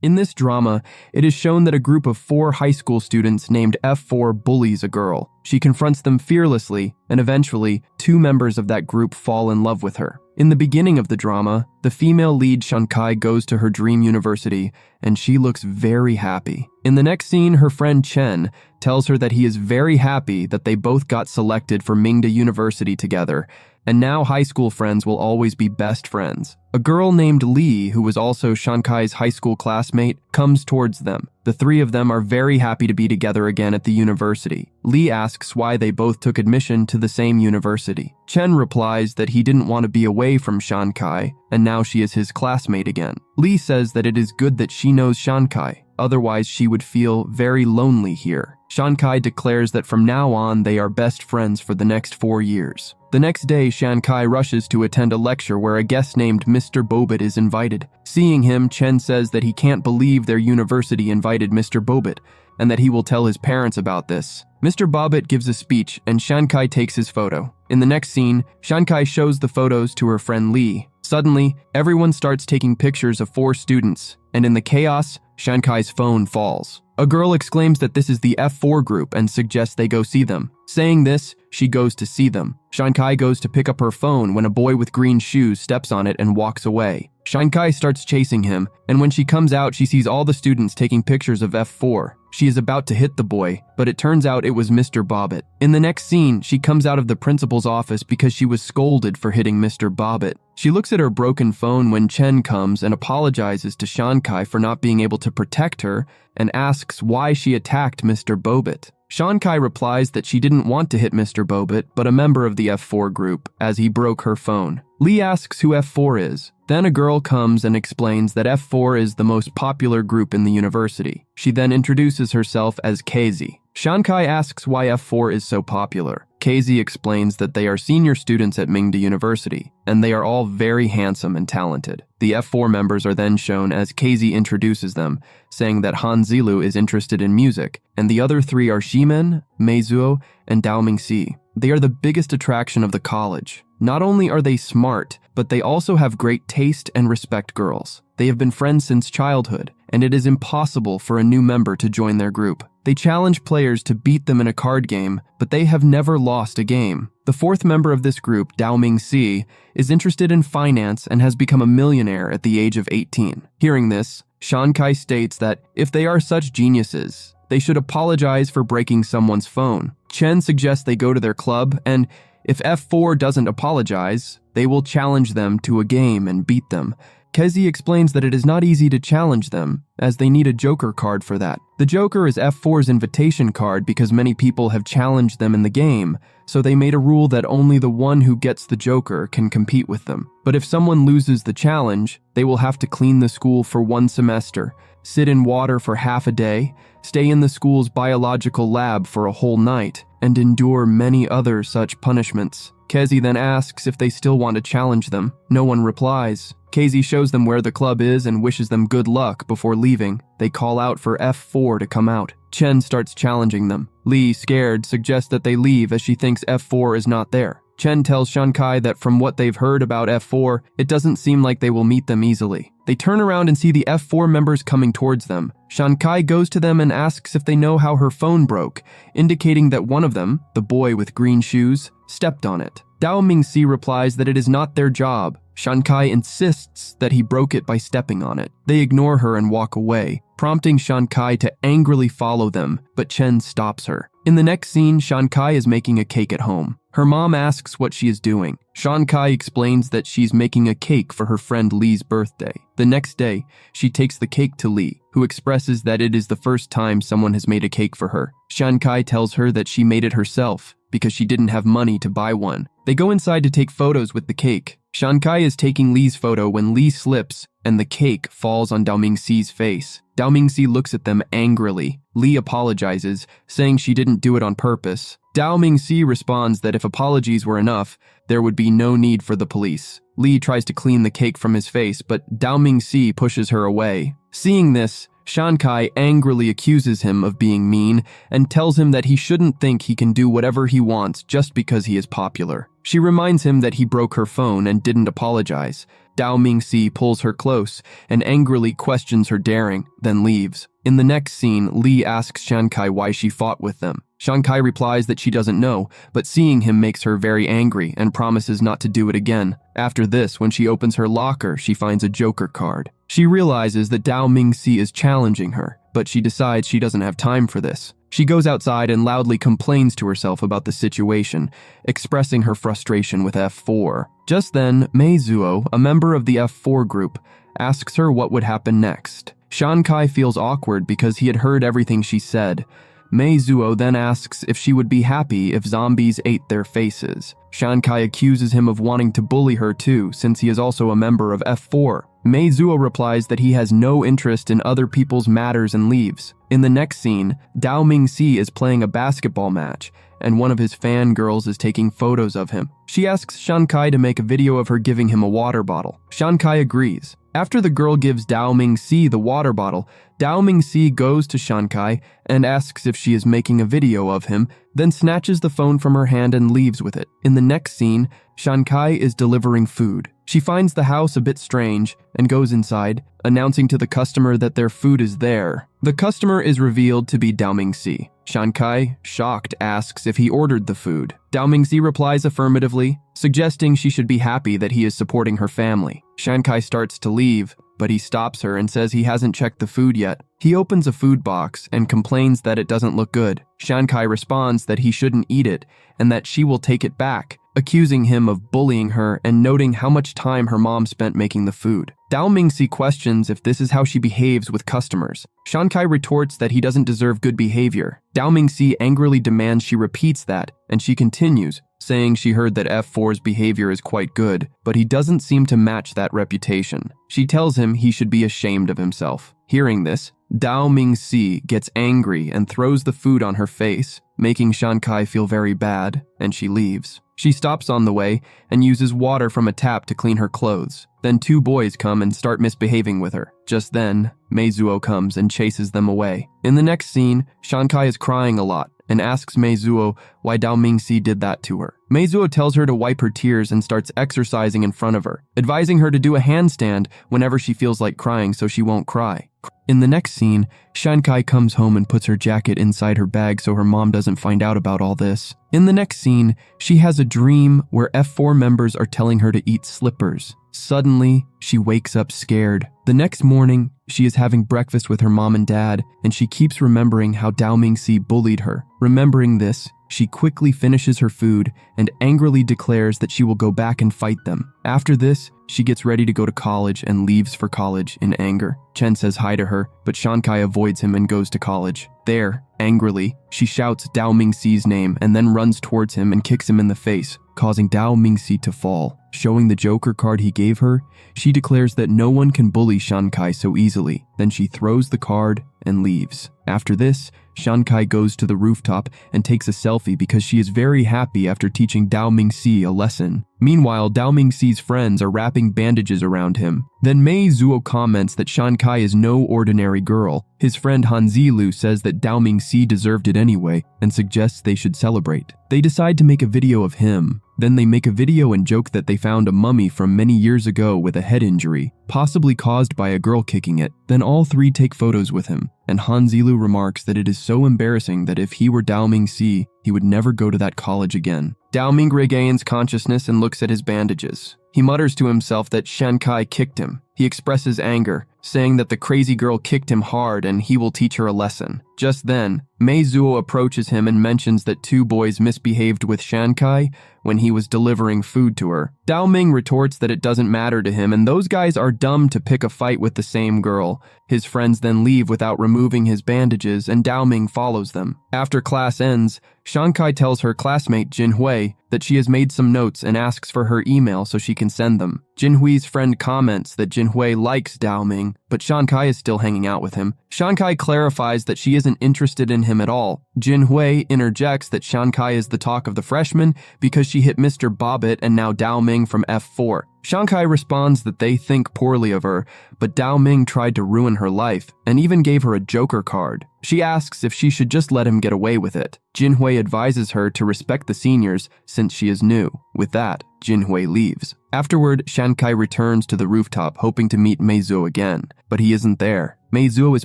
In this drama, it is shown that a group of 4 high school students named F4 bullies a girl. She confronts them fearlessly, and eventually, 2 members of that group fall in love with her. In the beginning of the drama, the female lead Shankai goes to her dream university, and she looks very happy. In the next scene, her friend Chen tells her that he is very happy that they both got selected for Mingda University together, and now high school friends will always be best friends. A girl named Lee, who was also Shankai's high school classmate, comes towards them. The 3 of them are very happy to be together again at the university. Lee asks why they both took admission to the same university. Chen replies that he didn't want to be away from Shankai, and now she is his classmate again. Lee says that it is good that she knows Shankai, otherwise she would feel very lonely here. Shankai declares that from now on they are best friends for the next 4 years. The next day, Shankai rushes to attend a lecture where a guest named Mr. Bobit is invited. Seeing him, Chen says that he can't believe their university invited Mr. Bobit, and that he will tell his parents about this. Mr. Bobit gives a speech, and Shankai takes his photo. In the next scene, Shankai shows the photos to her friend Lee. Suddenly, everyone starts taking pictures of 4 students, and in the chaos, Shankai's phone falls. A girl exclaims that this is the F4 group and suggests they go see them. Saying this, she goes to see them. Shankai goes to pick up her phone when a boy with green shoes steps on it and walks away. Shankai starts chasing him, and when she comes out, she sees all the students taking pictures of F4. She is about to hit the boy, but it turns out it was Mr. Bobbitt. In the next scene, she comes out of the principal's office because she was scolded for hitting Mr. Bobbitt. She looks at her broken phone when Chen comes and apologizes to Shankai for not being able to protect her and asks why she attacked Mr. Bobbitt. Shankai replies that she didn't want to hit Mr. Bobbitt, but a member of the F4 group, as he broke her phone. Lee asks who F4 is. Then a girl comes and explains that F4 is the most popular group in the university. She then introduces herself as Casey. Shankai asks why F4 is so popular. Casey explains that they are senior students at Mingda University, and they are all very handsome and talented. The F4 members are then shown as Casey introduces them, saying that Han Zilu is interested in music, and the other 3 are Shimen, Meizuo, and Dao Mingxi. They are the biggest attraction of the college. Not only are they smart, but they also have great taste and respect girls. They have been friends since childhood, and it is impossible for a new member to join their group. They challenge players to beat them in a card game, but they have never lost a game. The 4th member of this group, Dao Mingxi, is interested in finance and has become a millionaire at the age of 18. Hearing this, Shankai states that if they are such geniuses, they should apologize for breaking someone's phone. Chen suggests they go to their club, and if F4 doesn't apologize, they will challenge them to a game and beat them. Kezi explains that it is not easy to challenge them, as they need a Joker card for that. The Joker is F4's invitation card because many people have challenged them in the game, so they made a rule that only the one who gets the Joker can compete with them. But if someone loses the challenge, they will have to clean the school for 1 semester, sit in water for half a day, stay in the school's biological lab for a whole night, and endure many other such punishments. Kezi then asks if they still want to challenge them. No one replies. Kezi shows them where the club is and wishes them good luck before leaving. They call out for F4 to come out. Chen starts challenging them. Lee, scared, suggests that they leave as she thinks F4 is not there. Chen tells Shankai that from what they've heard about F4, it doesn't seem like they will meet them easily. They turn around and see the F4 members coming towards them. Shankai goes to them and asks if they know how her phone broke, indicating that one of them, the boy with green shoes, stepped on it. Dao Mingxi replies that it is not their job. Shankai insists that he broke it by stepping on it. They ignore her and walk away, prompting Shankai to angrily follow them, but Chen stops her. In the next scene, Shankai is making a cake at home. Her mom asks what she is doing. Shankai explains that she's making a cake for her friend Lee's birthday. The next day, she takes the cake to Lee, who expresses that it is the first time someone has made a cake for her. Shankai tells her that she made it herself because she didn't have money to buy one. They go inside to take photos with the cake. Shankai is taking Lee's photo when Lee slips and the cake falls on Dao Mingxi's face. Dao Mingxi looks at them angrily. Lee apologizes, saying she didn't do it on purpose. Dao Mingxi responds that if apologies were enough, there would be no need for the police. Lee tries to clean the cake from his face, but Dao Mingxi pushes her away. Seeing this, Shankai angrily accuses him of being mean and tells him that he shouldn't think he can do whatever he wants just because he is popular. She reminds him that he broke her phone and didn't apologize. Dao Mingxi pulls her close and angrily questions her daring, then leaves. In the next scene, Li asks Shankai why she fought with them. Shankai replies that she doesn't know, but seeing him makes her very angry and promises not to do it again. After this, when she opens her locker, she finds a Joker card. She realizes that Dao Mingxi is challenging her, but she decides she doesn't have time for this. She goes outside and loudly complains to herself about the situation, expressing her frustration with F4. Just then, Mei Zuo, a member of the F4 group, asks her what would happen next. Shankai feels awkward because he had heard everything she said. Mei Zuo then asks if she would be happy if zombies ate their faces. Shankai accuses him of wanting to bully her too, since he is also a member of F4. Mei Zuo replies that he has no interest in other people's matters and leaves. In the next scene, Dao Mingxi is playing a basketball match, and one of his fangirls is taking photos of him. She asks Shankai to make a video of her giving him a water bottle. Shankai agrees. After the girl gives Dao Mingxi the water bottle, Dao Mingxi goes to Shankai and asks if she is making a video of him, then snatches the phone from her hand and leaves with it. In the next scene, Shankai is delivering food. She finds the house a bit strange and goes inside, announcing to the customer that their food is there. The customer is revealed to be Dao Mingxi. Shankai, shocked, asks if he ordered the food. Dao Mingxi replies affirmatively, suggesting she should be happy that he is supporting her family. Shankai starts to leave, but he stops her and says he hasn't checked the food yet. He opens a food box and complains that it doesn't look good. Shankai responds that he shouldn't eat it and that she will take it back, accusing him of bullying her and noting how much time her mom spent making the food. Dao Mingxi questions if this is how she behaves with customers. Shankai retorts that he doesn't deserve good behavior. Dao Mingxi angrily demands she repeats that, and she continues, saying she heard that F4's behavior is quite good, but he doesn't seem to match that reputation. She tells him he should be ashamed of himself. Hearing this, Dao Mingxi gets angry and throws the food on her face, making Shankai feel very bad, and she leaves. She stops on the way and uses water from a tap to clean her clothes. Then two boys come and start misbehaving with her. Just then, Mei Zuo comes and chases them away. In the next scene, Shankai is crying a lot and asks Mei Zuo why Dao Mingxi did that to her. Mei Zuo tells her to wipe her tears and starts exercising in front of her, advising her to do a handstand whenever she feels like crying so she won't cry. In the next scene, Shankai comes home and puts her jacket inside her bag so her mom doesn't find out about all this. In the next scene, she has a dream where F4 members are telling her to eat slippers. Suddenly, she wakes up scared. The next morning, she is having breakfast with her mom and dad, and she keeps remembering how Dao Mingxi bullied her. Remembering this, she quickly finishes her food and angrily declares that she will go back and fight them. After this, she gets ready to go to college and leaves for college in anger. Chen says hi to her, but Shankai avoids him and goes to college. There, angrily, she shouts Dao Mingxi's name and then runs towards him and kicks him in the face, causing Dao Mingxi to fall. Showing the Joker card he gave her, she declares that no one can bully Shankai so easily. Then she throws the card and leaves. After this, Shankai goes to the rooftop and takes a selfie because she is very happy after teaching Dao Mingxi a lesson. Meanwhile, Dao Mingxi's friends are wrapping bandages around him. Then Mei Zuo comments that Shankai is no ordinary girl. His friend Han Zilu says that Dao Mingxi deserved it anyway and suggests they should celebrate. They decide to make a video of him. Then they make a video and joke that they found a mummy from many years ago with a head injury, possibly caused by a girl kicking it. Then all three take photos with him, and Han Zilu remarks that it is so embarrassing that if he were Dao Mingxi, he would never go to that college again. Dao Ming regains consciousness and looks at his bandages. He mutters to himself that Shankai kicked him. He expresses anger, saying that the crazy girl kicked him hard and he will teach her a lesson. Just then, Mei Zuo approaches him and mentions that two boys misbehaved with Shankai when he was delivering food to her. Dao Ming retorts that it doesn't matter to him and those guys are dumb to pick a fight with the same girl. His friends then leave without removing his bandages and Dao Ming follows them. After class ends, Shankai tells her classmate Jinhui that she has made some notes and asks for her email so she can send them. Jinhui's friend comments that Jinhui likes Dao Ming, but Shankai is still hanging out with him. Shankai clarifies that she isn't interested in him at all. Jinhui interjects that Shankai is the talk of the freshmen because she hit Mr. Bobbitt and now Dao Ming from F4. Shankai responds that they think poorly of her, but Dao Ming tried to ruin her life and even gave her a joker card. She asks if she should just let him get away with it. Jinhui advises her to respect the seniors since she is new. With that, Jinhui leaves. Afterward, Shankai returns to the rooftop hoping to meet Meizuo again, but he isn't there. Meizuo is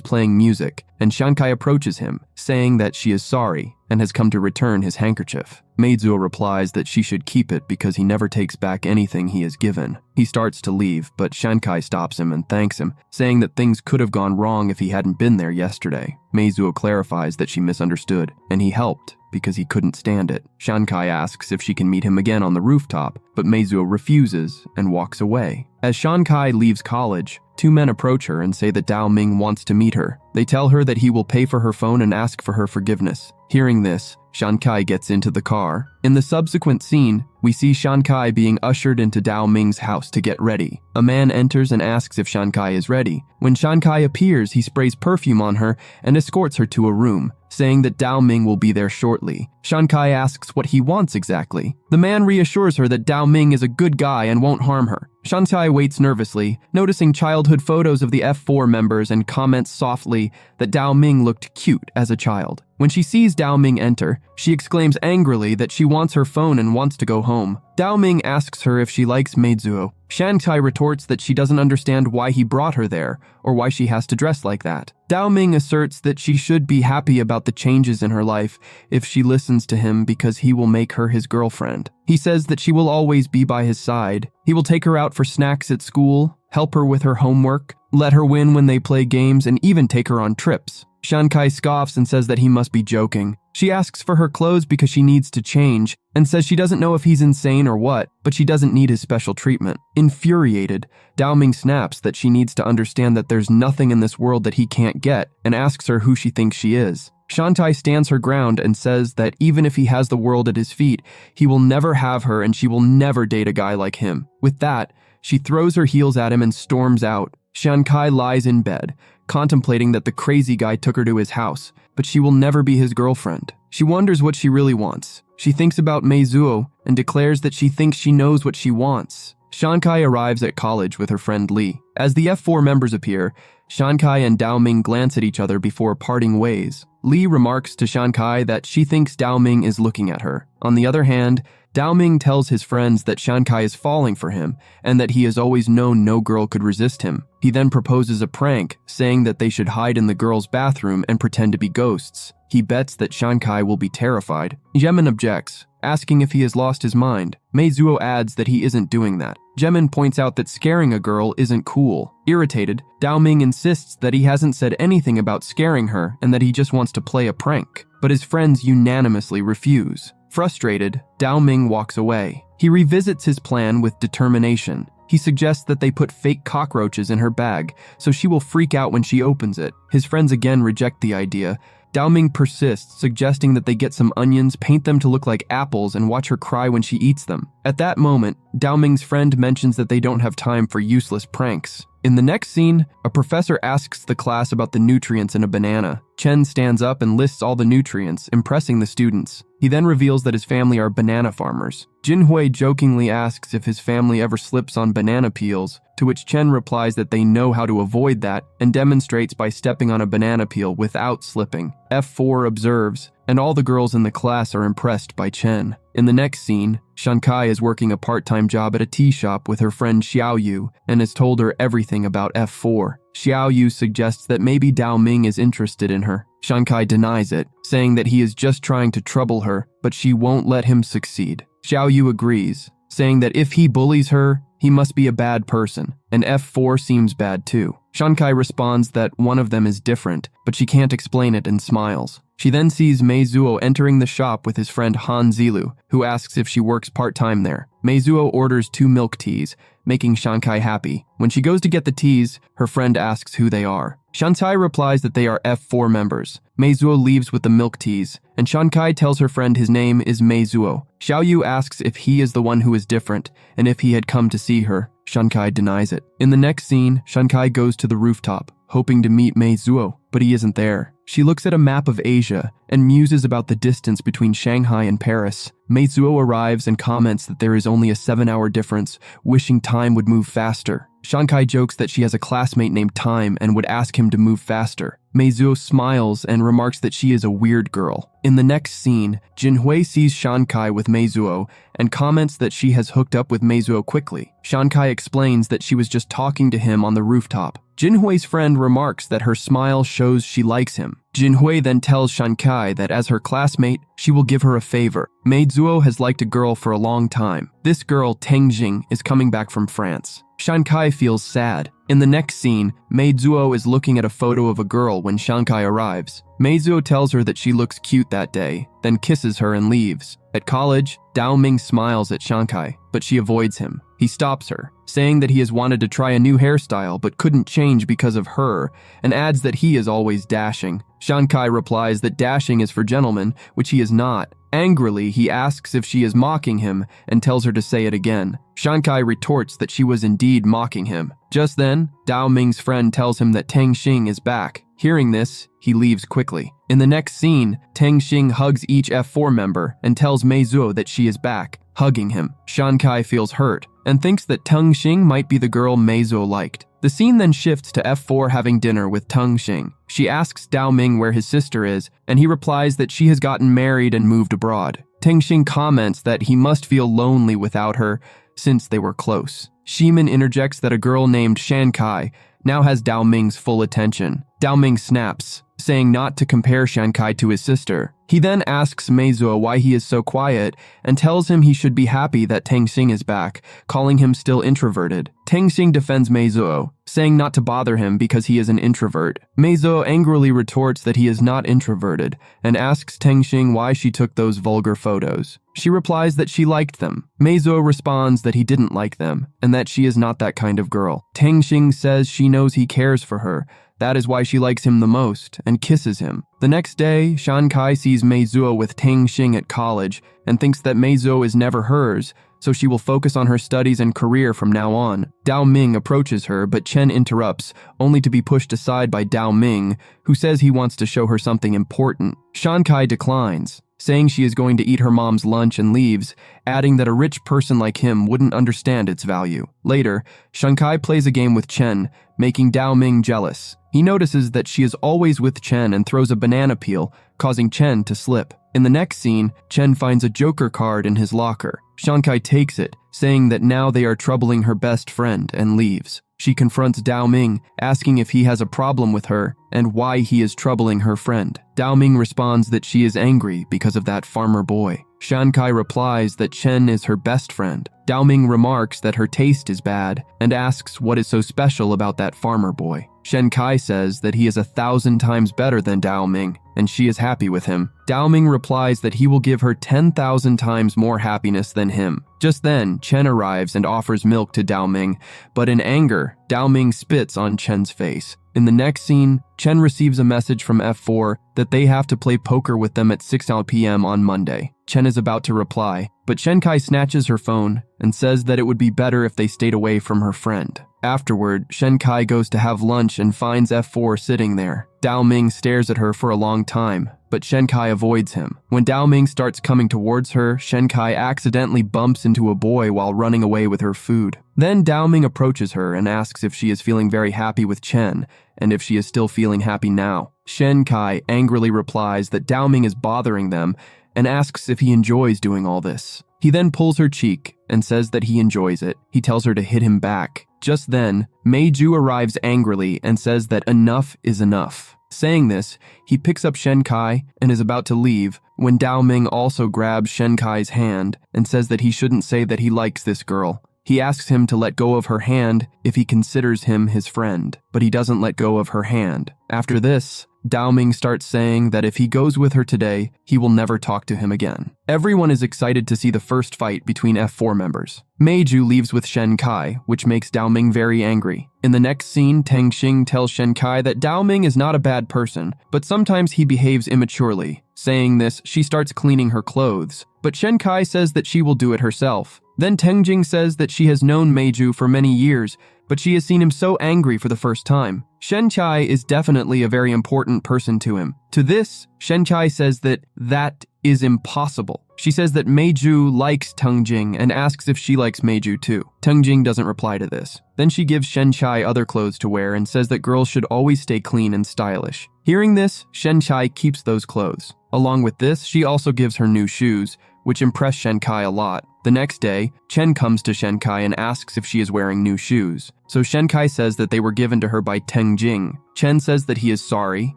playing music, and Shankai approaches him, saying that she is sorry and has come to return his handkerchief. Meizuo replies that she should keep it because he never takes back anything he has given. He starts to leave, but Shankai stops him and thanks him, saying that things could have gone wrong if he hadn't been there yesterday. Meizuo clarifies that she misunderstood, and he helped because he couldn't stand it. Shankai asks if she can meet him again on the rooftop, but Meizuo refuses and walks away. As Shankai leaves college, two men approach her and say that Dao Ming wants to meet her. They tell her that he will pay for her phone and ask for her forgiveness. Hearing this, Shankai gets into the car. In the subsequent scene, we see Shankai being ushered into Dao Ming's house to get ready. A man enters and asks if Shankai is ready. When Shankai appears, he sprays perfume on her and escorts her to a room, saying that Dao Ming will be there shortly. Shankai asks what he wants exactly. The man reassures her that Dao Ming is a good guy and won't harm her. Shankai waits nervously, noticing childhood photos of the F4 members and comments softly that Dao Ming looked cute as a child. When she sees Dao Ming enter, she exclaims angrily that she wants her phone and wants to go home. Dao Ming asks her if she likes Meizuo. Shankai retorts that she doesn't understand why he brought her there, or why she has to dress like that. Dao Ming asserts that she should be happy about the changes in her life if she listens to him because he will make her his girlfriend. He says that she will always be by his side. He will take her out for snacks at school, help her with her homework, let her win when they play games, and even take her on trips. Shankai scoffs and says that he must be joking. She asks for her clothes because she needs to change, and says she doesn't know if he's insane or what, but she doesn't need his special treatment. Infuriated, Dao Ming snaps that she needs to understand that there's nothing in this world that he can't get, and asks her who she thinks she is. Shantai stands her ground and says that even if he has the world at his feet, he will never have her and she will never date a guy like him. With that, she throws her heels at him and storms out. Shankai lies in bed, contemplating that the crazy guy took her to his house, but she will never be his girlfriend. She wonders what she really wants. She thinks about Meizuo and declares that she thinks she knows what she wants. Shankai arrives at college with her friend Li. As the F4 members appear, Shankai and Dao Ming glance at each other before parting ways. Li remarks to Shankai that she thinks Dao Ming is looking at her. On the other hand, Dao Ming tells his friends that Shankai is falling for him and that he has always known no girl could resist him. He then proposes a prank, saying that they should hide in the girls' bathroom and pretend to be ghosts. He bets that Shankai will be terrified. Jemin objects, asking if he has lost his mind. Meizuo adds that he isn't doing that. Jemin points out that scaring a girl isn't cool. Irritated, Dao Ming insists that he hasn't said anything about scaring her and that he just wants to play a prank, but his friends unanimously refuse. Frustrated, Dao Ming walks away. He revisits his plan with determination. He suggests that they put fake cockroaches in her bag, so she will freak out when she opens it. His friends again reject the idea. Dao Ming persists, suggesting that they get some onions, paint them to look like apples, and watch her cry when she eats them. At that moment, Dao Ming's friend mentions that they don't have time for useless pranks. In the next scene, a professor asks the class about the nutrients in a banana. Chen stands up and lists all the nutrients, impressing the students. He then reveals that his family are banana farmers. Jinhui jokingly asks if his family ever slips on banana peels, to which Chen replies that they know how to avoid that and demonstrates by stepping on a banana peel without slipping. F4 observes, and all the girls in the class are impressed by Chen. In the next scene, Shankai is working a part-time job at a tea shop with her friend Xiaoyu and has told her everything about F4. Xiaoyu suggests that maybe Dao Ming is interested in her. Shankai denies it, saying that he is just trying to trouble her, but she won't let him succeed. Xiaoyu agrees, saying that if he bullies her, he must be a bad person, and F4 seems bad too. Shankai responds that one of them is different, but she can't explain it and smiles. She then sees Meizuo entering the shop with his friend Han Zilu, who asks if she works part-time there. Meizuo orders 2 milk teas, making Shankai happy. When she goes to get the teas, her friend asks who they are. Shankai replies that they are F4 members. Meizuo leaves with the milk teas, and Shankai tells her friend his name is Meizuo. Xiaoyu asks if he is the one who is different, and if he had come to see her. Shankai denies it. In the next scene, Shankai goes to the rooftop, hoping to meet Meizuo. but he isn't there. She looks at a map of Asia and muses about the distance between Shanghai and Paris. Meizuo arrives and comments that there is only a 7-hour difference, wishing time would move faster. Shankai jokes that she has a classmate named Time and would ask him to move faster. Meizuo smiles and remarks that she is a weird girl. In the next scene, Jinhui sees Shankai with Meizuo and comments that she has hooked up with Meizuo quickly. Shankai explains that she was just talking to him on the rooftop. Jinhui's friend remarks that her smile shows she likes him. Jinhui then tells Shankai that as her classmate, she will give her a favor. Meizuo has liked a girl for a long time. This girl, Tengjing, is coming back from France. Shankai feels sad. In the next scene, Meizuo is looking at a photo of a girl when Shankai arrives. Meizuo tells her that she looks cute that day, then kisses her and leaves. At college, Dao Ming smiles at Shankai, but she avoids him. He stops her, saying that he has wanted to try a new hairstyle but couldn't change because of her, and adds that he is always dashing. Shankai replies that dashing is for gentlemen, which he is not. Angrily, he asks if she is mocking him and tells her to say it again. Shankai retorts that she was indeed mocking him. Just then, Dao Ming's friend tells him that Teng Xing is back. Hearing this, he leaves quickly. In the next scene, Teng Xing hugs each F4 member and tells Meizuo that she is back, hugging him. Shankai feels hurt and thinks that Teng Xing might be the girl Meizuo liked. The scene then shifts to F4 having dinner with Teng Xing. She asks Dao Ming where his sister is, and he replies that she has gotten married and moved abroad. Teng Xing comments that he must feel lonely without her since they were close. Shimin interjects that a girl named Shankai now has Dao Ming's full attention. Dao Ming snaps, saying not to compare Shankai to his sister. He then asks Meizuo why he is so quiet and tells him he should be happy that Teng Xing is back, calling him still introverted. Teng Xing defends Meizuo, saying not to bother him because he is an introvert. Meizuo angrily retorts that he is not introverted and asks Teng Xing why she took those vulgar photos. She replies that she liked them. Meizuo responds that he didn't like them and that she is not that kind of girl. Teng Xing says she knows he cares for her. That is why she likes him the most and kisses him. The next day, Shankai sees Meizuo with Teng Xing at college and thinks that Meizuo is never hers, so she will focus on her studies and career from now on. Dao Ming approaches her, but Chen interrupts, only to be pushed aside by Dao Ming, who says he wants to show her something important. Shankai declines, saying she is going to eat her mom's lunch and leaves, adding that a rich person like him wouldn't understand its value. Later, Shankai plays a game with Chen, making Dao Ming jealous. He notices that she is always with Chen and throws a banana peel, causing Chen to slip. In the next scene, Chen finds a Joker card in his locker. Shankai takes it, saying that now they are troubling her best friend, and leaves. She confronts Dao Ming, asking if he has a problem with her and why he is troubling her friend. Dao Ming responds that she is angry because of that farmer boy. Shankai replies that Chen is her best friend. Dao Ming remarks that her taste is bad and asks what is so special about that farmer boy. Shankai says that he is 1,000 times better than Dao Ming, and she is happy with him. Dao Ming replies that he will give her 10,000 times more happiness than him. Just then, Chen arrives and offers milk to Dao Ming, but in anger, Dao Ming spits on Chen's face. In the next scene, Chen receives a message from F4 that they have to play poker with them at 6 p.m. on Monday. Chen is about to reply, but Shankai snatches her phone and says that it would be better if they stayed away from her friend. Afterward, Shankai goes to have lunch and finds F4 sitting there. Dao Ming stares at her for a long time, but Shankai avoids him. When Dao Ming starts coming towards her, Shankai accidentally bumps into a boy while running away with her food. Then Dao Ming approaches her and asks if she is feeling very happy with Chen, and if she is still feeling happy now. Shankai angrily replies that Dao Ming is bothering them and asks if he enjoys doing all this. He then pulls her cheek and says that he enjoys it. He tells her to hit him back. Just then, Meiju arrives angrily and says that enough is enough. Saying this, he picks up Shankai and is about to leave when Dao Ming also grabs Shankai's hand and says that he shouldn't say that he likes this girl. He asks him to let go of her hand if he considers him his friend, but he doesn't let go of her hand. After this, Dao Ming starts saying that if he goes with her today, he will never talk to him again. Everyone is excited to see the first fight between F4 members. Meiju leaves with Shankai, which makes Dao Ming very angry. In the next scene, Teng Xing tells Shankai that Dao Ming is not a bad person, but sometimes he behaves immaturely. Saying this, she starts cleaning her clothes, but Shankai says that she will do it herself. Then Tengjing says that she has known Meiju for many years, but she has seen him so angry for the first time. Shenchai is definitely a very important person to him. To this, Shenchai says that is impossible. She says that Meiju likes Tengjing and asks if she likes Meiju too. Tengjing doesn't reply to this. Then she gives Shenchai other clothes to wear and says that girls should always stay clean and stylish. Hearing this, Shenchai keeps those clothes. Along with this, she also gives her new shoes, which impress Shenkai a lot. The next day, Chen comes to Shenkai and asks if she is wearing new shoes. So Shenkai says that they were given to her by Tengjing. Chen says that he is sorry.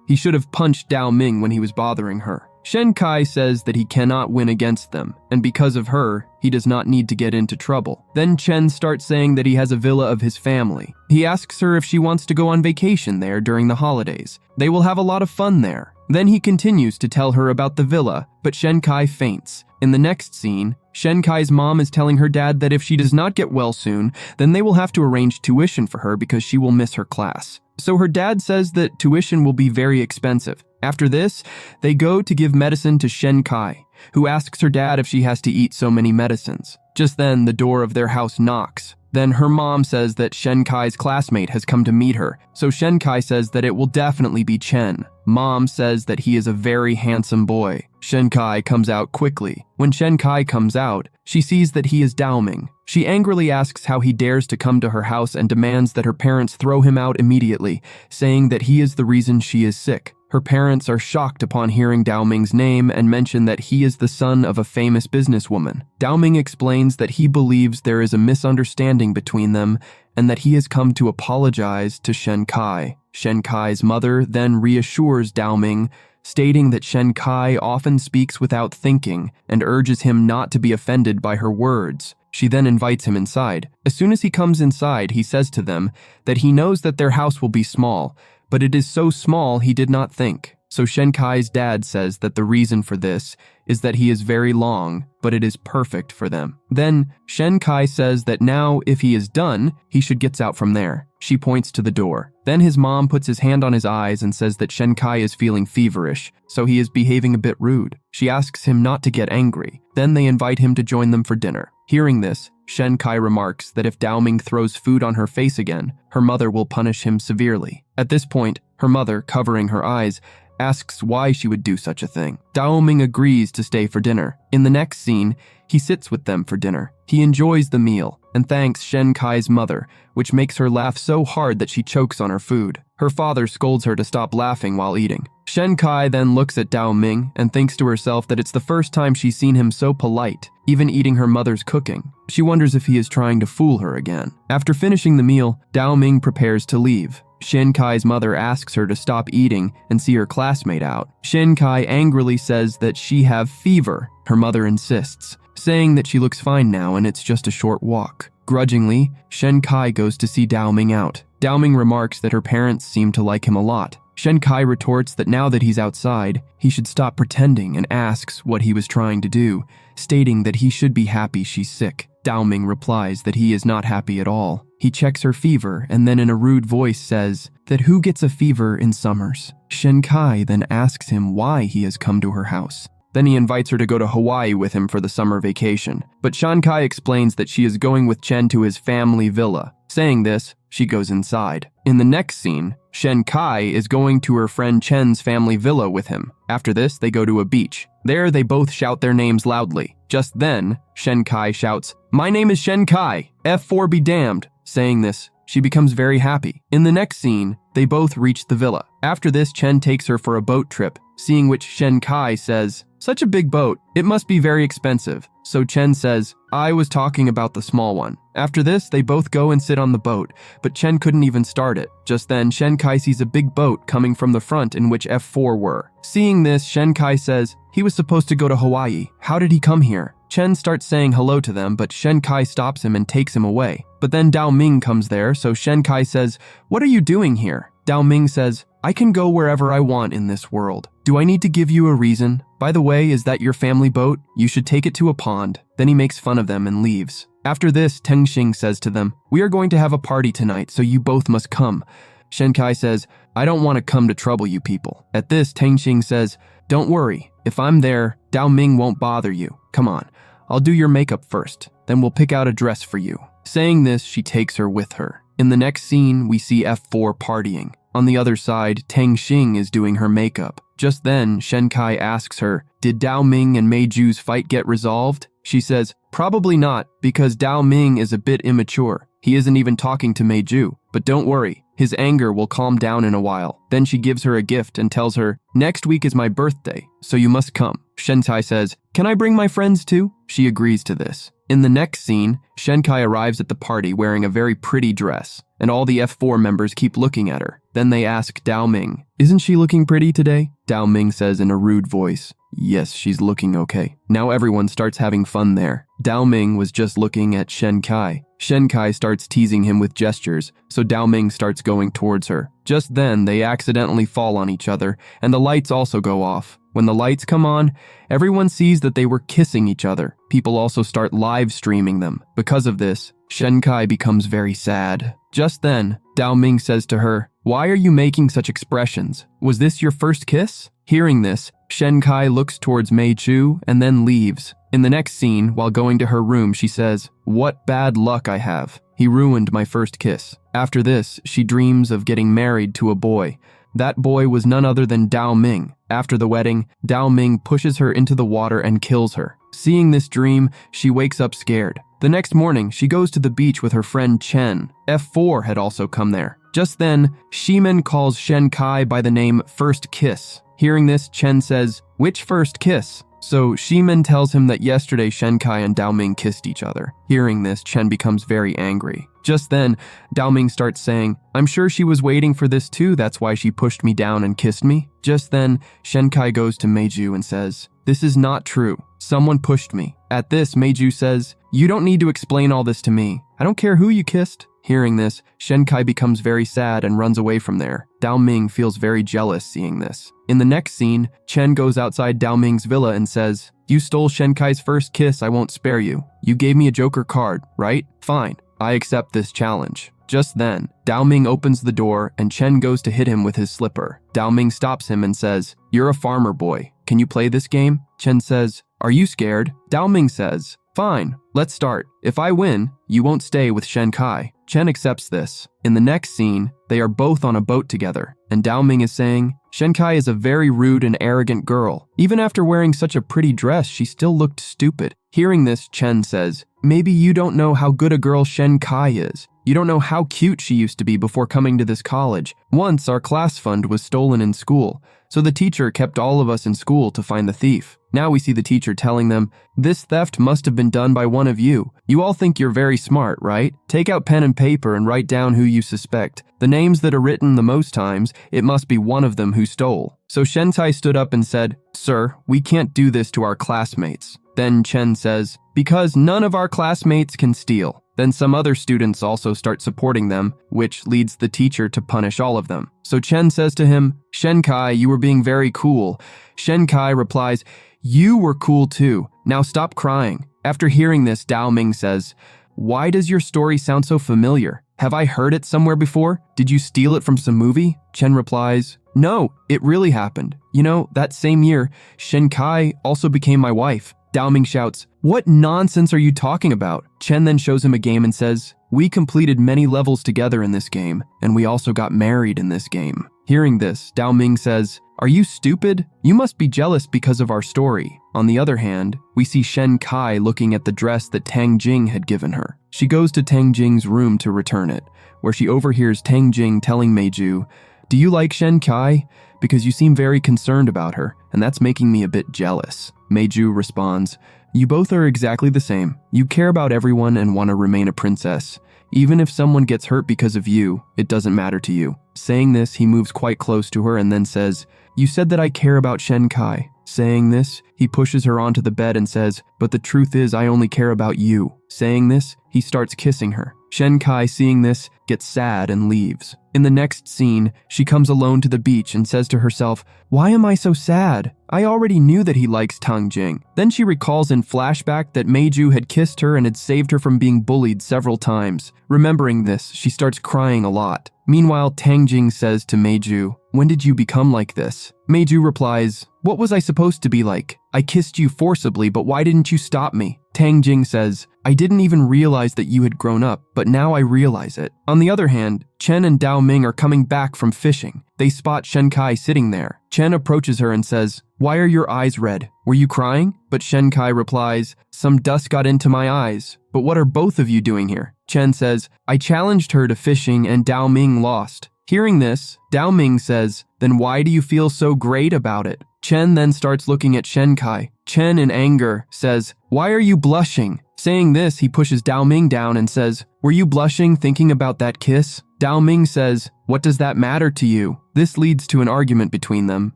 He should have punched Dao Ming when he was bothering her. Shenkai says that he cannot win against them, and because of her, he does not need to get into trouble. Then Chen starts saying that he has a villa of his family. He asks her if she wants to go on vacation there during the holidays. They will have a lot of fun there. Then he continues to tell her about the villa, but Shenkai faints. In the next scene, Shenkai's mom is telling her dad that if she does not get well soon, then they will have to arrange tuition for her because she will miss her class. So her dad says that tuition will be very expensive. After this, they go to give medicine to Shenkai, who asks her dad if she has to eat so many medicines. Just then, the door of their house knocks. Then her mom says that Shenkai's classmate has come to meet her, so Shenkai says that it will definitely be Chen. Mom says that he is a very handsome boy. Shenkai comes out quickly. When Shenkai comes out, she sees that he is Dao Ming. She angrily asks how he dares to come to her house and demands that her parents throw him out immediately, saying that he is the reason she is sick. Her parents are shocked upon hearing Dao Ming's name and mention that he is the son of a famous businesswoman. Dao Ming explains that he believes there is a misunderstanding between them and that he has come to apologize to Shenkai. Shenkai's mother then reassures Dao Ming, stating that Shenkai often speaks without thinking and urges him not to be offended by her words. She then invites him inside. As soon as he comes inside, he says to them that he knows that their house will be small, but it is so small he did not think. So Shenkai's dad says that the reason for this is that he is very long, but it is perfect for them. Then Shenkai says that now, if he is done, he should get out from there. She points to the door. Then his mom puts his hand on his eyes and says that Shenkai is feeling feverish, so he is behaving a bit rude. She asks him not to get angry. Then they invite him to join them for dinner. Hearing this, Shenkai remarks that if Dao Ming throws food on her face again, her mother will punish him severely. At this point, her mother, covering her eyes, asks why she would do such a thing. Dao Ming agrees to stay for dinner. In the next scene, he sits with them for dinner. He enjoys the meal and thanks Shenkai's mother, which makes her laugh so hard that she chokes on her food. Her father scolds her to stop laughing while eating. Shenkai then looks at Dao Ming and thinks to herself that it's the first time she's seen him so polite, even eating her mother's cooking. She wonders if he is trying to fool her again. After finishing the meal, Dao Ming prepares to leave. Shenkai's mother asks her to stop eating and see her classmate out. Shenkai angrily says that she have fever. Her mother insists, saying that she looks fine now and it's just a short walk. Grudgingly, Shenkai goes to see Dao Ming out. Dao Ming remarks that her parents seem to like him a lot. Shenkai retorts that now that he's outside, he should stop pretending and asks what he was trying to do, stating that he should be happy she's sick. Dao Ming replies that he is not happy at all. He checks her fever and then in a rude voice says that who gets a fever in summers? Shenkai then asks him why he has come to her house. Then he invites her to go to Hawaii with him for the summer vacation. But Shenkai explains that she is going with Chen to his family villa. Saying this, she goes inside. In the next scene, Shenkai is going to her friend Chen's family villa with him. After this, they go to a beach. There, they both shout their names loudly. Just then, Shenkai shouts, "My name is Shenkai, F4 be damned." Saying this, she becomes very happy. In the next scene, they both reach the villa. After this, Chen takes her for a boat trip, seeing which Shenkai says, "Such a big boat, it must be very expensive." So Chen says, "I was talking about the small one." After this, they both go and sit on the boat, but Chen couldn't even start it. Just then, Shenkai sees a big boat coming from the front in which F4 were. Seeing this, Shenkai says, "He was supposed to go to Hawaii. How did he come here?" Chen starts saying hello to them, but Shenkai stops him and takes him away. But then Dao Ming comes there, so Shenkai says, "What are you doing here?" Dao Ming says, "I can go wherever I want in this world. Do I need to give you a reason? By the way, is that your family boat? You should take it to a pond." Then he makes fun of them and leaves. After this, Tengxing says to them, "We are going to have a party tonight, so you both must come." Shenkai says, "I don't want to come to trouble you people." At this, Tengxing says, "Don't worry. If I'm there, Dao Ming won't bother you. Come on, I'll do your makeup first." then we'll pick out a dress for you. Saying this, she takes her with her. In the next scene, we see F4 partying. On the other side, Tang Xing is doing her makeup. Just then, Shen Kai asks her, "Did Dao Ming and Mei Ju's fight get resolved?" She says, "Probably not, because Dao Ming is a bit immature. He isn't even talking to Mei Ju, but don't worry, his anger will calm down in a while." Then she gives her a gift and tells her, "Next week is my birthday, so you must come." Shen Kai says, "Can I bring my friends too?" She agrees to this. In the next scene, Shen Kai arrives at the party wearing a very pretty dress, and all the F4 members keep looking at her. Then they ask Dao Ming, "Isn't she looking pretty today?" Dao Ming says in a rude voice, "Yes, she's looking okay." Now everyone starts having fun there. Dao Ming was just looking at Shen Kai. Shen Kai starts teasing him with gestures, so Dao Ming starts going towards her. Just then, they accidentally fall on each other, and the lights also go off. When the lights come on, everyone sees that they were kissing each other. People also start live streaming them. Because of this, Shen Kai becomes very sad. Just then, Dao Ming says to her, "Why are you making such expressions? Was this your first kiss?" Hearing this, Shen Kai looks towards Mei Ju and then leaves. In the next scene, while going to her room, she says, "What bad luck I have. He ruined my first kiss." After this, she dreams of getting married to a boy. That boy was none other than Dao Ming. After the wedding, Dao Ming pushes her into the water and kills her. Seeing this dream, she wakes up scared. The next morning, she goes to the beach with her friend Chen. F4 had also come there. Just then, Shimen calls Shen Kai by the name First Kiss. Hearing this, Chen says, "Which first kiss?" So Shimen tells him that yesterday Shen Kai and Dao Ming kissed each other. Hearing this, Chen becomes very angry. Just then, Dao Ming starts saying, "I'm sure she was waiting for this too, that's why she pushed me down and kissed me." Just then, Shen Kai goes to Mei Ju and says, "This is not true. Someone pushed me." At this, Mei Ju says, "You don't need to explain all this to me. I don't care who you kissed." Hearing this, Shen Kai becomes very sad and runs away from there. Dao Ming feels very jealous seeing this. In the next scene, Chen goes outside Dao Ming's villa and says, "You stole Shen Kai's first kiss, I won't spare you. You gave me a joker card, right? Fine, I accept this challenge." Just then, Dao Ming opens the door and Chen goes to hit him with his slipper. Dao Ming stops him and says, "You're a farmer boy. Can you play this game?" Chen says, "Are you scared?" Dao Ming says, "Fine, let's start. If I win, you won't stay with Shen Kai." Chen accepts this. In the next scene, they are both on a boat together, and Dao Ming is saying, "Shen Kai is a very rude and arrogant girl. Even after wearing such a pretty dress, she still looked stupid." Hearing this, Chen says, "Maybe you don't know how good a girl Shen Kai is. You don't know how cute she used to be before coming to this college. Once, our class fund was stolen in school, so the teacher kept all of us in school to find the thief. Now we see the teacher telling them, 'This theft must have been done by one of you. You all think you're very smart, right? Take out pen and paper and write down who you suspect. The names that are written the most times, it must be one of them who stole.' So Shen Tai stood up and said, 'Sir, we can't do this to our classmates.' Then Chen says, 'Because none of our classmates can steal.' Then some other students also start supporting them, which leads the teacher to punish all of them. So Chen says to him, 'Shen Kai, you were being very cool.' Shen Kai replies, 'You were cool too. Now stop crying.' After hearing this, Dao Ming says, 'Why does your story sound so familiar? Have I heard it somewhere before? Did you steal it from some movie?' Chen replies, 'No, it really happened. You know, that same year, Shen Kai also became my wife.' Dao Ming shouts, 'What nonsense are you talking about?' Chen then shows him a game and says, 'We completed many levels together in this game, and we also got married in this game.' Hearing this, Dao Ming says, 'Are you stupid? You must be jealous because of our story.' On the other hand, we see Shen Kai looking at the dress that Tang Jing had given her. She goes to Tang Jing's room to return it, where she overhears Tang Jing telling Mei Ju, 'Do you like Shen Kai? Because you seem very concerned about her, and that's making me a bit jealous.' Mei Ju responds, 'You both are exactly the same. You care about everyone and want to remain a princess. Even if someone gets hurt because of you, it doesn't matter to you.' Saying this, he moves quite close to her and then says, 'You said that I care about Shen Kai.' Saying this, he pushes her onto the bed and says, 'But the truth is I only care about you.' Saying this, he starts kissing her. Shen Kai, seeing this, gets sad and leaves. In the next scene, she comes alone to the beach and says to herself, 'Why am I so sad? I already knew that he likes Tang Jing.' Then she recalls in flashback that Mei Ju had kissed her and had saved her from being bullied several times. Remembering this, she starts crying a lot. Meanwhile, Tang Jing says to Mei Ju, 'When did you become like this?' Mei Ju replies, 'What was I supposed to be like? I kissed you forcibly, but why didn't you stop me?' Tang Jing says, I didn't even realize that you had grown up, but now I realize it. On the other hand, Chen and Dao Ming are coming back from fishing. They spot Shen Kai sitting there. Chen approaches her and says, why are your eyes red? Were you crying? But Shen Kai replies, some dust got into my eyes. But what are both of you doing here? Chen says, I challenged her to fishing and Dao Ming lost. Hearing this, Dao Ming says, then why do you feel so great about it? Chen then starts looking at Shen Kai. Chen, in anger, says, why are you blushing? Saying this, he pushes Dao Ming down and says, were you blushing thinking about that kiss? Dao Ming says, what does that matter to you? This leads to an argument between them.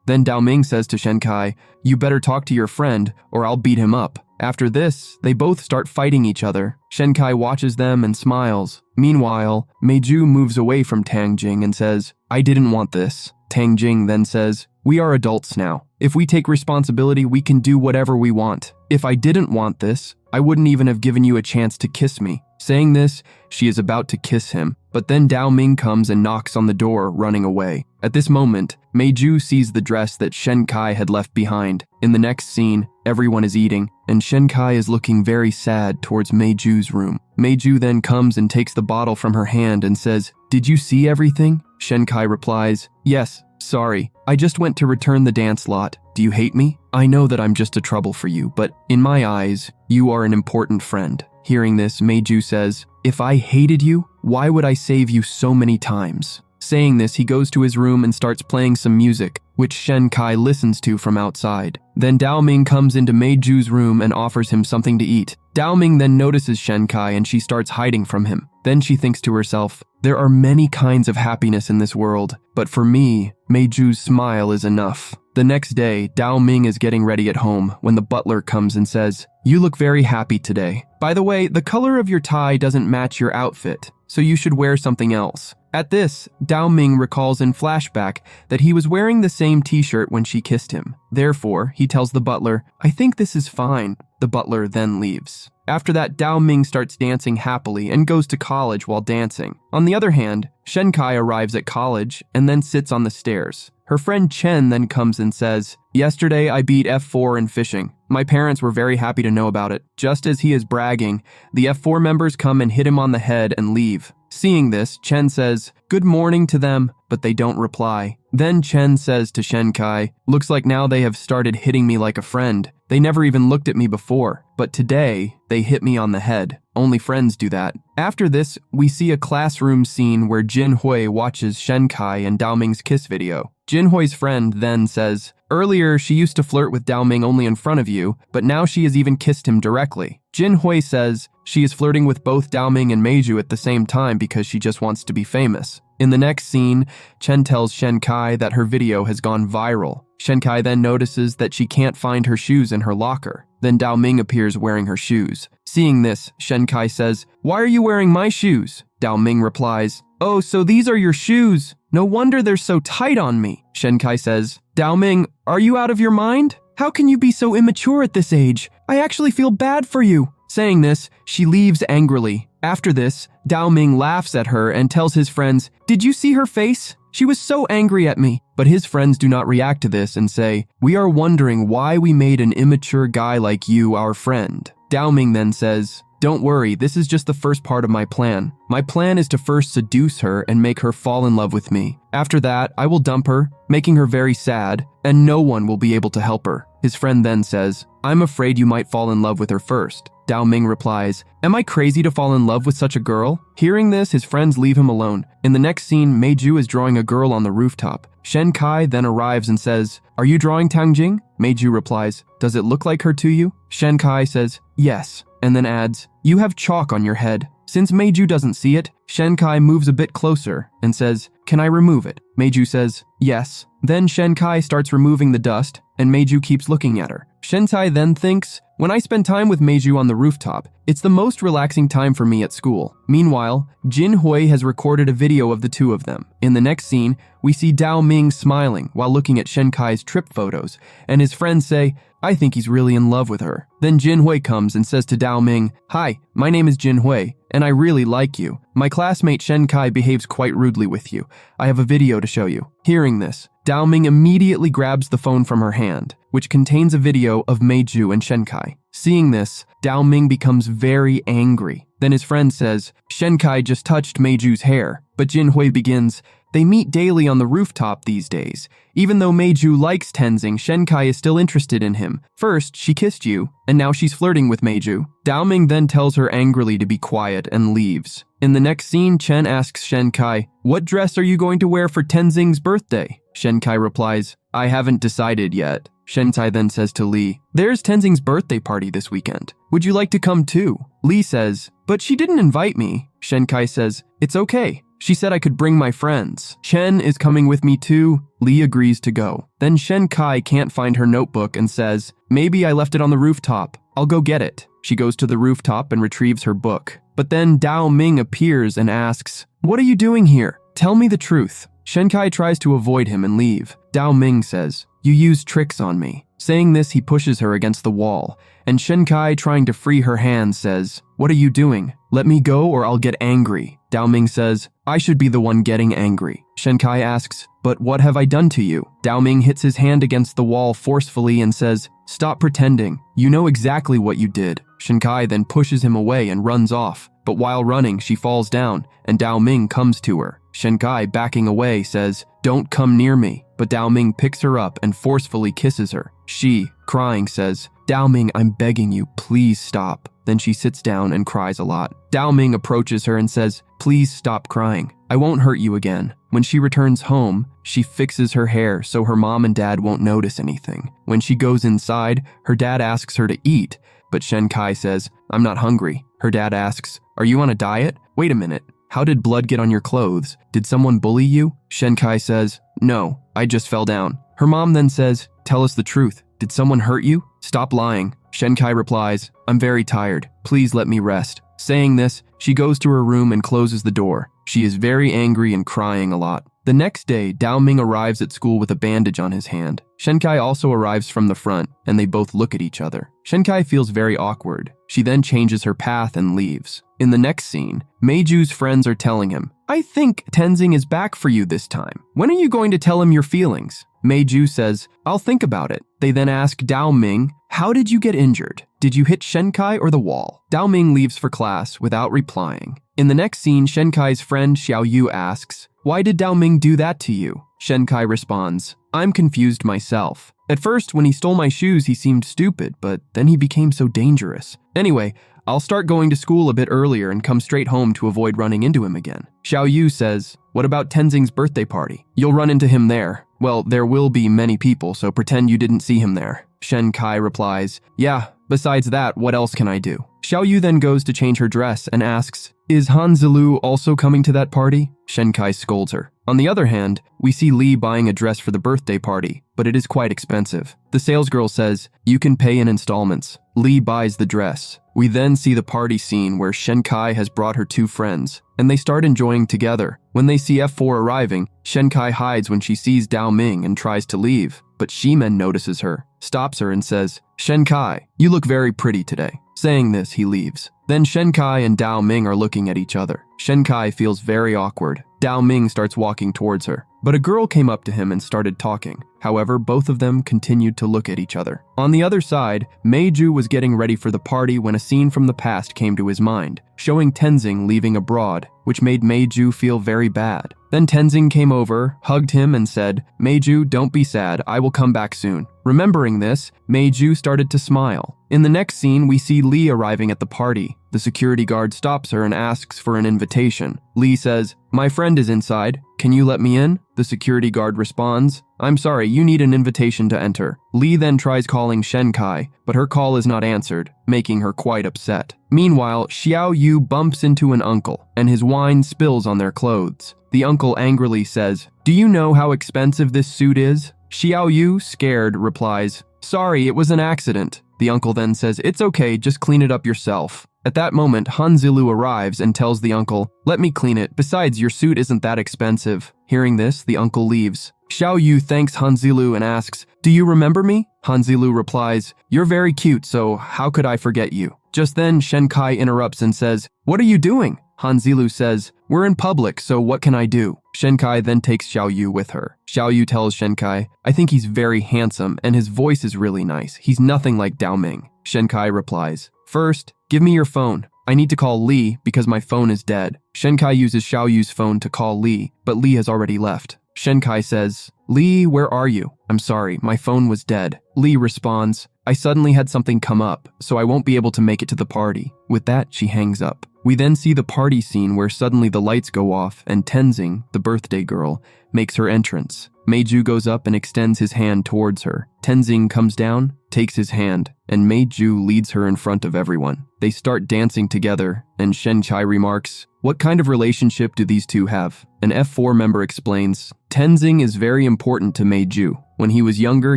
Then Dao Ming says to Shen Kai, you better talk to your friend or I'll beat him up. After this, they both start fighting each other. Shen Kai watches them and smiles. Meanwhile, Meiju moves away from Tang Jing and says, I didn't want this. Tang Jing then says, we are adults now. If we take responsibility, we can do whatever we want. If I didn't want this, I wouldn't even have given you a chance to kiss me. Saying this, she is about to kiss him, but then Dao Ming comes and knocks on the door, running away. At this moment, Meiju sees the dress that Shen Kai had left behind. In the next scene, everyone is eating, and Shen Kai is looking very sad towards Meiju's room. Meiju then comes and takes the bottle from her hand and says, did you see everything? Shen Kai replies, yes, sorry, I just went to return the dance lot. Do you hate me? I know that I'm just a trouble for you, but in my eyes, you are an important friend. Hearing this, Meiju says, if I hated you, why would I save you so many times? Saying this, he goes to his room and starts playing some music, which Shen Kai listens to from outside. Then Dao Ming comes into Meiju's room and offers him something to eat. Dao Ming then notices Shen Kai and she starts hiding from him. Then she thinks to herself, there are many kinds of happiness in this world, but for me, Meiju's smile is enough. The next day, Dao Ming is getting ready at home when the butler comes and says, you look very happy today. By the way, the color of your tie doesn't match your outfit, so you should wear something else. At this, Dao Ming recalls in flashback that he was wearing the same t-shirt when she kissed him. Therefore, he tells the butler, I think this is fine. The butler then leaves. After that, Dao Ming starts dancing happily and goes to college while dancing. On the other hand, Shen Kai arrives at college and then sits on the stairs. Her friend Chen then comes and says, yesterday I beat F4 in fishing. My parents were very happy to know about it. Just as he is bragging, the F4 members come and hit him on the head and leave. Seeing this, Chen says, good morning to them, but they don't reply. Then Chen says to Shen Kai, looks like now they have started hitting me like a friend. They never even looked at me before, but today they hit me on the head. Only friends do that. After this, we see a classroom scene where Jin Hui watches Shen Kai and Dao Ming's kiss video. Jin Hui's friend then says, earlier she used to flirt with Dao Ming only in front of you, but now she has even kissed him directly. Jin Hui says she is flirting with both Dao Ming and Meiju at the same time because she just wants to be famous. In the next scene, Chen tells Shen Kai that her video has gone viral. Shen Kai then notices that she can't find her shoes in her locker. Then Dao Ming appears wearing her shoes. Seeing this, Shen Kai says, why are you wearing my shoes? Dao Ming replies, oh, so these are your shoes. No wonder they're so tight on me. Shen Kai says, Dao Ming, are you out of your mind? How can you be so immature at this age? I actually feel bad for you. Saying this, she leaves angrily. After this, Dao Ming laughs at her and tells his friends, did you see her face? She was so angry at me. But his friends do not react to this and say, we are wondering why we made an immature guy like you our friend. Dao Ming then says, don't worry, this is just the first part of my plan. My plan is to first seduce her and make her fall in love with me. After that, I will dump her, making her very sad, and no one will be able to help her. His friend then says, I'm afraid you might fall in love with her first. Dao Ming replies, am I crazy to fall in love with such a girl? Hearing this, his friends leave him alone. In the next scene, Meiju is drawing a girl on the rooftop. Shen Kai then arrives and says, are you drawing Tang Jing? Meiju replies, does it look like her to you? Shen Kai says, yes, and then adds, you have chalk on your head. Since Meiju doesn't see it, Shen Kai moves a bit closer and says, can I remove it? Meiju says, yes. Then Shen Kai starts removing the dust, and Meiju keeps looking at her. Shen Kai then thinks, when I spend time with Meiju on the rooftop, it's the most relaxing time for me at school. Meanwhile, Jin Hui has recorded a video of the two of them. In the next scene, we see Dao Ming smiling while looking at Shen Kai's trip photos, and his friends say, I think he's really in love with her. Then Jin Hui comes and says to Dao Ming, hi, my name is Jin Hui, and I really like you. My classmate Shen Kai behaves quite rudely with you. I have a video to show you. Hearing this, Dao Ming immediately grabs the phone from her hand, which contains a video of Meiju and Shen Kai. Seeing this, Dao Ming becomes very angry. Then his friend says, Shenkai just touched Meiju's hair, but Jinhui begins, they meet daily on the rooftop these days. Even though Meiju likes Tenzing, Shenkai is still interested in him. First, she kissed you, and now she's flirting with Meiju. Dao Ming then tells her angrily to be quiet and leaves. In the next scene, Chen asks Shenkai, what dress are you going to wear for Tenzing's birthday? Shenkai replies, I haven't decided yet. Shenkai then says to Li, there's Tenzing's birthday party this weekend. Would you like to come too? Li says, but she didn't invite me. Shenkai says, it's okay. She said I could bring my friends. Chen is coming with me too. Li agrees to go. Then Shenkai can't find her notebook and says, maybe I left it on the rooftop. I'll go get it. She goes to the rooftop and retrieves her book. But then Dao Ming appears and asks, what are you doing here? Tell me the truth. Shenkai tries to avoid him and leave. Dao Ming says, you used tricks on me. Saying this, he pushes her against the wall, and Shenkai, trying to free her hand, says, what are you doing? Let me go or I'll get angry. Dao Ming says, I should be the one getting angry. Shenkai asks, but what have I done to you? Dao Ming hits his hand against the wall forcefully and says, stop pretending. You know exactly what you did. Shenkai then pushes him away and runs off. But while running, she falls down, and Dao Ming comes to her. Shenkai, backing away, says, don't come near me. But Dao Ming picks her up and forcefully kisses her. She, crying, says, Dao Ming, I'm begging you, please stop. Then she sits down and cries a lot. Dao Ming approaches her and says, please stop crying. I won't hurt you again. When she returns home, she fixes her hair so her mom and dad won't notice anything. When she goes inside, her dad asks her to eat, but Shenkai says, I'm not hungry. Her dad asks, are you on a diet? Wait a minute. How did blood get on your clothes? Did someone bully you? Shenkai says, no, I just fell down. Her mom then says, tell us the truth. Did someone hurt you? Stop lying. Shenkai replies, I'm very tired. Please let me rest. Saying this, she goes to her room and closes the door. She is very angry and crying a lot. The next day, Dao Ming arrives at school with a bandage on his hand. Shenkai also arrives from the front, and they both look at each other. Shenkai feels very awkward. She then changes her path and leaves. In the next scene, Meiju's friends are telling him, I think Tenzing is back for you this time. When are you going to tell him your feelings? Meiju says, I'll think about it. They then ask Dao Ming, how did you get injured? Did you hit Shenkai or the wall? Dao Ming leaves for class without replying. In the next scene, Shenkai's friend Xiao Yu asks, why did Dao Ming do that to you? Shenkai responds, I'm confused myself. At first, when he stole my shoes, he seemed stupid, but then he became so dangerous. Anyway, I'll start going to school a bit earlier and come straight home to avoid running into him again. Xiao Yu says, what about Tenzing's birthday party? You'll run into him there. Well, there will be many people, so pretend you didn't see him there. Shenkai replies, yeah, besides that, what else can I do? Xiao Yu then goes to change her dress and asks, is Han Zilu also coming to that party? Shenkai scolds her. On the other hand, we see Li buying a dress for the birthday party, but it is quite expensive. The salesgirl says, you can pay in installments. Li buys the dress. We then see the party scene where Shenkai has brought her two friends, and they start enjoying together. When they see F4 arriving, Shenkai hides when she sees Dao Ming and tries to leave, but Shimen notices her, stops her and says, Shenkai, you look very pretty today. Saying this, he leaves. Then Shenkai and Dao Ming are looking at each other. Shenkai feels very awkward. Dao Ming starts walking towards her, but a girl came up to him and started talking. However, both of them continued to look at each other. On the other side, Meiju was getting ready for the party when a scene from the past came to his mind, showing Tenzing leaving abroad, which made Meiju feel very bad. Then Tenzing came over, hugged him and said, Meiju, don't be sad, I will come back soon. Remembering this, Meiju started to smile. In the next scene, we see Li arriving at the party. The security guard stops her and asks for an invitation. Li says, my friend is inside. Can you let me in? The security guard responds, I'm sorry, you need an invitation to enter. Li then tries calling Shenkai, but her call is not answered, making her quite upset. Meanwhile, Xiao Yu bumps into an uncle, and his wine spills on their clothes. The uncle angrily says, do you know how expensive this suit is? Xiao Yu, scared, replies, sorry, it was an accident. The uncle then says, it's okay, just clean it up yourself. At that moment, Han Zilu arrives and tells the uncle, let me clean it, besides your suit isn't that expensive. Hearing this, the uncle leaves. Xiao Yu thanks Han Zilu and asks, do you remember me? Han Zilu replies, you're very cute, so how could I forget you? Just then, Shenkai interrupts and says, what are you doing? Han Zilu says, We're in public, so what can I do? Shenkai then takes Xiaoyu with her. Xiaoyu tells Shenkai, I think he's very handsome and his voice is really nice. He's nothing like Dao Ming. Shenkai replies, first, give me your phone. I need to call Li because my phone is dead. Shenkai uses Xiaoyu's phone to call Li, but Li has already left. Shenkai says, Li, where are you? I'm sorry, my phone was dead. Li responds, I suddenly had something come up, so I won't be able to make it to the party. With that, she hangs up. We then see the party scene where suddenly the lights go off and Tenzing, the birthday girl, makes her entrance. Meiju goes up and extends his hand towards her. Tenzing comes down, takes his hand, and Meiju leads her in front of everyone. They start dancing together, and Shenkai remarks, what kind of relationship do these two have? An F4 member explains, Tenzing is very important to Meiju. When he was younger,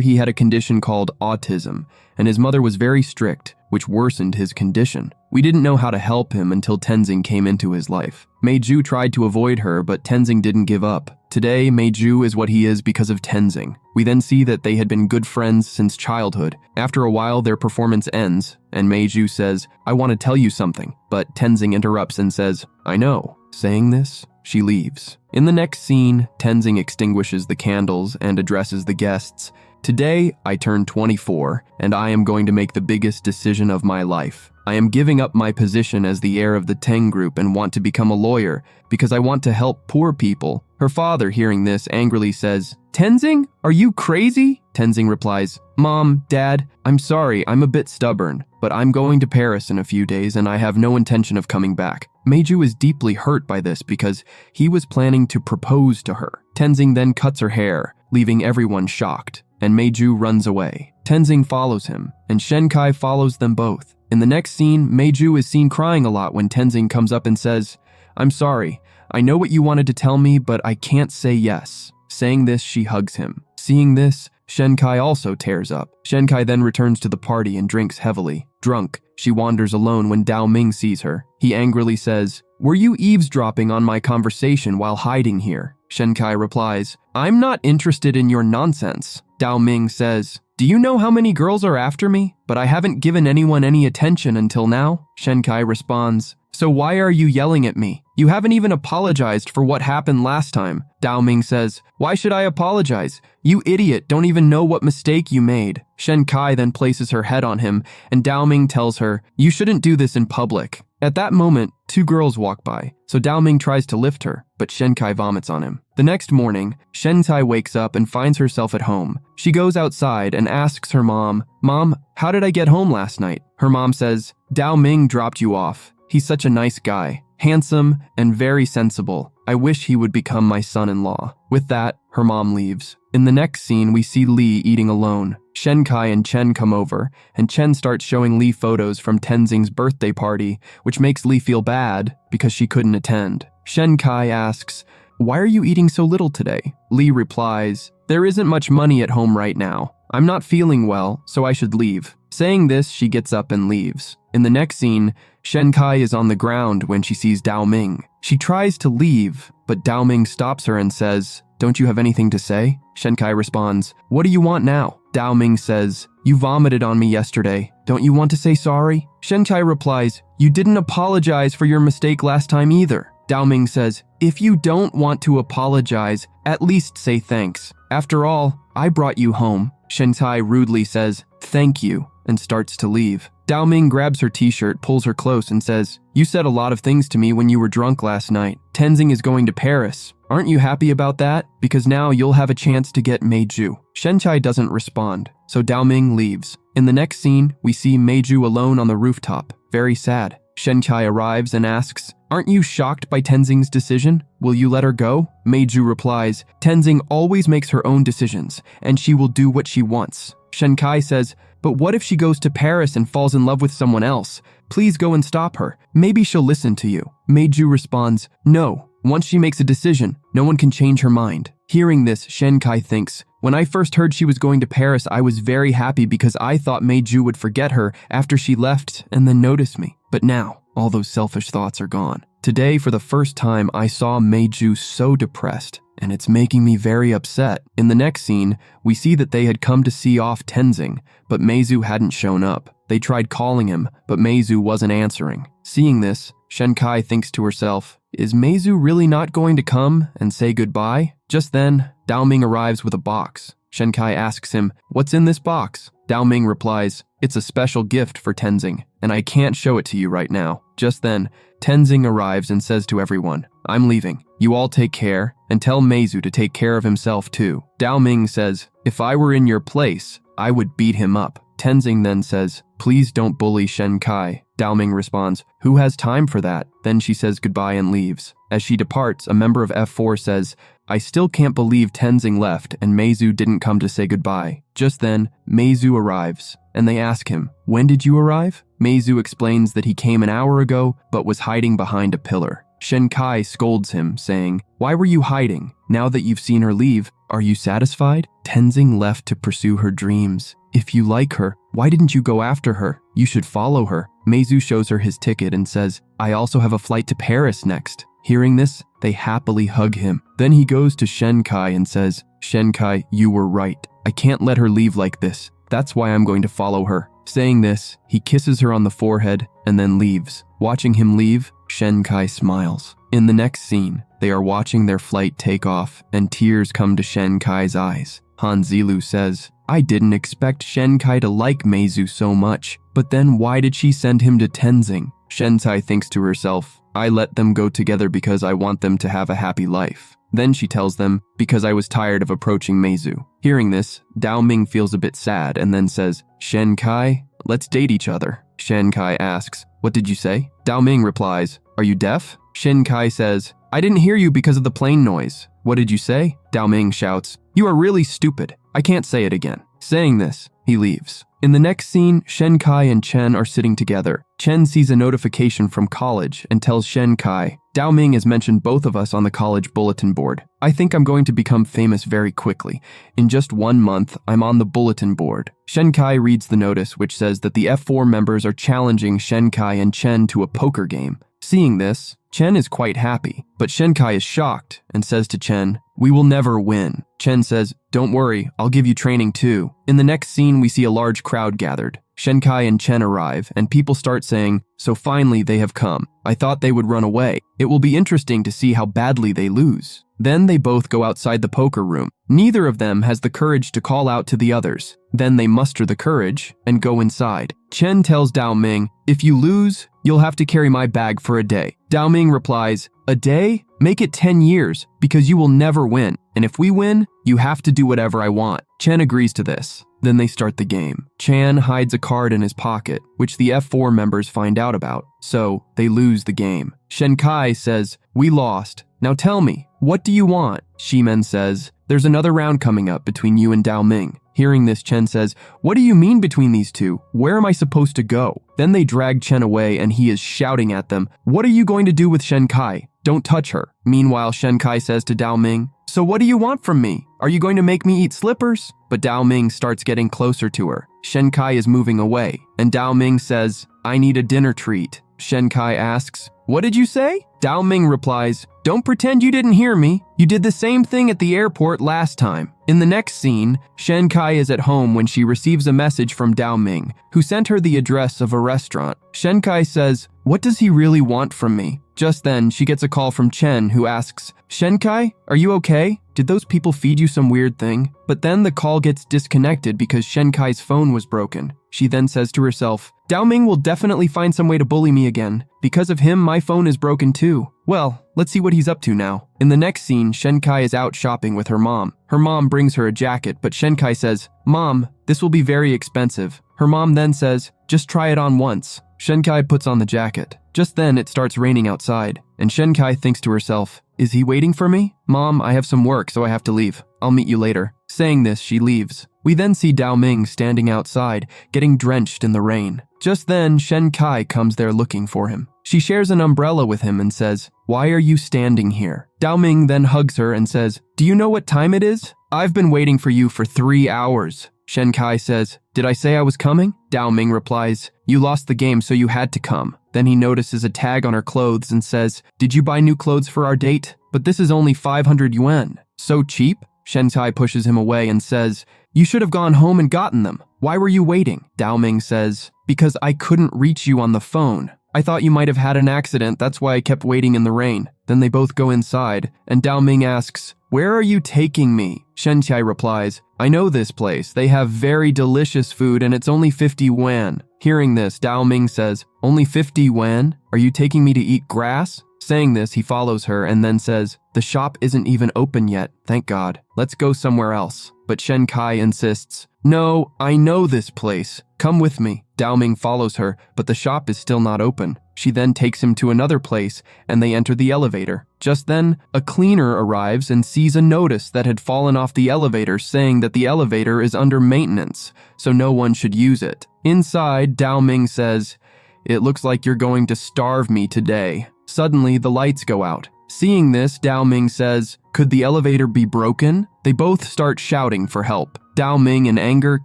he had a condition called autism, and his mother was very strict, which worsened his condition. We didn't know how to help him until Tenzing came into his life. Meiju tried to avoid her, but Tenzing didn't give up. Today, Meiju is what he is because of Tenzing. We then see that they had been good friends since childhood. After a while, their performance ends, and Meiju says, I want to tell you something, but Tenzing interrupts and says, I know. Saying this, she leaves. In the next scene, Tenzing extinguishes the candles and addresses the guests. Today, I turn 24, and I am going to make the biggest decision of my life. I am giving up my position as the heir of the Teng Group and want to become a lawyer because I want to help poor people. Her father, hearing this, angrily says, Tenzing, are you crazy? Tenzing replies, Mom, Dad, I'm sorry, I'm a bit stubborn, but I'm going to Paris in a few days and I have no intention of coming back. Meiju is deeply hurt by this because he was planning to propose to her. Tenzing then cuts her hair, leaving everyone shocked, and Meiju runs away. Tenzing follows him, and Shenkai follows them both. In the next scene, Meiju is seen crying a lot when Tenzing comes up and says, I'm sorry, I know what you wanted to tell me, but I can't say yes. Saying this, she hugs him. Seeing this, Shenkai also tears up. Shenkai then returns to the party and drinks heavily. Drunk, she wanders alone when Dao Ming sees her. He angrily says, Were you eavesdropping on my conversation while hiding here? Shenkai replies, I'm not interested in your nonsense. Dao Ming says, Do you know how many girls are after me? But I haven't given anyone any attention until now. Shenkai responds, So why are you yelling at me? You haven't even apologized for what happened last time. Dao Ming says, Why should I apologize? You idiot don't even know what mistake you made. Shenkai then places her head on him, and Dao Ming tells her, You shouldn't do this in public. At that moment, two girls walk by, so Dao Ming tries to lift her, but Shenkai vomits on him. The next morning, Shenkai wakes up and finds herself at home. She goes outside and asks her mom, Mom, how did I get home last night? Her mom says, Dao Ming dropped you off. He's such a nice guy, handsome and very sensible. I wish he would become my son-in-law. With that, her mom leaves. In the next scene, we see Li eating alone. Shenkai and Chen come over, and Chen starts showing Li photos from Tenzing's birthday party, which makes Li feel bad because she couldn't attend. Shenkai asks, Why are you eating so little today? Li replies, There isn't much money at home right now. I'm not feeling well, so I should leave. Saying this, she gets up and leaves. In the next scene, Shenkai is on the ground when she sees Dao Ming. She tries to leave, but Dao Ming stops her and says, Don't you have anything to say? Shenkai responds, What do you want now? Dao Ming says, You vomited on me yesterday. Don't you want to say sorry? Shenkai replies, You didn't apologize for your mistake last time either. Dao Ming says, If you don't want to apologize, at least say thanks. After all, I brought you home. Shenkai rudely says, Thank you, and starts to leave. Dao Ming grabs her t-shirt, pulls her close, and says, You said a lot of things to me when you were drunk last night. Tenzing is going to Paris. Aren't you happy about that? Because now you'll have a chance to get Meiju. Shenkai doesn't respond, so Dao Ming leaves. In the next scene, we see Meiju alone on the rooftop, very sad. Shenkai arrives and asks, Aren't you shocked by Tenzing's decision? Will you let her go? Meiju replies, Tenzing always makes her own decisions, and she will do what she wants. Shenkai says, But what if she goes to Paris and falls in love with someone else? Please go and stop her. Maybe she'll listen to you. Meiju responds, No. Once she makes a decision, no one can change her mind. Hearing this, Shenkai thinks, When I first heard she was going to Paris, I was very happy because I thought Meiju would forget her after she left and then notice me. But now, all those selfish thoughts are gone. Today, for the first time, I saw Meiju so depressed, and it's making me very upset. In the next scene, we see that they had come to see off Tenzing, but Meiju hadn't shown up. They tried calling him, but Meiju wasn't answering. Seeing this, Shen Kai thinks to herself, is Meizu really not going to come and say goodbye? Just then, Dao Ming arrives with a box. Shen Kai asks him, what's in this box? Dao Ming replies, it's a special gift for Tenzing, and I can't show it to you right now. Just then, Tenzing arrives and says to everyone, I'm leaving. You all take care, and tell Meizu to take care of himself too. Dao Ming says, if I were in your place, I would beat him up. Tenzing then says, please don't bully Shen Kai. Dao Ming responds, who has time for that? Then she says goodbye and leaves. As she departs, a member of F4 says, I still can't believe Tenzing left and Meizu didn't come to say goodbye. Just then, Meizu arrives, and they ask him, when did you arrive? Meizu explains that he came an hour ago, but was hiding behind a pillar. Shen Kai scolds him, saying, why were you hiding? Now that you've seen her leave, are you satisfied? Tenzing left to pursue her dreams. If you like her, why didn't you go after her? You should follow her. Meizu shows her his ticket and says, I also have a flight to Paris next. Hearing this, they happily hug him. Then he goes to Shen Kai and says, Shen Kai, you were right. I can't let her leave like this. That's why I'm going to follow her. Saying this, he kisses her on the forehead and then leaves. Watching him leave, Shen Kai smiles. In the next scene, they are watching their flight take off and tears come to Shen Kai's eyes. Han Zilu says, I didn't expect Shen Kai to like Meizu so much, but then why did she send him to Tenzing? Shen Kai thinks to herself, I let them go together because I want them to have a happy life. Then she tells them, because I was tired of approaching Meizu. Hearing this, Dao Ming feels a bit sad and then says, Shen Kai, let's date each other. Shen Kai asks, what did you say? Dao Ming replies, are you deaf? Shen Kai says, I didn't hear you because of the plane noise. What did you say? Dao Ming shouts, you are really stupid. I can't say it again. Saying this, he leaves. In the next scene, Shen Kai and Chen are sitting together. Chen sees a notification from college and tells Shen Kai, Dao Ming has mentioned both of us on the college bulletin board. I think I'm going to become famous very quickly. In just 1 month, I'm on the bulletin board. Shen Kai reads the notice which says that the F4 members are challenging Shen Kai and Chen to a poker game. Seeing this, Chen is quite happy, but Shen Kai is shocked and says to Chen, we will never win. Chen says, don't worry, I'll give you training too. In the next scene, we see a large crowd gathered. Shen Kai and Chen arrive, and people start saying, so finally they have come. I thought they would run away. It will be interesting to see how badly they lose. Then they both go outside the poker room. Neither of them has the courage to call out to the others. Then they muster the courage and go inside. Chen tells Dao Ming, if you lose, you'll have to carry my bag for a day. Dao Ming replies, a day? Make it 10 years, because you will never win. And if we win, you have to do whatever I want. Chen agrees to this. Then they start the game. Chen hides a card in his pocket, which the F4 members find out about. So they lose the game. Shen Kai says, we lost. Now tell me, what do you want? Shimen says, there's another round coming up between you and Dao Ming. Hearing this, Chen says, what do you mean between these two? Where am I supposed to go? Then they drag Chen away and he is shouting at them, what are you going to do with Shen Kai? Don't touch her. Meanwhile, Shen Kai says to Dao Ming, so what do you want from me? Are you going to make me eat slippers? But Dao Ming starts getting closer to her. Shen Kai is moving away, and Dao Ming says, I need a dinner treat. Shen Kai asks, what did you say? Dao Ming replies, don't pretend you didn't hear me. You did the same thing at the airport last time. In the next scene, Shen Kai is at home when she receives a message from Dao Ming, who sent her the address of a restaurant. Shen Kai says, what does he really want from me? Just then, she gets a call from Chen, who asks, Shen Kai, are you okay? Did those people feed you some weird thing? But then the call gets disconnected because Shen Kai's phone was broken. She then says to herself, Dao Ming will definitely find some way to bully me again. Because of him, my phone is broken too. Well, let's see what he's up to now. In the next scene, Shen Kai is out shopping with her mom. Her mom brings her a jacket, but Shen Kai says, Mom, this will be very expensive. Her mom then says, just try it on once. Shen Kai puts on the jacket. Just then, it starts raining outside, and Shen Kai thinks to herself, is he waiting for me? Mom, I have some work, so I have to leave. I'll meet you later. Saying this, she leaves. We then see Dao Ming standing outside, getting drenched in the rain. Just then, Shen Kai comes there looking for him. She shares an umbrella with him and says, why are you standing here? Dao Ming then hugs her and says, do you know what time it is? I've been waiting for you for 3 hours. Shen Kai says, did I say I was coming? Dao Ming replies, you lost the game, so you had to come. Then he notices a tag on her clothes and says, did you buy new clothes for our date? But this is only 500 yuan. So cheap? Shen Kai pushes him away and says, you should have gone home and gotten them. Why were you waiting? Dao Ming says, because I couldn't reach you on the phone. I thought you might have had an accident, that's why I kept waiting in the rain. Then they both go inside, and Dao Ming asks, "Where are you taking me?" Shen Kai replies, "I know this place. They have very delicious food and it's only 50 yuan." Hearing this, Dao Ming says, "Only 50 yuan? Are you taking me to eat grass?" Saying this, he follows her and then says, "The shop isn't even open yet, thank God. Let's go somewhere else." But Shen Kai insists, "No, I know this place. Come with me." Dao Ming follows her, but the shop is still not open. She then takes him to another place, and they enter the elevator. Just then, a cleaner arrives and sees a notice that had fallen off the elevator saying that the elevator is under maintenance, so no one should use it. Inside, Dao Ming says, "It looks like you're going to starve me today." Suddenly, the lights go out. Seeing this, Dao Ming says, "Could the elevator be broken?" They both start shouting for help. Dao Ming, in anger,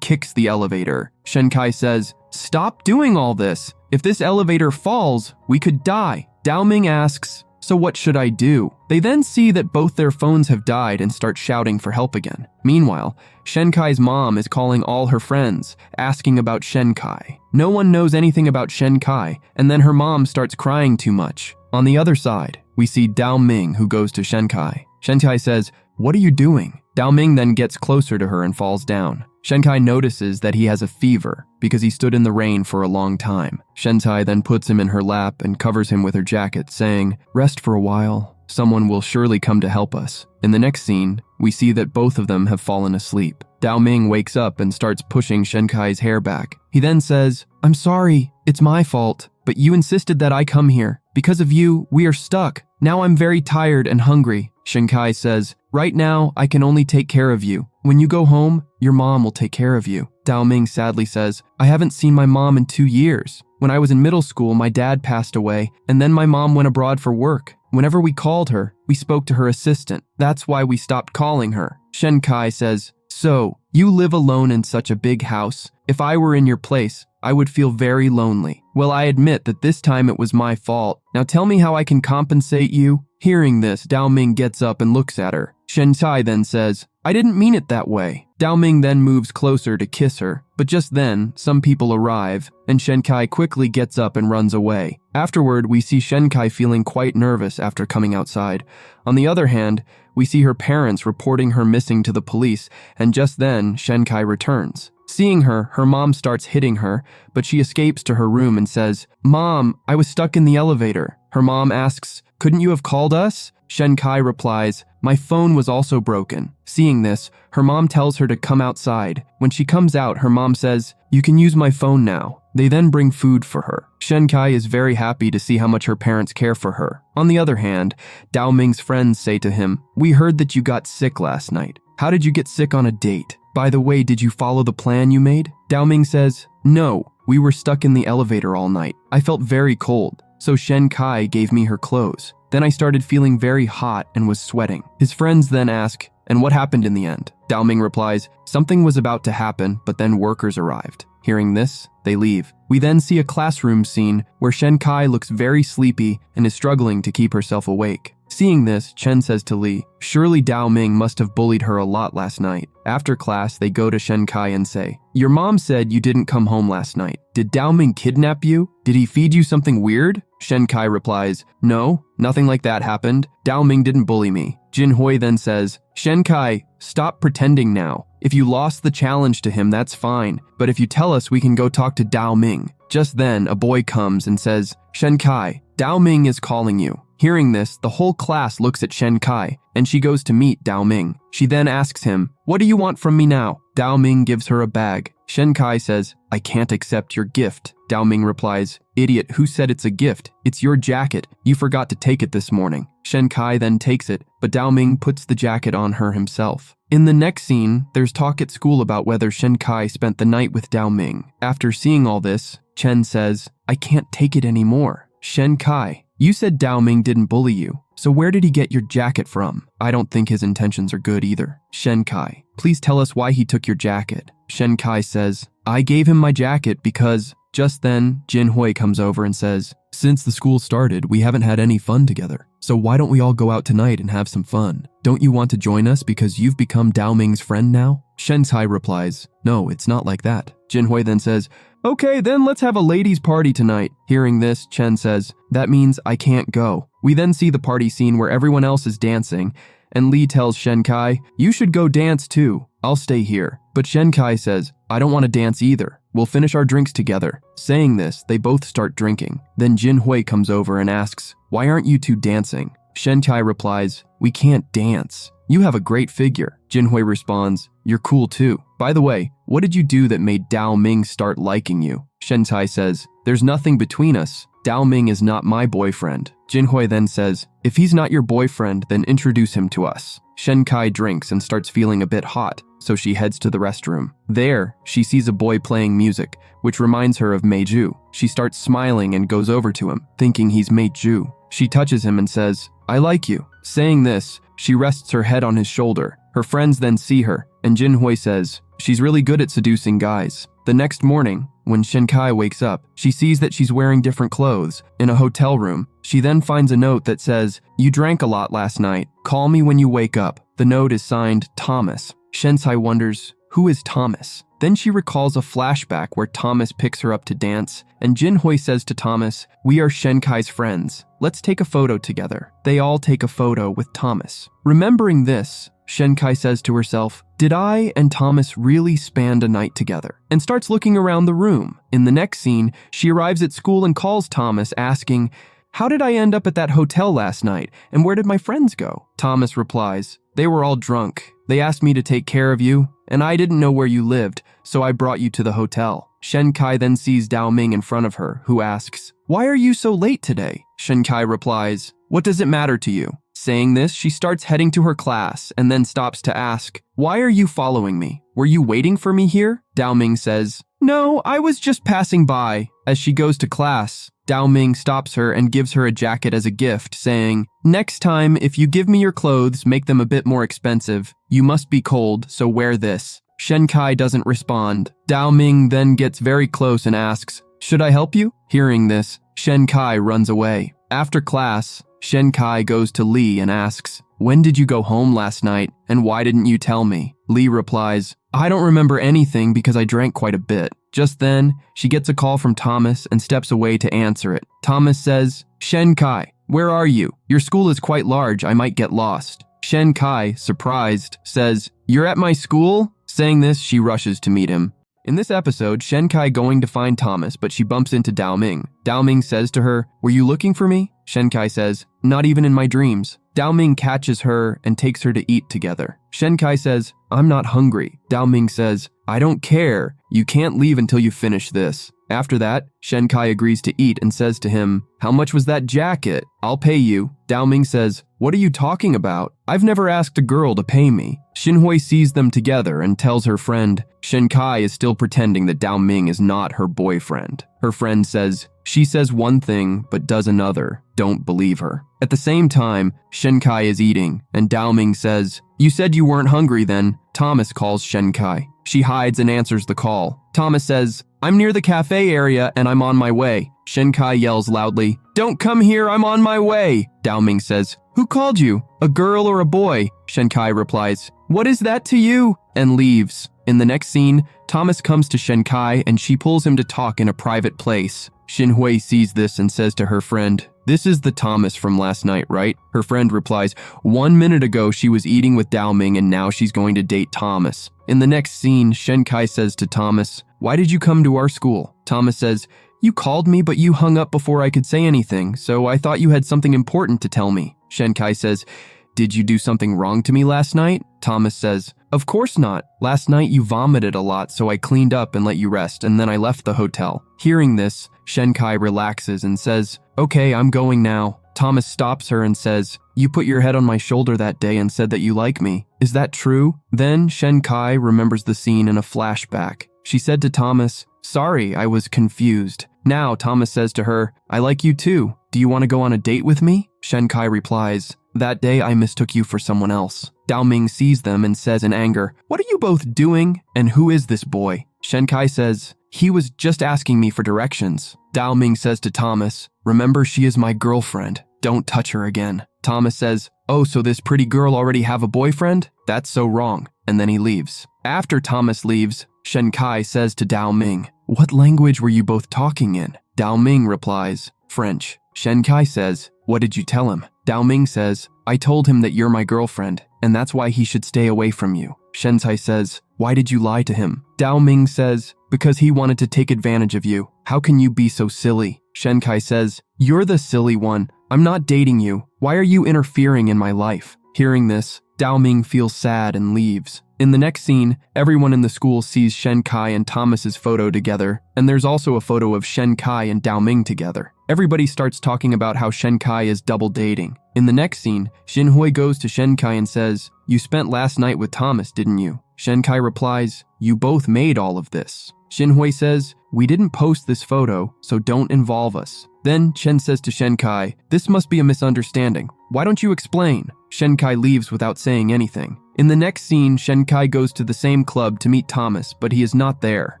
kicks the elevator. Shen Kai says, "Stop doing all this. If this elevator falls, we could die." Dao Ming asks, "So what should I do?" They then see that both their phones have died and start shouting for help again. Meanwhile, Shen Kai's mom is calling all her friends, asking about Shen Kai. No one knows anything about Shen Kai, and then her mom starts crying too much. On the other side, we see Dao Ming, who goes to Shen Kai. Shen Kai says, "What are you doing?" Dao Ming then gets closer to her and falls down. Shen Kai notices that he has a fever because he stood in the rain for a long time. Shen Kai then puts him in her lap and covers him with her jacket, saying, "Rest for a while. Someone will surely come to help us." In the next scene, we see that both of them have fallen asleep. Dao Ming wakes up and starts pushing Shen Kai's hair back. He then says, "I'm sorry, it's my fault, but you insisted that I come here. Because of you, we are stuck. Now I'm very tired and hungry." Shen Kai says, "Right now, I can only take care of you. When you go home, your mom will take care of you." Dao Ming sadly says, "I haven't seen my mom in 2 years. When I was in middle school, my dad passed away, and then my mom went abroad for work. Whenever we called her, we spoke to her assistant. That's why we stopped calling her." Shen Kai says, "So, you live alone in such a big house. If I were in your place, I would feel very lonely. Well, I admit that this time it was my fault. Now tell me how I can compensate you." Hearing this, Dao Ming gets up and looks at her. Shen Kai then says, "I didn't mean it that way." Dao Ming then moves closer to kiss her, but just then, some people arrive, and Shen Kai quickly gets up and runs away. Afterward, we see Shen Kai feeling quite nervous after coming outside. On the other hand, we see her parents reporting her missing to the police, and just then, Shen Kai returns. Seeing her, her mom starts hitting her, but she escapes to her room and says, "Mom, I was stuck in the elevator." Her mom asks, "Couldn't you have called us?" Shen Kai replies, "My phone was also broken." Seeing this, her mom tells her to come outside. When she comes out, her mom says, "You can use my phone now." They then bring food for her. Shen Kai is very happy to see how much her parents care for her. On the other hand, Dao Ming's friends say to him, "We heard that you got sick last night. How did you get sick on a date? By the way, did you follow the plan you made?" Dao Ming says, "No, we were stuck in the elevator all night. I felt very cold, so Shen Kai gave me her clothes. Then I started feeling very hot and was sweating." His friends then ask, "And what happened in the end?" Dao Ming replies, "Something was about to happen, but then workers arrived." Hearing this, they leave. We then see a classroom scene where Shen Kai looks very sleepy and is struggling to keep herself awake. Seeing this, Chen says to Li, "Surely Dao Ming must have bullied her a lot last night." After class, they go to Shen Kai and say, "Your mom said you didn't come home last night. Did Dao Ming kidnap you? Did he feed you something weird?" Shen Kai replies, "No, nothing like that happened. Dao Ming didn't bully me." Jin Hui then says, "Shen Kai, stop pretending now. If you lost the challenge to him, that's fine. But if you tell us, we can go talk to Dao Ming." Just then, a boy comes and says, "Shen Kai, Dao Ming is calling you." Hearing this, the whole class looks at Shen Kai, and she goes to meet Dao Ming. She then asks him, "What do you want from me now?" Dao Ming gives her a bag. Shen Kai says, "I can't accept your gift." Dao Ming replies, "Idiot, who said it's a gift? It's your jacket. You forgot to take it this morning." Shen Kai then takes it, but Dao Ming puts the jacket on her himself. In the next scene, there's talk at school about whether Shen Kai spent the night with Dao Ming. After seeing all this, Chen says, "I can't take it anymore. Shen Kai, you said Dao Ming didn't bully you, so where did he get your jacket from? I don't think his intentions are good either." Shen Kai, please tell us why he took your jacket. Shen Kai says, "I gave him my jacket because Just then, Jinhui comes over and says, "Since the school started, we haven't had any fun together. So why don't we all go out tonight and have some fun? Don't you want to join us because you've become Dao Ming's friend now?" Shenkai replies, "No, it's not like that." Jinhui then says, "Okay, then let's have a ladies' party tonight." Hearing this, Chen says, "That means I can't go." We then see the party scene where everyone else is dancing, and Li tells Shenkai, "You should go dance too. I'll stay here." But Shenkai says, "I don't want to dance either. We'll finish our drinks together." Saying this, they both start drinking. Then Jinhui comes over and asks, "Why aren't you two dancing?" Shenkai replies, "We can't dance. You have a great figure." Jinhui responds, "You're cool too. By the way, what did you do that made Dao Ming start liking you?" Shenkai says, "There's nothing between us. Dao Ming is not my boyfriend." Jinhui then says, "If he's not your boyfriend, then introduce him to us." Shenkai drinks and starts feeling a bit hot, so she heads to the restroom. There, she sees a boy playing music, which reminds her of Meiju. She starts smiling and goes over to him, thinking he's Meiju. She touches him and says, "I like you." Saying this, she rests her head on his shoulder. Her friends then see her, and Jinhui says, "She's really good at seducing guys." The next morning, when Shenkai wakes up, she sees that she's wearing different clothes in a hotel room. She then finds a note that says, "You drank a lot last night. Call me when you wake up." The note is signed Thomas. Shenkai wonders, who is Thomas? Then she recalls a flashback where Thomas picks her up to dance, and Jinhui says to Thomas, "We are Shenkai's friends. Let's take a photo together." They all take a photo with Thomas. Remembering this, Shenkai says to herself, "Did I and Thomas really spend a night together?" and starts looking around the room. In the next scene, she arrives at school and calls Thomas, asking, "How did I end up at that hotel last night, and where did my friends go?" Thomas replies, "They were all drunk. They asked me to take care of you, and I didn't know where you lived, so I brought you to the hotel." Shenkai then sees Dao Ming in front of her, who asks, "Why are you so late today?" Shenkai replies, "What does it matter to you?" Saying this, she starts heading to her class and then stops to ask, "Why are you following me? Were you waiting for me here?" Dao Ming says, "No, I was just passing by." As she goes to class, Dao Ming stops her and gives her a jacket as a gift, saying, "Next time, if you give me your clothes, make them a bit more expensive. You must be cold, so wear this." Shenkai doesn't respond. Dao Ming then gets very close and asks, "Should I help you?" Hearing this, Shenkai runs away. After class, Shenkai goes to Li and asks, "When did you go home last night, and why didn't you tell me?" Li replies, "I don't remember anything because I drank quite a bit." Just then, she gets a call from Thomas and steps away to answer it. Thomas says, "Shenkai, where are you? Your school is quite large, I might get lost." Shenkai, surprised, says, "You're at my school?" Saying this, she rushes to meet him. In this episode, Shenkai going to find Thomas, but she bumps into Dao Ming. Dao Ming says to her, "Were you looking for me?" Shenkai says, "Not even in my dreams." Dao Ming catches her and takes her to eat together. Shenkai says, "I'm not hungry." Dao Ming says, "I don't care. You can't leave until you finish this." After that, Shenkai agrees to eat and says to him, "How much was that jacket? I'll pay you." Dao Ming says, "What are you talking about? I've never asked a girl to pay me." Shinhui sees them together and tells her friend, Shenkai is still pretending that Dao Ming is not her boyfriend. Her friend says, "She says one thing but does another. Don't believe her." At the same time, Shenkai is eating, and Dao Ming says, "You said you weren't hungry then." Thomas calls Shenkai. She hides and answers the call. Thomas says, "I'm near the cafe area and I'm on my way." Shenkai yells loudly, "Don't come here, I'm on my way." Dao Ming says, "Who called you? A girl or a boy?" Shenkai replies, "What is that to you?" and leaves. In the next scene, Thomas comes to Shenkai and she pulls him to talk in a private place. Shinhui sees this and says to her friend, "This is the Thomas from last night, right?" Her friend replies, "1 minute ago she was eating with Dao Ming and now she's going to date Thomas." In the next scene, Shenkai says to Thomas, "Why did you come to our school?" Thomas says, "You called me but you hung up before I could say anything, so I thought you had something important to tell me." Shenkai says, "Did you do something wrong to me last night?" Thomas says, "Of course not. Last night you vomited a lot, so I cleaned up and let you rest, and then I left the hotel." Hearing this, Shenkai relaxes and says, "Okay, I'm going now." Thomas stops her and says, "You put your head on my shoulder that day and said that you like me. Is that true?" Then Shenkai remembers the scene in a flashback. She said to Thomas, "Sorry, I was confused." Now Thomas says to her, "I like you too. Do you want to go on a date with me?" Shenkai replies, "That day I mistook you for someone else." Dao Ming sees them and says in anger, "What are you both doing? And who is this boy?" Shenkai says, he was just asking me for directions. Dao Ming says to Thomas, remember, she is my girlfriend. Don't touch her again. Thomas says, oh, so this pretty girl already have a boyfriend? That's so wrong. And then he leaves. After Thomas leaves, Shenkai says to Dao Ming, what language were you both talking in? Dao Ming replies, French. Shenkai says, what did you tell him? Dao Ming says, I told him that you're my girlfriend, and that's why he should stay away from you. Shenkai says, why did you lie to him? Dao Ming says, because he wanted to take advantage of you. How can you be so silly? Shenkai says, you're the silly one. I'm not dating you. Why are you interfering in my life? Hearing this, Dao Ming feels sad and leaves. In the next scene, everyone in the school sees Shenkai and Thomas's photo together, and there's also a photo of Shenkai and Dao Ming together. Everybody starts talking about how Shenkai is double dating. In the next scene, Xinhui goes to Shenkai and says, you spent last night with Thomas, didn't you? Shenkai replies, you both made all of this. Xinhui says, we didn't post this photo, so don't involve us. Then Chen says to Shenkai, this must be a misunderstanding. Why don't you explain? Shenkai leaves without saying anything. In the next scene, Shenkai goes to the same club to meet Thomas, but he is not there.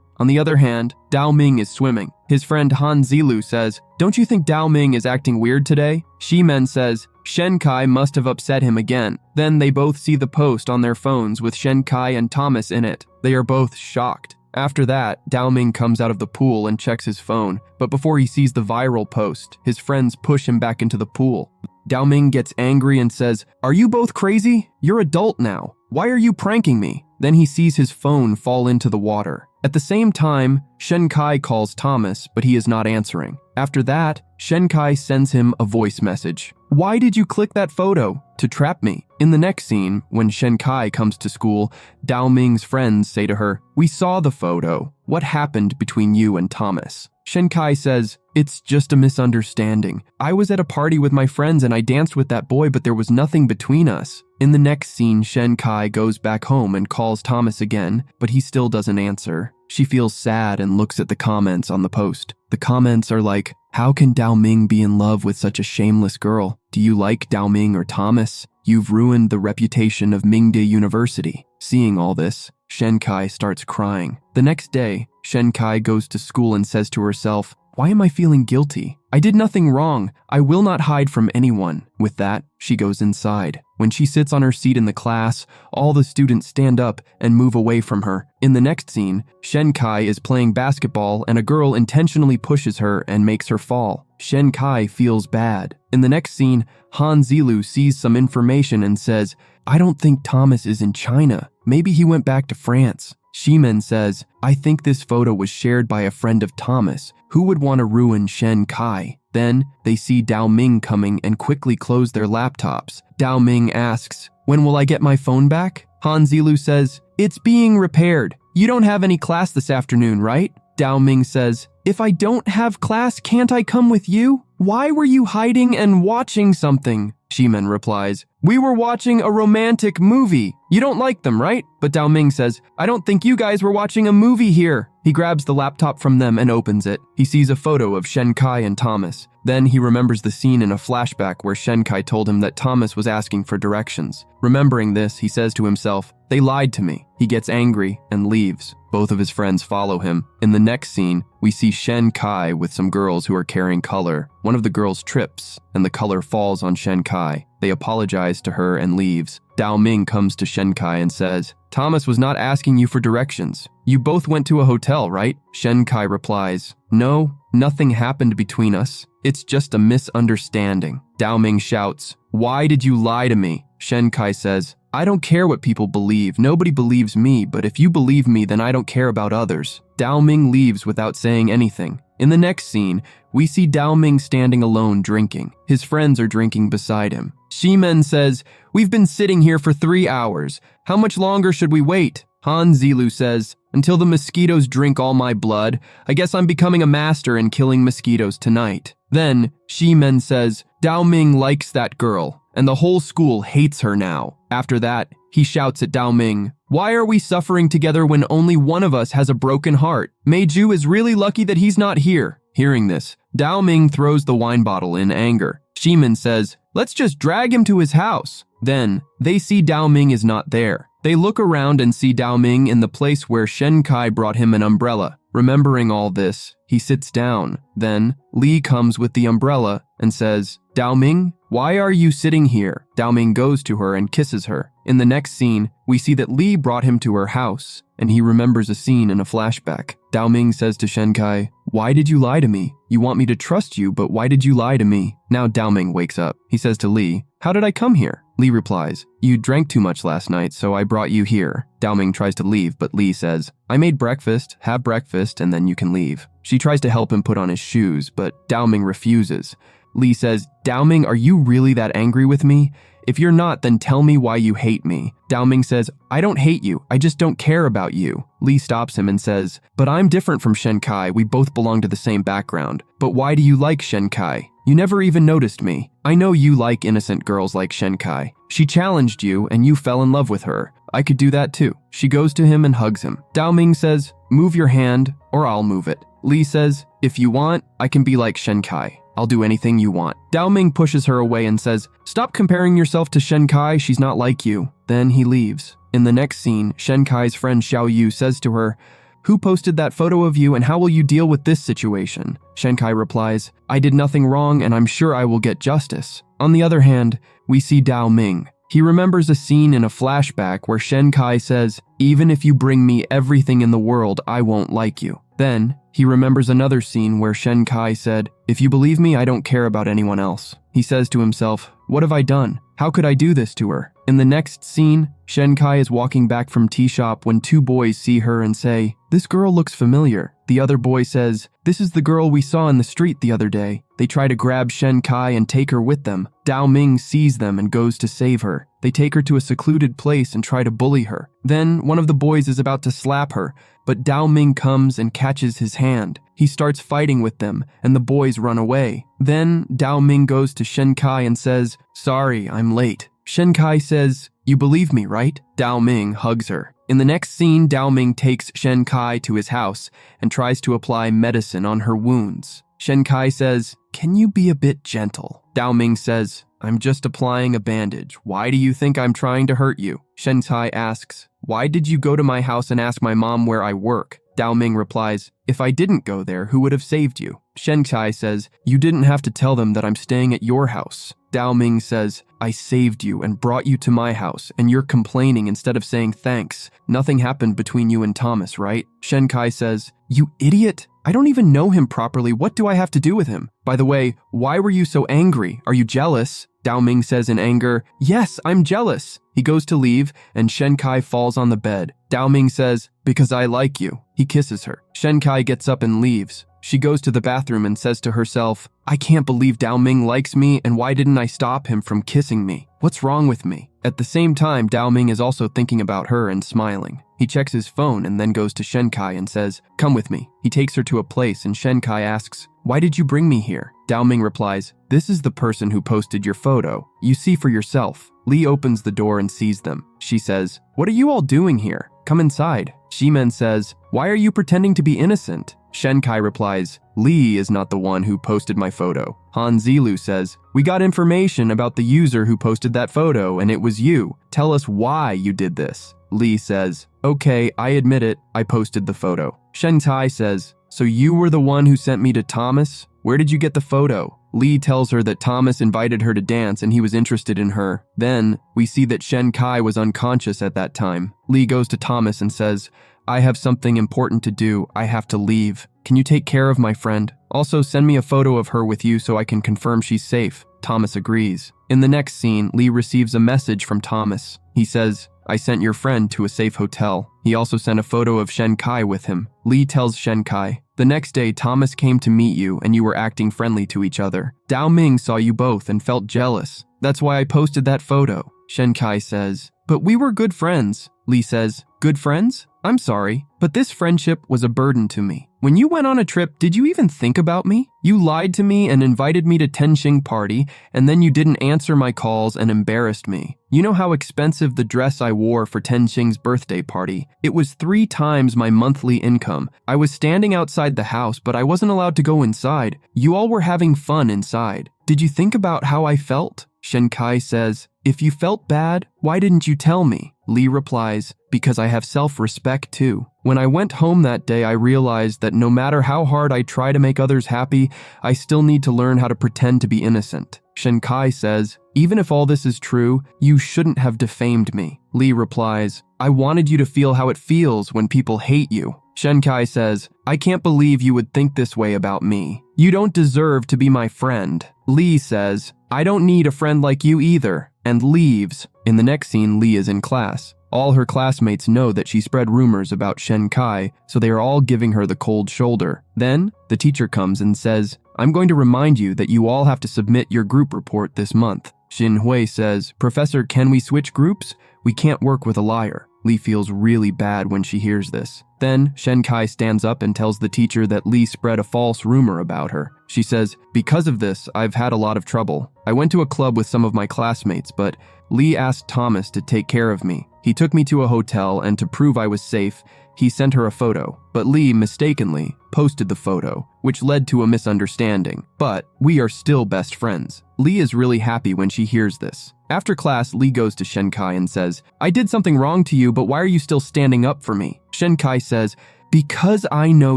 On the other hand, Dao Ming is swimming. His friend Han Zilu says, don't you think Dao Ming is acting weird today? Shimen says, Shenkai must have upset him again. Then they both see the post on their phones with Shenkai and Thomas in it. They are both shocked. After that, Dao Ming comes out of the pool and checks his phone, but before he sees the viral post, his friends push him back into the pool. Dao Ming gets angry and says, are you both crazy? You're adult now. Why are you pranking me? Then he sees his phone fall into the water. At the same time, Shenkai calls Thomas, but he is not answering. After that, Shenkai sends him a voice message. Why did you click that photo? To trap me. In the next scene, when Shenkai comes to school, Dao Ming's friends say to her, we saw the photo. What happened between you and Thomas? Shenkai says, it's just a misunderstanding. I was at a party with my friends and I danced with that boy, but there was nothing between us. In the next scene, Shenkai goes back home and calls Thomas again, but he still doesn't answer. She feels sad and looks at the comments on the post. The comments are like, how can Dao Ming be in love with such a shameless girl? Do you like Dao Ming or Thomas? You've ruined the reputation of Mingde University. Seeing all this, Shenkai starts crying. The next day, Shenkai goes to school and says to herself, why am I feeling guilty? I did nothing wrong. I will not hide from anyone. With that, she goes inside. When she sits on her seat in the class, all the students stand up and move away from her. In the next scene, Shenkai is playing basketball and a girl intentionally pushes her and makes her fall. Shenkai feels bad. In the next scene, Han Zilu sees some information and says, I don't think Thomas is in China. Maybe he went back to France. Shimen says, I think this photo was shared by a friend of Thomas. Who would want to ruin Shenkai? Then they see Dao Ming coming and quickly close their laptops. Dao Ming asks, when will I get my phone back? Han Zilu says, it's being repaired. You don't have any class this afternoon, right? Dao Ming says, if I don't have class, can't I come with you? Why were you hiding and watching something? Shimen replies, we were watching a romantic movie. You don't like them, right? But Dao Ming says, I don't think you guys were watching a movie here. He grabs the laptop from them and opens it. He sees a photo of Shenkai and Thomas. Then he remembers the scene in a flashback where Shenkai told him that Thomas was asking for directions. Remembering this, he says to himself, they lied to me. He gets angry and leaves. Both of his friends follow him. In the next scene, we see Shenkai with some girls who are carrying color. One of the girls trips, and the color falls on Shenkai. They apologize to her and leaves. Dao Ming comes to Shenkai and says, Thomas was not asking you for directions. You both went to a hotel, right? Shenkai replies, no, nothing happened between us. It's just a misunderstanding. Dao Ming shouts, why did you lie to me? Shenkai says, I don't care what people believe. Nobody believes me, but if you believe me, then I don't care about others. Dao Ming leaves without saying anything. In the next scene, we see Dao Ming standing alone drinking. His friends are drinking beside him. Shimen says, we've been sitting here for 3 hours. How much longer should we wait? Han Zilu says, until the mosquitoes drink all my blood. I guess I'm becoming a master in killing mosquitoes tonight. Then, Shimen says, Dao Ming likes that girl, and the whole school hates her now. After that, he shouts at Dao Ming, why are we suffering together when only one of us has a broken heart? Meiju is really lucky that he's not here. Hearing this, Dao Ming throws the wine bottle in anger. Shimen says, let's just drag him to his house. Then, they see Dao Ming is not there. They look around and see Dao Ming in the place where Shen Kai brought him an umbrella. Remembering all this, he sits down. Then, Li comes with the umbrella and says, Dao Ming, why are you sitting here? Dao Ming goes to her and kisses her. In the next scene, we see that Li brought him to her house, and he remembers a scene in a flashback. Dao Ming says to Shen Kai, why did you lie to me? You want me to trust you, but why did you lie to me? Now Dao Ming wakes up. He says to Li, how did I come here? Li replies, you drank too much last night, so I brought you here. Dao Ming tries to leave, but Li says, I made breakfast, have breakfast, and then you can leave. She tries to help him put on his shoes, but Dao Ming refuses. Li says, Dao Ming, are you really that angry with me? If you're not, then tell me why you hate me. Dao Ming says, I don't hate you, I just don't care about you. Li stops him and says, but I'm different from Shen Kai, we both belong to the same background. But why do you like Shen Kai? You never even noticed me. I know you like innocent girls like Shen Kai. She challenged you and you fell in love with her. I could do that too. She goes to him and hugs him. Dao Ming says, move your hand or I'll move it. Li says, if you want, I can be like Shen Kai. I'll do anything you want. Dao Ming pushes her away and says, stop comparing yourself to Shen Kai, she's not like you. Then he leaves. In the next scene, Shen Kai's friend Xiao Yu says to her, who posted that photo of you and how will you deal with this situation? Shen Kai replies, I did nothing wrong and I'm sure I will get justice. On the other hand, we see Dao Ming. He remembers a scene in a flashback where Shen Kai says, even if you bring me everything in the world, I won't like you. Then, he remembers another scene where Shen Kai said, if you believe me, I don't care about anyone else. He says to himself, what have I done? How could I do this to her? In the next scene, Shen Kai is walking back from tea shop when two boys see her and say, this girl looks familiar. The other boy says, this is the girl we saw in the street the other day. They try to grab Shen Kai and take her with them. Dao Ming sees them and goes to save her. They take her to a secluded place and try to bully her. Then one of the boys is about to slap her, but Dao Ming comes and catches his hand. He starts fighting with them, and the boys run away. Then Dao Ming goes to Shen Kai and says, sorry, I'm late. Shen Kai says, you believe me, right? Dao Ming hugs her. In the next scene, Dao Ming takes Shen Kai to his house and tries to apply medicine on her wounds. Shen Kai says, can you be a bit gentle? Dao Ming says, I'm just applying a bandage. Why do you think I'm trying to hurt you? Shen Kai asks, why did you go to my house and ask my mom where I work? Dao Ming replies, if I didn't go there, who would have saved you? Shen Kai says, you didn't have to tell them that I'm staying at your house. Dao Ming says, I saved you and brought you to my house, and you're complaining instead of saying thanks. Nothing happened between you and Thomas, right? Shen Kai says, you idiot! I don't even know him properly. What do I have to do with him? By the way, why were you so angry? Are you jealous? Dao Ming says in anger, yes, I'm jealous. He goes to leave, and Shen Kai falls on the bed. Dao Ming says, because I like you. He kisses her. Shen Kai gets up and leaves. She goes to the bathroom and says to herself, I can't believe Dao Ming likes me, and why didn't I stop him from kissing me? What's wrong with me? At the same time, Dao Ming is also thinking about her and smiling. He checks his phone and then goes to Shen Kai and says, come with me. He takes her to a place and Shen Kai asks, why did you bring me here? Dao Ming replies, this is the person who posted your photo. You see for yourself. Li opens the door and sees them. She says, what are you all doing here? Come inside. Shimen says, why are you pretending to be innocent? Shen Kai replies, Li is not the one who posted my photo. Han Zilu says, we got information about the user who posted that photo and it was you. Tell us why you did this. Li says, okay, I admit it, I posted the photo. Shen Kai says, so you were the one who sent me to Thomas? Where did you get the photo? Li tells her that Thomas invited her to dance and he was interested in her. Then, we see that Shen Kai was unconscious at that time. Li goes to Thomas and says, I have something important to do. I have to leave. Can you take care of my friend? Also, send me a photo of her with you so I can confirm she's safe. Thomas agrees. In the next scene, Li receives a message from Thomas. He says, I sent your friend to a safe hotel. He also sent a photo of Shen Kai with him. Li tells Shen Kai, the next day Thomas came to meet you and you were acting friendly to each other. Dao Ming saw you both and felt jealous. That's why I posted that photo. Shen Kai says, but we were good friends. Li says, good friends? I'm sorry, but this friendship was a burden to me. When you went on a trip, did you even think about me? You lied to me and invited me to Tenxing party, and then you didn't answer my calls and embarrassed me. You know how expensive the dress I wore for Tenxing's birthday party? It was 3 times my monthly income. I was standing outside the house, but I wasn't allowed to go inside. You all were having fun inside. Did you think about how I felt? Shen Kai says, if you felt bad, why didn't you tell me? Lee replies, because I have self-respect too. When I went home that day, I realized that no matter how hard I try to make others happy, I still need to learn how to pretend to be innocent. Shenkai says, even if all this is true, you shouldn't have defamed me. Lee replies, I wanted you to feel how it feels when people hate you. Shenkai says, I can't believe you would think this way about me. You don't deserve to be my friend. Lee says, I don't need a friend like you either, and leaves. In the next scene, Lee is in class. All her classmates know that she spread rumors about Shenkai, so they are all giving her the cold shoulder. Then, the teacher comes and says, I'm going to remind you that you all have to submit your group report this month. Shin Hui says, Professor, can we switch groups? We can't work with a liar. Lee feels really bad when she hears this. Then, Shenkai stands up and tells the teacher that Lee spread a false rumor about her. She says, because of this, I've had a lot of trouble. I went to a club with some of my classmates, but Lee asked Thomas to take care of me. He took me to a hotel, and to prove I was safe, he sent her a photo. But Lee mistakenly posted the photo, which led to a misunderstanding. But we are still best friends. Lee is really happy when she hears this. After class, Lee goes to Shenkai and says, I did something wrong to you, but why are you still standing up for me? Shenkai says, because I know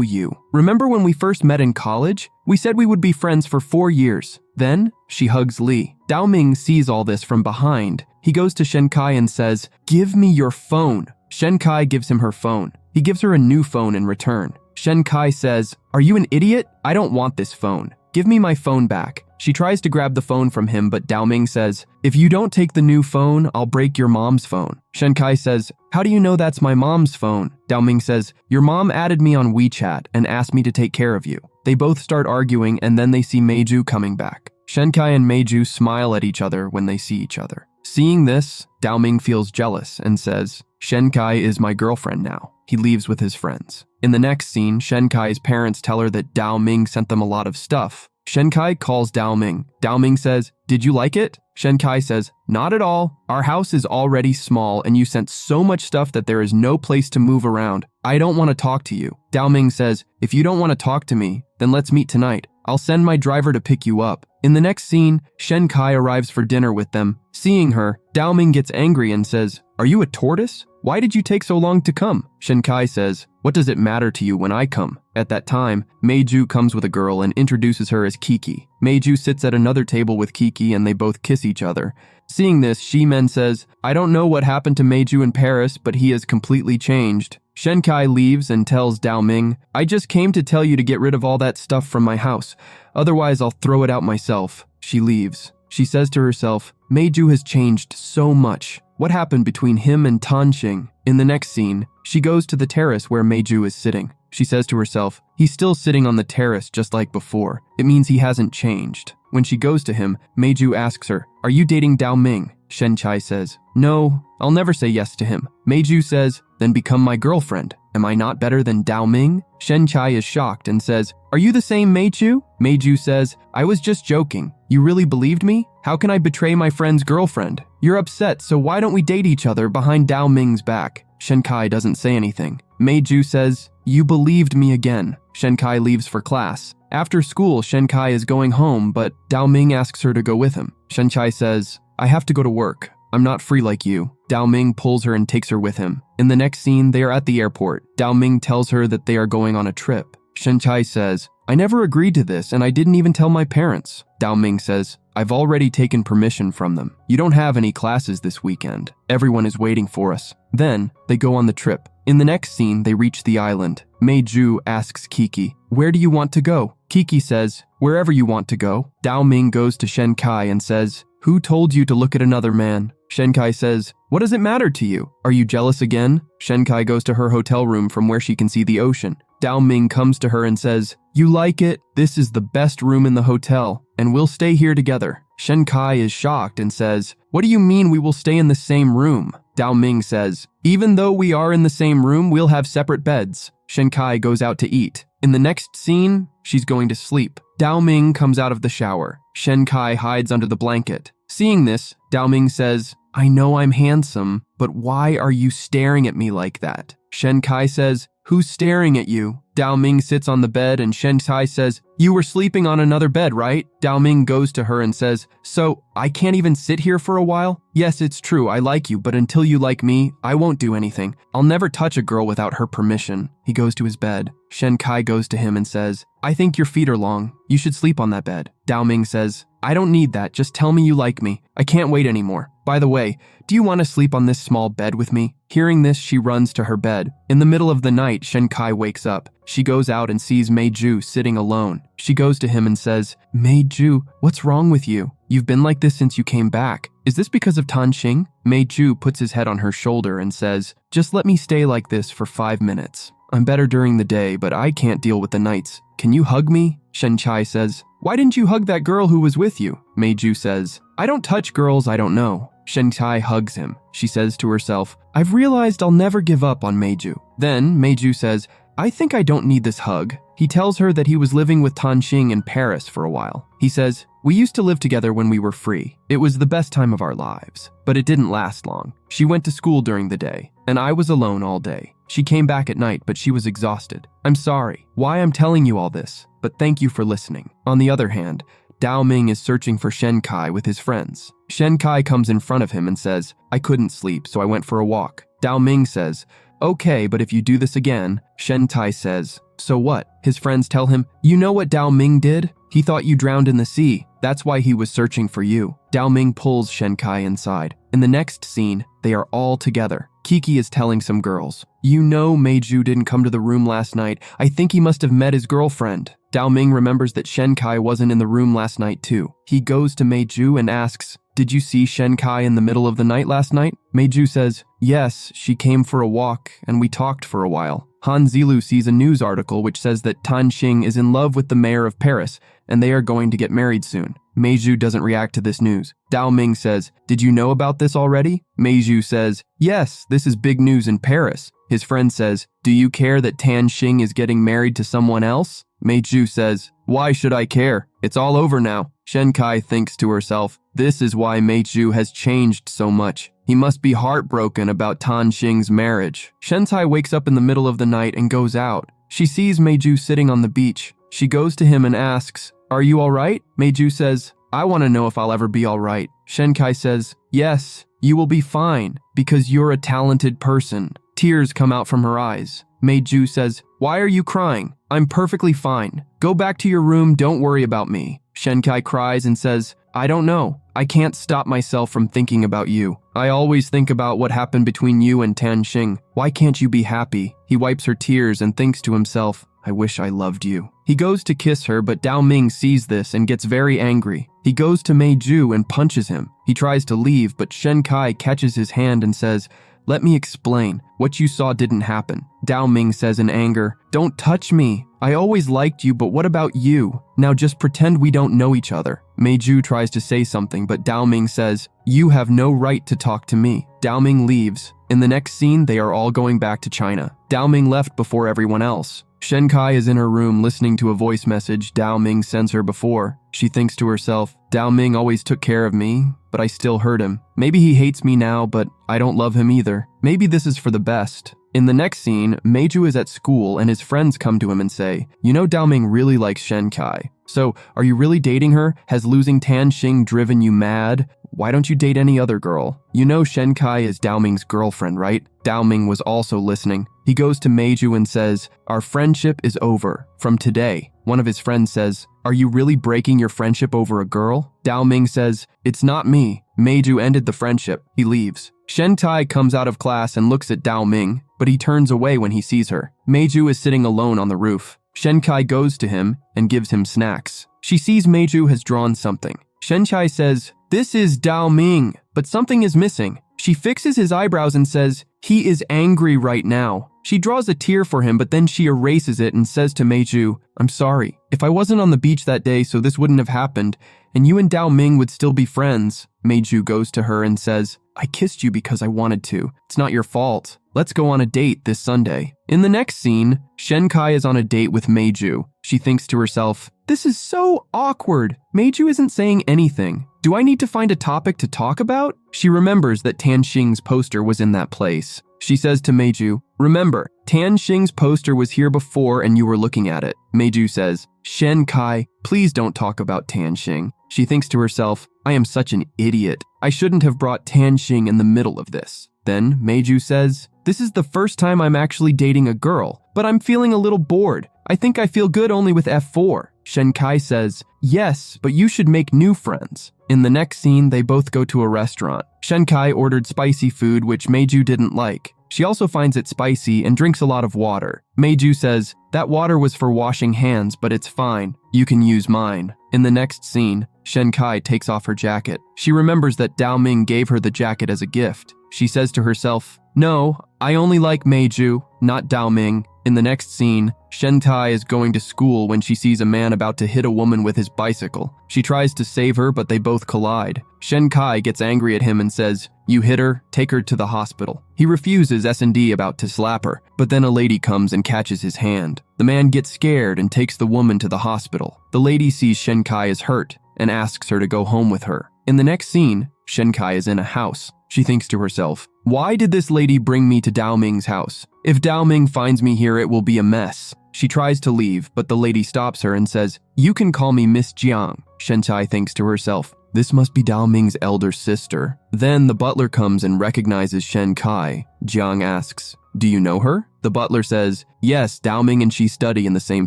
you. Remember when we first met in college? We said we would be friends for 4 years. Then, she hugs Lee. Dao Ming sees all this from behind. He goes to Shenkai and says, give me your phone. Shenkai gives him her phone. He gives her a new phone in return. Shenkai says, are you an idiot? I don't want this phone. Give me my phone back. She tries to grab the phone from him, but Dao Ming says, if you don't take the new phone, I'll break your mom's phone. Shenkai says, how do you know that's my mom's phone? Dao Ming says, your mom added me on WeChat and asked me to take care of you. They both start arguing, and then they see Meiju coming back. Shenkai and Meiju smile at each other when they see each other. Seeing this, Dao Ming feels jealous and says, Shenkai is my girlfriend now. He leaves with his friends. In the next scene, Shenkai's parents tell her that Dao Ming sent them a lot of stuff. Shenkai calls Dao Ming. Dao Ming says, did you like it? Shenkai says, not at all. Our house is already small and you sent so much stuff that there is no place to move around. I don't want to talk to you. Dao Ming says, if you don't want to talk to me, then let's meet tonight. I'll send my driver to pick you up. In the next scene, Shenkai arrives for dinner with them. Seeing her, Dao Ming gets angry and says, are you a tortoise? Why did you take so long to come? Shenkai says, what does it matter to you when I come? At that time, Meiju comes with a girl and introduces her as Kiki. Meiju sits at another table with Kiki and they both kiss each other. Seeing this, Shimen says, I don't know what happened to Meiju in Paris, but he has completely changed. Shenkai leaves and tells Dao Ming, I just came to tell you to get rid of all that stuff from my house. Otherwise, I'll throw it out myself. She leaves. She says to herself, Meiju has changed so much. What happened between him and Tanxing? In the next scene, she goes to the terrace where Meiju is sitting. She says to herself, he's still sitting on the terrace just like before. It means he hasn't changed. When she goes to him, Meiju asks her, are you dating Dao Ming? Shenkai says, no, I'll never say yes to him. Meiju says, then become my girlfriend. Am I not better than Dao Ming? Shenkai is shocked and says, are you the same Meiju? Meiju says, I was just joking. You really believed me? How can I betray my friend's girlfriend? You're upset, so why don't we date each other behind Dao Ming's back? Shenkai doesn't say anything. Meiju says, you believed me again. Shenkai leaves for class. After school, Shenkai is going home, but Dao Ming asks her to go with him. Shenkai says, I have to go to work. I'm not free like you. Dao Ming pulls her and takes her with him. In the next scene, they are at the airport. Dao Ming tells her that they are going on a trip. Shenkai says, I never agreed to this and I didn't even tell my parents. Dao Ming says, I've already taken permission from them. You don't have any classes this weekend. Everyone is waiting for us. Then, they go on the trip. In the next scene, they reach the island. Meiju asks Kiki, where do you want to go? Kiki says, wherever you want to go. Dao Ming goes to Shenkai and says, who told you to look at another man? Shenkai says, what does it matter to you? Are you jealous again? Shenkai goes to her hotel room from where she can see the ocean. Dao Ming comes to her and says, you like it? This is the best room in the hotel, and we'll stay here together. Shenkai is shocked and says, what do you mean we will stay in the same room? Dao Ming says, even though we are in the same room, we'll have separate beds. Shenkai goes out to eat. In the next scene, she's going to sleep. Dao Ming comes out of the shower. Shenkai hides under the blanket. Seeing this, Dao Ming says, I know I'm handsome, but why are you staring at me like that? Shenkai says, who's staring at you? Dao Ming sits on the bed and Shen Kai says, "You were sleeping on another bed, right?" Dao Ming goes to her and says, "So, I can't even sit here for a while?" "Yes, it's true, I like you, but until you like me, I won't do anything. I'll never touch a girl without her permission." He goes to his bed. Shen Kai goes to him and says, "I think your feet are long. You should sleep on that bed." Dao Ming says, "I don't need that, just tell me you like me. I can't wait anymore. By the way, do you want to sleep on this small bed with me?" Hearing this, she runs to her bed. In the middle of the night, Shen Kai wakes up. She goes out and sees Meiju sitting alone. She goes to him and says, "Meiju, what's wrong with you? You've been like this since you came back. Is this because of Tanxing?" Meiju puts his head on her shoulder and says, "Just let me stay like this for 5 minutes. I'm better during the day, but I can't deal with the nights. Can you hug me?" Shen Kai says, "Why didn't you hug that girl who was with you?" Meiju says, "I don't touch girls I don't know." Shen Kai hugs him. She says to herself, "I've realized I'll never give up on Meiju." Then Meiju says, "I think I don't need this hug." He tells her that he was living with Tanxing in Paris for a while. He says, "We used to live together when we were free. It was the best time of our lives. But it didn't last long. She went to school during the day, and I was alone all day. She came back at night, but she was exhausted. I'm sorry why I'm telling you all this, but thank you for listening." On the other hand, Dao Ming is searching for Shen Kai with his friends. Shen Kai comes in front of him and says, "I couldn't sleep, so I went for a walk." Dao Ming says, "Okay, but if you do this again," Shen Tai says, "So what?" His friends tell him, "You know what Dao Ming did? He thought you drowned in the sea. That's why he was searching for you." Dao Ming pulls Shen Kai inside. In the next scene, they are all together. Kiki is telling some girls, "You know Meiju didn't come to the room last night. I think he must have met his girlfriend." Dao Ming remembers that Shen Kai wasn't in the room last night too. He goes to Meiju and asks, "Did you see Shen Kai in the middle of the night last night?" Meiju says, "Yes, she came for a walk and we talked for a while." Han Zilu sees a news article which says that Tanxing is in love with the mayor of Paris and they are going to get married soon. Meiju doesn't react to this news. Dao Ming says, "Did you know about this already?" Meiju says, "Yes, this is big news in Paris." His friend says, "Do you care that Tanxing is getting married to someone else?" Meiju says, "Why should I care? It's all over now." Shen Kai thinks to herself, this is why Meiju has changed so much. He must be heartbroken about Tanxing's marriage. Shen Tai wakes up in the middle of the night and goes out. She sees Meiju sitting on the beach. She goes to him and asks, "Are you all right?" Meiju says, "I want to know if I'll ever be all right." Shen Kai says, "Yes, you will be fine because you're a talented person." Tears come out from her eyes. Meiju says, "Why are you crying? I'm perfectly fine. Go back to your room, don't worry about me." Shen Kai cries and says, "I don't know. I can't stop myself from thinking about you. I always think about what happened between you and Tanxing. Why can't you be happy?" He wipes her tears and thinks to himself, "I wish I loved you." He goes to kiss her, but Dao Ming sees this and gets very angry. He goes to Meiju and punches him. He tries to leave, but Shen Kai catches his hand and says, "Let me explain. What you saw didn't happen." Dao Ming says in anger, "Don't touch me. I always liked you, but what about you? Now just pretend we don't know each other." Meiju tries to say something, but Dao Ming says, "You have no right to talk to me." Dao Ming leaves. In the next scene, they are all going back to China. Dao Ming left before everyone else. Shen Kai is in her room listening to a voice message Dao Ming sends her before. She thinks to herself, Dao Ming always took care of me, but I still hurt him. Maybe he hates me now, but I don't love him either. Maybe this is for the best. In the next scene, Meiju is at school and his friends come to him and say, "You know Dao Ming really likes Shen Kai. So, are you really dating her? Has losing Tanxing driven you mad? Why don't you date any other girl? You know Shen Kai is Dao Ming's girlfriend, right?" Dao Ming was also listening. He goes to Meiju and says, "Our friendship is over. From today." One of his friends says, "Are you really breaking your friendship over a girl?" Dao Ming says, "It's not me." Meiju ended the friendship. He leaves. Shen Tai comes out of class and looks at Dao Ming, but he turns away when he sees her. Meiju is sitting alone on the roof. Shen Kai goes to him and gives him snacks. She sees Meiju has drawn something. Shen Kai says, "This is Dao Ming, but something is missing." She fixes his eyebrows and says, "He is angry right now." She draws a tear for him, but then she erases it and says to Meiju, "I'm sorry. If I wasn't on the beach that day, so this wouldn't have happened, and you and Dao Ming would still be friends." Meiju goes to her and says, "I kissed you because I wanted to. It's not your fault. Let's go on a date this Sunday." In the next scene, Shen Kai is on a date with Meiju. She thinks to herself, "This is so awkward. Meiju isn't saying anything. Do I need to find a topic to talk about?" She remembers that Tanxing's poster was in that place. She says to Meiju, Remember, Tan Xing's poster was here before and you were looking at it. Meiju says, Shen Kai, please don't talk about Tan Xing. She thinks to herself, I am such an idiot. I shouldn't have brought Tan Xing in the middle of this. Then Meiju says, this is the first time I'm actually dating a girl, but I'm feeling a little bored. I think I feel good only with F4. Shen Kai says, yes, but you should make new friends. In the next scene, they both go to a restaurant. Shen Kai ordered spicy food, which Meiju didn't like. She also finds it spicy and drinks a lot of water. Meiju says, that water was for washing hands, but it's fine. You can use mine. In the next scene, Shen Kai takes off her jacket. She remembers that Dao Ming gave her the jacket as a gift. She says to herself, no, I only like Meiju, not Dao Ming. In the next scene, Shen Kai is going to school when she sees a man about to hit a woman with his bicycle. She tries to save her, but they both collide. Shen Kai gets angry at him and says, you hit her, take her to the hospital. He refuses S&D about to slap her, but then a lady comes and catches his hand. The man gets scared and takes the woman to the hospital. The lady sees Shen Kai is hurt and asks her to go home with her. In the next scene, Shen Kai is in a house. She thinks to herself, why did this lady bring me to Dao Ming's house? If Dao Ming finds me here, it will be a mess. She tries to leave, but the lady stops her and says, you can call me Miss Jiang. Shen Kai thinks to herself, this must be Dao Ming's elder sister. Then the butler comes and recognizes Shen Kai. Jiang asks, do you know her? The butler says, yes, Dao Ming and she study in the same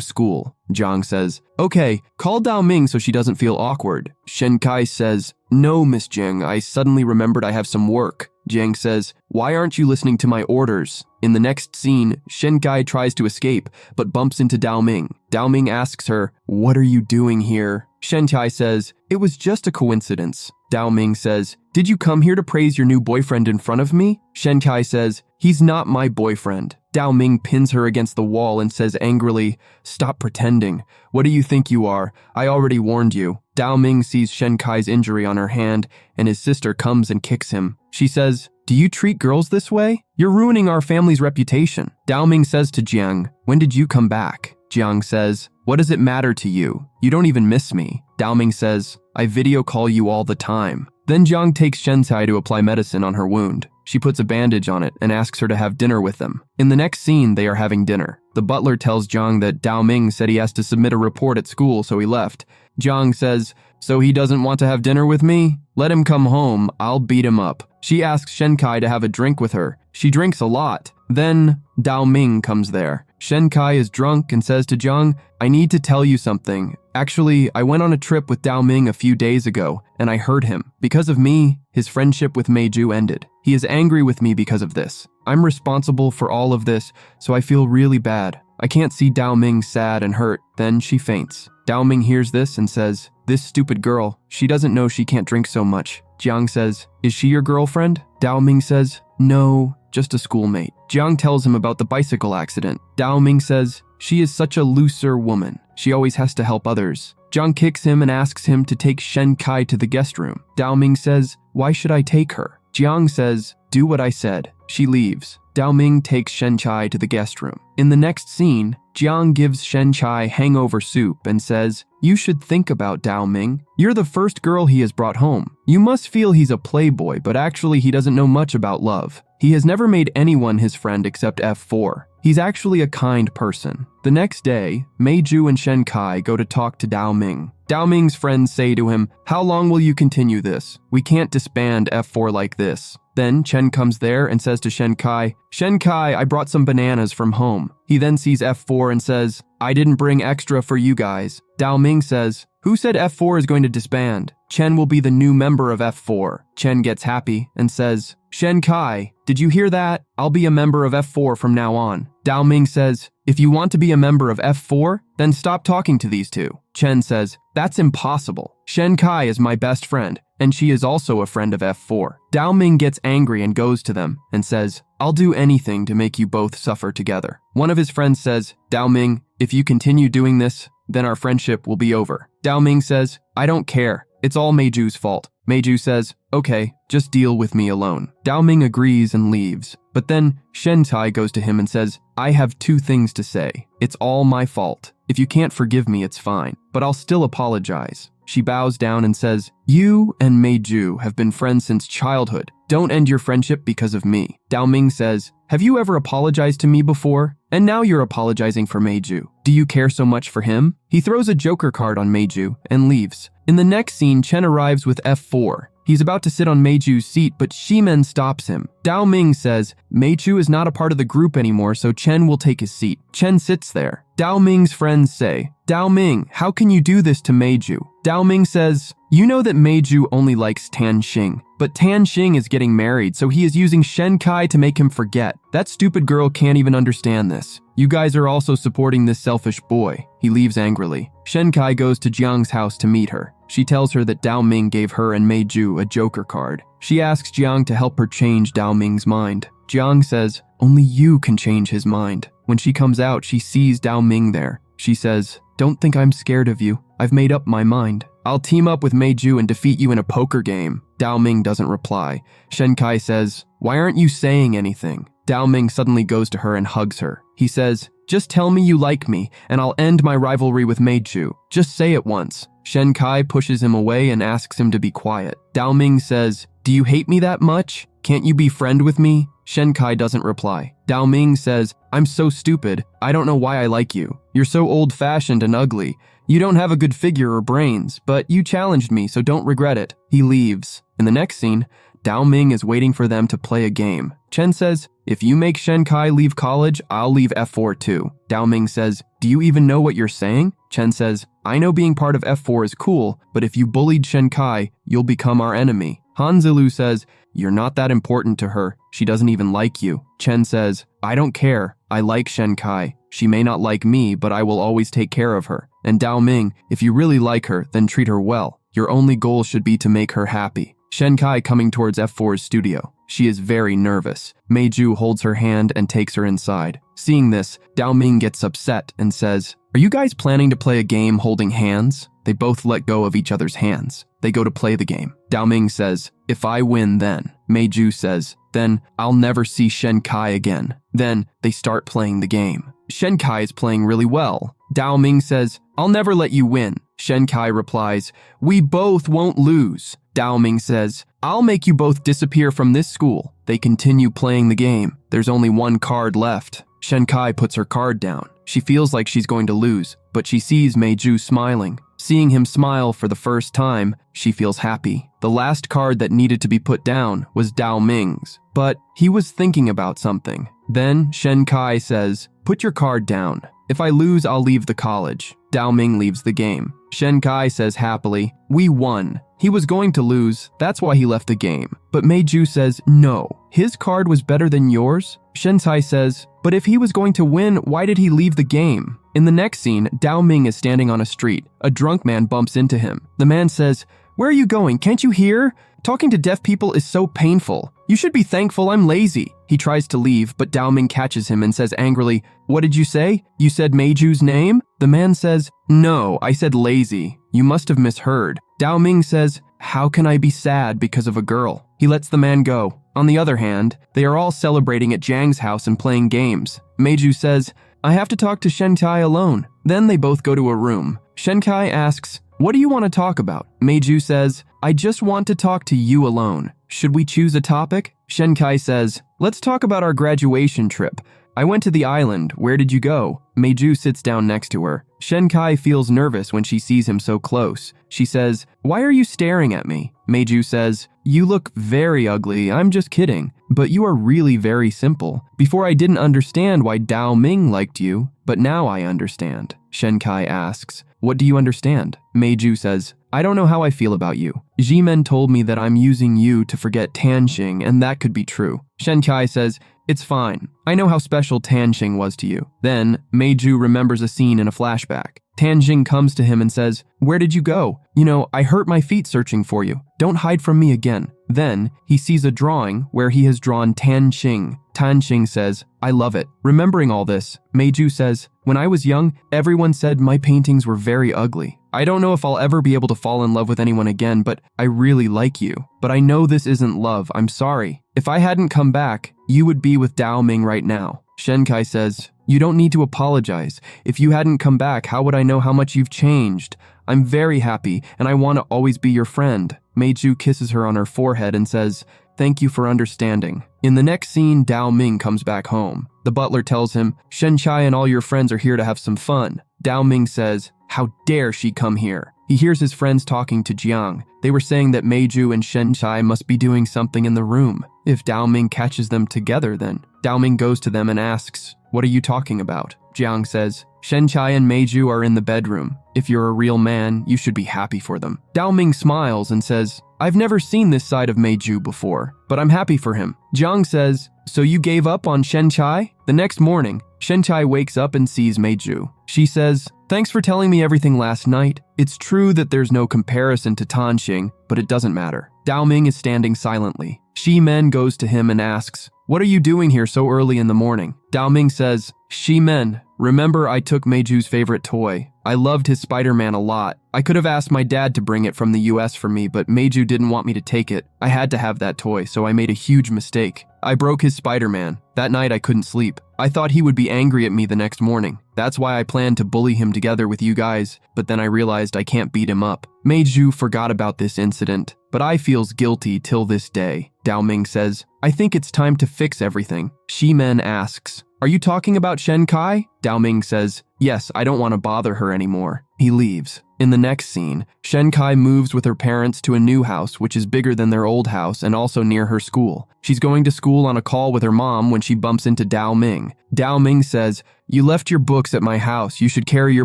school. Jiang says, okay, call Dao Ming so she doesn't feel awkward. Shen Kai says, no, Miss Jiang, I suddenly remembered I have some work. Jiang says, why aren't you listening to my orders? In the next scene, Shen Kai tries to escape, but bumps into Dao Ming. Dao Ming asks her, what are you doing here? Shen Kai says, it was just a coincidence. Dao Ming says, did you come here to praise your new boyfriend in front of me? Shen Kai says, he's not my boyfriend. Dao Ming pins her against the wall and says angrily, stop pretending. What do you think you are? I already warned you. Dao Ming sees Shen Kai's injury on her hand, and his sister comes and kicks him. She says, do you treat girls this way? You're ruining our family's reputation. Dao Ming says to Jiang, when did you come back? Jiang says, what does it matter to you? You don't even miss me. Dao Ming says, I video call you all the time. Then Jiang takes Shen Kai to apply medicine on her wound. She puts a bandage on it and asks her to have dinner with them. In the next scene, they are having dinner. The butler tells Jiang that Dao Ming said he has to submit a report at school, so he left. Jiang says, so he doesn't want to have dinner with me? Let him come home, I'll beat him up. She asks Shen Kai to have a drink with her. She drinks a lot. Then Dao Ming comes there. Shen Kai is drunk and says to Jiang, I need to tell you something. Actually, I went on a trip with Dao Ming a few days ago, and I hurt him. Because of me, his friendship with Meiju ended. He is angry with me because of this. I'm responsible for all of this, so I feel really bad. I can't see Dao Ming sad and hurt. Then she faints. Dao Ming hears this and says, this stupid girl, she doesn't know she can't drink so much. Jiang says, is she your girlfriend? Dao Ming says, no, just a schoolmate. Jiang tells him about the bicycle accident. Dao Ming says, she is such a looser woman. She always has to help others. Jiang kicks him and asks him to take Shen Kai to the guest room. Dao Ming says, why should I take her? Jiang says, do what I said. She leaves. Dao Ming takes Shen Kai to the guest room. In the next scene, Jiang gives Shen Kai hangover soup and says, you should think about Dao Ming. You're the first girl he has brought home. You must feel he's a playboy, but actually he doesn't know much about love. He has never made anyone his friend except F4. He's actually a kind person. The next day, Meiju and Shen Kai go to talk to Dao Ming. Dao Ming's friends say to him, how long will you continue this? We can't disband F4 like this. Then Chen comes there and says to Shen Kai, I brought some bananas from home. He then sees F4 and says, I didn't bring extra for you guys. Dao Ming says, who said F4 is going to disband? Chen will be the new member of F4. Chen gets happy and says, Shen Kai, did you hear that? I'll be a member of F4 from now on. Dao Ming says, if you want to be a member of F4, then stop talking to these two. Chen says, that's impossible. Shen Kai is my best friend, and she is also a friend of F4. Dao Ming gets angry and goes to them and says, I'll do anything to make you both suffer together. One of his friends says, Dao Ming, if you continue doing this, then our friendship will be over. Dao Ming says, I don't care. It's all Meiju's fault. Meiju says, okay, just deal with me alone. Dao Ming agrees and leaves. But then Shen Kai goes to him and says, I have two things to say. It's all my fault. If you can't forgive me, it's fine, but I'll still apologize. She bows down and says, you and Meiju have been friends since childhood. Don't end your friendship because of me. Dao Ming says, have you ever apologized to me before? And now you're apologizing for Meiju. Do you care so much for him? He throws a joker card on Meiju and leaves. In the next scene, Chen arrives with F4. He's about to sit on Meiju's seat, but Shimen stops him. Dao Ming says, Meiju is not a part of the group anymore, so Chen will take his seat. Chen sits there. Dao Ming's friends say, Dao Ming, how can you do this to Meiju? Dao Ming says, you know that Meiju only likes Tan Xing, but Tan Xing is getting married, so he is using Shen Kai to make him forget. That stupid girl can't even understand this. You guys are also supporting this selfish boy. He leaves angrily. Shen Kai goes to Jiang's house to meet her. She tells her that Dao Ming gave her and Meiju a joker card. She asks Jiang to help her change Dao Ming's mind. Jiang says, only you can change his mind. When she comes out, she sees Dao Ming there. She says, don't think I'm scared of you. I've made up my mind. I'll team up with Meiju and defeat you in a poker game. Dao Ming doesn't reply. Shen Kai says, why aren't you saying anything? Dao Ming suddenly goes to her and hugs her. He says, just tell me you like me, and I'll end my rivalry with Meiju. Just say it once. Shen Kai pushes him away and asks him to be quiet. Dao Ming says, do you hate me that much? Can't you be friend with me? Shen Kai doesn't reply. Dao Ming says, I'm so stupid. I don't know why I like you. You're so old-fashioned and ugly. You don't have a good figure or brains, but you challenged me, so don't regret it. He leaves. In the next scene, Dao Ming is waiting for them to play a game. Chen says, if you make Shen Kai leave college, I'll leave F4 too. Dao Ming says, do you even know what you're saying? Chen says, I know being part of F4 is cool, but if you bullied Shen Kai, you'll become our enemy. Han Zilu says, you're not that important to her. She doesn't even like you. Chen says, I don't care. I like Shen Kai. She may not like me, but I will always take care of her. And Dao Ming, if you really like her, then treat her well. Your only goal should be to make her happy. Shen Kai coming towards F4's studio. She is very nervous. Meiju holds her hand and takes her inside. Seeing this, Dao Ming gets upset and says, are you guys planning to play a game holding hands? They both let go of each other's hands. They go to play the game. Dao Ming says, if I win, then. Meiju says, then I'll never see Shen Kai again. Then they start playing the game. Shen Kai is playing really well. Dao Ming says, I'll never let you win. Shen Kai replies, we both won't lose. Dao Ming says, I'll make you both disappear from this school. They continue playing the game. There's only one card left. Shen Kai puts her card down. She feels like she's going to lose, but she sees Meiju smiling. Seeing him smile for the first time, she feels happy. The last card that needed to be put down was Dao Ming's, but he was thinking about something. Then Shen Kai says, put your card down. If I lose, I'll leave the college. Dao Ming leaves the game. Shen Kai says happily, we won. He was going to lose, that's why he left the game. But Meiju says, no, his card was better than yours? Shen Kai says, but if he was going to win, why did he leave the game? In the next scene, Dao Ming is standing on a street. A drunk man bumps into him. The man says, where are you going? Can't you hear? Talking to deaf people is so painful. You should be thankful I'm lazy. He tries to leave, but Dao Ming catches him and says angrily, what did you say? You said Meiju's name? The man says, no, I said lazy. You must have misheard. Dao Ming says, how can I be sad because of a girl? He lets the man go. On the other hand, they are all celebrating at Jiang's house and playing games. Meiju says, I have to talk to Shen Kai alone. Then they both go to a room. Shen Kai asks, what do you want to talk about? Meiju says, I just want to talk to you alone. Should we choose a topic? Shen Kai says, let's talk about our graduation trip. I went to the island. Where did you go? Meiju sits down next to her. Shen Kai feels nervous when she sees him so close. She says, why are you staring at me? Meiju says, you look very ugly. I'm just kidding. But you are really very simple. Before I didn't understand why Dao Ming liked you, but now I understand. Shen Kai asks, what do you understand? Meiju says, I don't know how I feel about you. Jimen told me that I'm using you to forget Tanxing, and that could be true. Shen Kai says, it's fine. I know how special Tanxing was to you. Then, Meiju remembers a scene in a flashback. Tanxing comes to him and says, where did you go? You know, I hurt my feet searching for you. Don't hide from me again. Then, he sees a drawing where he has drawn Tanxing. Tanxing says, I love it. Remembering all this, Meiju says, when I was young, everyone said my paintings were very ugly. I don't know if I'll ever be able to fall in love with anyone again, but I really like you. But I know this isn't love. I'm sorry. If I hadn't come back, you would be with Dao Ming right now. Shen Kai says, you don't need to apologize. If you hadn't come back, how would I know how much you've changed? I'm very happy, and I want to always be your friend. Meiju kisses her on her forehead and says, Thank you for understanding. In the next scene, Dao Ming comes back home. The butler tells him, Shen Chai and all your friends are here to have some fun. Dao Ming says, how dare she come here? He hears his friends talking to Jiang. They were saying that Meiju and Shen Chai must be doing something in the room. If Dao Ming catches them together, then Dao Ming goes to them and asks, what are you talking about? Jiang says, Shen Chai and Meiju are in the bedroom. If you're a real man, you should be happy for them. Dao Ming smiles and says, I've never seen this side of Meiju before, but I'm happy for him. Jiang says, so you gave up on Shen Chai? The next morning, Shen Chai wakes up and sees Meiju. She says, thanks for telling me everything last night. It's true that there's no comparison to Tanxing, but it doesn't matter. Dao Ming is standing silently. Shi Men goes to him and asks, what are you doing here so early in the morning? Dao Ming says, Shi Men, remember I took Meiju's favorite toy. I loved his Spider-Man a lot. I could have asked my dad to bring it from the US for me, but Meiju didn't want me to take it. I had to have that toy, so I made a huge mistake. I broke his Spider-Man. That night I couldn't sleep. I thought he would be angry at me the next morning. That's why I planned to bully him together with you guys, but then I realized I can't beat him up. Meiju forgot about this incident, but I feels guilty till this day. Dao Ming says, I think it's time to fix everything. Shi Men asks, are you talking about Shen Kai? Dao Ming says, yes, I don't want to bother her anymore. He leaves. In the next scene, Shen Kai moves with her parents to a new house which is bigger than their old house and also near her school. She's going to school on a call with her mom when she bumps into Dao Ming. Dao Ming says, you left your books at my house. You should carry your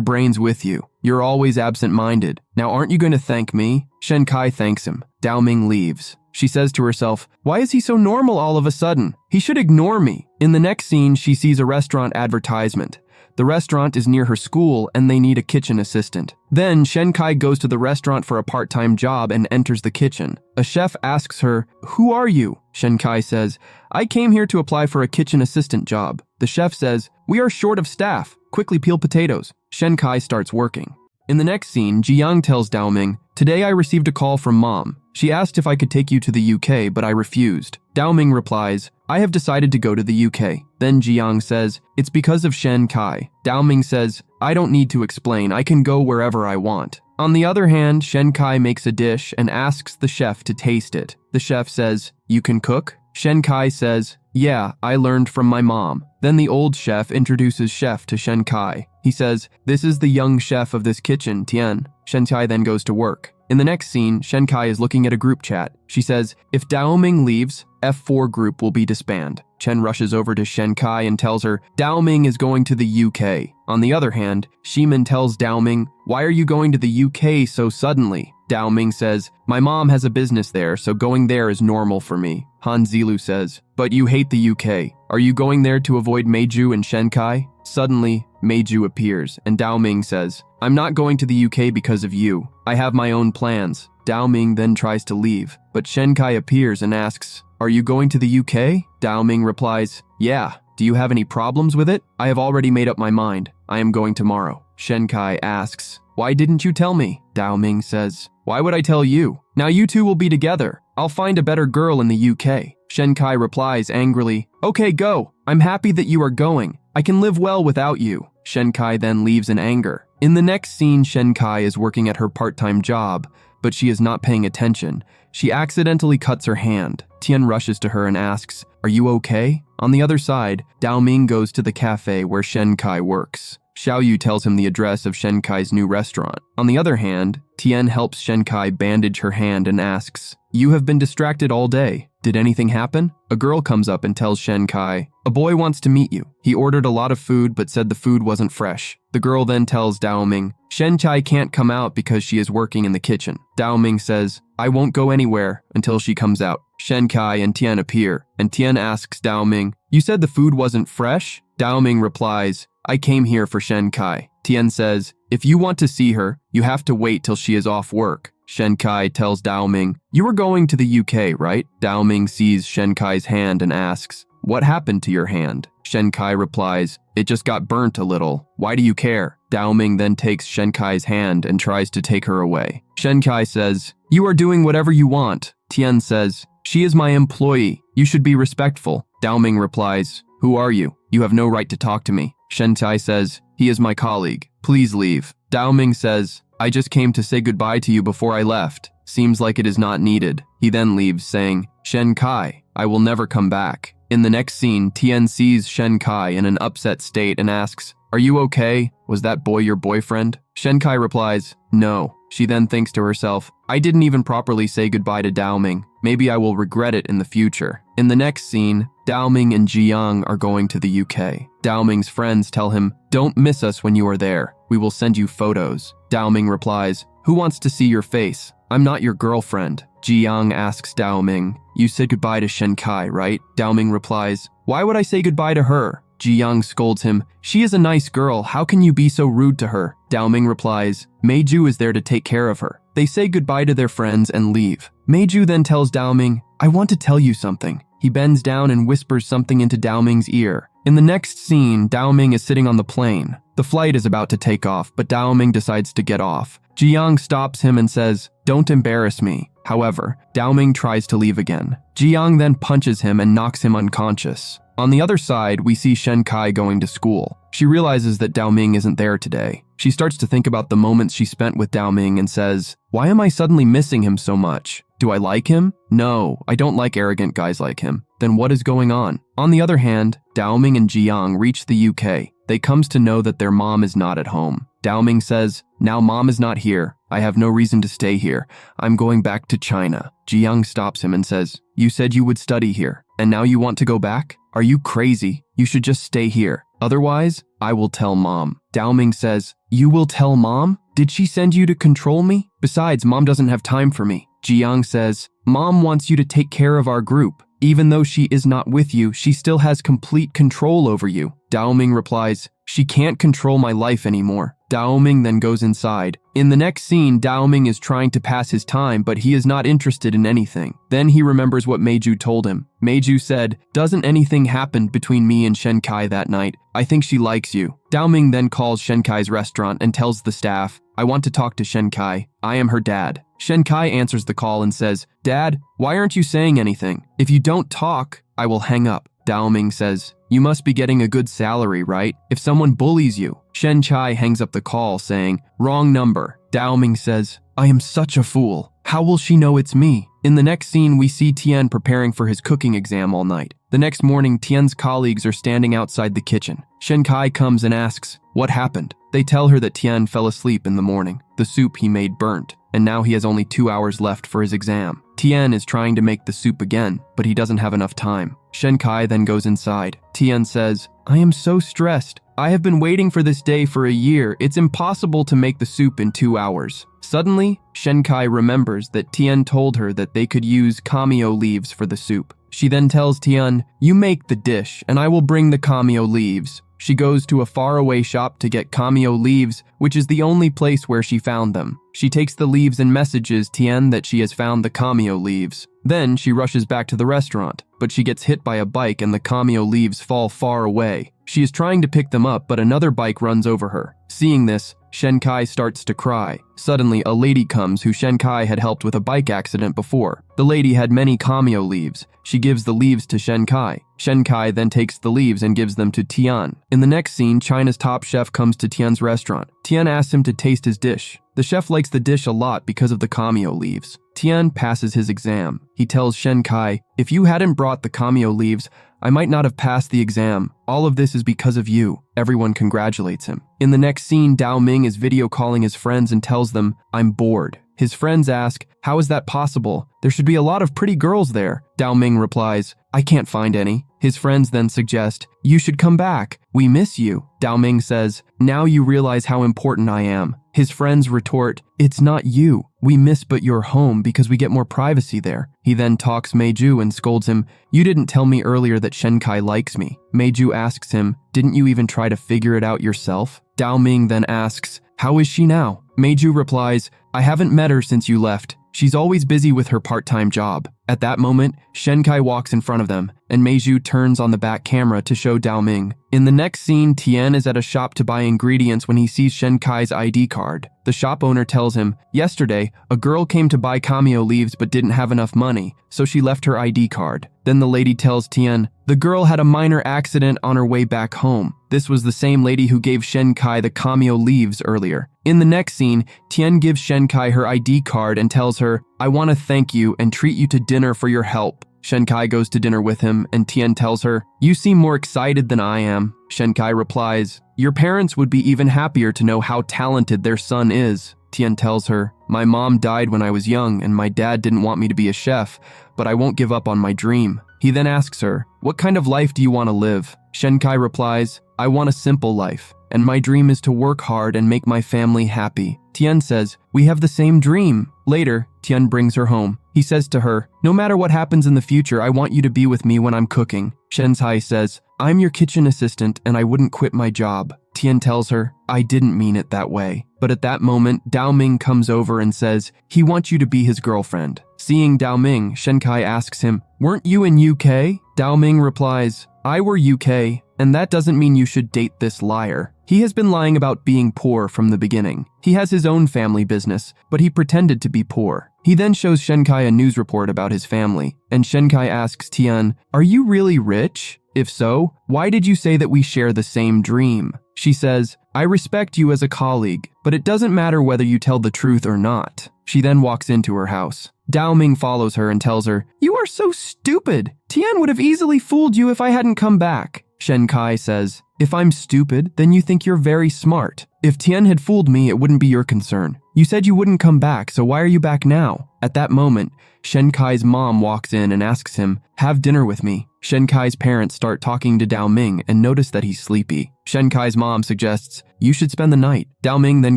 brains with you. You're always absent-minded. Now aren't you going to thank me? Shen Kai thanks him. Dao Ming leaves. She says to herself, why is he so normal all of a sudden? He should ignore me. In the next scene, she sees a restaurant advertisement. The restaurant is near her school and they need a kitchen assistant. Then Shen Kai goes to the restaurant for a part-time job and enters the kitchen. A chef asks her, who are you? Shen Kai says, I came here to apply for a kitchen assistant job. The chef says, we are short of staff. Quickly peel potatoes. Shen Kai starts working. In the next scene, Jiang tells Dao Ming, today I received a call from mom. She asked if I could take you to the UK, but I refused. Dao Ming replies, I have decided to go to the UK. Then Jiang says, it's because of Shen Kai. Dao Ming says, I don't need to explain, I can go wherever I want. On the other hand, Shen Kai makes a dish and asks the chef to taste it. The chef says, you can cook? Shen Kai says, yeah, I learned from my mom. Then the old chef introduces Chef to Shen Kai. He says, this is the young chef of this kitchen, Tian. Shen Kai then goes to work. In the next scene, Shen Kai is looking at a group chat. She says, if Dao Ming leaves, F4 group will be disbanded. Chen rushes over to Shen Kai and tells her, Dao Ming is going to the UK. On the other hand, Shimin tells Dao Ming, why are you going to the UK so suddenly? Dao Ming says, my mom has a business there, so going there is normal for me. Han Zilu says, but you hate the UK. Are you going there to avoid Meiju and Shen Kai? Suddenly, Meiju appears, and Dao Ming says, I'm not going to the UK because of you. I have my own plans. Dao Ming then tries to leave, but Shen Kai appears and asks, are you going to the UK? Dao Ming replies, yeah. Do you have any problems with it? I have already made up my mind. I am going tomorrow. Shen Kai asks, why didn't you tell me? Dao Ming says, why would I tell you? Now you two will be together. I'll find a better girl in the UK. Shen Kai replies angrily, okay, go. I'm happy that you are going. I can live well without you. Shen Kai then leaves in anger. In the next scene, Shen Kai is working at her part-time job, but she is not paying attention. She accidentally cuts her hand. Tian rushes to her and asks, are you okay? On the other side, Dao Ming goes to the cafe where Shen Kai works. Xiaoyu tells him the address of Shen Kai's new restaurant. On the other hand, Tian helps Shen Kai bandage her hand and asks, you have been distracted all day. Did anything happen? A girl comes up and tells Shen Kai, a boy wants to meet you. He ordered a lot of food but said the food wasn't fresh. The girl then tells Dao Ming, Shen Kai can't come out because she is working in the kitchen. Dao Ming says, I won't go anywhere until she comes out. Shen Kai and Tian appear, and Tian asks Dao Ming, you said the food wasn't fresh? Dao Ming replies, I came here for Shen Kai. Tian says, if you want to see her, you have to wait till she is off work. Shen Kai tells Dao Ming, you were going to the UK, right? Dao Ming sees Shen Kai's hand and asks, what happened to your hand? Shen Kai replies, it just got burnt a little. Why do you care? Dao Ming then takes Shen Kai's hand and tries to take her away. Shen Kai says, you are doing whatever you want. Tian says, she is my employee. You should be respectful. Dao Ming replies, who are you? You have no right to talk to me. Shen Kai says, he is my colleague. Please leave. Dao Ming says, I just came to say goodbye to you before I left. Seems like it is not needed. He then leaves, saying, Shen Kai, I will never come back. In the next scene, Tian sees Shen Kai in an upset state and asks, Are you okay? Was that boy your boyfriend? Shen Kai replies, No. She then thinks to herself, I didn't even properly say goodbye to Dao Ming. Maybe I will regret it in the future. In the next scene, Dao Ming and Jiang are going to the UK. Dao Ming's friends tell him, Don't miss us when you are there. We will send you photos. Dao Ming replies, Who wants to see your face? I'm not your girlfriend. Jiang asks Dao Ming, You said goodbye to Shen Kai, right? Dao Ming replies, Why would I say goodbye to her? Jiang scolds him, She is a nice girl, how can you be so rude to her? Dao Ming replies, Meiju is there to take care of her. They say goodbye to their friends and leave. Meiju then tells Dao Ming, I want to tell you something. He bends down and whispers something into Dao Ming's ear. In the next scene, Dao Ming is sitting on the plane. The flight is about to take off, but Dao Ming decides to get off. Jiang stops him and says, Don't embarrass me. However, Dao Ming tries to leave again. Jiang then punches him and knocks him unconscious. On the other side, we see Shen Kai going to school. She realizes that Dao Ming isn't there today. She starts to think about the moments she spent with Dao Ming and says, Why am I suddenly missing him so much? Do I like him? No, I don't like arrogant guys like him. Then what is going on? On the other hand, Dao Ming and Jiang reach the UK. They comes to know that their mom is not at home. Dao Ming says, Now mom is not here. I have no reason to stay here. I'm going back to China. Jiang stops him and says, You said you would study here, and now you want to go back? Are you crazy? You should just stay here. Otherwise, I will tell mom. Dao Ming says, You will tell mom? Did she send you to control me? Besides, mom doesn't have time for me. Jiang says, Mom wants you to take care of our group. Even though she is not with you, she still has complete control over you. Dao Ming replies, She can't control my life anymore. Dao Ming then goes inside. In the next scene, Dao Ming is trying to pass his time, but he is not interested in anything. Then he remembers what Meiju told him. Meiju said, Doesn't anything happen between me and Shen Kai that night? I think she likes you. Dao Ming then calls Shen Kai's restaurant and tells the staff, I want to talk to Shen Kai. I am her dad. Shen Kai answers the call and says, Dad, why aren't you saying anything? If you don't talk, I will hang up. Dao Ming says, You must be getting a good salary, right? If someone bullies you. Shen Kai hangs up the call saying, Wrong number. Dao Ming says, I am such a fool. How will she know it's me? In the next scene, we see Tian preparing for his cooking exam all night. The next morning, Tian's colleagues are standing outside the kitchen. Shen Kai comes and asks, What happened? They tell her that Tian fell asleep in the morning. The soup he made burnt, and now he has only 2 hours left for his exam. Tian is trying to make the soup again, but he doesn't have enough time. Shen Kai then goes inside. Tian says, I am so stressed. I have been waiting for this day for a year. It's impossible to make the soup in 2 hours. Suddenly, Shen Kai remembers that Tian told her that they could use cameo leaves for the soup. She then tells Tian, You make the dish, and I will bring the cameo leaves. She goes to a faraway shop to get cameo leaves, which is the only place where she found them. She takes the leaves and messages Tian that she has found the cameo leaves. Then she rushes back to the restaurant, but she gets hit by a bike and the cameo leaves fall far away. She is trying to pick them up, but another bike runs over her. Seeing this, Shen Kai starts to cry. Suddenly, a lady comes who Shen Kai had helped with a bike accident before. The lady had many cameo leaves. She gives the leaves to Shen Kai. Shen Kai then takes the leaves and gives them to Tian. In the next scene, China's top chef comes to Tian's restaurant. Tian asks him to taste his dish. The chef likes the dish a lot because of the cameo leaves. Tian passes his exam. He tells Shen Kai, If you hadn't brought the cameo leaves, I might not have passed the exam. All of this is because of you. Everyone congratulates him. In the next scene, Dao Ming is video calling his friends and tells them, I'm bored. His friends ask, How is that possible? There should be a lot of pretty girls there. Dao Ming replies, I can't find any. His friends then suggest, You should come back. We miss you. Dao Ming says, Now you realize how important I am. His friends retort, It's not you. We miss but your home because we get more privacy there. He then talks Meiju and scolds him, You didn't tell me earlier that Shen Kai likes me. Meiju asks him, Didn't you even try to figure it out yourself? Dao Ming then asks, How is she now? Meiju replies, I haven't met her since you left. She's always busy with her part-time job. At that moment, Shenkai walks in front of them, and Meiju turns on the back camera to show Dao Ming. In the next scene, Tian is at a shop to buy ingredients when he sees Shenkai's ID card. The shop owner tells him, yesterday, a girl came to buy cameo leaves but didn't have enough money, so she left her ID card. Then the lady tells Tian, the girl had a minor accident on her way back home. This was the same lady who gave Shenkai the cameo leaves earlier. In the next scene, Tian gives Shenkai her ID card and tells her, I want to thank you and treat you to dinner for your help. Shenkai goes to dinner with him, and Tian tells her, you seem more excited than I am. Shenkai replies, your parents would be even happier to know how talented their son is. Tian tells her, my mom died when I was young and my dad didn't want me to be a chef, but I won't give up on my dream. He then asks her, what kind of life do you want to live? Shenkai replies, I want a simple life, and my dream is to work hard and make my family happy. Tian says, we have the same dream. Later, Tian brings her home. He says to her, no matter what happens in the future, I want you to be with me when I'm cooking. Shenkai says, I'm your kitchen assistant and I wouldn't quit my job. Tian tells her, I didn't mean it that way. But at that moment, Dao Ming comes over and says, he wants you to be his girlfriend. Seeing Dao Ming, Shenkai asks him, weren't you in UK? Dao Ming replies, I were UK, and that doesn't mean you should date this liar. He has been lying about being poor from the beginning. He has his own family business, but he pretended to be poor. He then shows Shenkai a news report about his family, and Shenkai asks Tian, are you really rich? If so, why did you say that we share the same dream? She says, I respect you as a colleague, but it doesn't matter whether you tell the truth or not. She then walks into her house. Dao Ming follows her and tells her, you are so stupid. Tian would have easily fooled you if I hadn't come back. Shenkai says, if I'm stupid, then you think you're very smart. If Tian had fooled me, it wouldn't be your concern. You said you wouldn't come back, so why are you back now? At that moment, Shenkai's mom walks in and asks him, have dinner with me. Shenkai's parents start talking to Dao Ming and notice that he's sleepy. Shenkai's mom suggests, you should spend the night. Dao Ming then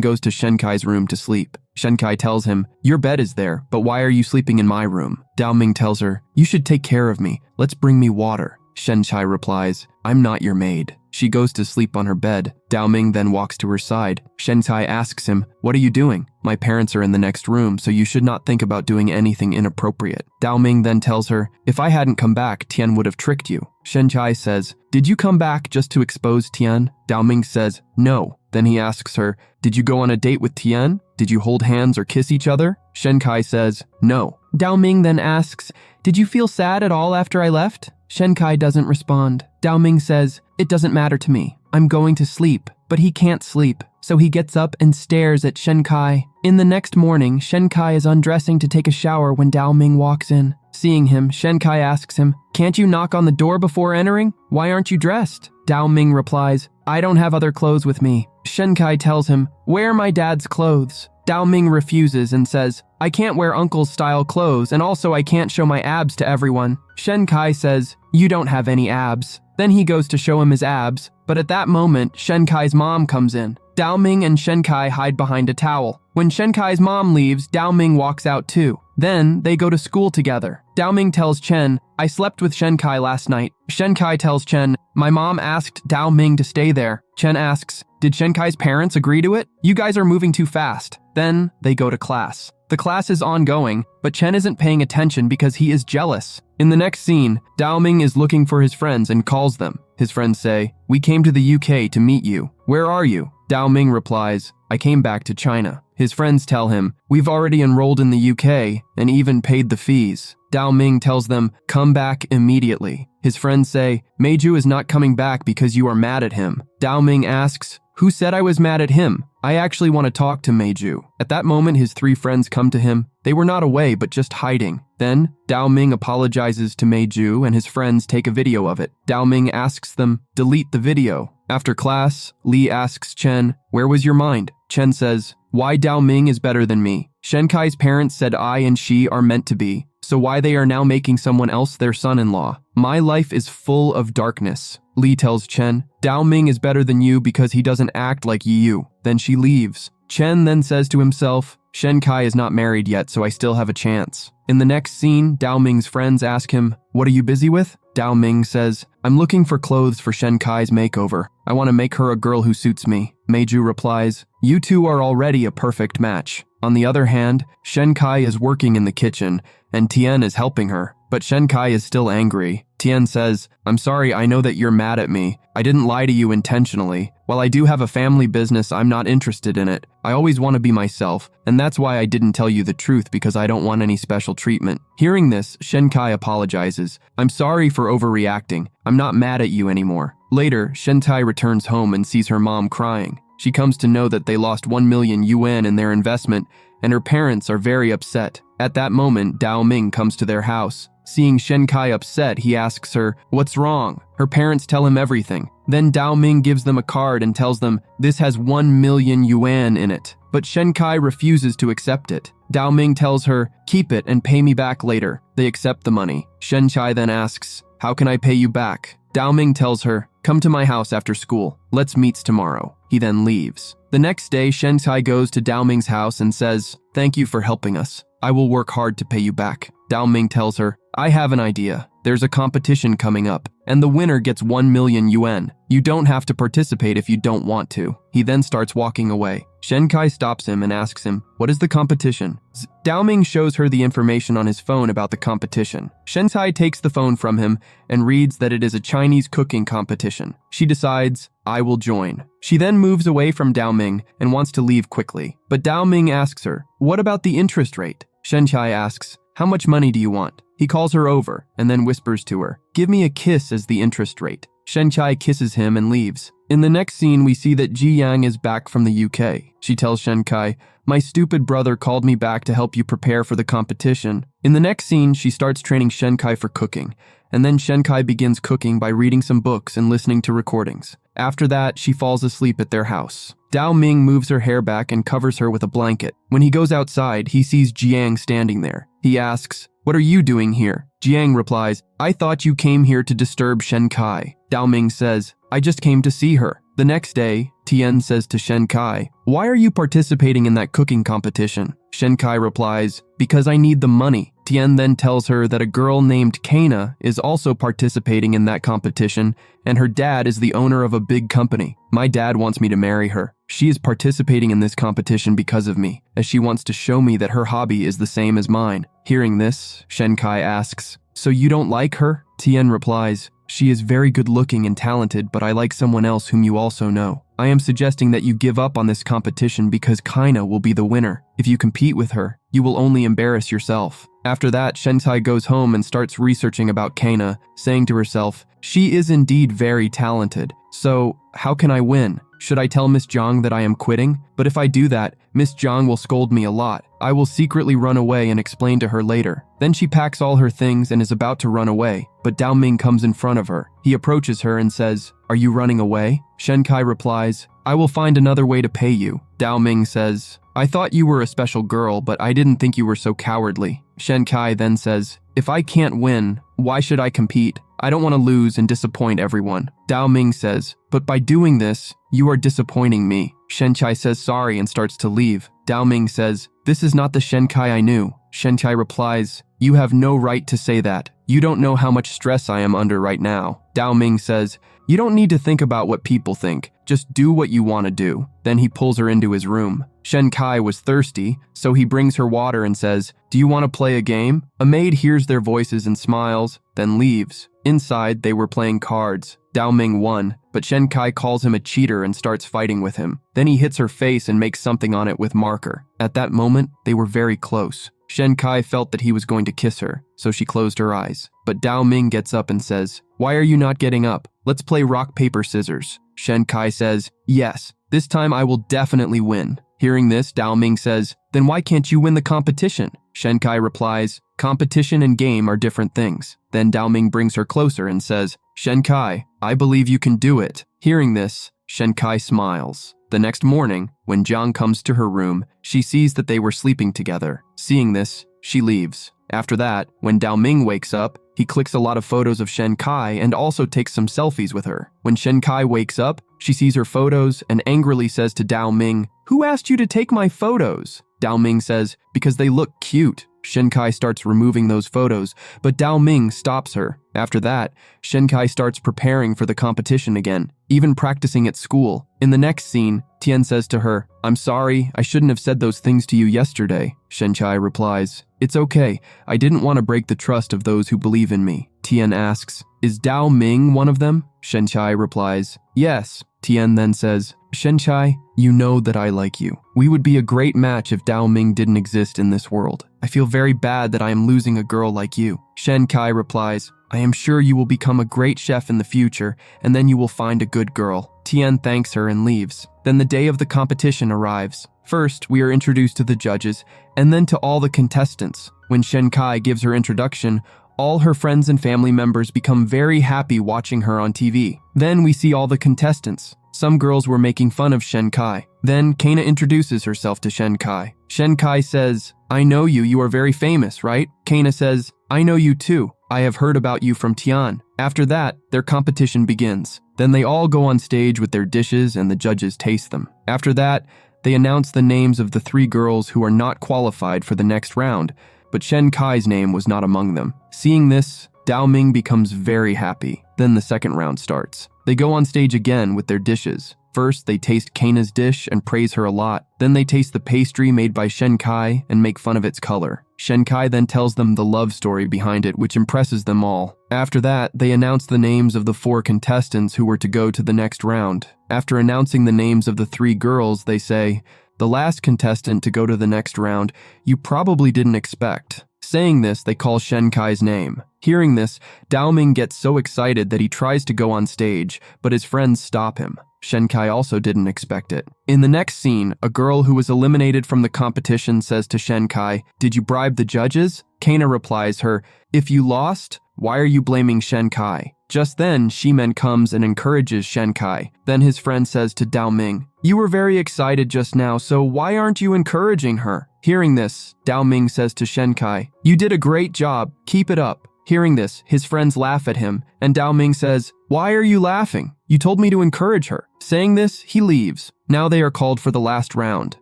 goes to Shenkai's room to sleep. Shenkai tells him, your bed is there, but why are you sleeping in my room? Dao Ming tells her, you should take care of me. Let's bring me water. Shenkai replies, I'm not your maid. She goes to sleep on her bed. Dao Ming then walks to her side. Shenkai asks him, what are you doing? My parents are in the next room, so you should not think about doing anything inappropriate. Dao Ming then tells her, if I hadn't come back, Tian would have tricked you. Shenkai says, did you come back just to expose Tian? Dao Ming says, no. Then he asks her, did you go on a date with Tian? Did you hold hands or kiss each other? Shenkai says, no. Dao Ming then asks, did you feel sad at all after I left? Shenkai doesn't respond. Dao Ming says, it doesn't matter to me. I'm going to sleep. But he can't sleep, so he gets up and stares at Shenkai. In the next morning, Shenkai is undressing to take a shower when Dao Ming walks in. Seeing him, Shenkai asks him, can't you knock on the door before entering? Why aren't you dressed? Dao Ming replies, I don't have other clothes with me. Shenkai tells him, wear my dad's clothes. Dao Ming refuses and says, I can't wear uncle's style clothes and also I can't show my abs to everyone. Shenkai says, you don't have any abs. Then he goes to show him his abs, but at that moment, Shenkai's mom comes in. Dao Ming and Shenkai hide behind a towel. When Shenkai's mom leaves, Dao Ming walks out too. Then, they go to school together. Dao Ming tells Chen, I slept with Shenkai last night. Shenkai tells Chen, my mom asked Dao Ming to stay there. Chen asks, did Shenkai's parents agree to it? You guys are moving too fast. Then, they go to class. The class is ongoing, but Chen isn't paying attention because he is jealous. In the next scene, Dao Ming is looking for his friends and calls them. His friends say, we came to the UK to meet you. Where are you? Dao Ming replies, I came back to China. His friends tell him, we've already enrolled in the UK and even paid the fees. Dao Ming tells them, come back immediately. His friends say, Meiju is not coming back because you are mad at him. Dao Ming asks, who said I was mad at him? I actually want to talk to Meiju. At that moment, his three friends come to him. They were not away, but just hiding. Then, Dao Ming apologizes to Meiju and his friends take a video of it. Dao Ming asks them, delete the video. After class, Li asks Chen, where was your mind? Chen says, why Dao Ming is better than me. Shenkai's parents said I and she are meant to be, so why they are now making someone else their son-in-law. My life is full of darkness. Li tells Chen, Dao Ming is better than you because he doesn't act like you. Then she leaves. Chen then says to himself, Shenkai is not married yet, so I still have a chance. In the next scene, Dao Ming's friends ask him, what are you busy with? Dao Ming says, I'm looking for clothes for Shenkai's makeover. I want to make her a girl who suits me. Meiju replies, you two are already a perfect match. On the other hand, Shen Kai is working in the kitchen, and Tian is helping her. But Shen Kai is still angry. Tian says, "I'm sorry, I know that you're mad at me. I didn't lie to you intentionally. While I do have a family business, I'm not interested in it. I always want to be myself, and that's why I didn't tell you the truth because I don't want any special treatment." Hearing this, Shen Kai apologizes. "I'm sorry for overreacting. I'm not mad at you anymore." Later, Shen Tai returns home and sees her mom crying. She comes to know that they lost 1 million yuan in their investment, and her parents are very upset. At that moment, Dao Ming comes to their house. Seeing Shen Kai upset, he asks her, "What's wrong?" Her parents tell him everything. Then Dao Ming gives them a card and tells them, "This has 1 million yuan in it." But Shen Kai refuses to accept it. Dao Ming tells her, "Keep it and pay me back later." They accept the money. Shen Kai then asks, "How can I pay you back?" Dao Ming tells her, "Come to my house after school. Let's meet tomorrow." He then leaves. The next day, Shen Tai goes to Dao Ming's house and says, "Thank you for helping us. I will work hard to pay you back." Dao Ming tells her, "I have an idea. There's a competition coming up, and the winner gets 1 million yuan. You don't have to participate if you don't want to." He then starts walking away. Shen Kai stops him and asks him, "What is the competition?" Dao Ming shows her the information on his phone about the competition. Shen Tai takes the phone from him and reads that it is a Chinese cooking competition. She decides, "I will join." She then moves away from Dao Ming and wants to leave quickly. But Dao Ming asks her, "What about the interest rate?" Shen Tai asks, "How much money do you want?" He calls her over and then whispers to her, "Give me a kiss as the interest rate." Shen Chai kisses him and leaves. In the next scene, we see that Ji Yang is back from the UK. She tells Shen Kai, "My stupid brother called me back to help you prepare for the competition." In the next scene, she starts training Shen Kai for cooking, and then Shen Kai begins cooking by reading some books and listening to recordings. After that, she falls asleep at their house. Dao Ming moves her hair back and covers her with a blanket. When he goes outside, he sees Jiang standing there. He asks, "What are you doing here?" Jiang replies, "I thought you came here to disturb Shen Kai." Dao Ming says, "I just came to see her." The next day, Tian says to Shen Kai, "Why are you participating in that cooking competition?" Shen Kai replies, "Because I need the money." Tian then tells her that a girl named Kana is also participating in that competition, and her dad is the owner of a big company. "My dad wants me to marry her. She is participating in this competition because of me, as she wants to show me that her hobby is the same as mine." Hearing this, Shen Kai asks, "So you don't like her?" Tian replies, "She is very good looking and talented, but I like someone else whom you also know. I am suggesting that you give up on this competition because Kaina will be the winner. If you compete with her, you will only embarrass yourself." After that, Shen Tai goes home and starts researching about Kaina, saying to herself, "She is indeed very talented. So, how can I win? Should I tell Miss Zhang that I am quitting? But if I do that, Miss Zhang will scold me a lot. I will secretly run away and explain to her later." Then she packs all her things and is about to run away, but Dao Ming comes in front of her. He approaches her and says, "Are you running away?" Shen Kai replies, "I will find another way to pay you." Dao Ming says, "I thought you were a special girl, but I didn't think you were so cowardly." Shen Kai then says, "If I can't win, why should I compete? I don't want to lose and disappoint everyone." Dao Ming says, "But by doing this, you are disappointing me." Shen Chai says sorry and starts to leave. Dao Ming says, "This is not the Shen Kai I knew." Shen Chai replies, "You have no right to say that. You don't know how much stress I am under right now." Dao Ming says, "You don't need to think about what people think. Just do what you want to do." Then he pulls her into his room. Shen Kai was thirsty, so he brings her water and says, "Do you want to play a game?" A maid hears their voices and smiles, then leaves. Inside, they were playing cards. Dao Ming won, but Shen Kai calls him a cheater and starts fighting with him. Then he hits her face and makes something on it with marker. At that moment, they were very close. Shen Kai felt that he was going to kiss her, so she closed her eyes. But Dao Ming gets up and says, "Why are you not getting up? Let's play rock, paper, scissors." Shen Kai says, "Yes, this time I will definitely win." Hearing this, Dao Ming says, "Then why can't you win the competition?" Shen Kai replies, "Competition and game are different things." Then Dao Ming brings her closer and says, "Shen Kai, I believe you can do it." Hearing this, Shen Kai smiles. The next morning, when Zhang comes to her room, she sees that they were sleeping together. Seeing this, she leaves. After that, when Dao Ming wakes up, he clicks a lot of photos of Shen Kai and also takes some selfies with her. When Shen Kai wakes up, she sees her photos and angrily says to Dao Ming, "Who asked you to take my photos?" Dao Ming says, "Because they look cute." Shen Kai starts removing those photos, but Dao Ming stops her. After that, Shen Kai starts preparing for the competition again, even practicing at school. In the next scene, Tian says to her, I'm sorry, I shouldn't have said those things to you yesterday. Shenchai replies, it's okay, I didn't want to break the trust of those who believe in me. Tian asks, is Dao Ming one of them? Shenchai replies, yes. Tian then says, Shenchai, you know that I like you. We would be a great match if Dao Ming didn't exist in this world. I feel very bad that I am losing a girl like you. Shenkai replies, I am sure you will become a great chef in the future, and then you will find a good girl. Tian thanks her and leaves. Then the day of the competition arrives. First, we are introduced to the judges, and then to all the contestants. When Shenkai gives her introduction, all her friends and family members become very happy watching her on TV. Then we see all the contestants. Some girls were making fun of Shenkai. Then Kana introduces herself to Shenkai. Shenkai says, I know you, you are very famous, right? Kana says, I know you too. I have heard about you from Tian. After that, their competition begins. Then they all go on stage with their dishes and the judges taste them. After that, they announce the names of the 3 girls who are not qualified for the next round, but Shenkai's name was not among them. Seeing this, Dao Ming becomes very happy. Then the second round starts. They go on stage again with their dishes. First, they taste Kana's dish and praise her a lot. Then they taste the pastry made by Shenkai and make fun of its color. Shenkai then tells them the love story behind it, which impresses them all. After that, they announce the names of the 4 contestants who were to go to the next round. After announcing the names of the 3 girls, they say, the last contestant to go to the next round, you probably didn't expect. Saying this, they call Shenkai's name. Hearing this, Dao Ming gets so excited that he tries to go on stage, but his friends stop him. Shenkai also didn't expect it. In the next scene, a girl who was eliminated from the competition says to Shenkai, did you bribe the judges? Kana replies her, if you lost, why are you blaming Shenkai? Just then, Shimen comes and encourages Shenkai. Then his friend says to Dao Ming, you were very excited just now, so why aren't you encouraging her? Hearing this, Dao Ming says to Shenkai, you did a great job, keep it up. Hearing this, his friends laugh at him, and Dao Ming says, why are you laughing? You told me to encourage her. Saying this, he leaves. Now they are called for the last round.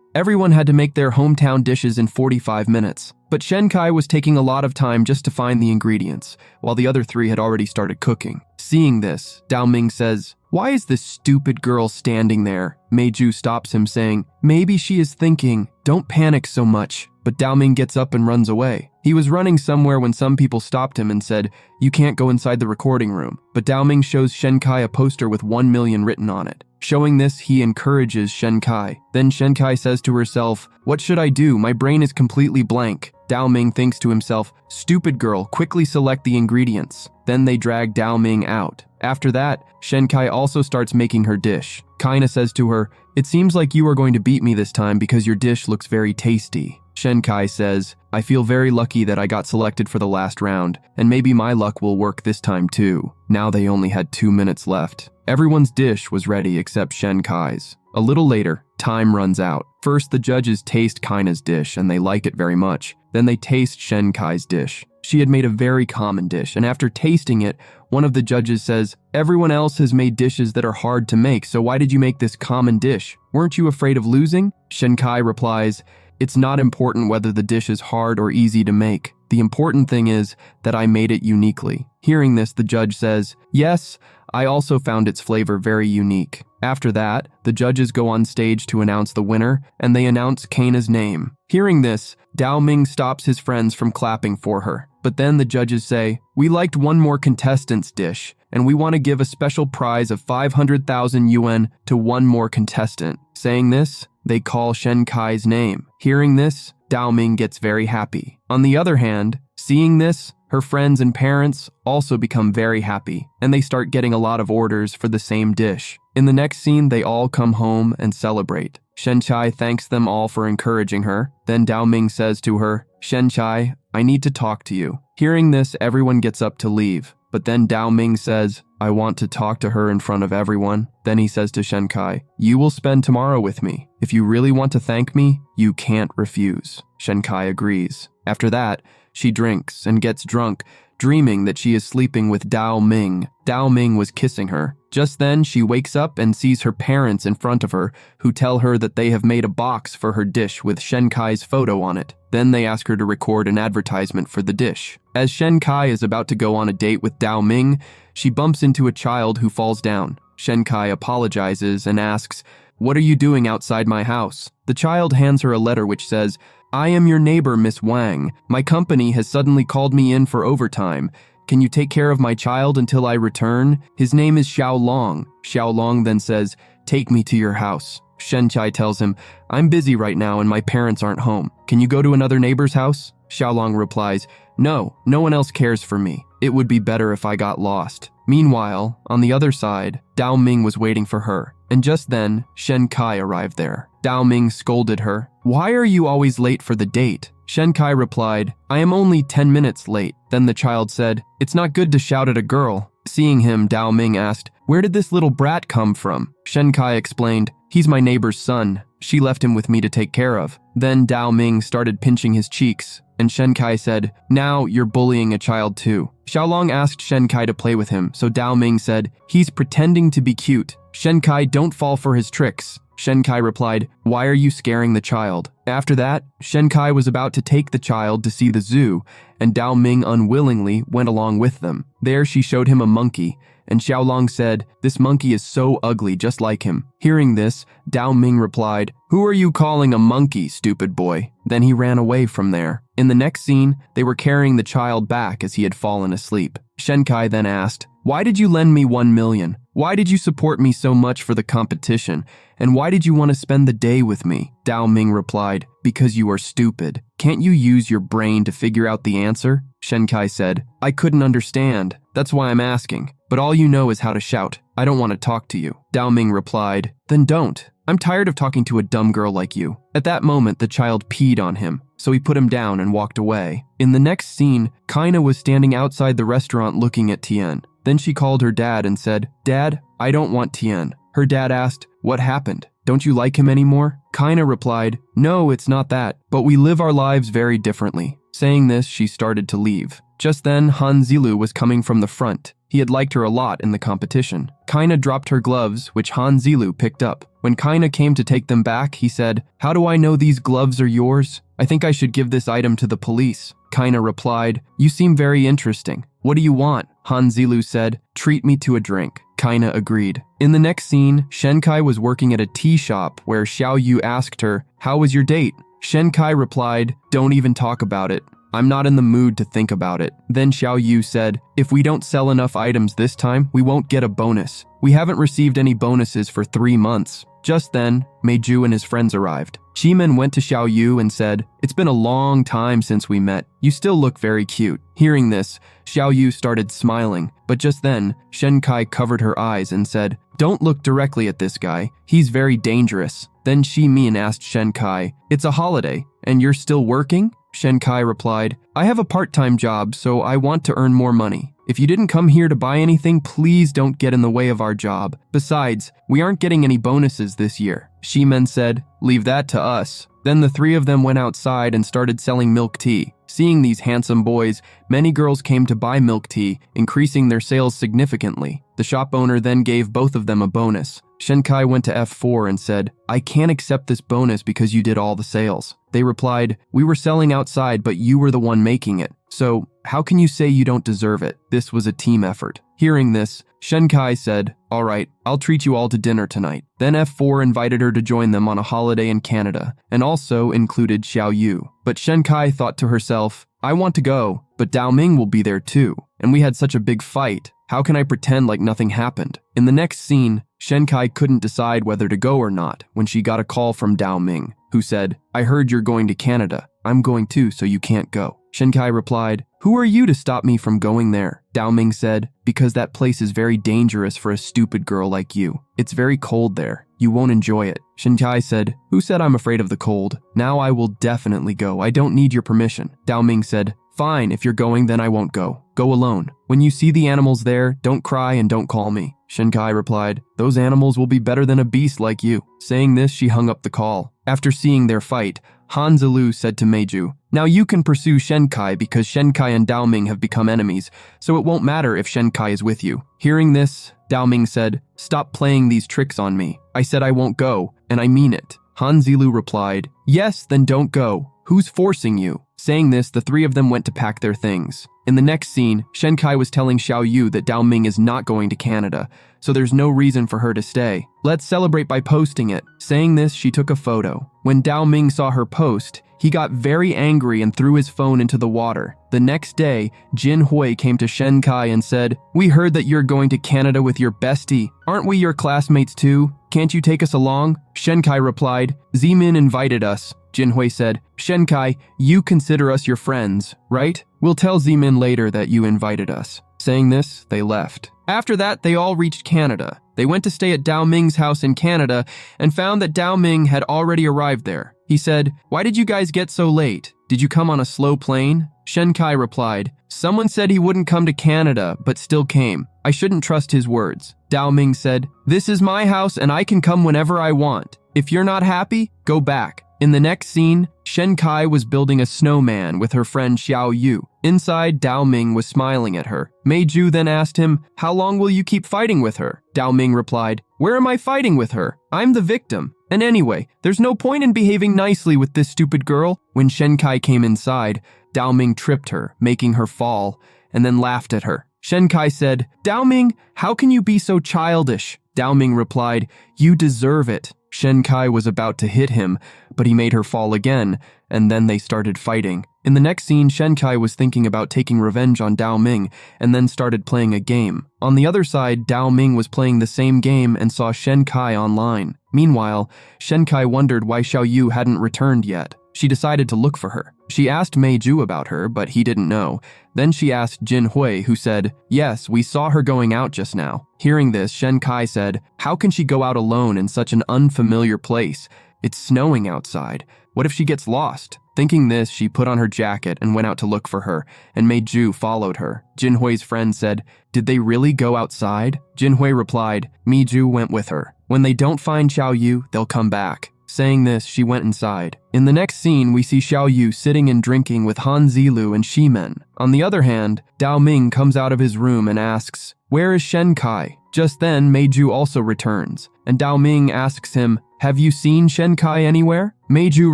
Everyone had to make their hometown dishes in 45 minutes. But Shenkai was taking a lot of time just to find the ingredients, while the other 3 had already started cooking. Seeing this, Dao Ming says, why is this stupid girl standing there? Meiju stops him saying, maybe she is thinking, don't panic so much. But Dao Ming gets up and runs away. He was running somewhere when some people stopped him and said, you can't go inside the recording room. But Dao Ming shows Shenkai a poster with 1 million written on it. Showing this, he encourages Shenkai. Then Shenkai says to herself, what should I do? My brain is completely blank. Dao Ming thinks to himself, stupid girl, quickly select the ingredients. Then they drag Dao Ming out. After that, Shenkai also starts making her dish. Kaina says to her, it seems like you are going to beat me this time because your dish looks very tasty. Shenkai says, I feel very lucky that I got selected for the last round, and maybe my luck will work this time too. Now they only had 2 minutes left. Everyone's dish was ready except Shenkai's. A little later, time runs out. First, the judges taste Kaina's dish and they like it very much. Then they taste Shenkai's dish. She had made a very common dish, and after tasting it, one of the judges says, everyone else has made dishes that are hard to make, so why did you make this common dish? Weren't you afraid of losing? Shenkai replies, it's not important whether the dish is hard or easy to make. The important thing is that I made it uniquely. Hearing this, the judge says, yes, I also found its flavor very unique. After that, the judges go on stage to announce the winner, and they announce Kana's name. Hearing this, Dao Ming stops his friends from clapping for her. But then the judges say, we liked one more contestant's dish, and we want to give a special prize of 500,000 yuan to one more contestant. Saying this, they call Shenkai's name. Hearing this, Dao Ming gets very happy. On the other hand, seeing this, her friends and parents also become very happy, and they start getting a lot of orders for the same dish. In the next scene, they all come home and celebrate. Shenchai thanks them all for encouraging her. Then Dao Ming says to her, Shenchai, I need to talk to you. Hearing this, everyone gets up to leave. But then Dao Ming says, I want to talk to her in front of everyone. Then he says to Shenkai, you will spend tomorrow with me. If you really want to thank me, you can't refuse. Shenkai agrees. After that, she drinks and gets drunk, dreaming that she is sleeping with Dao Ming. Dao Ming was kissing her. Just then, she wakes up and sees her parents in front of her, who tell her that they have made a box for her dish with Shenkai's photo on it. Then they ask her to record an advertisement for the dish. As Shenkai is about to go on a date with Dao Ming, she bumps into a child who falls down. Shenkai apologizes and asks, "What are you doing outside my house?" The child hands her a letter which says, "I am your neighbor, Miss Wang. My company has suddenly called me in for overtime. Can you take care of my child until I return? His name is Xiaolong." Xiaolong then says, "Take me to your house." Shenkai tells him, "I'm busy right now and my parents aren't home. Can you go to another neighbor's house?" Xiaolong replies, "No, no one else cares for me. It would be better if I got lost." Meanwhile, on the other side, Dao Ming was waiting for her, and just then, Shenkai arrived there. Dao Ming scolded her, "Why are you always late for the date?" Shenkai replied, "I am only 10 minutes late." Then the child said, "It's not good to shout at a girl." Seeing him, Dao Ming asked, "Where did this little brat come from?" Shenkai explained, "He's my neighbor's son. She left him with me to take care of." Then Dao Ming started pinching his cheeks, and Shenkai said, "Now you're bullying a child too." Xiaolong asked Shenkai to play with him, so Dao Ming said, "He's pretending to be cute. Shenkai, don't fall for his tricks." Shenkai replied, "Why are you scaring the child?" After that, Shenkai was about to take the child to see the zoo, and Dao Ming unwillingly went along with them. There she showed him a monkey, and Xiaolong said, "This monkey is so ugly, just like him." Hearing this, Dao Ming replied, "Who are you calling a monkey, stupid boy?" Then he ran away from there. In the next scene, they were carrying the child back as he had fallen asleep. Shenkai then asked, "Why did you lend me 1 million? Why did you support me so much for the competition? And why did you want to spend the day with me?" Dao Ming replied, "Because you are stupid. Can't you use your brain to figure out the answer?" Shenkai said, "I couldn't understand. That's why I'm asking. But all you know is how to shout. I don't want to talk to you." Dao Ming replied, "Then don't. I'm tired of talking to a dumb girl like you." At that moment, the child peed on him, so he put him down and walked away. In the next scene, Kaina was standing outside the restaurant looking at Tian. Then she called her dad and said, "Dad, I don't want Tian." Her dad asked, "What happened? Don't you like him anymore?" Kaina replied, "No, it's not that, but we live our lives very differently." Saying this, she started to leave. Just then, Han Zilu was coming from the front. He had liked her a lot in the competition. Kaina dropped her gloves, which Han Zilu picked up. When Kaina came to take them back, he said, "How do I know these gloves are yours? I think I should give this item to the police." Kaina replied, "You seem very interesting. What do you want?" Han Zilu said, "Treat me to a drink." Kaina agreed. In the next scene, Shenkai was working at a tea shop where Xiao Yu asked her, "How was your date?" Shenkai replied, "Don't even talk about it. I'm not in the mood to think about it." Then Xiao Yu said, "If we don't sell enough items this time, we won't get a bonus. We haven't received any bonuses for 3 months. Just then, Meiju and his friends arrived. Shimen went to Xiao Yu and said, "It's been a long time since we met. You still look very cute." Hearing this, Xiao Yu started smiling, but just then, Shenkai covered her eyes and said, "Don't look directly at this guy. He's very dangerous." Then Shimen asked Shenkai, "It's a holiday, and you're still working?" Shenkai replied, "I have a part-time job, so I want to earn more money. If you didn't come here to buy anything, please don't get in the way of our job. Besides, we aren't getting any bonuses this year." Shimen said, "Leave that to us." Then the three of them went outside and started selling milk tea. Seeing these handsome boys, many girls came to buy milk tea, increasing their sales significantly. The shop owner then gave both of them a bonus. Shenkai went to F4 and said, "I can't accept this bonus because you did all the sales." They replied, "We were selling outside, but you were the one making it. So how can you say you don't deserve it? This was a team effort." Hearing this, Shenkai said, "All right, I'll treat you all to dinner tonight." Then F4 invited her to join them on a holiday in Canada, and also included Xiao Yu. But Shenkai thought to herself, "I want to go, but Dao Ming will be there too. And we had such a big fight. How can I pretend like nothing happened?" In the next scene, Shenkai couldn't decide whether to go or not when she got a call from Dao Ming, who said, "I heard you're going to Canada. I'm going too, so you can't go." Shenkai replied, "Who are you to stop me from going there?" Dao Ming said, "Because that place is very dangerous for a stupid girl like you. It's very cold there. You won't enjoy it." Shenkai said, "Who said I'm afraid of the cold? Now I will definitely go. I don't need your permission." Dao Ming said, "Fine, if you're going, then I won't go. Go alone. When you see the animals there, don't cry and don't call me." Shenkai replied, "Those animals will be better than a beast like you." Saying this, she hung up the call. After seeing their fight, Han Zilu said to Meiju, "Now you can pursue Shenkai because Shenkai and Dao Ming have become enemies, so it won't matter if Shenkai is with you." Hearing this, Dao Ming said, "Stop playing these tricks on me. I said I won't go, and I mean it." Han Zilu replied, "Yes, then don't go." "Who's forcing you?" Saying this, the three of them went to pack their things. In the next scene, Shenkai was telling Xiao Yu that Dao Ming is not going to Canada, so there's no reason for her to stay. "Let's celebrate by posting it." Saying this, she took a photo. When Dao Ming saw her post, he got very angry and threw his phone into the water. The next day, Jin Hui came to Shenkai and said, "We heard that you're going to Canada with your bestie. Aren't we your classmates too? Can't you take us along?" Shenkai replied, "Zimin invited us." Jin Hui said, "Shenkai, you consider us your friends, right? We'll tell Zimin later that you invited us." Saying this, they left. After that, they all reached Canada. They went to stay at Dao Ming's house in Canada and found that Dao Ming had already arrived there. He said, "Why did you guys get so late? Did you come on a slow plane?" Shenkai replied, "Someone said he wouldn't come to Canada, but still came. I shouldn't trust his words." Dao Ming said, "This is my house and I can come whenever I want. If you're not happy, go back." In the next scene, Shenkai was building a snowman with her friend Xiao Yu. Inside, Dao Ming was smiling at her. Meiju then asked him, "How long will you keep fighting with her?" Dao Ming replied, "Where am I fighting with her? I'm the victim. And anyway, there's no point in behaving nicely with this stupid girl." When Shenkai came inside, Dao Ming tripped her, making her fall, and then laughed at her. Shenkai said, "Dao Ming, how can you be so childish?" Dao Ming replied, "You deserve it." Shenkai was about to hit him, but he made her fall again, and then they started fighting. In the next scene, Shenkai was thinking about taking revenge on Dao Ming, and then started playing a game. On the other side, Dao Ming was playing the same game and saw Shenkai online. Meanwhile, Shenkai wondered why Xiao Yu hadn't returned yet. She decided to look for her. She asked Meiju about her, but he didn't know. Then she asked Jin Hui, who said, "Yes, we saw her going out just now." Hearing this, Shenkai said, "How can she go out alone in such an unfamiliar place? It's snowing outside. What if she gets lost?" Thinking this, she put on her jacket and went out to look for her, and Meiju followed her. Jin Hui's friend said, "Did they really go outside?" Jin Hui replied, "Meiju went with her. When they don't find Xiao Yu, they'll come back." Saying this, she went inside. In the next scene, we see Xiao Yu sitting and drinking with Han Zilu and Shimen. On the other hand, Dao Ming comes out of his room and asks, "Where is Shenkai?" Just then, Meiju also returns, and Dao Ming asks him, "Have you seen Shenkai anywhere?" Meiju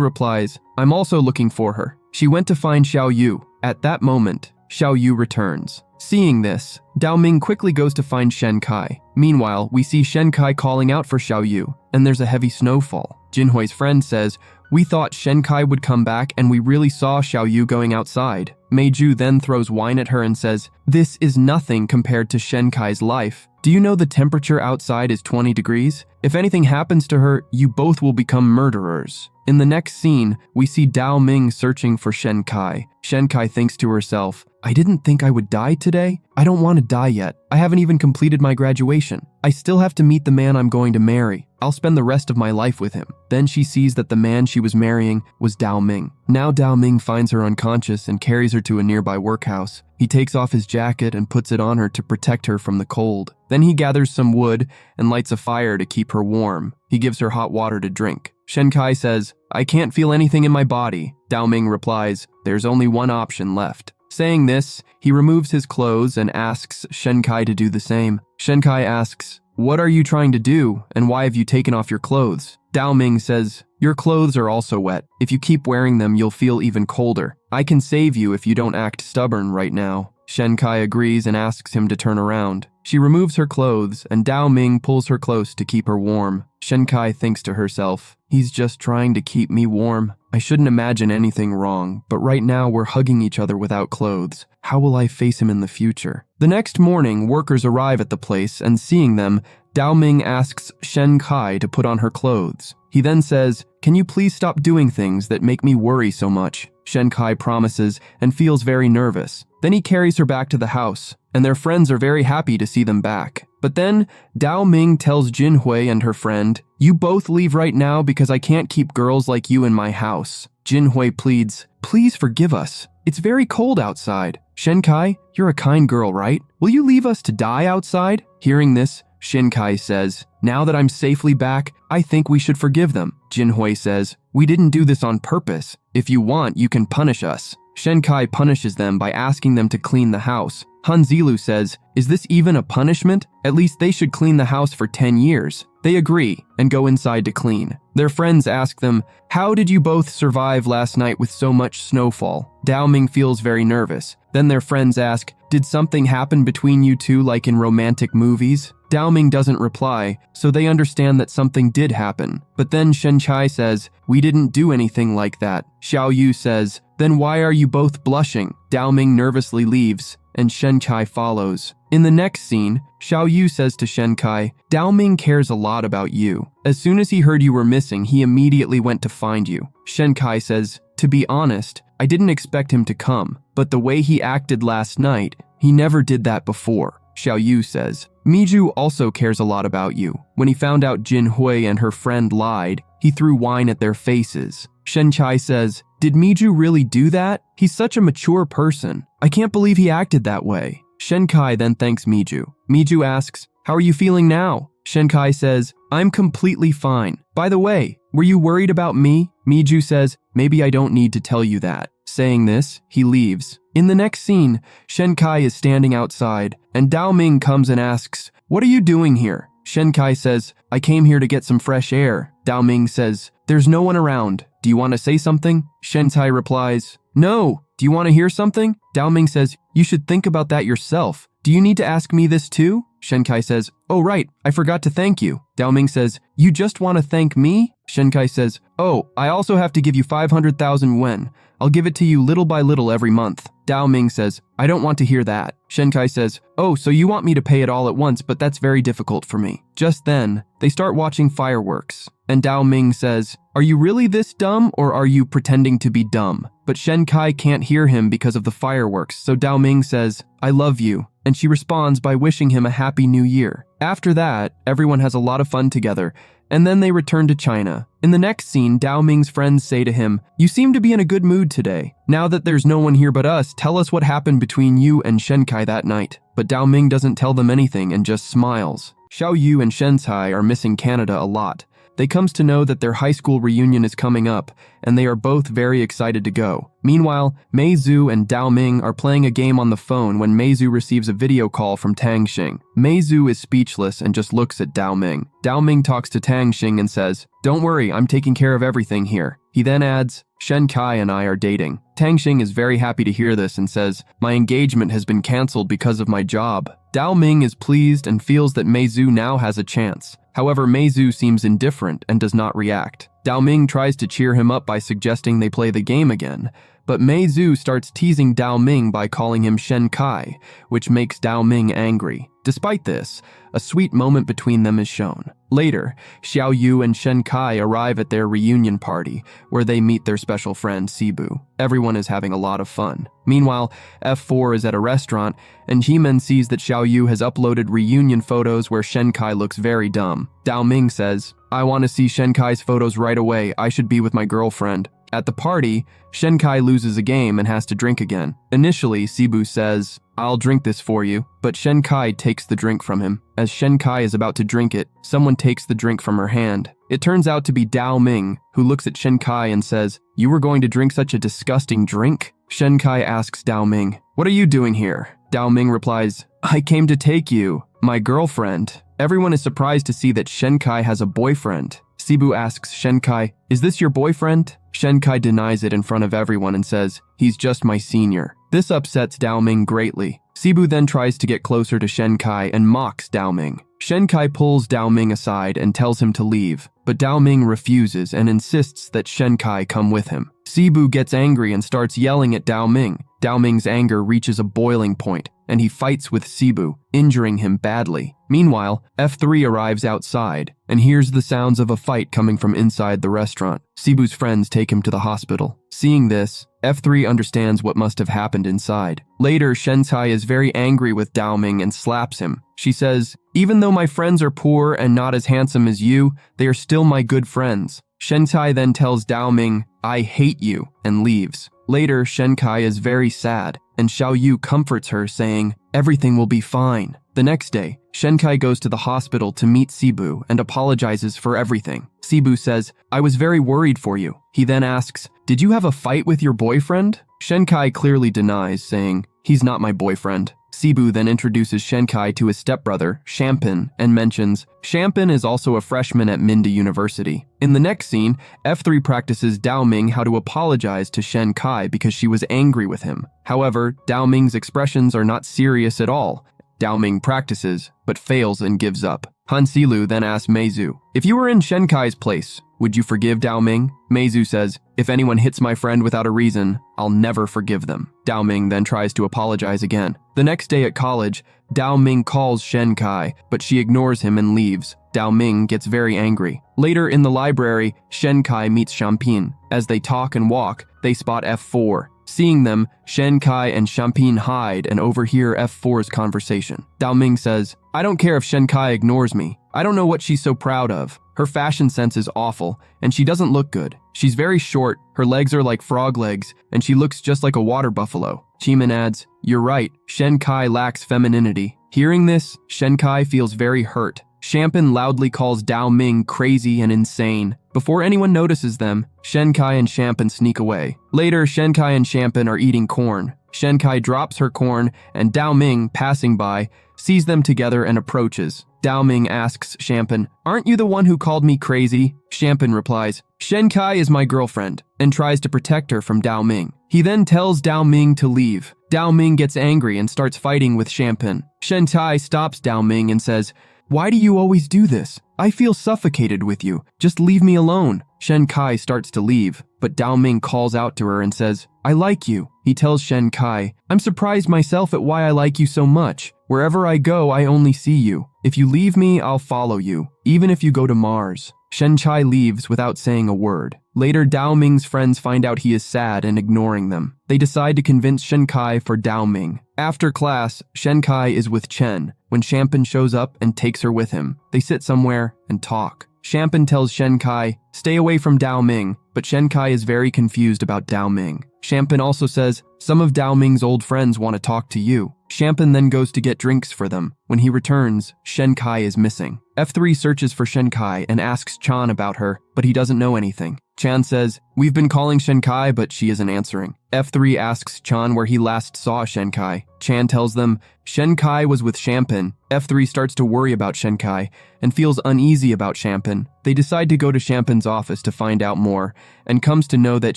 replies, "I'm also looking for her. She went to find Xiao Yu." At that moment, Xiao Yu returns. Seeing this, Dao Ming quickly goes to find Shenkai. Meanwhile, we see Shenkai calling out for Xiao Yu, and there's a heavy snowfall. Jin Hui's friend says, "We thought Shenkai would come back and we really saw Xiao Yu going outside." Meiju then throws wine at her and says, "This is nothing compared to Shenkai's life. Do you know the temperature outside is 20 degrees? If anything happens to her, you both will become murderers." In the next scene, we see Dao Ming searching for Shenkai. Shenkai thinks to herself, "I didn't think I would die today. I don't want to die yet. I haven't even completed my graduation. I still have to meet the man I'm going to marry. I'll spend the rest of my life with him." Then she sees that the man she was marrying was Dao Ming. Now Dao Ming finds her unconscious and carries her to a nearby workhouse. He takes off his jacket and puts it on her to protect her from the cold. Then he gathers some wood and lights a fire to keep her warm. He gives her hot water to drink. Shenkai says, "I can't feel anything in my body." Dao Ming replies, "There's only one option left." Saying this, he removes his clothes and asks Shenkai to do the same. Shenkai asks, "What are you trying to do, and why have you taken off your clothes?" Dao Ming says, "Your clothes are also wet. If you keep wearing them, you'll feel even colder. I can save you if you don't act stubborn right now." Shenkai agrees and asks him to turn around. She removes her clothes, and Dao Ming pulls her close to keep her warm. Shenkai thinks to herself, "He's just trying to keep me warm. I shouldn't imagine anything wrong, but right now we're hugging each other without clothes. How will I face him in the future?" The next morning, workers arrive at the place, and seeing them, Dao Ming asks Shenkai to put on her clothes. He then says, "Can you please stop doing things that make me worry so much?" Shenkai promises and feels very nervous. Then he carries her back to the house, and their friends are very happy to see them back. But then, Dao Ming tells Jin Hui and her friend, "You both leave right now because I can't keep girls like you in my house." Jin Hui pleads, "Please forgive us. It's very cold outside." "Shenkai, you're a kind girl, right? Will you leave us to die outside?" Hearing this, Shenkai says, "Now that I'm safely back, I think we should forgive them." Jin Hui says, "We didn't do this on purpose. If you want, you can punish us." Shenkai punishes them by asking them to clean the house. Han Zilu says, "Is this even a punishment? At least they should clean the house for 10 years. They agree and go inside to clean. Their friends ask them, "How did you both survive last night with so much snowfall?" Dao Ming feels very nervous. Then their friends ask, "Did something happen between you two like in romantic movies?" Dao Ming doesn't reply, so they understand that something did happen. But then Shen Kai says, "We didn't do anything like that." Xiao Yu says, "Then why are you both blushing?" Dao Ming nervously leaves, and Shen Kai follows. In the next scene, Xiao Yu says to Shen Kai, "Dao Ming cares a lot about you. As soon as he heard you were missing, he immediately went to find you." Shen Kai says, "To be honest, I didn't expect him to come, but the way he acted last night, he never did that before." Xiao Yu says, "Miju also cares a lot about you. When he found out Jin Hui and her friend lied, he threw wine at their faces." Shen Kai says, "Did Miju really do that? He's such a mature person. I can't believe he acted that way." Shen Kai then thanks Miju. Miju asks, "How are you feeling now?" Shen Kai says, "I'm completely fine. By the way, were you worried about me?" Miju says, "Maybe I don't need to tell you that." Saying this, he leaves. In the next scene, Shen Kai is standing outside, and Dao Ming comes and asks, "What are you doing here?" Shen Kai says, "I came here to get some fresh air." Dao Ming says, "There's no one around. Do you want to say something?" Shen Kai replies, "No. Do you want to hear something?" Dao Ming says, "You should think about that yourself. Do you need to ask me this too?" Shen Kai says, "Oh right, I forgot to thank you." Dao Ming says, "You just want to thank me?" Shen Kai says, "Oh, I also have to give you 500,000 yuan. I'll give it to you little by little every month." Dao Ming says, "I don't want to hear that." Shen Kai says, "Oh, so you want me to pay it all at once, but that's very difficult for me." Just then, they start watching fireworks, and Dao Ming says, "Are you really this dumb, or are you pretending to be dumb?" But Shen Kai can't hear him because of the fireworks, so Dao Ming says, "I love you," and she responds by wishing him a happy new year. After that, everyone has a lot of fun together, and then they return to China. In the next scene, Dao Ming's friends say to him, "You seem to be in a good mood today. Now that there's no one here but us, tell us what happened between you and Shen Kai that night." But Dao Ming doesn't tell them anything and just smiles. Xiao Yu and Shen Cai are missing Canada a lot. They comes to know that their high school reunion is coming up, and they are both very excited to go. Meanwhile, Mei Zhu and Dao Ming are playing a game on the phone when Mei Zhu receives a video call from Tang Xing. Mei Zhu is speechless and just looks at Dao Ming. Dao Ming talks to Tang Xing and says, "Don't worry, I'm taking care of everything here." He then adds, "Shen Kai and I are dating." Tang Xing is very happy to hear this and says, "My engagement has been cancelled because of my job." Dao Ming is pleased and feels that Mei Zhu now has a chance. However, Mei Zhu seems indifferent and does not react. Dao Ming tries to cheer him up by suggesting they play the game again, but Mei Zhu starts teasing Dao Ming by calling him Shen Kai, which makes Dao Ming angry. Despite this, a sweet moment between them is shown. Later, Xiao Yu and Shen Kai arrive at their reunion party, where they meet their special friend Sibu. Everyone is having a lot of fun. Meanwhile, F4 is at a restaurant, and Heeman sees that Xiao Yu has uploaded reunion photos where Shen Kai looks very dumb. Dao Ming says, "I want to see Shen Kai's photos right away. I should be with my girlfriend." At the party, Shen Kai loses a game and has to drink again. Initially, Sibu says, "I'll drink this for you," but Shen Kai takes the drink from him. As Shen Kai is about to drink it, someone takes the drink from her hand. It turns out to be Dao Ming, who looks at Shen Kai and says, "You were going to drink such a disgusting drink?" Shen Kai asks Dao Ming, "What are you doing here?" Dao Ming replies, "I came to take you, my girlfriend." Everyone is surprised to see that Shen Kai has a boyfriend. Sibu asks Shen Kai, "Is this your boyfriend?" Shen Kai denies it in front of everyone and says, "He's just my senior." This upsets Dao Ming greatly. Sibu then tries to get closer to Shen Kai and mocks Dao Ming. Shen Kai pulls Dao Ming aside and tells him to leave, but Dao Ming refuses and insists that Shen Kai come with him. Sibu gets angry and starts yelling at Dao Ming. Dao Ming's anger reaches a boiling point, and he fights with Sibu, injuring him badly. Meanwhile, F3 arrives outside and hears the sounds of a fight coming from inside the restaurant. Sibu's friends take him to the hospital. Seeing this, F3 understands what must have happened inside. Later, Shen Cai is very angry with Dao Ming and slaps him. She says, "Even though my friends are poor and not as handsome as you, they are still my good friends." Shen Cai then tells Dao Ming, "I hate you," and leaves. Later, Shen Kai is very sad, and Xiao Yu comforts her, saying, "Everything will be fine." The next day, Shen Kai goes to the hospital to meet Sibu and apologizes for everything. Sibu says, "I was very worried for you." He then asks, "Did you have a fight with your boyfriend?" Shen Kai clearly denies, saying, "He's not my boyfriend." Sibu then introduces Shenkai to his stepbrother, Shampin, and mentions Shampin is also a freshman at Minda University. In the next scene, F3 practices Daoming how to apologize to Shenkai because she was angry with him. However, Daoming's expressions are not serious at all. Daoming practices, but fails and gives up. Hansilu then asks Meizu, if you were in Shenkai's place, would you forgive Daoming? Meizu says, if anyone hits my friend without a reason, I'll never forgive them. Daoming then tries to apologize again. The next day at college, Daoming calls Shenkai, but she ignores him and leaves. Daoming gets very angry. Later in the library, Shenkai meets Shampin. As they talk and walk, they spot F4. Seeing them, Shenkai and Shampin hide and overhear F4's conversation. Daoming says, I don't care if Shenkai ignores me. I don't know what she's so proud of. Her fashion sense is awful, and she doesn't look good. She's very short, her legs are like frog legs, and she looks just like a water buffalo. Chiman adds, you're right, Shenkai lacks femininity. Hearing this, Shenkai feels very hurt. Shampin loudly calls Daoming crazy and insane. Before anyone notices them, Shenkai and Shampin sneak away. Later, Shenkai and Shampin are eating corn. Shenkai drops her corn, and Daoming, passing by, sees them together and approaches. Daoming asks Shampin, aren't you the one who called me crazy? Shampin replies, Shenkai is my girlfriend, and tries to protect her from Daoming. He then tells Daoming to leave. Daoming gets angry and starts fighting with Shampin. Shenkai stops Daoming and says, why do you always do this? I feel suffocated with you. Just leave me alone. Shenkai starts to leave, but Daoming calls out to her and says, I like you. He tells Shenkai, I'm surprised myself at why I like you so much. Wherever I go, I only see you. If you leave me, I'll follow you, even if you go to Mars. Shenkai leaves without saying a word. Later, Daoming's friends find out he is sad and ignoring them. They decide to convince Shenkai for Daoming. After class, Shenkai is with Chen when Shampin shows up and takes her with him. They sit somewhere and talk. Shampin tells Shenkai, stay away from Daoming, but Shenkai is very confused about Daoming. Shampin also says, some of Daoming's old friends want to talk to you. Shampin then goes to get drinks for them. When he returns, Shenkai is missing. F3 searches for Shenkai and asks Chan about her, but he doesn't know anything. Chan says, we've been calling Shenkai, but she isn't answering. F3 asks Chan where he last saw Shenkai. Chan tells them, Shenkai was with Shampin. F3 starts to worry about Shenkai and feels uneasy about Shampin. They decide to go to Shampin's office to find out more, and comes to know that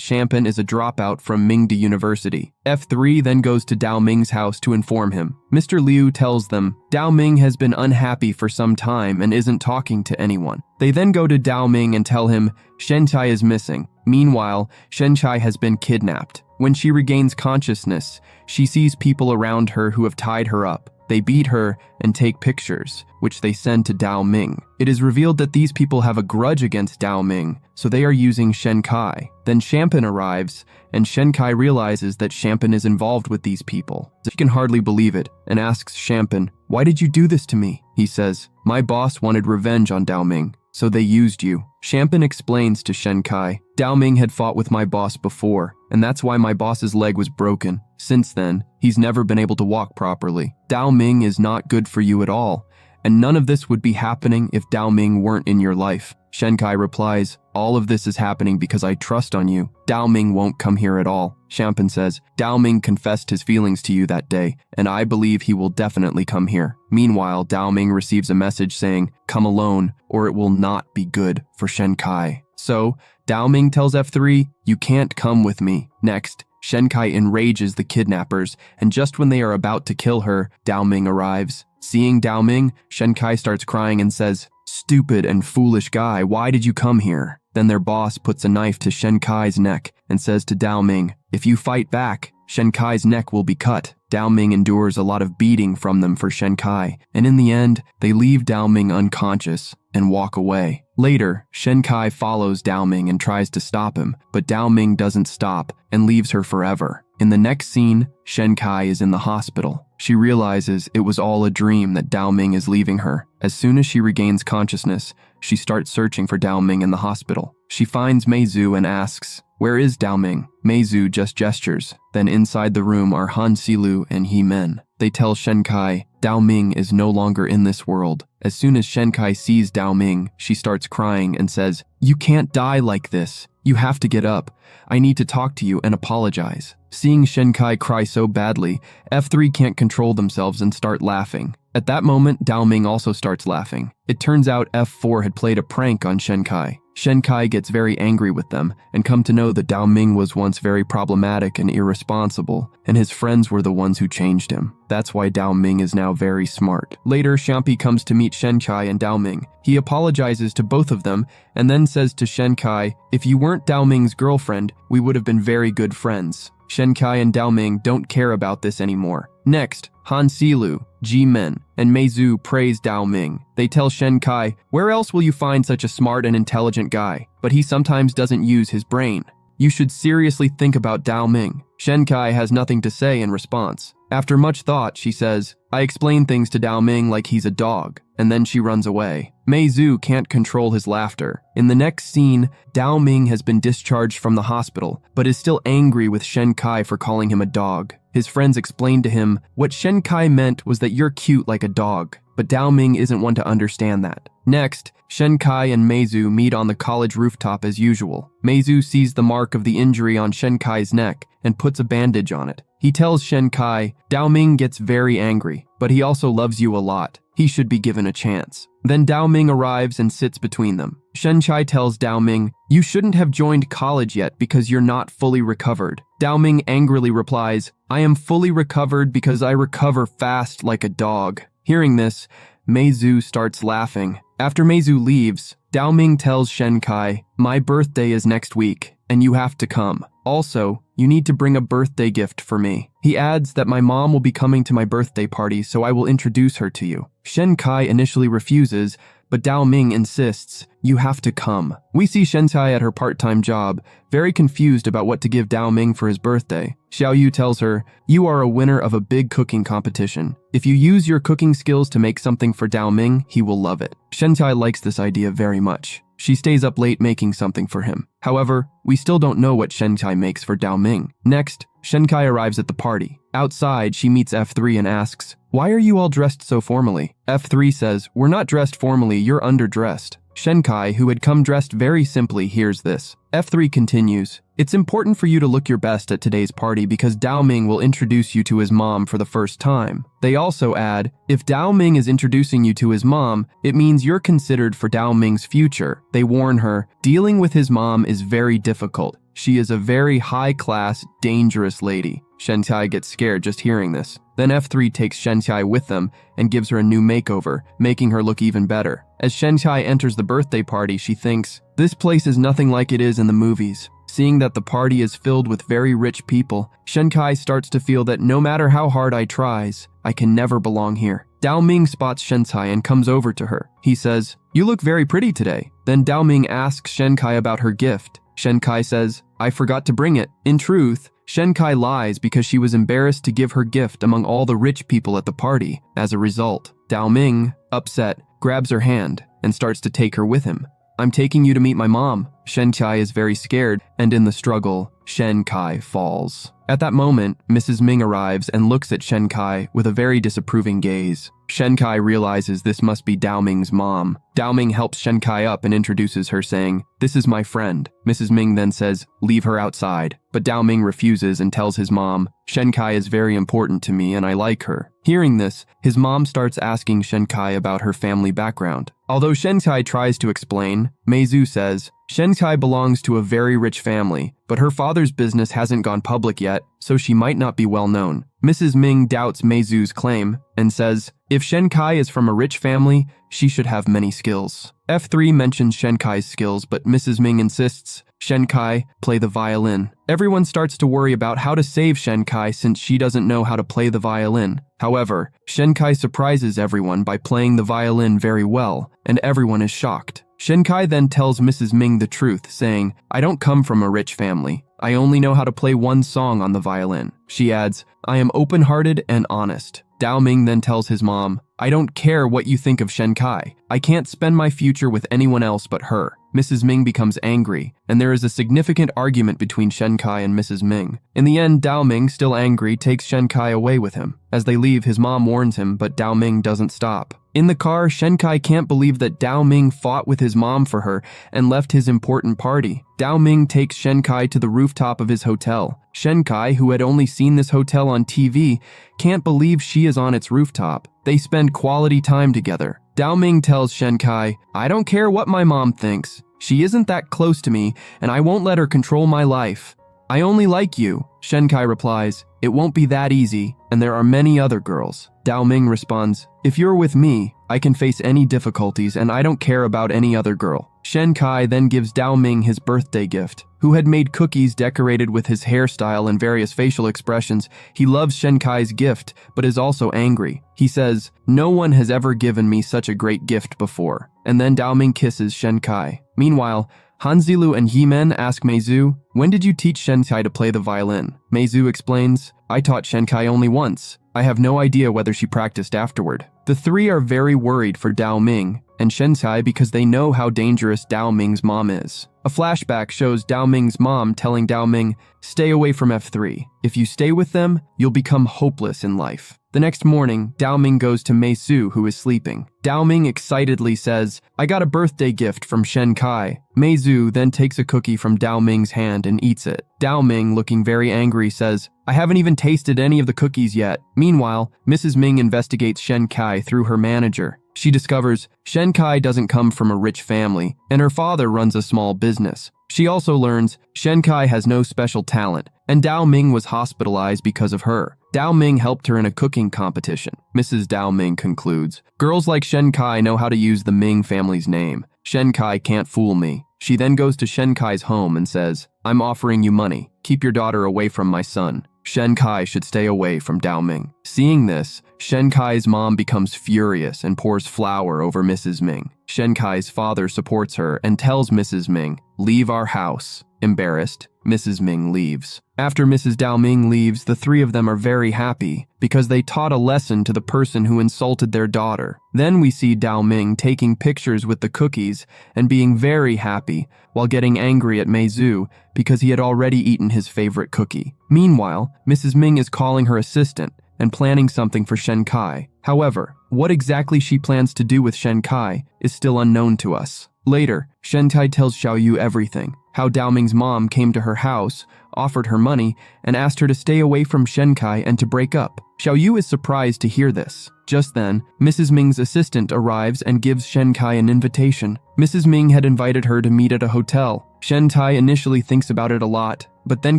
Shampin is a dropout from Mingda University. F3 then goes to Daoming's house to inform him. Mr. Liu tells them, Daoming has been unhappy for some time and isn't talking to anyone. They then go to Daoming and tell him Shenkai is missing. Meanwhile, Shenkai has been kidnapped. When she regains consciousness, she sees people around her who have tied her up. They beat her and take pictures, which they send to Daoming. It is revealed that these people have a grudge against Daoming, so they are using Shenkai. Then Shampin arrives, and Shenkai realizes that Shampin is involved with these people. She can hardly believe it, and asks Shampin, why did you do this to me? He says, my boss wanted revenge on Daoming, so they used you. Shampin explains to Shenkai, Daoming had fought with my boss before, and that's why my boss's leg was broken. Since then, he's never been able to walk properly. Daoming is not good for you at all, and none of this would be happening if Daoming weren't in your life. Shenkai replies, all of this is happening because I trust on you. Daoming won't come here at all. Shampin says, Daoming confessed his feelings to you that day, and I believe he will definitely come here. Meanwhile, Daoming receives a message saying, come alone, or it will not be good for Shenkai. So, Daoming tells F3, you can't come with me. Next, Shenkai enrages the kidnappers, and just when they are about to kill her, Daoming arrives. Seeing Daoming, Shenkai starts crying and says, stupid and foolish guy, why did you come here? Then their boss puts a knife to Shenkai's neck and says to Daoming, if you fight back, Shenkai's neck will be cut. Daoming endures a lot of beating from them for Shenkai, and in the end, they leave Daoming unconscious and walk away. Later, Shenkai follows Daoming and tries to stop him, but Daoming doesn't stop and leaves her forever. In the next scene, Shenkai is in the hospital. She realizes it was all a dream that Daoming is leaving her. As soon as she regains consciousness, she starts searching for Daoming in the hospital. She finds Meizu and asks, where is Daoming? Meizu just gestures. Then inside the room are Han Silu and He-Men. They tell Shenkai, Daoming is no longer in this world. As soon as Shenkai sees Daoming, she starts crying and says, you can't die like this. "You have to get up. I need to talk to you and apologize." Seeing Shenkai cry so badly, F3 can't control themselves and start laughing. At that moment, Dao Ming also starts laughing. It turns out F4 had played a prank on Shenkai. Shenkai gets very angry with them and come to know that Dao Ming was once very problematic and irresponsible, and his friends were the ones who changed him. That's why Dao Ming is now very smart. Later, Xiampi comes to meet Shenkai and Dao Ming. He apologizes to both of them and then says to Shenkai, "If you weren't Dao Ming's girlfriend, we would have been very good friends." Shenkai and Dao Ming don't care about this anymore. Next, Han Silu, Ji Men, and Mei Zhu praise Dao Ming. They tell Shenkai, "Where else will you find such a smart and intelligent guy? But he sometimes doesn't use his brain. You should seriously think about Dao Ming." Shenkai has nothing to say in response. After much thought, she says, "I explain things to Dao Ming like he's a dog," and then she runs away. Mei Zhu can't control his laughter. In the next scene, Dao Ming has been discharged from the hospital, but is still angry with Shenkai for calling him a dog. His friends explain to him, "What Shenkai meant was that you're cute like a dog," but Dao Ming isn't one to understand that. Next, Shenkai and Mei Zhu meet on the college rooftop as usual. Mei Zhu sees the mark of the injury on Shenkai's neck and puts a bandage on it. He tells Shenkai, "Dao Ming gets very angry, but he also loves you a lot. He should be given a chance." Then Dao Ming arrives and sits between them. Shenkai tells Dao Ming, "You shouldn't have joined college yet because you're not fully recovered." Dao Ming angrily replies, "I am fully recovered because I recover fast like a dog." Hearing this, Mei Zhu starts laughing. After Mei Zhu leaves, Dao Ming tells Shenkai, "My birthday is next week, and you have to come. Also, you need to bring a birthday gift for me." He adds that my mom will be coming to my birthday party, so I will introduce her to you. Shenkai initially refuses, but Dao Ming insists, "You have to come." We see Shenkai at her part-time job, very confused about what to give Dao Ming for his birthday. Xiao Yu tells her, "You are a winner of a big cooking competition. If you use your cooking skills to make something for Dao Ming, he will love it." Shenkai likes this idea very much. She stays up late making something for him. However, we still don't know what Shenkai makes for Dao Ming. Next, Shenkai arrives at the party. Outside, she meets F3 and asks, "Why are you all dressed so formally?" F3 says, "We're not dressed formally, you're underdressed." Shenkai, who had come dressed very simply, hears this. F3 continues, "It's important for you to look your best at today's party because Dao Ming will introduce you to his mom for the first time." They also add, "If Dao Ming is introducing you to his mom, it means you're considered for Dao Ming's future." They warn her, "Dealing with his mom is very difficult. She is a very high-class, dangerous lady." Shenkai gets scared just hearing this. Then F3 takes Shenkai with them and gives her a new makeover, making her look even better. As Shenkai enters the birthday party, she thinks, "This place is nothing like it is in the movies." Seeing that the party is filled with very rich people, Shenkai starts to feel that no matter how hard I tries, I can never belong here. Dao Ming spots Shenkai and comes over to her. He says, "You look very pretty today." Then Dao Ming asks Shenkai about her gift. Shenkai says, "I forgot to bring it." In truth, Shenkai lies because she was embarrassed to give her gift among all the rich people at the party. As a result, Dao Ming, upset, grabs her hand and starts to take her with him. "I'm taking you to meet my mom." Shenkai is very scared, and in the struggle, Shenkai falls. At that moment, Mrs. Ming arrives and looks at Shenkai with a very disapproving gaze. Shenkai realizes this must be Dao Ming's mom. Dao Ming helps Shenkai up and introduces her, saying, "This is my friend." Mrs. Ming then says, "Leave her outside." But Dao Ming refuses and tells his mom, "Shenkai is very important to me and I like her." Hearing this, his mom starts asking Shenkai about her family background. Although Shenkai tries to explain, Mei Zhu says, Shenkai belongs to a very rich family, but her father's business hasn't gone public yet, so she might not be well known. Mrs. Ming doubts Mei Zhu's claim and says, if Shenkai is from a rich family, she should have many skills. F3 mentions Shenkai's skills, but Mrs. Ming insists, Shenkai, play the violin. Everyone starts to worry about how to save Shenkai since she doesn't know how to play the violin. However, Shenkai surprises everyone by playing the violin very well, and everyone is shocked. Shenkai then tells Mrs. Ming the truth, saying, I don't come from a rich family. I only know how to play one song on the violin. She adds, I am open-hearted and honest. Dao Ming then tells his mom, I don't care what you think of Shenkai. I can't spend my future with anyone else but her. Mrs. Ming becomes angry, and there is a significant argument between Shenkai and Mrs. Ming. In the end, Dao Ming, still angry, takes Shenkai away with him. As they leave, his mom warns him, but Dao Ming doesn't stop. In the car, Shenkai can't believe that Dao Ming fought with his mom for her and left his important party. Dao Ming takes Shenkai to the rooftop of his hotel. Shenkai, who had only seen this hotel on TV, can't believe she is on its rooftop. They spend quality time together. Dao Ming tells Shenkai, "I don't care what my mom thinks. She isn't that close to me, and I won't let her control my life. I only like you." Shenkai replies, "It won't be that easy, and there are many other girls." Dao Ming responds, "If you're with me, I can face any difficulties and I don't care about any other girl." Shenkai then gives Dao Ming his birthday gift. Who had made cookies decorated with his hairstyle and various facial expressions. He loves Shenkai's gift, but is also angry. He says, "No one has ever given me such a great gift before." And then Dao Ming kisses Shenkai. Meanwhile, Hanzilu and Yimen ask Meizu, "When did you teach Shenkai to play the violin?" Meizu explains, "I taught Shenkai only once. I have no idea whether she practiced afterward." The three are very worried for Dao Ming and Shenkai because they know how dangerous Dao Ming's mom is. A flashback shows Dao Ming's mom telling Dao Ming, "Stay away from F3. If you stay with them, you'll become hopeless in life." The next morning, Dao Ming goes to Meizu, who is sleeping. Dao Ming excitedly says, "I got a birthday gift from Shenkai." Meizu then takes a cookie from Dao Ming's hand and eats it. Dao Ming, looking very angry, says, "I haven't even tasted any of the cookies yet." Meanwhile, Mrs. Ming investigates Shenkai through her manager. She discovers Shenkai doesn't come from a rich family, and her father runs a small business. She also learns Shenkai has no special talent, and Dao Ming was hospitalized because of her. Dao Ming helped her in a cooking competition. Mrs. Dao Ming concludes, "Girls like Shenkai know how to use the Ming family's name. Shenkai can't fool me." She then goes to Shenkai's home and says, "I'm offering you money. Keep your daughter away from my son." Shenkai should stay away from Dao Ming. Seeing this, Shenkai's mom becomes furious and pours flour over Mrs. Ming. Shenkai's father supports her and tells Mrs. Ming, "Leave our house." Embarrassed, Mrs. Ming leaves. After Mrs. Dao Ming leaves, the three of them are very happy because they taught a lesson to the person who insulted their daughter. Then we see Dao Ming taking pictures with the cookies and being very happy while getting angry at Meizu because he had already eaten his favorite cookie. Meanwhile, Mrs. Ming is calling her assistant and planning something for Shenkai. However, what exactly she plans to do with Shenkai is still unknown to us. Later, Shenkai tells Xiaoyu everything, how Dao Ming's mom came to her house, offered her money, and asked her to stay away from Shenkai and to break up. Xiaoyu is surprised to hear this. Just then, Mrs. Ming's assistant arrives and gives Shenkai an invitation. Mrs. Ming had invited her to meet at a hotel. Shenkai initially thinks about it a lot, but then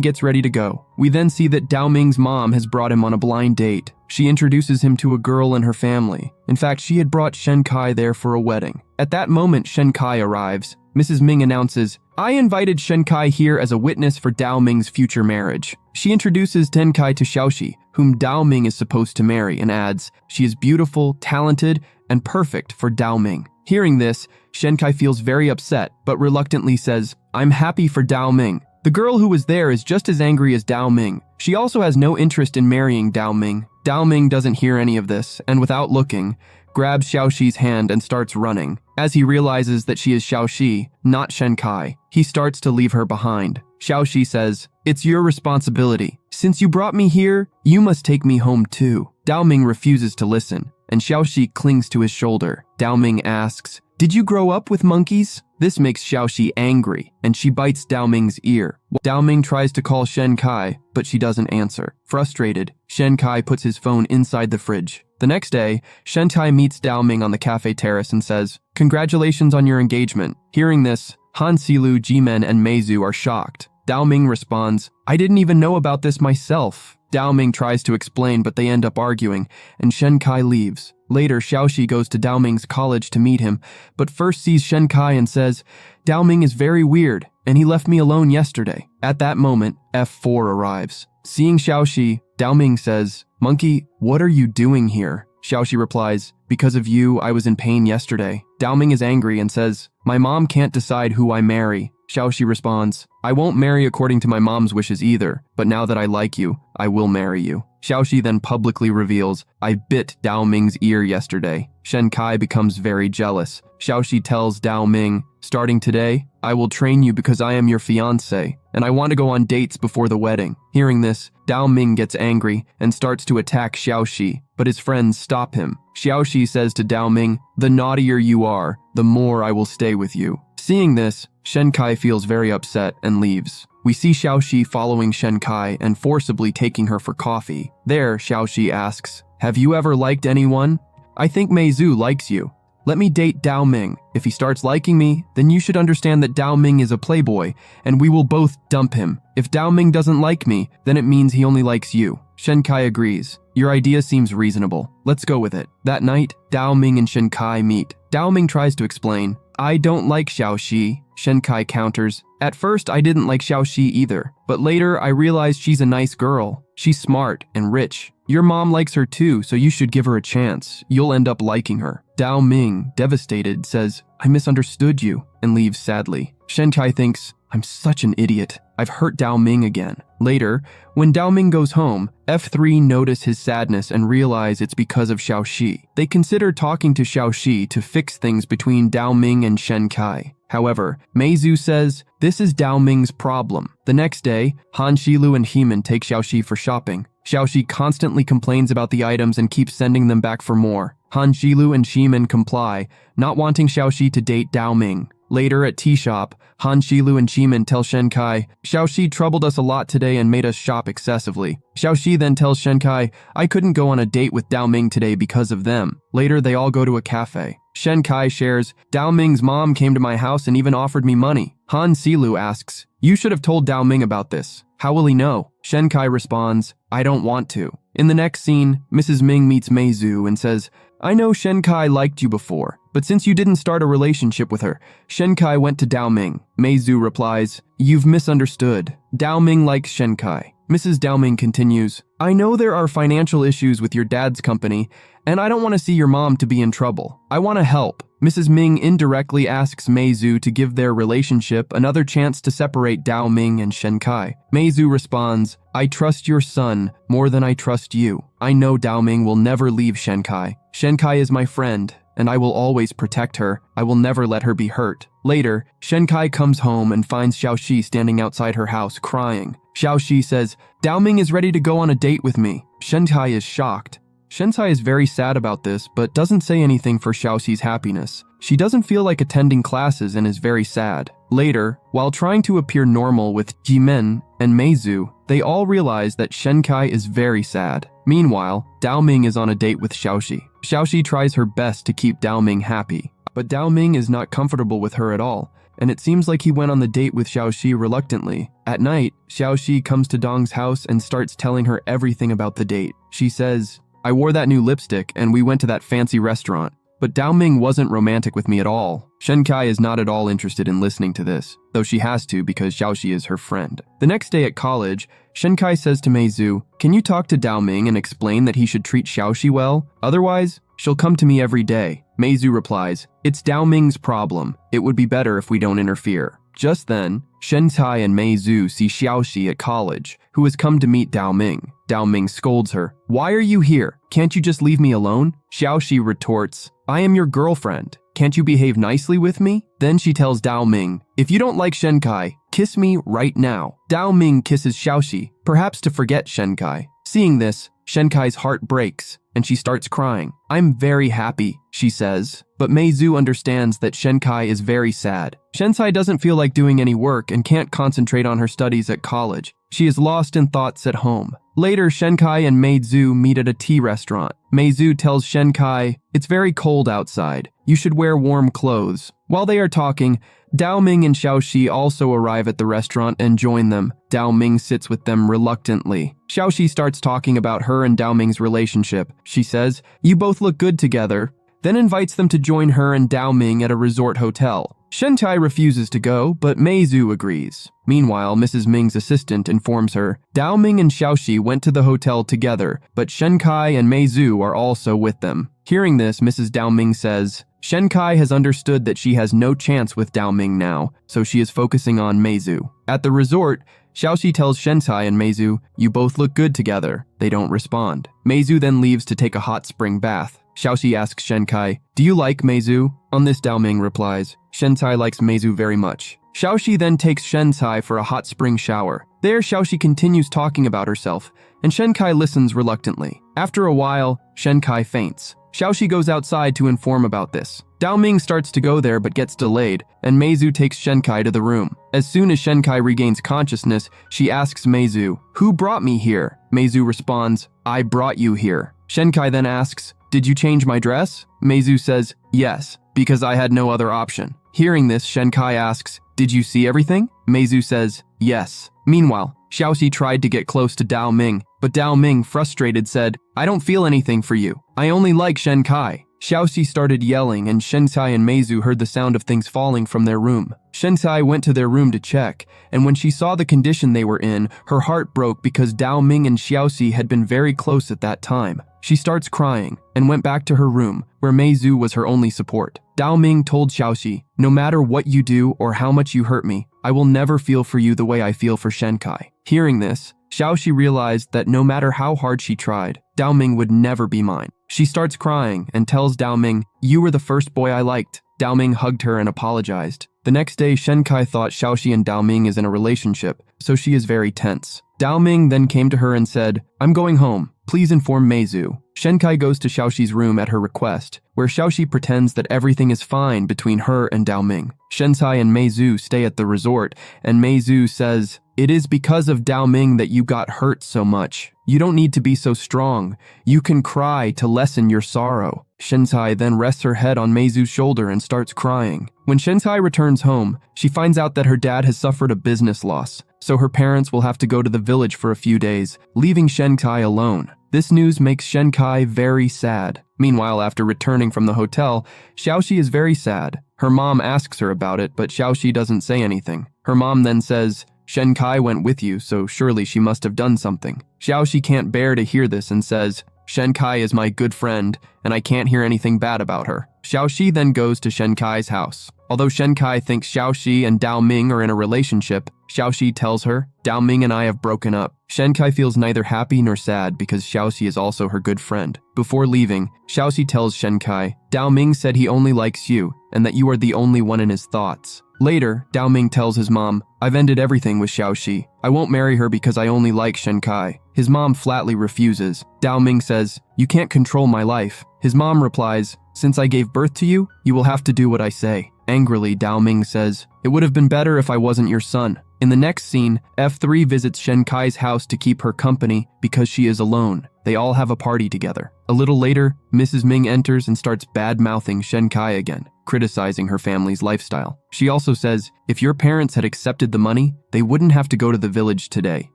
gets ready to go. We then see that Dao Ming's mom has brought him on a blind date. She introduces him to a girl and her family. In fact, she had brought Shenkai there for a wedding. At that moment, Shenkai arrives. Mrs. Ming announces, "I invited Shenkai here as a witness for Dao Ming's future marriage." She introduces Tenkai to Xiaoxi, whom Dao Ming is supposed to marry, and adds, "She is beautiful, talented, and perfect for Dao Ming." Hearing this, Shenkai feels very upset, but reluctantly says, "I'm happy for Dao Ming." The girl who was there is just as angry as Dao Ming. She also has no interest in marrying Dao Ming. Dao Ming doesn't hear any of this, and without looking, grabs Xiaoxi's hand and starts running. As he realizes that she is Xiaoxi, not Shenkai, he starts to leave her behind. Xiaoxi says, "It's your responsibility. Since you brought me here, you must take me home too." Dao Ming refuses to listen, and Xiaoxi clings to his shoulder. Dao Ming asks, "Did you grow up with monkeys?" This makes Xiaoxi angry, and she bites Dao Ming's ear. Dao Ming tries to call Shenkai, but she doesn't answer. Frustrated, Shenkai puts his phone inside the fridge. The next day, Shenkai meets Dao Ming on the cafe terrace and says, "Congratulations on your engagement." Hearing this, Han Silu, Jimen, and Meizu are shocked. Dao Ming responds, "I didn't even know about this myself." Dao Ming tries to explain, but they end up arguing, and Shenkai leaves. Later, Xiaoxi goes to Dao Ming's college to meet him, but first sees Shenkai and says, "Dao Ming is very weird, and he left me alone yesterday." At that moment, F4 arrives. Seeing Xiaoxi, Dao Ming says, "Monkey, what are you doing here?" Xiaoxi replies, "Because of you, I was in pain yesterday." Dao Ming is angry and says, "My mom can't decide who I marry." Xiaoxi responds, "I won't marry according to my mom's wishes either, but now that I like you, I will marry you. Xiaoxi then publicly reveals, I bit Dao Ming's ear yesterday. Shen Kai becomes very jealous. Xiaoxi tells Dao Ming, starting today, I will train you because I am your fiancé, and I want to go on dates before the wedding. Hearing this, Dao Ming gets angry and starts to attack Xiaoxi, but his friends stop him. Xiaoxi says to Dao Ming, the naughtier you are, the more I will stay with you. Seeing this, Shen Kai feels very upset and leaves. We see Xiaoxi following Shen Kai and forcibly taking her for coffee. There, Xiaoxi asks, have you ever liked anyone? I think Mei Zhu likes you. Let me date Dao Ming. If he starts liking me, then you should understand that Dao Ming is a playboy, and we will both dump him. If Dao Ming doesn't like me, then it means he only likes you. Shen Kai agrees. Your idea seems reasonable. Let's go with it. That night, Dao Ming and Shen Kai meet. Dao Ming tries to explain. I don't like Xiaoxi. Shen Kai counters. At first, I didn't like Xiaoxi either, but later I realized she's a nice girl. She's smart and rich. Your mom likes her too, so you should give her a chance. You'll end up liking her. Dao Ming, devastated, says, I misunderstood you, and leaves sadly. Shen Kai thinks, I'm such an idiot. I've hurt Dao Ming again. Later, when Dao Ming goes home, F3 notice his sadness and realize it's because of Xiaoxi. They consider talking to Xiaoxi to fix things between Dao Ming and Shen Kai. However, Mei Zhu says, this is Dao Ming's problem. The next day, Han Shilu and Heman take Xiaoxi for shopping. Xiaoxi constantly complains about the items and keeps sending them back for more. Han Shilu and Shiman comply, not wanting Xiaoxi to date Dao Ming. Later at tea shop, Han Shilu and Shiman tell Shen Kai, Xiaoxi troubled us a lot today and made us shop excessively. Xiaoxi then tells Shen Kai, I couldn't go on a date with Dao Ming today because of them. Later, they all go to a cafe. Shen Kai shares, Dao Ming's mom came to my house and even offered me money. Han Shilu asks, you should have told Dao Ming about this. How will he know? Shen Kai responds, I don't want to. In the next scene, Mrs. Ming meets Mei Zhu and says, I know Shen Kai liked you before, but since you didn't start a relationship with her, Shen Kai went to Dao Ming. Mei Zhu replies, you've misunderstood. Dao Ming likes Shen Kai. Mrs. Dao Ming continues, I know there are financial issues with your dad's company, and I don't want to see your mom to be in trouble. I want to help. Mrs. Ming indirectly asks Mei Zhu to give their relationship another chance to separate Dao Ming and Shen Kai. Mei Zhu responds, I trust your son more than I trust you. I know Dao Ming will never leave Shen Kai. Shen Kai is my friend, and I will always protect her. I will never let her be hurt. Later, Shen Kai comes home and finds Xiaoxi standing outside her house crying. Xiaoxi says, Dao Ming is ready to go on a date with me. Shen Kai is shocked. Shen Kai is very sad about this, but doesn't say anything for Xiaoxi's happiness. She doesn't feel like attending classes and is very sad. Later, while trying to appear normal with Jimen and Mei Zhu, they all realize that Shen Kai is very sad. Meanwhile, Dao Ming is on a date with Xiaoxi. Xiaoxi tries her best to keep Dao Ming happy, but Dao Ming is not comfortable with her at all, and it seems like he went on the date with Xiaoxi reluctantly. At night, Xiaoxi comes to Dong's house and starts telling her everything about the date. She says, I wore that new lipstick and we went to that fancy restaurant, but Dao Ming wasn't romantic with me at all. Shen Kai is not at all interested in listening to this, though she has to because Xiaoxi is her friend. The next day at college, Shen Kai says to Mei Zhu, can you talk to Dao Ming and explain that he should treat Xiaoxi well? Otherwise, she'll come to me every day. Mei Zhu replies, it's Dao Ming's problem. It would be better if we don't interfere. Just then, Shen Kai and Mei Zhu see Xiaoxi at college, who has come to meet Dao Ming. Dao Ming scolds her. Why are you here? Can't you just leave me alone? Xiaoxi retorts, I am your girlfriend. Can't you behave nicely with me? Then she tells Dao Ming, if you don't like Shen Kai, kiss me right now. Dao Ming kisses Xiaoxi, perhaps to forget Shen Kai. Seeing this, Shen Kai's heart breaks, and she starts crying. I'm very happy, she says, but Mei Zhu understands that Shen Kai is very sad. Shen Kai doesn't feel like doing any work and can't concentrate on her studies at college. She is lost in thoughts at home. Later, Shen Kai and Mei Zhu meet at a tea restaurant. Mei Zhu tells Shen Kai, it's very cold outside. You should wear warm clothes. While they are talking, Dao Ming and Xiaoxi also arrive at the restaurant and join them. Dao Ming sits with them reluctantly. Xiaoxi starts talking about her and Dao Ming's relationship. She says, you both look good together, then invites them to join her and Dao Ming at a resort hotel. Shen Kai refuses to go, but Mei Zhu agrees. Meanwhile, Mrs. Ming's assistant informs her, Dao Ming and Xiaoxi went to the hotel together, but Shen Kai and Mei Zhu are also with them. Hearing this, Mrs. Dao Ming says, Shen Kai has understood that she has no chance with Dao Ming now, so she is focusing on Mei Zhu. At the resort, Xiaoxi tells Shentai and Meizu, "You both look good together." They don't respond. Meizu then leaves to take a hot spring bath. Xiaoxi asks Shenkai, "Do you like Meizu?" On this, Daoming replies, "Shentai likes Meizu very much." Xiaoxi then takes Shentai for a hot spring shower. There, Xiaoxi continues talking about herself, and Shenkai listens reluctantly. After a while, Shenkai faints. Xiaoxi goes outside to inform about this. Daoming starts to go there but gets delayed, and Meizu takes Shenkai to the room. As soon as Shenkai regains consciousness, she asks Meizu, "Who brought me here?" Meizu responds, "I brought you here." Shenkai then asks, "Did you change my dress?" Meizu says, "Yes, because I had no other option." Hearing this, Shenkai asks, "Did you see everything?" Meizu says, "Yes." Meanwhile, Xiaoxi tried to get close to Daoming, but Daoming, frustrated, said, "I don't feel anything for you. I only like Shenkai." Xiaoxi started yelling, and Shentai and Meizu heard the sound of things falling from their room. Shentai went to their room to check, and when she saw the condition they were in, her heart broke because Daoming and Xiaoxi had been very close at that time. She starts crying and went back to her room, where Meizu was her only support. Daoming told Xiaoxi, "No matter what you do or how much you hurt me, I will never feel for you the way I feel for Shenkai." Hearing this, Xiaoxi realized that no matter how hard she tried, Daoming would never be mine. She starts crying and tells Daoming, "You were the first boy I liked." Daoming hugged her and apologized. The next day, Shenkai thought Xiaoxi and Daoming is in a relationship, so she is very tense. Daoming then came to her and said, "I'm going home. Please inform Meizu." Shenkai goes to Xiaoxi's room at her request, where Xiaoxi pretends that everything is fine between her and Daoming. Shentai and Meizu stay at the resort, and Meizu says, "It is because of Daoming that you got hurt so much. You don't need to be so strong. You can cry to lessen your sorrow." Shentai then rests her head on Meizu's shoulder and starts crying. When Shentai returns home, she finds out that her dad has suffered a business loss, so her parents will have to go to the village for a few days, leaving Shenkai alone. This news makes Shenkai very sad. Meanwhile, after returning from the hotel, Xiaoxi is very sad. Her mom asks her about it, but Xiaoxi doesn't say anything. Her mom then says, "Shenkai went with you, so surely she must have done something." Xiaoxi can't bear to hear this and says, "Shenkai is my good friend, and I can't hear anything bad about her." Xiaoxi then goes to Shenkai's house. Although Shenkai thinks Xiaoxi and Daoming are in a relationship, Xiaoxi tells her, "Daoming and I have broken up." Shenkai feels neither happy nor sad because Xiaoxi is also her good friend. Before leaving, Xiaoxi tells Shenkai, "Daoming said he only likes you, and that you are the only one in his thoughts." Later, Daoming tells his mom, "I've ended everything with Xiaoxi. I won't marry her because I only like Shenkai." His mom flatly refuses. Daoming says, "You can't control my life." His mom replies, "Since I gave birth to you, you will have to do what I say." Angrily, Daoming says, "It would have been better if I wasn't your son." In the next scene, F3 visits Shenkai's house to keep her company because she is alone. They all have a party together. A little later, Mrs. Ming enters and starts bad-mouthing Shenkai again, criticizing her family's lifestyle. She also says, "If your parents had accepted the money, they wouldn't have to go to the village today."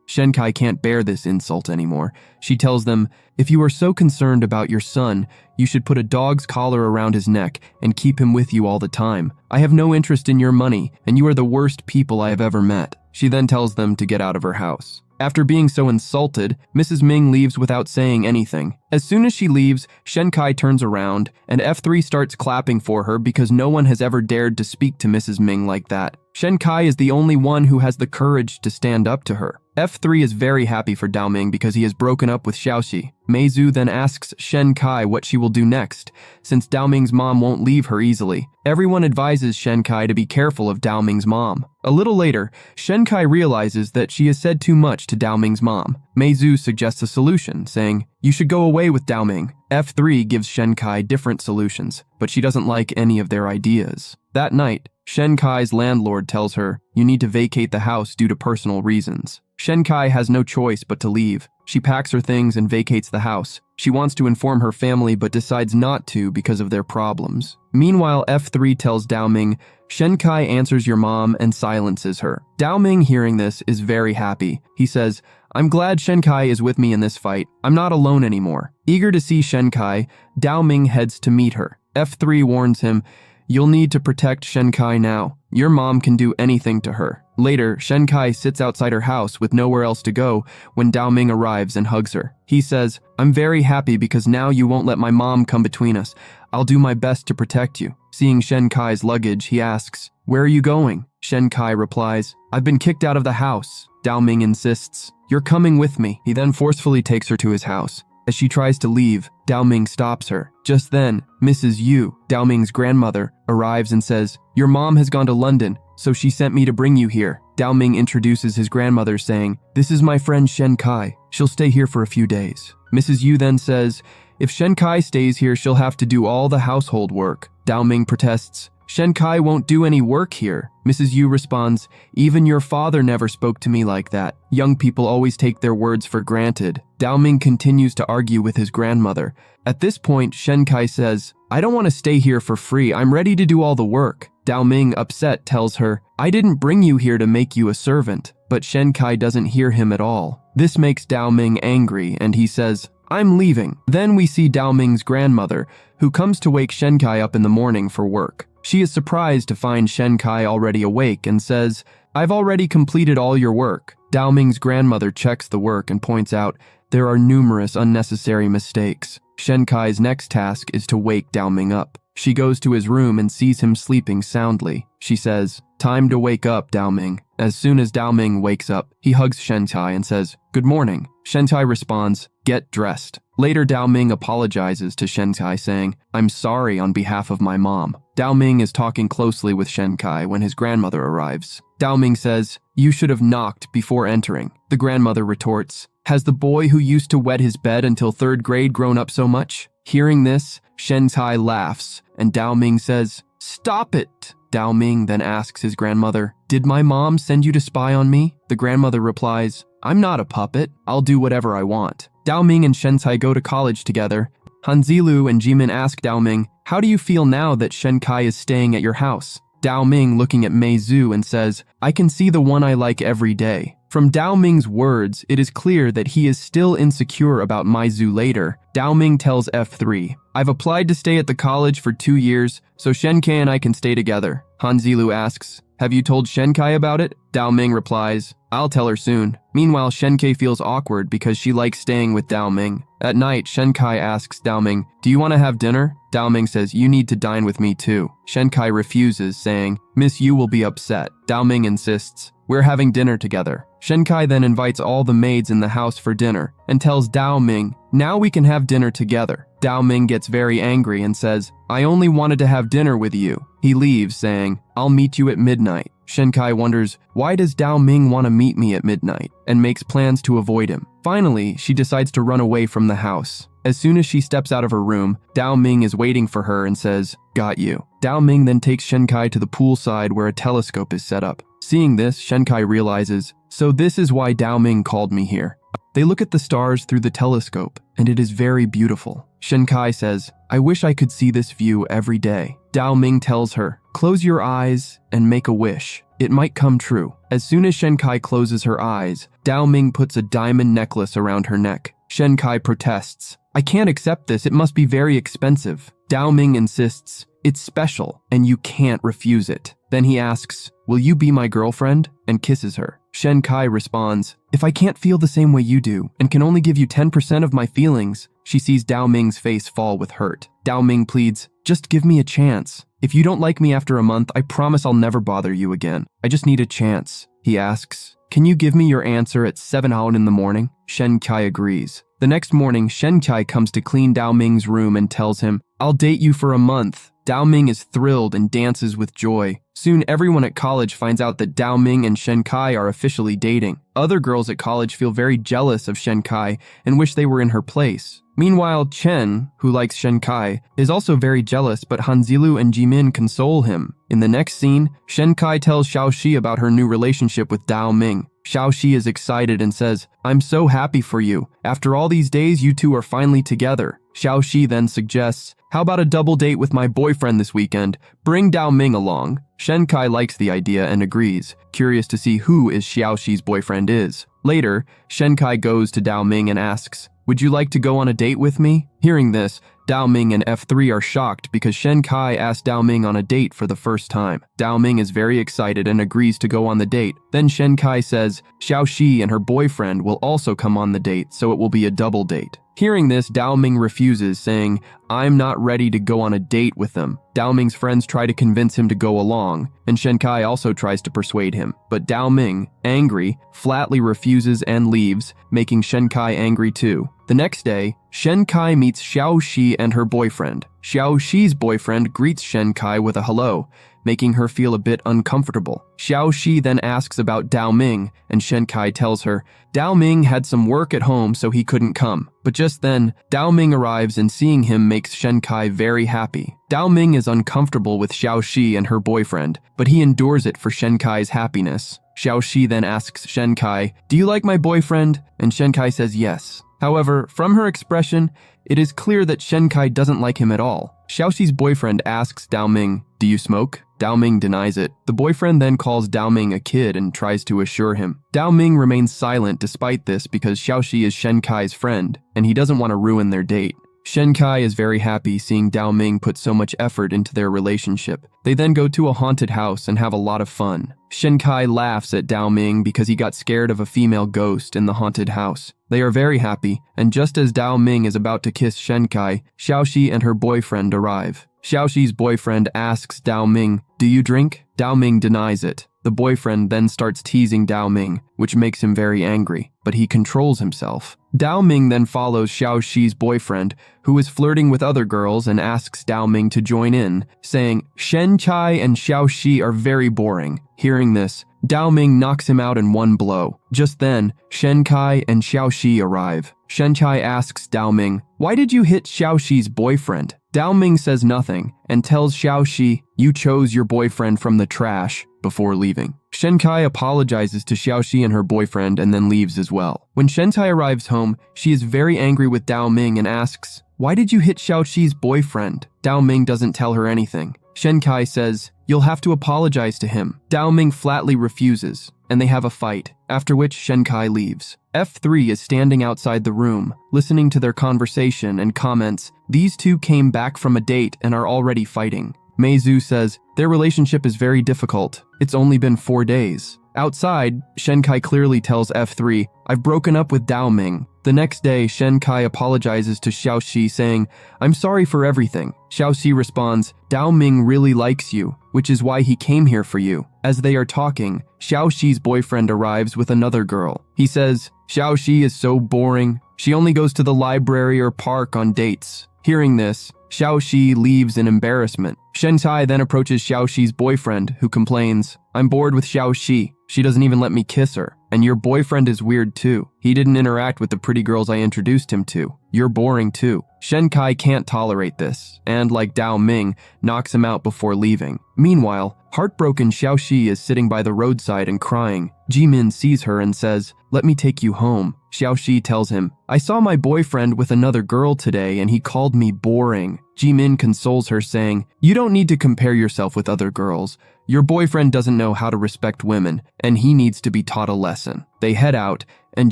Shenkai can't bear this insult anymore. She tells them, "If you are so concerned about your son, you should put a dog's collar around his neck and keep him with you all the time. I have no interest in your money, and you are the worst people I have ever met." She then tells them to get out of her house. After being so insulted, Mrs. Ming leaves without saying anything. As soon as she leaves, Shenkai turns around, and F3 starts clapping for her because no one has ever dared to speak to Mrs. Ming like that. Shenkai is the only one who has the courage to stand up to her. F3 is very happy for Daoming because he has broken up with Xiaoxi. Meizu then asks Shenkai what she will do next, since Daoming's mom won't leave her easily. Everyone advises Shenkai to be careful of Daoming's mom. A little later, Shenkai realizes that she has said too much to Daoming's mom. Meizu suggests a solution, saying, "You should go away with Daoming." F3 gives Shenkai different solutions, but she doesn't like any of their ideas. That night, Shenkai's landlord tells her, "You need to vacate the house due to personal reasons." Shenkai has no choice but to leave. She packs her things and vacates the house. She wants to inform her family but decides not to because of their problems. Meanwhile, F3 tells Daoming, "Shenkai answers your mom," and silences her. Daoming, hearing this, is very happy. He says, "I'm glad Shenkai is with me in this fight. I'm not alone anymore." Eager to see Shenkai, Daoming heads to meet her. F3 warns him, "You'll need to protect Shenkai now. Your mom can do anything to her." Later, Shenkai sits outside her house with nowhere else to go when Daoming arrives and hugs her. He says, "I'm very happy because now you won't let my mom come between us. I'll do my best to protect you." Seeing Shenkai's luggage, he asks, "Where are you going?" Shen Kai replies, "I've been kicked out of the house." Dao Ming insists, "You're coming with me." He then forcefully takes her to his house. As she tries to leave, Dao Ming stops her. Just then, Mrs. Yu, Dao Ming's grandmother, arrives and says, "Your mom has gone to London, so she sent me to bring you here." Dao Ming introduces his grandmother saying, "This is my friend Shen Kai. She'll stay here for a few days." Mrs. Yu then says, "If Shen Kai stays here, she'll have to do all the household work." Dao Ming protests, "Shen Kai won't do any work here." Mrs. Yu responds, "Even your father never spoke to me like that. Young people always take their words for granted." Dao Ming continues to argue with his grandmother. At this point, Shen Kai says, "I don't want to stay here for free. I'm ready to do all the work." Dao Ming, upset, tells her, "I didn't bring you here to make you a servant." But Shen Kai doesn't hear him at all. This makes Dao Ming angry, and he says, "I'm leaving." Then we see Dao Ming's grandmother, who comes to wake Shen Kai up in the morning for work. She is surprised to find Shen Kai already awake and says, "I've already completed all your work." Dao Ming's grandmother checks the work and points out there are numerous unnecessary mistakes. Shen Kai's next task is to wake Dao Ming up. She goes to his room and sees him sleeping soundly. She says, "Time to wake up, Dao Ming." As soon as Dao Ming wakes up, he hugs Shen Kai and says, "Good morning." Shen Kai responds, "Get dressed." Later, Dao Ming apologizes to Shen Kai, saying, "I'm sorry on behalf of my mom." Dao Ming is talking closely with Shen Kai when his grandmother arrives. Dao Ming says, "You should have knocked before entering." The grandmother retorts, "Has the boy who used to wet his bed until 3rd grade grown up so much?" Hearing this, Shen Kai laughs, and Dao Ming says, "Stop it." Dao Ming then asks his grandmother, "Did my mom send you to spy on me?" The grandmother replies, "I'm not a puppet. I'll do whatever I want." Dao Ming and Shen Kai go to college together. Han Zilu and Jimin ask Dao Ming, "How do you feel now that Shen Kai is staying at your house?" Dao Ming looking at Mei Zhu and says, "I can see the one I like every day." From Dao Ming's words, it is clear that he is still insecure about Mei Zhu later. Dao Ming tells F3, "I've applied to stay at the college for 2 years, so Shen Kai and I can stay together." Han Zilu asks, "Have you told Shen Kai about it?" Dao Ming replies, "I'll tell her soon." Meanwhile, Shen Kai feels awkward because she likes staying with Dao Ming. At night, Shen Kai asks Dao Ming, "Do you want to have dinner?" Dao Ming says, "You need to dine with me too." Shen Kai refuses, saying, "Miss Yu will be upset." Dao Ming insists, "We're having dinner together." Shen Kai then invites all the maids in the house for dinner and tells Dao Ming, "Now we can have dinner together." Dao Ming gets very angry and says, "I only wanted to have dinner with you." He leaves, saying, "I'll meet you at midnight." Shen Kai wonders, why does Dao Ming want to meet me at midnight, and makes plans to avoid him. Finally, she decides to run away from the house. As soon as she steps out of her room, Dao Ming is waiting for her and says, "Got you." Dao Ming then takes Shen Kai to the poolside where a telescope is set up. Seeing this, Shen Kai realizes, so this is why Dao Ming called me here. They look at the stars through the telescope, and it is very beautiful. Shen Kai says, "I wish I could see this view every day." Dao Ming tells her, "Close your eyes and make a wish. It might come true." As soon as Shen Kai closes her eyes, Dao Ming puts a diamond necklace around her neck. Shen Kai protests, "I can't accept this, it must be very expensive." Dao Ming insists, "It's special, and you can't refuse it." Then he asks, "Will you be my girlfriend?" and kisses her. Shen Kai responds, "If I can't feel the same way you do, and can only give you 10% of my feelings." She sees Dao Ming's face fall with hurt. Dao Ming pleads, "Just give me a chance. If you don't like me after a month, I promise I'll never bother you again. I just need a chance." He asks, "Can you give me your answer at 7 hours in the morning?" Shen Kai agrees. The next morning, Shen Kai comes to clean Dao Ming's room and tells him, "I'll date you for a month." Dao Ming is thrilled and dances with joy. Soon, everyone at college finds out that Dao Ming and Shen Kai are officially dating. Other girls at college feel very jealous of Shen Kai and wish they were in her place. Meanwhile, Chen, who likes Shen Kai, is also very jealous, but Hanzilu and Jimin console him. In the next scene, Shen Kai tells Xiaoxi about her new relationship with Dao Ming. Xiaoxi is excited and says, "I'm so happy for you. After all these days, you two are finally together." Xiaoxi then suggests, "How about a double date with my boyfriend this weekend? Bring Dao Ming along." Shen Kai likes the idea and agrees, curious to see who Xiaoxi's boyfriend is. Later, Shen Kai goes to Dao Ming and asks, "Would you like to go on a date with me?" Hearing this, Dao Ming and F3 are shocked because Shen Kai asked Dao Ming on a date for the first time. Dao Ming is very excited and agrees to go on the date. Then Shen Kai says Xiao Shi and her boyfriend will also come on the date, so it will be a double date. Hearing this, Dao Ming refuses, saying, "I'm not ready to go on a date with them." Dao Ming's friends try to convince him to go along, and Shen Kai also tries to persuade him. But Dao Ming, angry, flatly refuses and leaves, making Shen Kai angry too. The next day, Shen Kai meets Xiao Shi and her boyfriend. Xiao Shi's boyfriend greets Shen Kai with a hello, making her feel a bit uncomfortable. Xiao Shi then asks about Dao Ming, and Shen Kai tells her Dao Ming had some work at home so he couldn't come. But just then, Dao Ming arrives and seeing him makes Shen Kai very happy. Dao Ming is uncomfortable with Xiao Shi and her boyfriend, but he endures it for Shen Kai's happiness. Xiao Shi then asks Shen Kai, "Do you like my boyfriend?" And Shen Kai says yes. However, from her expression, it is clear that Shen Kai doesn't like him at all. Xiao Shi's boyfriend asks Dao Ming, "Do you smoke?" Dao Ming denies it. The boyfriend then calls Dao Ming a kid and tries to assure him. Dao Ming remains silent despite this because Xiao Shi is Shen Kai's friend, and he doesn't want to ruin their date. Shen Kai is very happy seeing Dao Ming put so much effort into their relationship. They then go to a haunted house and have a lot of fun. Shen Kai laughs at Dao Ming because he got scared of a female ghost in the haunted house. They are very happy, and just as Dao Ming is about to kiss Shen Kai, Xiao Shi and her boyfriend arrive. Xiao Shi's boyfriend asks Dao Ming, "Do you drink?" Dao Ming denies it. The boyfriend then starts teasing Dao Ming, which makes him very angry, but he controls himself. Dao Ming then follows Xiao Shi's boyfriend, who is flirting with other girls, and asks Dao Ming to join in, saying, "Shen Kai and Xiao Shi are very boring." Hearing this, Dao Ming knocks him out in one blow. Just then, Shen Kai and Xiao Shi arrive. Shen Kai asks Dao Ming, "Why did you hit Xiao Shi's boyfriend?" Dao Ming says nothing and tells Xiao Shi, "You chose your boyfriend from the trash," before leaving. Shen Kai apologizes to Xiao Shi and her boyfriend and then leaves as well. When Shen Kai arrives home, she is very angry with Dao Ming and asks, "Why did you hit Xiao Shi's boyfriend?" Dao Ming doesn't tell her anything. Shen Kai says, "You'll have to apologize to him." Dao Ming flatly refuses, and they have a fight, after which Shen Kai leaves. F3 is standing outside the room, listening to their conversation and comments, "These two came back from a date and are already fighting." Mei Zhu says, "Their relationship is very difficult. It's only been 4 days." Outside, Shen Kai clearly tells F3, "I've broken up with Dao Ming." The next day, Shen Kai apologizes to Xiao Shi, saying, "I'm sorry for everything." Xiao Shi responds, "Dao Ming really likes you, which is why he came here for you." As they are talking, Xiao Shi's boyfriend arrives with another girl. He says, "Xiao Shi is so boring. She only goes to the library or park on dates." Hearing this, Xiao Shi leaves in embarrassment. Shen Kai then approaches Xiao Shi's boyfriend, who complains, "I'm bored with Xiao Shi. She doesn't even let me kiss her. And your boyfriend is weird too. He didn't interact with the pretty girls I introduced him to. You're boring too." Shen Kai can't tolerate this, and like Dao Ming, knocks him out before leaving. Meanwhile, heartbroken Xiao Shi is sitting by the roadside and crying. Jimin sees her and says, "Let me take you home." Xiao Shi tells him, "I saw my boyfriend with another girl today and he called me boring." Jimin consoles her saying, "You don't need to compare yourself with other girls. Your boyfriend doesn't know how to respect women, and he needs to be taught a lesson." They head out, and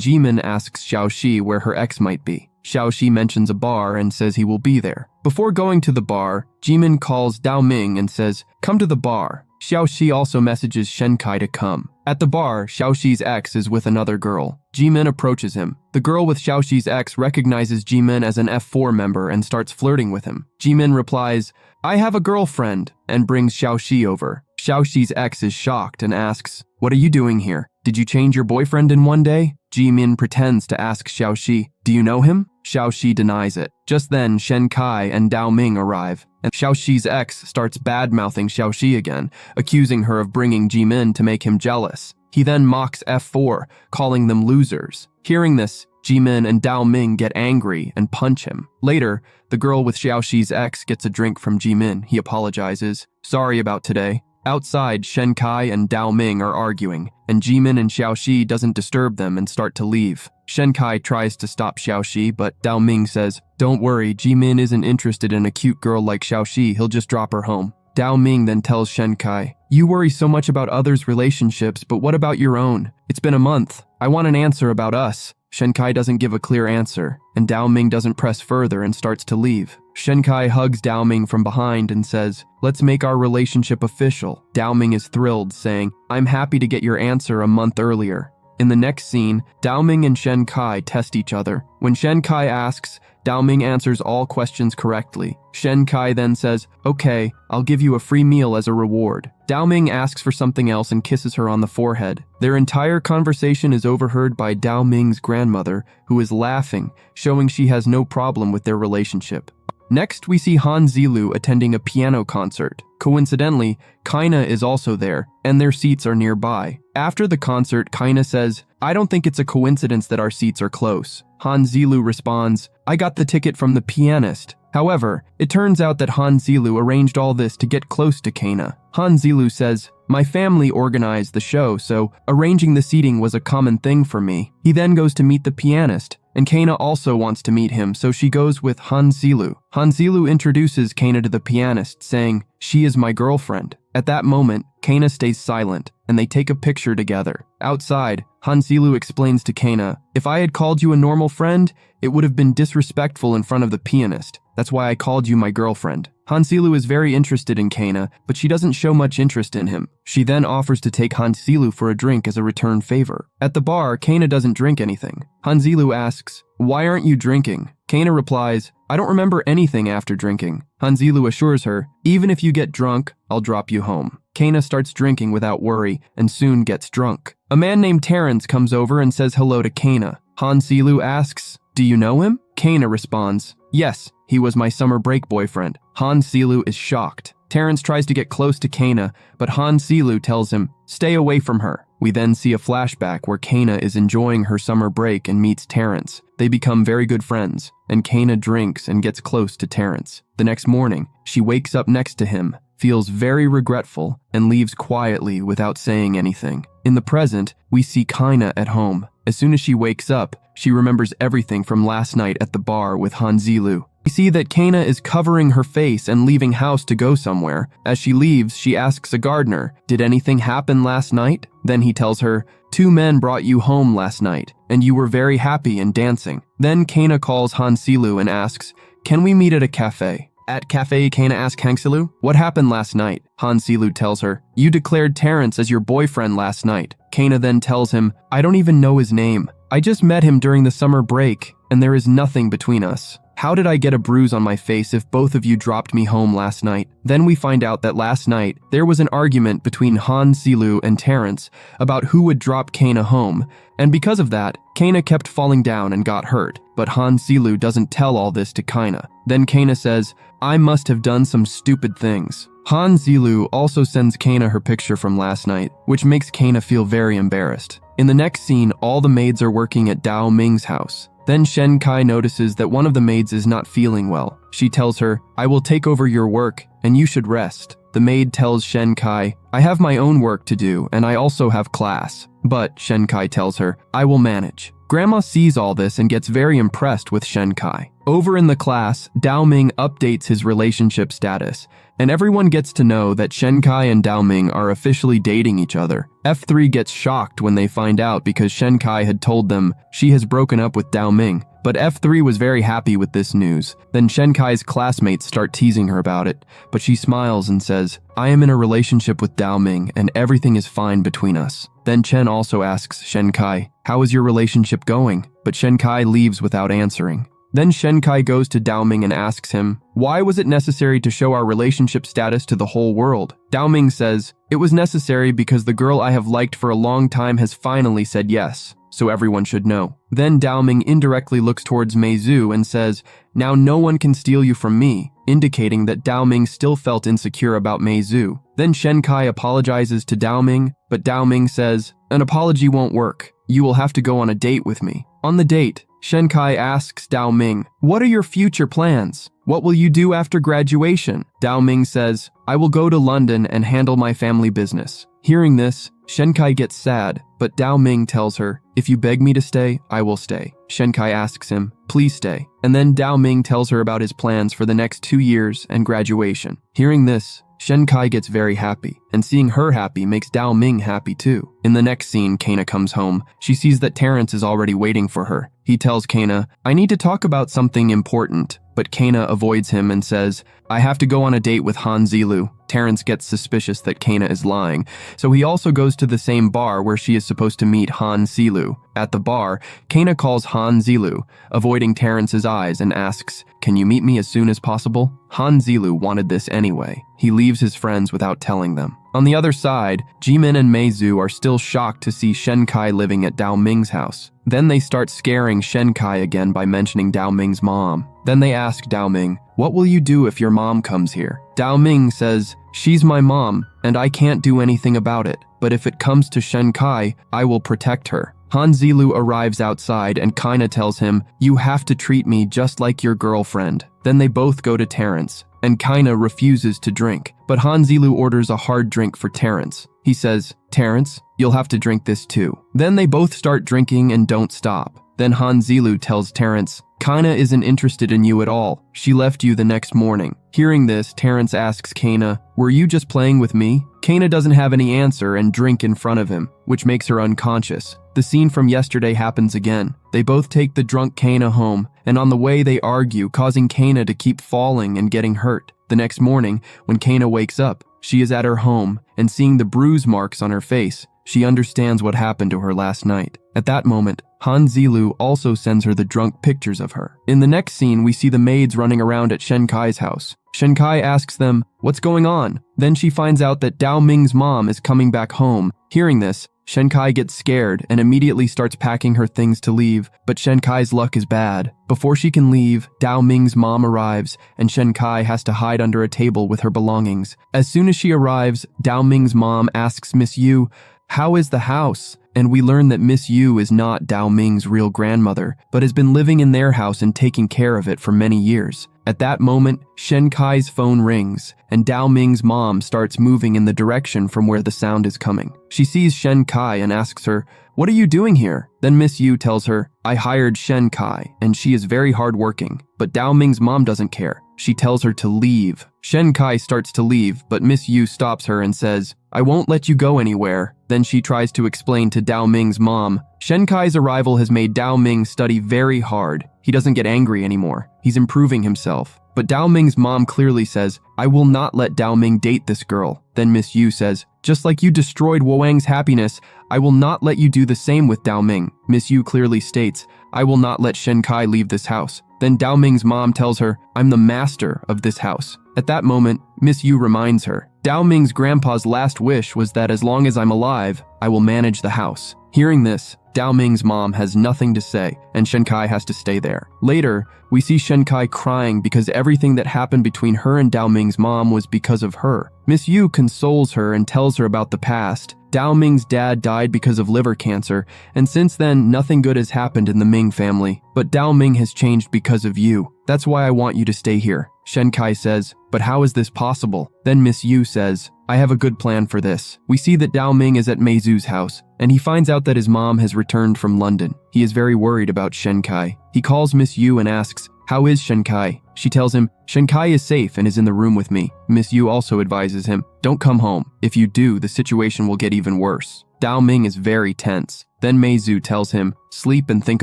Jimin asks Xiao Shi where her ex might be. Xiao Shi mentions a bar and says he will be there. Before going to the bar, Jimin calls Dao Ming and says, "Come to the bar." Xiao Shi also messages Shen Kai to come. At the bar, Xiao Shi's ex is with another girl. Jimin approaches him. The girl with Xiao Shi's ex recognizes Jimin as an F4 member and starts flirting with him. Jimin replies, "I have a girlfriend," and brings Xiao Shi over. Xiao Shi's ex is shocked and asks, "What are you doing here? Did you change your boyfriend in one day?" Jimin pretends to ask Xiao Shi, "Do you know him?" Xiao Shi denies it. Just then, Shen Kai and Dao Ming arrive, and Xiao Shi's ex starts bad-mouthing Xiao Shi again, accusing her of bringing Jimin to make him jealous. He then mocks F4, calling them losers. Hearing this, Jimin and Dao Ming get angry and punch him. Later, the girl with Xiao Shi's ex gets a drink from Jimin. He apologizes. "Sorry about today." Outside, Shen Kai and Dao Ming are arguing, and Jimin and Xiao Shi doesn't disturb them and start to leave. Shen Kai tries to stop Xiao Shi, but Dao Ming says, "Don't worry, Jimin isn't interested in a cute girl like Xiao Shi, he'll just drop her home." Dao Ming then tells Shen Kai, "You worry so much about others' relationships, but what about your own? It's been a month. I want an answer about us." Shenkai doesn't give a clear answer, and Dao Ming doesn't press further and starts to leave. Shenkai hugs Dao Ming from behind and says, "Let's make our relationship official." Dao Ming is thrilled, saying, "I'm happy to get your answer a month earlier." In the next scene, Dao Ming and Shenkai test each other. When Shenkai asks, Dao Ming answers all questions correctly. Shenkai then says, "Okay, I'll give you a free meal as a reward." Dao Ming asks for something else and kisses her on the forehead. Their entire conversation is overheard by Dao Ming's grandmother, who is laughing, showing she has no problem with their relationship. Next, we see Han Zilu attending a piano concert. Coincidentally, Kaina is also there, and their seats are nearby. After the concert, Kaina says, "I don't think it's a coincidence that our seats are close." Han Zilu responds, "I got the ticket from the pianist." However, it turns out that Han Zilu arranged all this to get close to Kaina. Han Zilu says, "My family organized the show, so arranging the seating was a common thing for me." He then goes to meet the pianist, and Kaina also wants to meet him, so she goes with Han Zilu. Han Zilu introduces Kaina to the pianist, saying, "She is my girlfriend." At that moment, Kaina stays silent, and they take a picture together. Outside, Han Zilu explains to Kaina, "If I had called you a normal friend, it would have been disrespectful in front of the pianist. That's why I called you my girlfriend." Han Zilu is very interested in Kaina, but she doesn't show much interest in him. She then offers to take Han Zilu for a drink as a return favor. At the bar, Kaina doesn't drink anything. Han Zilu asks, "Why aren't you drinking?" Kaina replies, "I don't remember anything after drinking." Han Zilu assures her, "Even if you get drunk, I'll drop you home." Kaina starts drinking without worry and soon gets drunk. A man named Terrence comes over and says hello to Kaina. Han Zilu asks, "Do you know him?" Kaina responds, "Yes, he was my summer break boyfriend." Han Zilu is shocked. Terrence tries to get close to Kaina, but Han Zilu tells him, "Stay away from her." We then see a flashback where Kaina is enjoying her summer break and meets Terrence. They become very good friends, and Kaina drinks and gets close to Terrence. The next morning, she wakes up next to him, feels very regretful, and leaves quietly without saying anything. In the present, we see Kaina at home. As soon as she wakes up, she remembers everything from last night at the bar with Han Zilu. We see that Kaina is covering her face and leaving house to go somewhere. As she leaves, she asks a gardener, "Did anything happen last night?" Then he tells her, "2 men brought you home last night, and you were very happy and dancing." Then Kaina calls Han Zilu and asks, "Can we meet at a cafe?" At cafe, Kaina asks Han Zilu, "What happened last night?" Han Zilu tells her, "You declared Terrence as your boyfriend last night." Kaina then tells him, "I don't even know his name. I just met him during the summer break, and there is nothing between us. How did I get a bruise on my face if both of you dropped me home last night?" Then we find out that last night, there was an argument between Han Zilu and Terrence about who would drop Kaina home, and because of that, Kaina kept falling down and got hurt, but Han Zilu doesn't tell all this to Kaina. Then Kaina says, "I must have done some stupid things." Han Zilu also sends Kaina her picture from last night, which makes Kaina feel very embarrassed. In the next scene, all the maids are working at Dao Ming's house. Then Shenkai notices that one of the maids is not feeling well. She tells her, "I will take over your work, and you should rest." The maid tells Shenkai, "I have my own work to do, and I also have class." But Shenkai tells her, "I will manage." Grandma sees all this and gets very impressed with Shenkai. Over in the class, Dao Ming updates his relationship status, and everyone gets to know that Shenkai and Dao Ming are officially dating each other. F3 gets shocked when they find out because Shenkai had told them she has broken up with Dao Ming, but F3 was very happy with this news. Then Shenkai's classmates start teasing her about it, but she smiles and says, "I am in a relationship with Dao Ming and everything is fine between us." Then Chen also asks Shenkai, "How is your relationship going?" But Shenkai leaves without answering. Then Shenkai goes to Dao Ming and asks him, "Why was it necessary to show our relationship status to the whole world?" Dao Ming says, "It was necessary because the girl I have liked for a long time has finally said yes, so everyone should know." Then Dao Ming indirectly looks towards Meizu and says, "Now no one can steal you from me," indicating that Dao Ming still felt insecure about Meizu. Then Shenkai apologizes to Dao Ming, but Dao Ming says, "An apology won't work. You will have to go on a date with me." On the date, Shenkai asks Dao Ming, "What are your future plans? What will you do after graduation?" Dao Ming says, "I will go to London and handle my family business." Hearing this, Shenkai gets sad, but Dao Ming tells her, "If you beg me to stay, I will stay." Shenkai asks him, "Please stay." And then Dao Ming tells her about his plans for the next 2 years and graduation. Hearing this, Shen Kai gets very happy, and seeing her happy makes Dao Ming happy too. In the next scene, Kana comes home. She sees that Terrence is already waiting for her. He tells Kana, "I need to talk about something important." But Kana avoids him and says, "I have to go on a date with Han Zilu." Terrence gets suspicious that Kana is lying, so he also goes to the same bar where she is supposed to meet Han Zilu. At the bar, Kana calls Han Zilu, avoiding Terrence's eyes, and asks, "Can you meet me as soon as possible?" Han Zilu wanted this anyway. He leaves his friends without telling them. On the other side, Jimin and Meizu are still shocked to see Shen Kai living at Dao Ming's house. Then they start scaring Shen Kai again by mentioning Dao Ming's mom. Then they ask Dao Ming, "What will you do if your mom comes here?" Dao Ming says, "She's my mom, and I can't do anything about it. But if it comes to Shen Kai, I will protect her." Han Zilu arrives outside and Kana tells him, "You have to treat me just like your girlfriend." Then they both go to Terrence, and Kana refuses to drink. But Han Zilu orders a hard drink for Terrence. He says, "Terrence, you'll have to drink this too." Then they both start drinking and don't stop. Then Han Zilu tells Terrence, "Kana isn't interested in you at all. She left you the next morning." Hearing this, Terrence asks Kana, "Were you just playing with me?" Kana doesn't have any answer and drink in front of him, which makes her unconscious. The scene from yesterday happens again. They both take the drunk Kana home, and on the way they argue, causing Kana to keep falling and getting hurt. The next morning, when Kana wakes up, she is at her home, and seeing the bruise marks on her face, she understands what happened to her last night. At that moment, Han Zilu also sends her the drunk pictures of her. In the next scene, we see the maids running around at Shen Kai's house. Shen Kai asks them, "What's going on?" Then she finds out that Dao Ming's mom is coming back home. Hearing this, Shen Kai gets scared and immediately starts packing her things to leave, but Shen Kai's luck is bad. Before she can leave, Dao Ming's mom arrives, and Shen Kai has to hide under a table with her belongings. As soon as she arrives, Dao Ming's mom asks Miss Yu, "How is the house?" And we learn that Miss Yu is not Dao Ming's real grandmother, but has been living in their house and taking care of it for many years. At that moment, Shen Kai's phone rings, and Dao Ming's mom starts moving in the direction from where the sound is coming. She sees Shen Kai and asks her, "What are you doing here?" Then Miss Yu tells her, "I hired Shen Kai, and she is very hardworking." But Dao Ming's mom doesn't care. She tells her to leave. Shen Kai starts to leave, but Miss Yu stops her and says, "I won't let you go anywhere." Then she tries to explain to Dao Ming's mom, Shen Kai's arrival has made Dao Ming study very hard. He doesn't get angry anymore. He's improving himself. But Dao Ming's mom clearly says, "I will not let Dao Ming date this girl." Then Miss Yu says, "Just like you destroyed Woang's happiness, I will not let you do the same with Dao Ming." Miss Yu clearly states, "I will not let Shen Kai leave this house." Then Dao Ming's mom tells her, "I'm the master of this house." At that moment, Miss Yu reminds her, Dao Ming's grandpa's last wish was that as long as I'm alive, I will manage the house. Hearing this, Dao Ming's mom has nothing to say, and Shen Kai has to stay there. Later, we see Shen Kai crying because everything that happened between her and Dao Ming's mom was because of her. Miss Yu consoles her and tells her about the past. Dao Ming's dad died because of liver cancer, and since then, nothing good has happened in the Ming family. But Dao Ming has changed because of you. That's why I want you to stay here. Shen Kai says, "But how is this possible?" Then Miss Yu says, "I have a good plan for this." We see that Dao Ming is at Meizu's house, and he finds out that his mom has returned from London. He is very worried about Shen Kai. He calls Miss Yu and asks, "How is Shen Kai?" She tells him, "Shen Kai is safe and is in the room with me." Miss Yu also advises him, "Don't come home. If you do, the situation will get even worse." Dao Ming is very tense. Then Meizu tells him, "Sleep and think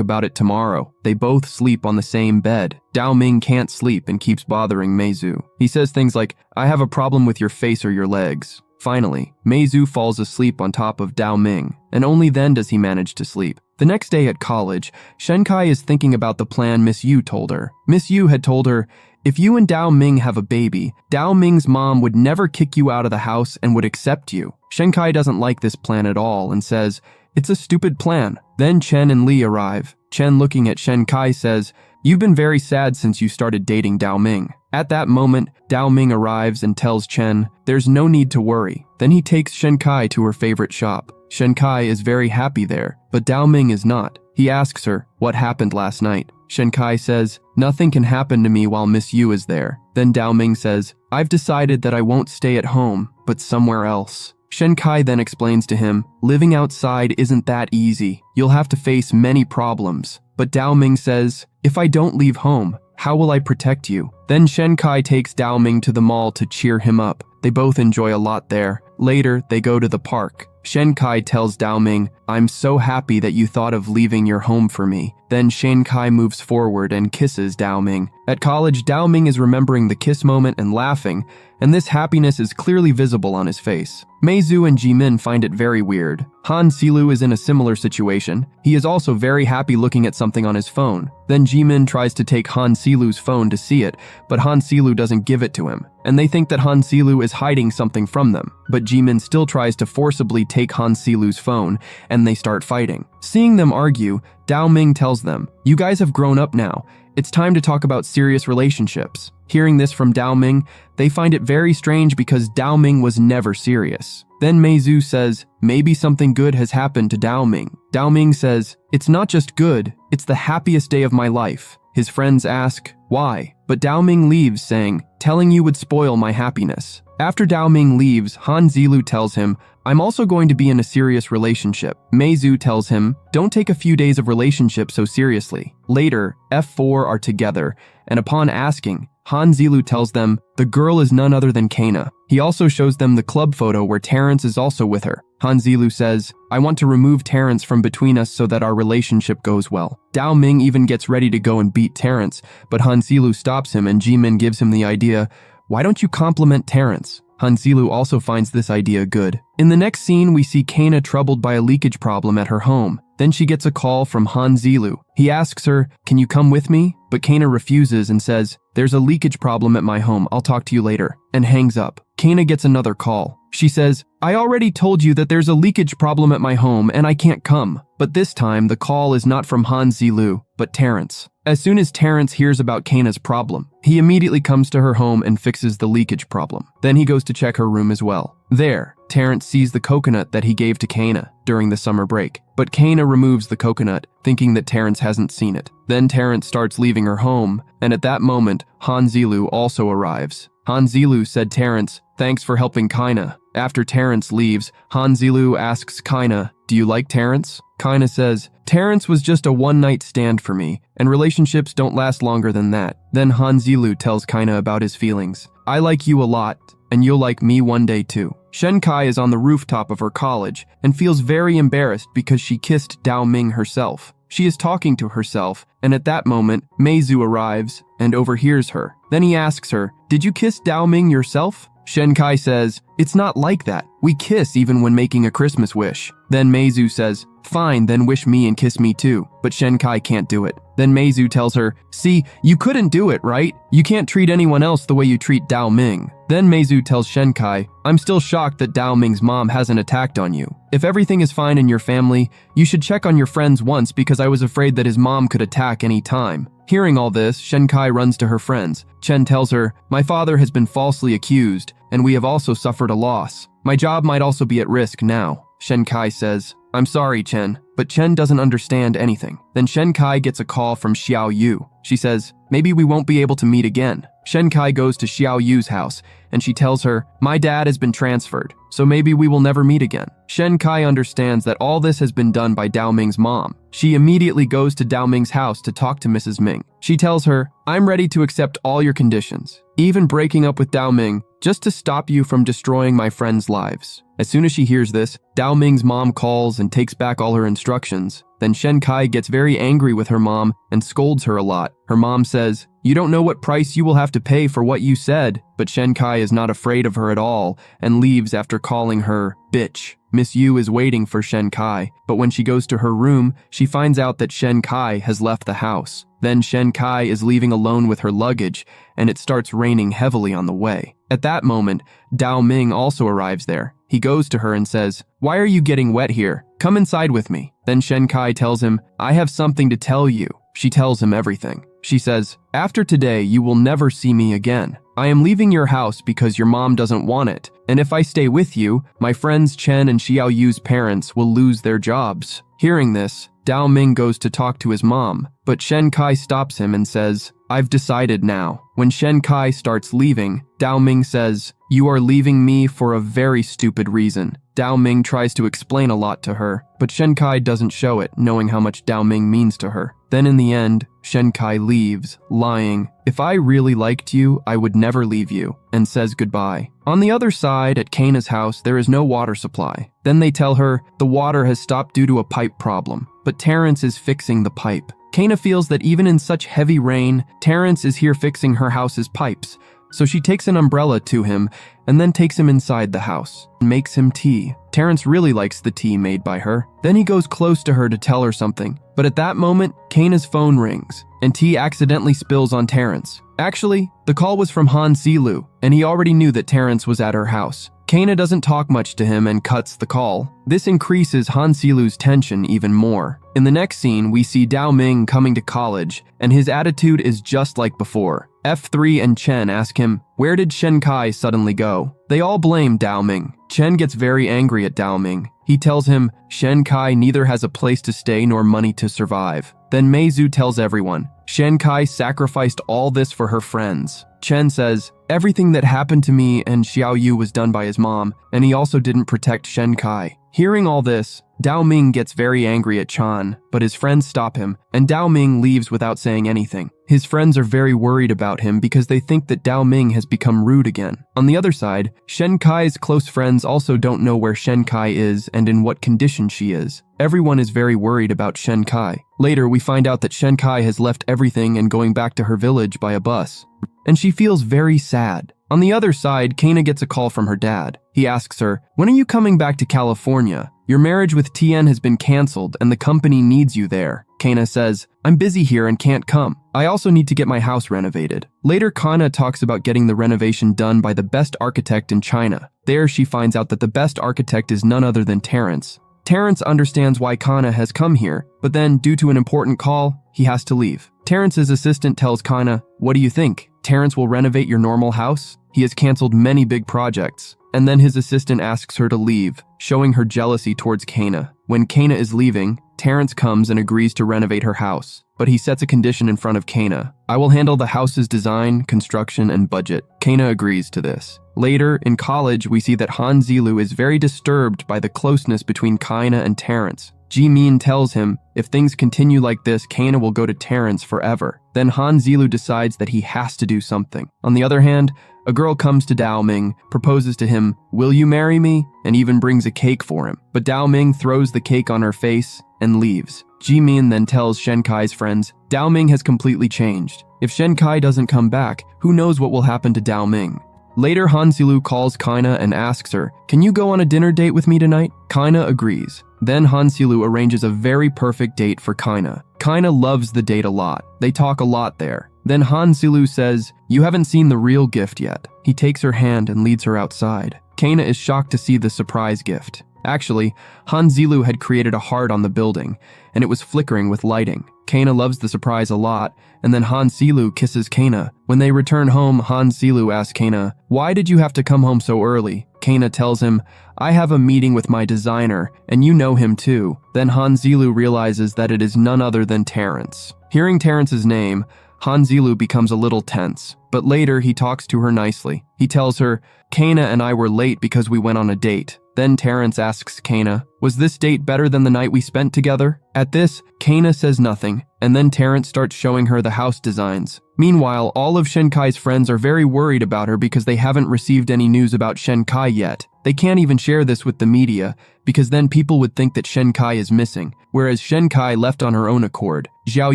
about it tomorrow." They both sleep on the same bed. Dao Ming can't sleep and keeps bothering Meizu. He says things like, "I have a problem with your face or your legs." Finally, Meizu falls asleep on top of Dao Ming, and only then does he manage to sleep. The next day at college, Shen Kai is thinking about the plan Miss Yu told her. Miss Yu had told her, "If you and Dao Ming have a baby, Dao Ming's mom would never kick you out of the house and would accept you." Shen Kai doesn't like this plan at all and says, "It's a stupid plan." Then Chen and Li arrive. Chen, looking at Shen Kai, says, "You've been very sad since you started dating Dao Ming." At that moment, Dao Ming arrives and tells Chen, "There's no need to worry." Then he takes Shen Kai to her favorite shop. Shen Kai is very happy there, but Dao Ming is not. He asks her, "What happened last night?" Shen Kai says, "Nothing can happen to me while Miss Yu is there." Then Dao Ming says, "I've decided that I won't stay at home, but somewhere else." Shen Kai then explains to him, "Living outside isn't that easy. You'll have to face many problems." But Dao Ming says, "If I don't leave home, how will I protect you?" Then Shen Kai takes Dao Ming to the mall to cheer him up. They both enjoy a lot there. Later, they go to the park. Shenkai tells Daoming, "I'm so happy that you thought of leaving your home for me." Then Shenkai moves forward and kisses Daoming. At college, Daoming is remembering the kiss moment and laughing, and this happiness is clearly visible on his face. Meizu and Jimin find it very weird. Han Silu is in a similar situation. He is also very happy looking at something on his phone. Then Jimin tries to take Han Silu's phone to see it, but Han Silu doesn't give it to him, and they think that Han Silu is hiding something from them. But Jimin still tries to forcibly take Han Silu's phone, and they start fighting. Seeing them argue, Daoming tells them, "You guys have grown up now. It's time to talk about serious relationships." Hearing this from Daoming, they find it very strange because Daoming was never serious. Then Meizu says, maybe something good has happened to Daoming. Daoming says, "It's not just good, it's the happiest day of my life." His friends ask, why? But Daoming leaves saying, "Telling you would spoil my happiness." After Daoming leaves, Han Zilu tells him, "I'm also going to be in a serious relationship." Meizu tells him, "Don't take a few days of relationship so seriously." Later, F4 are together, and upon asking, Han Zilu tells them the girl is none other than Kana. He also shows them the club photo where Terrence is also with her. Han Zilu says, "I want to remove Terrence from between us so that our relationship goes well." Daoming even gets ready to go and beat Terrence, but Han Zilu stops him and Jimin gives him the idea, "Why don't you compliment Terrence?" Han Zilu also finds this idea good. In the next scene, we see Kana troubled by a leakage problem at her home. Then she gets a call from Han Zilu. He asks her, "Can you come with me?" But Kana refuses and says, "There's a leakage problem at my home, I'll talk to you later," and hangs up. Kana gets another call. She says, "I already told you that there's a leakage problem at my home and I can't come." But this time, the call is not from Han Zilu, but Terrence. As soon as Terrence hears about Kana's problem, he immediately comes to her home and fixes the leakage problem. Then he goes to check her room as well. There, Terrence sees the coconut that he gave to Kana during the summer break. But Kana removes the coconut, thinking that Terrence hasn't seen it. Then Terrence starts leaving her home, and at that moment, Han Zilu also arrives. Han Zilu said Terrence, "Thanks for helping Kana." After Terrence leaves, Han Zilu asks Kana, "Do you like Terrence?" Kana says, "Terrence was just a one-night stand for me, and relationships don't last longer than that." Then Han Zilu tells Kana about his feelings. "I like you a lot, and you'll like me one day too." Shenkai is on the rooftop of her college and feels very embarrassed because she kissed Daoming herself. She is talking to herself, and at that moment, Meizu arrives and overhears her. Then he asks her, "Did you kiss Daoming yourself?" Shenkai says, "It's not like that. We kiss even when making a Christmas wish." Then Meizu says, "Fine, then wish me and kiss me too." But Shenkai can't do it. Then Meizu tells her, "See, you couldn't do it, right? You can't treat anyone else the way you treat Daoming." Then Meizu tells Shenkai, "I'm still shocked that Daoming's mom hasn't attacked on you. If everything is fine in your family, you should check on your friends once because I was afraid that his mom could attack any time." Hearing all this, Shenkai runs to her friends. Chen tells her, "My father has been falsely accused, and we have also suffered a loss. My job might also be at risk now." Shenkai says, "I'm sorry, Chen," but Chen doesn't understand anything. Then Shenkai gets a call from Xiao Yu. She says, "Maybe we won't be able to meet again." Shenkai goes to Xiao Yu's house, and she tells her, "My dad has been transferred, so maybe we will never meet again." Shenkai understands that all this has been done by Daoming's mom. She immediately goes to Daoming's house to talk to Mrs. Ming. She tells her, "I'm ready to accept all your conditions, even breaking up with Daoming, just to stop you from destroying my friends' lives." As soon as she hears this, Daoming's mom calls and takes back all her instructions. Then Shenkai gets very angry with her mom and scolds her a lot. Her mom says, "You don't know what price you will have to pay for what you said." But Shenkai is not afraid of her at all and leaves after calling her bitch. Miss Yu is waiting for Shenkai, but when she goes to her room, she finds out that Shenkai has left the house. Then Shenkai is leaving alone with her luggage, and it starts raining heavily on the way. At that moment, Daoming also arrives there. He goes to her and says, "Why are you getting wet here? Come inside with me." Then Shenkai tells him, "I have something to tell you." She tells him everything. She says, "After today, you will never see me again. I am leaving your house because your mom doesn't want it. And if I stay with you, my friends Chen and Xiao Yu's parents will lose their jobs." Hearing this, Daoming goes to talk to his mom, but Shenkai stops him and says, "I've decided now." When Shenkai starts leaving, Daoming says, "You are leaving me for a very stupid reason." Daoming tries to explain a lot to her, but Shenkai doesn't show it, knowing how much Daoming means to her. Then in the end, Shen Kai leaves, lying, "If I really liked you, I would never leave you," and says goodbye. On the other side, at Kana's house, there is no water supply. Then they tell her the water has stopped due to a pipe problem, but Terrence is fixing the pipe. Kana feels that even in such heavy rain, Terrence is here fixing her house's pipes, so she takes an umbrella to him and then takes him inside the house and makes him tea. Terrence really likes the tea made by her. Then he goes close to her to tell her something, but at that moment, Kana's phone rings and tea accidentally spills on Terrence. Actually, the call was from Han Silu, and he already knew that Terrence was at her house. Kana doesn't talk much to him and cuts the call. This increases Han Silu's tension even more. In the next scene, we see Dao Ming coming to college, and his attitude is just like before. F3 and Chen ask him, "Where did Shen Kai suddenly go?" They all blame Dao Ming. Chen gets very angry at Dao Ming. He tells him Shen Kai neither has a place to stay nor money to survive. Then Meizu tells everyone, Shen Kai sacrificed all this for her friends. Chen says, "Everything that happened to me and Xiao Yu was done by his mom, and he also didn't protect Shen Kai." Hearing all this, Dao Ming gets very angry at Chan, but his friends stop him, and Dao Ming leaves without saying anything. His friends are very worried about him because they think that Dao Ming has become rude again. On the other side, Shen Kai's close friends also don't know where Shen Kai is and in what condition she is. Everyone is very worried about Shen Kai. Later, we find out that Shen Kai has left everything and going back to her village by a bus, and she feels very sad. On the other side, Kana gets a call from her dad. He asks her, "When are you coming back to California? Your marriage with Tien has been canceled and the company needs you there." Kana says, "I'm busy here and can't come. I also need to get my house renovated." Later, Kana talks about getting the renovation done by the best architect in China. There, she finds out that the best architect is none other than Terrence. Terrence understands why Kana has come here, but then, due to an important call, he has to leave. Terrence's assistant tells Kana, "What do you think? Terrence will renovate your normal house? He has canceled many big projects." And then his assistant asks her to leave, showing her jealousy towards Kana. When Kana is leaving, Terrence comes and agrees to renovate her house, but he sets a condition in front of Kana. "I will handle the house's design, construction, and budget." Kana agrees to this. Later, in college, we see that Han Zilu is very disturbed by the closeness between Kana and Terrence. Ji-min tells him, if things continue like this, Kana will go to Terrence forever. Then Han Zilu decides that he has to do something. On the other hand, a girl comes to Dao Ming, proposes to him, "Will you marry me?" and even brings a cake for him. But Dao Ming throws the cake on her face and leaves. Ji-min then tells Shen Kai's friends, Dao Ming has completely changed. If Shen Kai doesn't come back, who knows what will happen to Dao Ming. Later, Han Zilu calls Kana and asks her, "Can you go on a dinner date with me tonight?" Kana agrees. Then Han Zilu arranges a very perfect date for Kana. Kana loves the date a lot. They talk a lot there. Then Han Zilu says, "You haven't seen the real gift yet." He takes her hand and leads her outside. Kana is shocked to see the surprise gift. Actually, Han Zilu had created a heart on the building, and it was flickering with lighting. Kana loves the surprise a lot, and then Han Zilu kisses Kana. When they return home, Han Zilu asks Kana, "Why did you have to come home so early?" Kana tells him, "I have a meeting with my designer, and you know him too." Then Han Zilu realizes that it is none other than Terrence. Hearing Terrence's name, Han Zilu becomes a little tense, but later he talks to her nicely. He tells her, "Kana and I were late because we went on a date." Then Terrence asks Kana, "Was this date better than the night we spent together?" At this, Kana says nothing, and then Terrence starts showing her the house designs. Meanwhile, all of Shen Kai's friends are very worried about her because they haven't received any news about Shen Kai yet. They can't even share this with the media, because then people would think that Shen Kai is missing, whereas Shen Kai left on her own accord. Xiao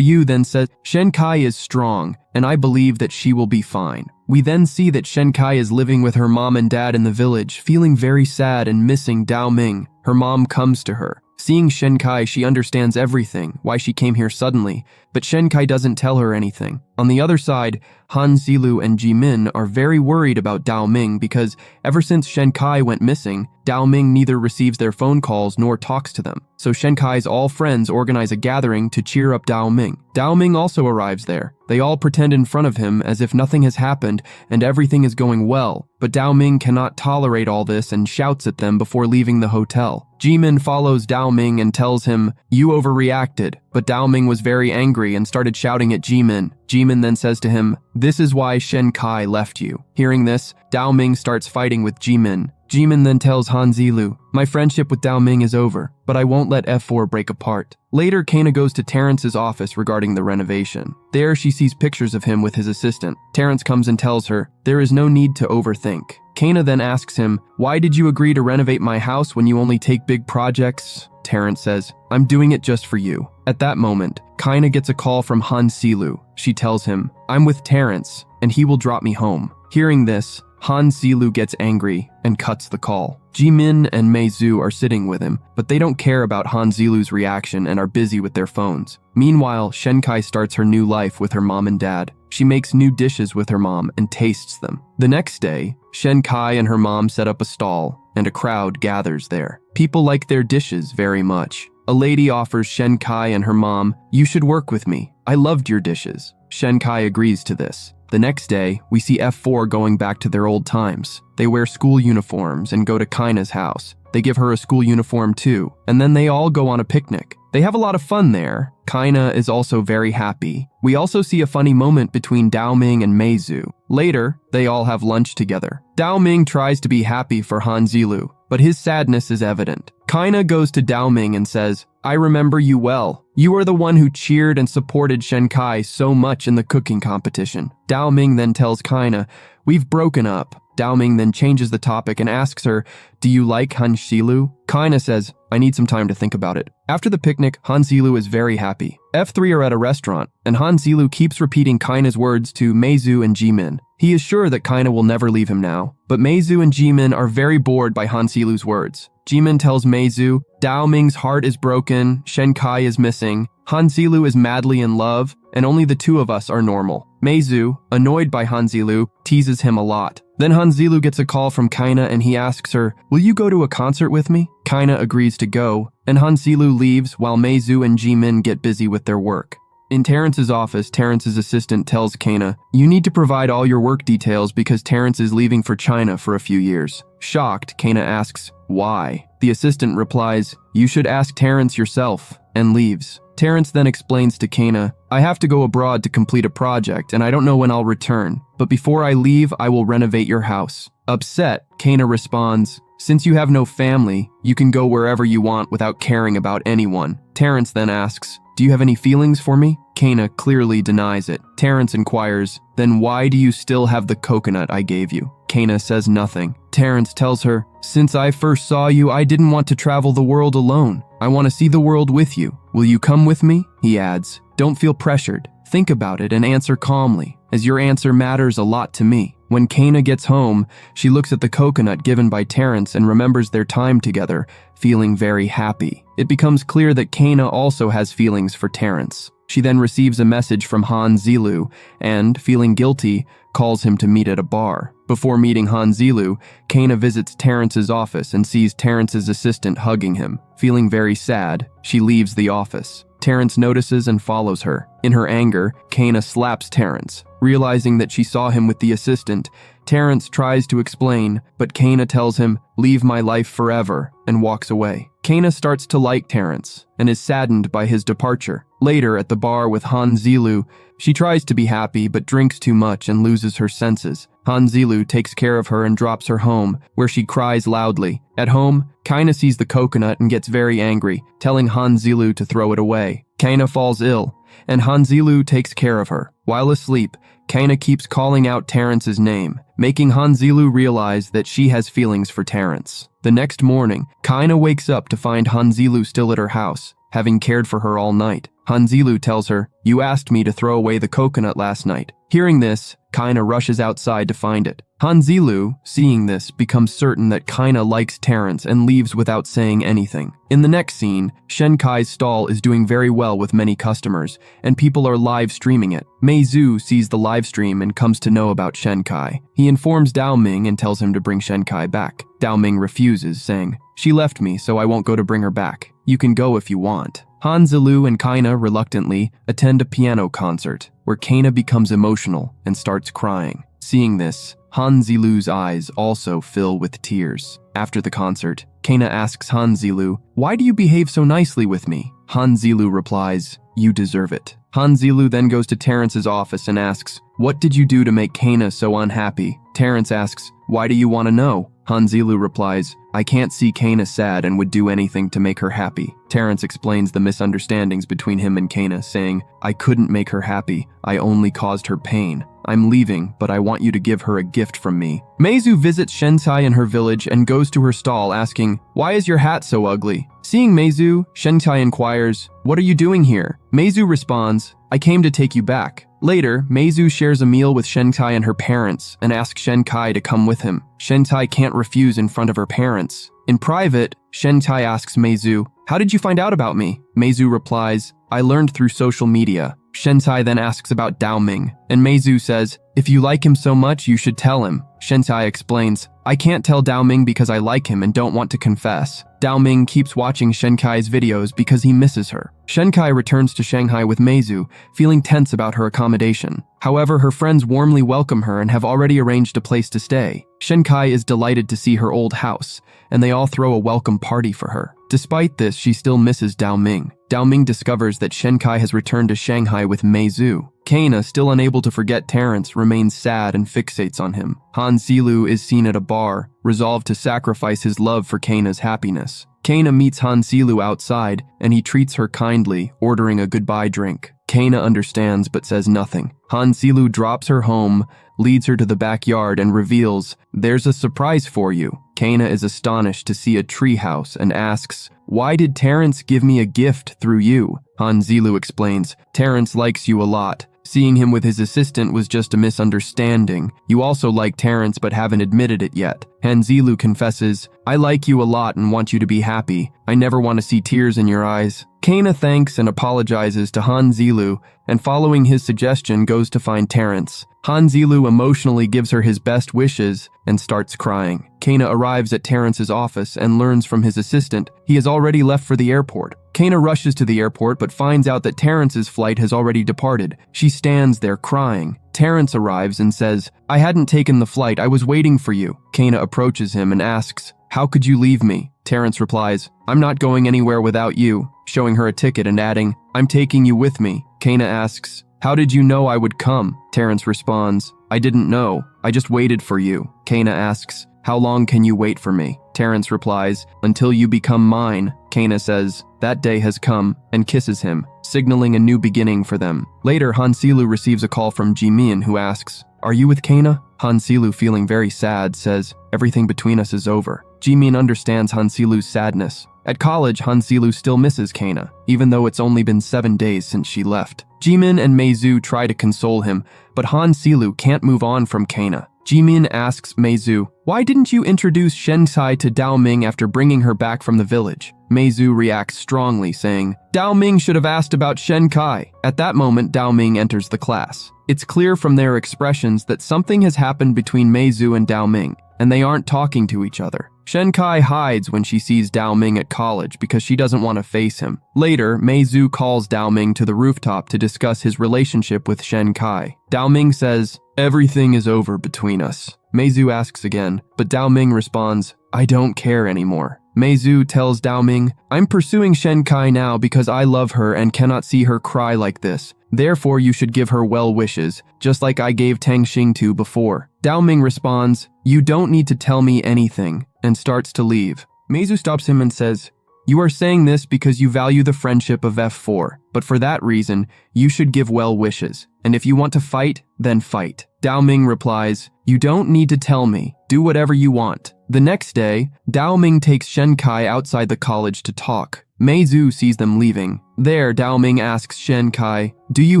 Yu then says, "Shen Kai is strong, and I believe that she will be fine." We then see that Shen Kai is living with her mom and dad in the village, feeling very sad and missing Dao Ming. Her mom comes to her. Seeing Shen Kai, she understands everything, why she came here suddenly, but Shen Kai doesn't tell her anything. On the other side, Han Zilu and Ji-min are very worried about Dao Ming because ever since Shen Kai went missing, Dao Ming neither receives their phone calls nor talks to them. So Shen Kai's all friends organize a gathering to cheer up Dao Ming. Dao Ming also arrives there. They all pretend in front of him as if nothing has happened and everything is going well, but Dao Ming cannot tolerate all this and shouts at them before leaving the hotel. Ji-min follows Dao Ming and tells him, "You overreacted," but Dao Ming was very angry and started shouting at Ji-min. Ji-min then says to him, "This is why Shen Kai left you." Hearing this, Dao Ming starts fighting with Ji-min. Jimin then tells Han Zilu, my friendship with Dao Ming is over, but I won't let F4 break apart. Later, Kana goes to Terrence's office regarding the renovation. There, she sees pictures of him with his assistant. Terrence comes and tells her, there is no need to overthink. Kana then asks him, why did you agree to renovate my house when you only take big projects? Terrence says, I'm doing it just for you. At that moment, Kana gets a call from Han Zilu. She tells him, I'm with Terrence, and he will drop me home. Hearing this, Han Zilu gets angry and cuts the call. Jimin and Mei Zhu are sitting with him, but they don't care about Han Zilu's reaction and are busy with their phones. Meanwhile, Shenkai starts her new life with her mom and dad. She makes new dishes with her mom and tastes them. The next day, Shenkai and her mom set up a stall, and a crowd gathers there. People like their dishes very much. A lady offers Shenkai and her mom, you should work with me. I loved your dishes. Shenkai agrees to this. The next day, we see F4 going back to their old times. They wear school uniforms and go to Kaina's house. They give her a school uniform too, and then they all go on a picnic. They have a lot of fun there. Kaina is also very happy. We also see a funny moment between Dao Ming and Mei Zhu. Later, they all have lunch together. Dao Ming tries to be happy for Han Zilu, but his sadness is evident. Kaina goes to Dao Ming and says, I remember you well. You are the one who cheered and supported Shenkai so much in the cooking competition. Dao Ming then tells Kaina, we've broken up. Dao Ming then changes the topic and asks her, do you like Han Zilu? Kaina says, I need some time to think about it. After the picnic, Han Zilu is very happy. F3 are at a restaurant, and Han Zilu keeps repeating Kaina's words to Mei Zhu and Jimin. He is sure that Kaina will never leave him now, but Mei Zhu and Jimin are very bored by Han Zilu's words. Jimin tells Mei Zhu, Dao Ming's heart is broken, Shenkai is missing, Han Zilu is madly in love, and only the two of us are normal. Mei Zhu, annoyed by Han Zilu, teases him a lot. Then Han Zilu gets a call from Kaina and he asks her, will you go to a concert with me? Kaina agrees to go, and Han Zilu leaves while Mei Zhu and Jimin get busy with their work. In Terrence's office, Terrence's assistant tells Kaina, you need to provide all your work details because Terrence is leaving for China for a few years. Shocked, Kaina asks, why? The assistant replies, you should ask Terrence yourself, and leaves. Terrence then explains to Kaina, I have to go abroad to complete a project and I don't know when I'll return, but before I leave, I will renovate your house. Upset, Kaina responds, since you have no family, you can go wherever you want without caring about anyone. Terrence then asks, do you have any feelings for me? Kaina clearly denies it. Terrence inquires, then why do you still have the coconut I gave you? Kaina says nothing. Terrence tells her, since I first saw you, I didn't want to travel the world alone. I want to see the world with you. Will you come with me? He adds, don't feel pressured. Think about it and answer calmly, as your answer matters a lot to me. When Kaina gets home, she looks at the coconut given by Terrence and remembers their time together, feeling very happy. It becomes clear that Kaina also has feelings for Terrence. She then receives a message from Han Zilu and, feeling guilty, calls him to meet at a bar. Before meeting Han Zilu, Kaina visits Terrence's office and sees Terrence's assistant hugging him. Feeling very sad, she leaves the office. Terrence notices and follows her. In her anger, Kaina slaps Terrence. Realizing that she saw him with the assistant, Terrence tries to explain, but Kaina tells him, leave my life forever, and walks away. Kaina starts to like Terrence and is saddened by his departure. Later, at the bar with Han Zilu, she tries to be happy but drinks too much and loses her senses. Han Zilu takes care of her and drops her home, where she cries loudly. At home, Kaina sees the coconut and gets very angry, telling Han Zilu to throw it away. Kaina falls ill, and Han Zilu takes care of her. While asleep, Kaina keeps calling out Terrence's name, making Han Zilu realize that she has feelings for Terrence. The next morning, Kaina wakes up to find Han Zilu still at her house, having cared for her all night. Han Zilu tells her, you asked me to throw away the coconut last night. Hearing this, Kaina rushes outside to find it. Han Zilu, seeing this, becomes certain that Kaina likes Terrence and leaves without saying anything. In the next scene, Shenkai's stall is doing very well with many customers, and people are live streaming it. Mei Zhu sees the live stream and comes to know about Shenkai. He informs Dao Ming and tells him to bring Shenkai back. Dao Ming refuses, saying, she left me, so I won't go to bring her back. You can go if you want. Han Zilu and Kaina reluctantly attend a piano concert, where Kaina becomes emotional and starts crying. Seeing this, Han Zilu's eyes also fill with tears. After the concert, Kaina asks Han Zilu, why do you behave so nicely with me? Han Zilu replies, you deserve it. Han Zilu then goes to Terrence's office and asks, what did you do to make Kaina so unhappy? Terrence asks, why do you want to know? Han Zilu replies, I can't see Kana sad and would do anything to make her happy. Terrence explains the misunderstandings between him and Kana, saying, I couldn't make her happy, I only caused her pain. I'm leaving, but I want you to give her a gift from me. Meizu visits Shentai in her village and goes to her stall asking, why is your hat so ugly? Seeing Meizu, Shentai inquires, what are you doing here? Meizu responds, I came to take you back. Later, Meizu shares a meal with Shentai and her parents and asks Shenkai to come with him. Shentai can't refuse in front of her parents. In private, Shentai asks Meizu, how did you find out about me? Meizu replies, I learned through social media. Shentai then asks about Daoming, and Meizu says, if you like him so much, you should tell him. Shentai explains, I can't tell Daoming because I like him and don't want to confess. Daoming keeps watching Shenkai's videos because he misses her. Shenkai returns to Shanghai with Meizu, feeling tense about her accommodation. However, her friends warmly welcome her and have already arranged a place to stay. Shenkai is delighted to see her old house, and they all throw a welcome party for her. Despite this, she still misses Daoming. Daoming discovers that Shenkai has returned to Shanghai with Meizu. Kana, still unable to forget Terrence, remains sad and fixates on him. Han Zilu is seen at a bar, resolved to sacrifice his love for Kana's happiness. Kana meets Han Zilu outside, and he treats her kindly, ordering a goodbye drink. Kana understands but says nothing. Han Zilu drops her home, leads her to the backyard, and reveals, there's a surprise for you. Kana is astonished to see a treehouse and asks, why did Terrence give me a gift through you? Han Zilu explains, Terrence likes you a lot. Seeing him with his assistant was just a misunderstanding. You also like Terrence but haven't admitted it yet. Han Zilu confesses, I like you a lot and want you to be happy. I never want to see tears in your eyes. Kana thanks and apologizes to Han Zilu, and following his suggestion goes to find Terrence. Han Zilu emotionally gives her his best wishes and starts crying. Kana arrives at Terrence's office and learns from his assistant he has already left for the airport. Kana rushes to the airport but finds out that Terrence's flight has already departed. She stands there crying. Terrence arrives and says, I hadn't taken the flight, I was waiting for you. Kana approaches him and asks, how could you leave me? Terrence replies, I'm not going anywhere without you, showing her a ticket and adding, I'm taking you with me. Kana asks, how did you know I would come? Terrence responds, I didn't know, I just waited for you. Kana asks, how long can you wait for me? Terrence replies, until you become mine. Kana says, that day has come, and kisses him, signaling a new beginning for them. Later, Han Zilu receives a call from Jimin, who asks, are you with Kana? Han Zilu, feeling very sad, says, everything between us is over. Jimin understands Han Zilu's sadness. At college, Han Zilu still misses Kana, even though it's only been 7 days since she left. Jimin and Meizu try to console him, but Han Zilu can't move on from Kana. Jimin asks Meizu, why didn't you introduce Shentai to Daoming after bringing her back from the village? Meizu reacts strongly, saying, Daoming should have asked about Shenkai. At that moment, Daoming enters the class. It's clear from their expressions that something has happened between Meizu and Daoming, and they aren't talking to each other. Shenkai hides when she sees Daoming at college because she doesn't want to face him. Later, Meizu calls Daoming to the rooftop to discuss his relationship with Shenkai. Daoming says, everything is over between us. Meizu asks again, but Daoming responds, I don't care anymore. Meizu tells Daoming, I'm pursuing Shenkai now because I love her and cannot see her cry like this. Therefore, you should give her well wishes, just like I gave Tang Xingtu before. Daoming responds, you don't need to tell me anything, and starts to leave. Meizu stops him and says, you are saying this because you value the friendship of F4, but for that reason, you should give well wishes, and if you want to fight, then fight. Daoming replies, you don't need to tell me, do whatever you want. The next day, Daoming takes Shenkai outside the college to talk. Meizu sees them leaving. There, Daoming asks Shenkai, do you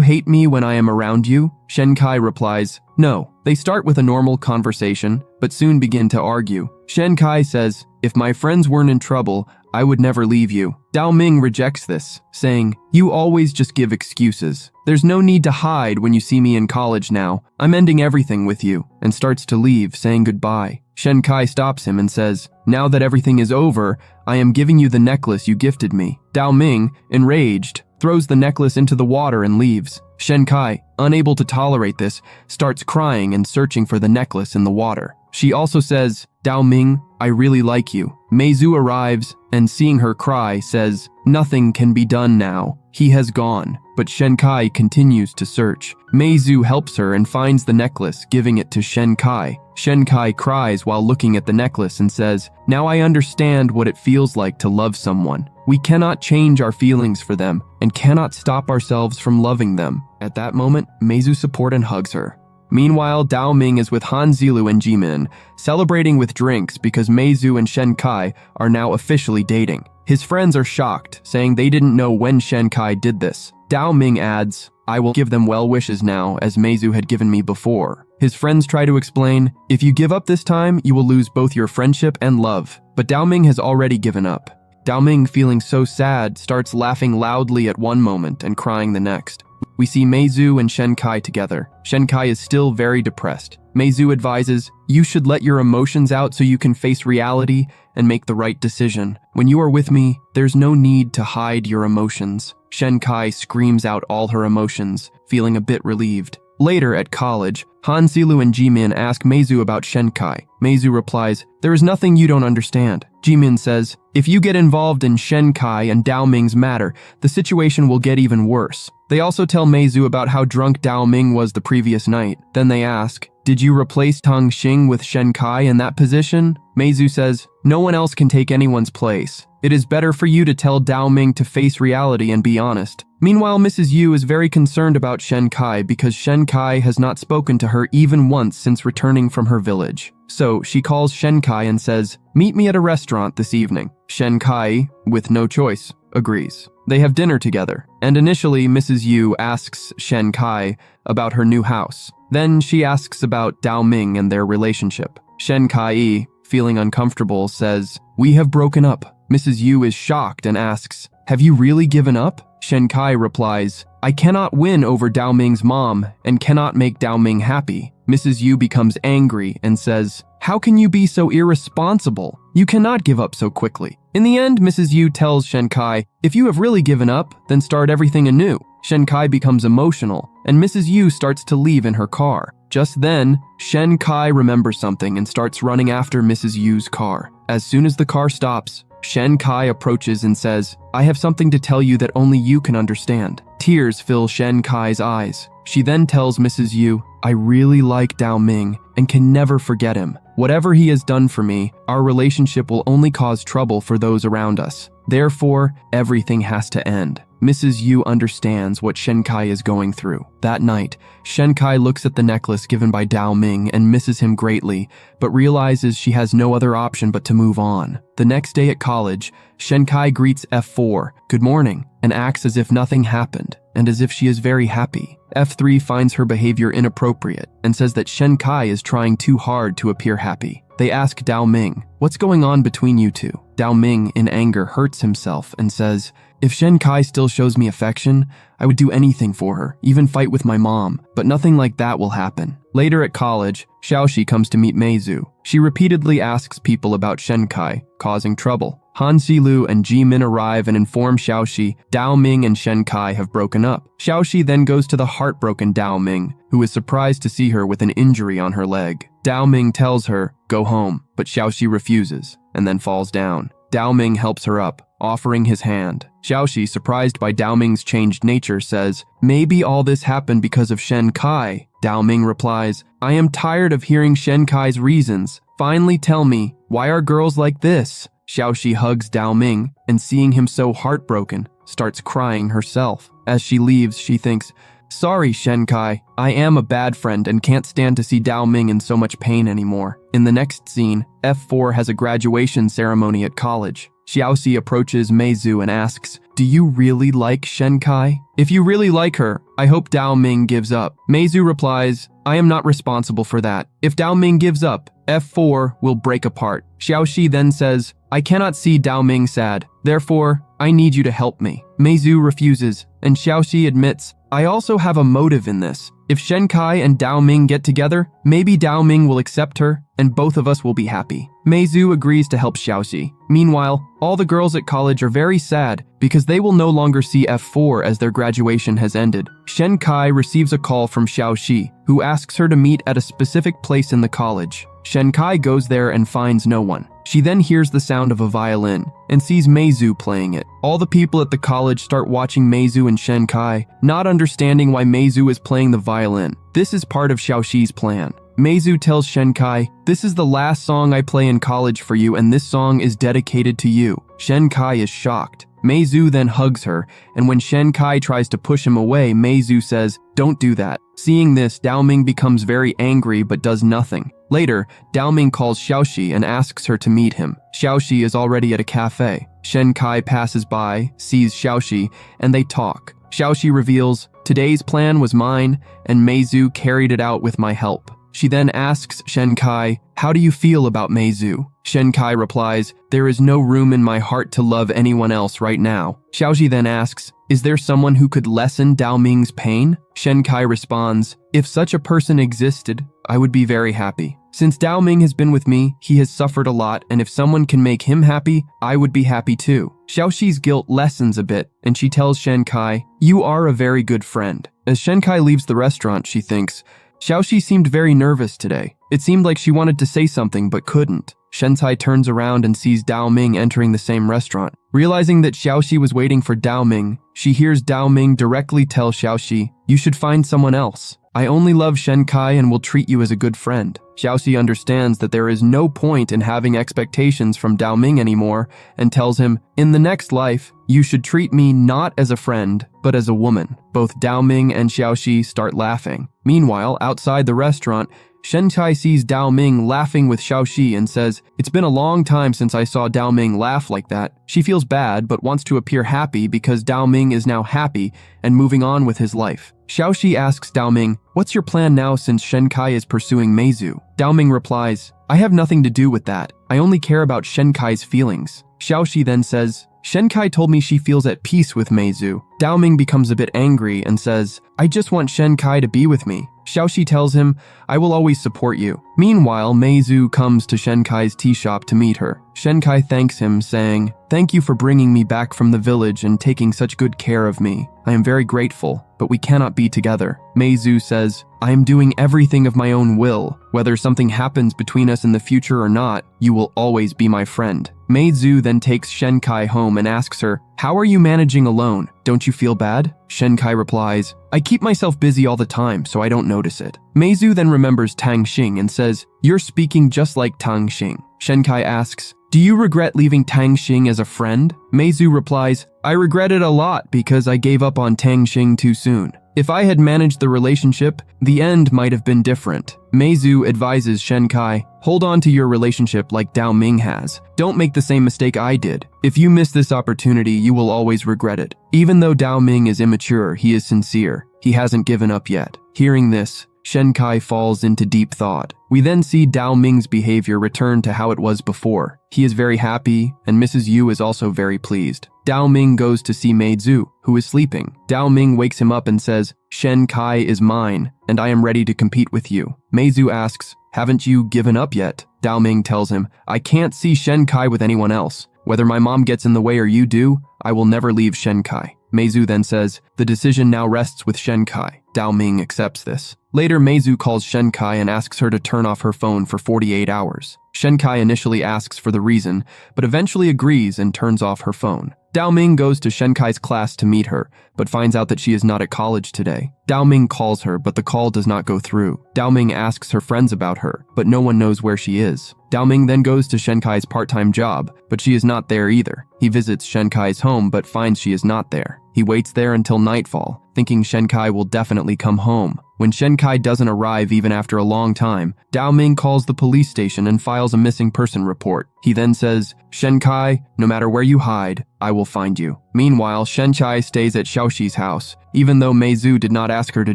hate me when I am around you? Shenkai replies, no. They start with a normal conversation, but soon begin to argue. Shenkai says, if my friends weren't in trouble, I would never leave you. Daoming rejects this, saying, you always just give excuses. There's no need to hide when you see me in college now. I'm ending everything with you, and starts to leave, saying goodbye. Shenkai stops him and says, now that everything is over, I am giving you the necklace you gifted me. Daoming, enraged, throws the necklace into the water and leaves. Shenkai, unable to tolerate this, starts crying and searching for the necklace in the water. She also says, Daoming, I really like you. Meizu arrives and, seeing her cry, says, nothing can be done now. He has gone. But Shenkai continues to search. Meizu helps her and finds the necklace, giving it to Shenkai. Shenkai cries while looking at the necklace and says, "Now I understand what it feels like to love someone. We cannot change our feelings for them and cannot stop ourselves from loving them." At that moment, Meizu supports and hugs her. Meanwhile, Dao Ming is with Han Zilu and Jimin, celebrating with drinks because Meizu and Shenkai are now officially dating. His friends are shocked, saying they didn't know when Shenkai did this. Dao Ming adds, "I will give them well wishes now, as Meizu had given me before." His friends try to explain, "If you give up this time, you will lose both your friendship and love." But Dao Ming has already given up. Dao Ming, feeling so sad, starts laughing loudly at one moment and crying the next. We see Meizu and Shenkai together. Shenkai is still very depressed. Meizu advises, "You should let your emotions out so you can face reality and make the right decision. When you are with me, there's no need to hide your emotions." Shenkai screams out all her emotions, feeling a bit relieved. Later at college, Han Zilu and Jimin ask Meizu about Shenkai. Meizu replies, "There is nothing you don't understand." Jimin says, "If you get involved in Shenkai and Dao Ming's matter, the situation will get even worse." They also tell Meizu about how drunk Dao Ming was the previous night. Then they ask, "Did you replace Tang Xing with Shenkai in that position?" Meizu says, "No one else can take anyone's place. It is better for you to tell Dao Ming to face reality and be honest." Meanwhile, Mrs. Yu is very concerned about Shenkai because Shenkai has not spoken to her even once since returning from her village. So she calls Shenkai and says, "Meet me at a restaurant this evening." Shenkai, with no choice, agrees. They have dinner together, and initially Mrs. Yu asks Shenkai about her new house. Then she asks about Dao Ming and their relationship. Shenkai, feeling uncomfortable, says, "We have broken up." Mrs. Yu is shocked and asks, "Have you really given up?" Shenkai replies, "I cannot win over Dao Ming's mom and cannot make Dao Ming happy." Mrs. Yu becomes angry and says, "How can you be so irresponsible? You cannot give up so quickly." In the end, Mrs. Yu tells Shenkai, "If you have really given up, then start everything anew." Shenkai becomes emotional, and Mrs. Yu starts to leave in her car. Just then, Shenkai remembers something and starts running after Mrs. Yu's car. As soon as the car stops, Shenkai approaches and says, "I have something to tell you that only you can understand." Tears fill Shenkai's eyes. She then tells Mrs. Yu, "I really like Dao Ming and can never forget him. Whatever he has done for me, our relationship will only cause trouble for those around us. Therefore, everything has to end." Mrs. Yu understands what Shenkai is going through. That night, Shenkai looks at the necklace given by Dao Ming and misses him greatly, but realizes she has no other option but to move on. The next day at college, Shenkai greets F4, "Good morning," and acts as if nothing happened, and as if she is very happy. F3 finds her behavior inappropriate and says that Shenkai is trying too hard to appear happy. They ask Dao Ming, "What's going on between you two?" Dao Ming, in anger, hurts himself and says, "If Shenkai still shows me affection, I would do anything for her, even fight with my mom, but nothing like that will happen." Later at college, Xiaoxi comes to meet Meizu. She repeatedly asks people about Shenkai, causing trouble. Han Zilu and Jimin arrive and inform Xiaoxi Dao Ming and Shenkai have broken up. Xiaoxi then goes to the heartbroken Dao Ming, who is surprised to see her with an injury on her leg. Dao Ming tells her, "Go home," but Xiaoxi refuses, and then falls down. Dao Ming helps her up, offering his hand. Xiaoxi, surprised by Dao Ming's changed nature, says, "Maybe all this happened because of Shenkai." Dao Ming replies, "I am tired of hearing Shenkai's reasons. Finally tell me, why are girls like this?" Xiaoxi hugs Dao Ming, and seeing him so heartbroken, starts crying herself. As she leaves, she thinks, "Sorry, Shenkai, I am a bad friend and can't stand to see Dao Ming in so much pain anymore." In the next scene, F4 has a graduation ceremony at college. Xiaoxi approaches Meizu and asks, "Do you really like Shenkai? If you really like her, I hope Dao Ming gives up." Meizu replies, "I am not responsible for that. If Dao Ming gives up, F4 will break apart." Xiaoxi then says, "I cannot see Dao Ming sad. Therefore, I need you to help me." Meizu refuses, and Xiaoxi admits, "I also have a motive in this. If Shenkai and Dao Ming get together, maybe Dao Ming will accept her, and both of us will be happy." Meizu agrees to help Xiaoxi. Meanwhile, all the girls at college are very sad because they will no longer see F4 as their graduation has ended. Shenkai receives a call from Xiaoxi, who asks her to meet at a specific place in the college. Shenkai goes there and finds no one. She then hears the sound of a violin and sees Meizu playing it. All the people at the college start watching Meizu and Shenkai, not understanding why Meizu is playing the violin. This is part of Xiaoxi's plan. Meizu tells Shenkai, "This is the last song I play in college for you, and this song is dedicated to you." Shenkai is shocked. Meizu then hugs her, and when Shenkai tries to push him away, Meizu says, "Don't do that." Seeing this, Daoming becomes very angry but does nothing. Later, Daoming calls Xiaoxi and asks her to meet him. Xiaoxi is already at a cafe. Shenkai passes by, sees Xiaoxi, and they talk. Xiaoxi reveals, "Today's plan was mine, and Meizu carried it out with my help." She then asks Shenkai, "How do you feel about Meizu?" Shenkai replies, "There is no room in my heart to love anyone else right now." Xiaoxi then asks, "Is there someone who could lessen Daoming's pain?" Shenkai responds, "If such a person existed, I would be very happy. Since Daoming has been with me, he has suffered a lot, and if someone can make him happy, I would be happy too." Xiaoxi's guilt lessens a bit, and she tells Shenkai, "You are a very good friend." As Shenkai leaves the restaurant, she thinks, Xiaoxi seemed very nervous today. It seemed like she wanted to say something but couldn't. Shenkai turns around and sees Daoming entering the same restaurant. Realizing that Xiaoxi was waiting for Daoming, she hears Daoming directly tell Xiaoxi, "You should find someone else. I only love Shenkai and will treat you as a good friend." Xiaoxi understands that there is no point in having expectations from Daoming anymore and tells him, "In the next life, you should treat me not as a friend, but as a woman." Both Daoming and Xiaoxi start laughing. Meanwhile, outside the restaurant, Shenkai sees Daoming laughing with Xiaoxi and says, "It's been a long time since I saw Daoming laugh like that." She feels bad but wants to appear happy because Daoming is now happy and moving on with his life. Xiaoxi asks Daoming, "What's your plan now since Shenkai is pursuing Meizu?" Daoming replies, "I have nothing to do with that. I only care about Shenkai's feelings." Xiaoxi then says, "Shenkai told me she feels at peace with Meizu." Daoming becomes a bit angry and says, "I just want Shenkai to be with me." Xiaoxi tells him, "I will always support you." Meanwhile, Meizu comes to Shenkai's tea shop to meet her. Shenkai thanks him, saying, "Thank you for bringing me back from the village and taking such good care of me. I am very grateful, but we cannot be together." Meizu says, "I am doing everything of my own will. Whether something happens between us in the future or not, you will always be my friend." Meizu then takes Shenkai home and asks her, "How are you managing alone? Don't you feel bad?" Shenkai replies, "I keep myself busy all the time, so I don't notice it." Meizu then remembers Tang Xing and says, "You're speaking just like Tang Xing." Shenkai asks, "Do you regret leaving Tang Xing as a friend?" Meizu replies, "I regret it a lot because I gave up on Tang Xing too soon. If I had managed the relationship, the end might have been different." Meizu advises Shenkai, "Hold on to your relationship like Daoming has. Don't make the same mistake I did. If you miss this opportunity, you will always regret it." Even though Daoming is immature, he is sincere. He hasn't given up yet. Hearing this, Shenkai falls into deep thought. We then see Daoming's behavior return to how it was before. He is very happy, and Mrs. Yu is also very pleased. Daoming goes to see Meizu, who is sleeping. Daoming wakes him up and says, "Shenkai is mine, and I am ready to compete with you." Meizu asks, "Haven't you given up yet?" Daoming tells him, "I can't see Shenkai with anyone else. Whether my mom gets in the way or you do, I will never leave Shenkai." Meizu then says, "The decision now rests with Shenkai." Daoming accepts this. Later, Meizu calls Shenkai and asks her to turn off her phone for 48 hours. Shenkai initially asks for the reason, but eventually agrees and turns off her phone. Daoming goes to Shenkai's class to meet her, but finds out that she is not at college today. Daoming calls her, but the call does not go through. Daoming asks her friends about her, but no one knows where she is. Daoming then goes to Shenkai's part-time job, but she is not there either. He visits Shenkai's home, but finds she is not there. He waits there until nightfall, thinking Shenkai will definitely come home. When Shenkai doesn't arrive even after a long time, Daoming calls the police station and files a missing person report. He then says, "Shenkai, no matter where you hide, I will find you." Meanwhile, Shenkai stays at Xiaoxi's house, even though Meizu did not ask her to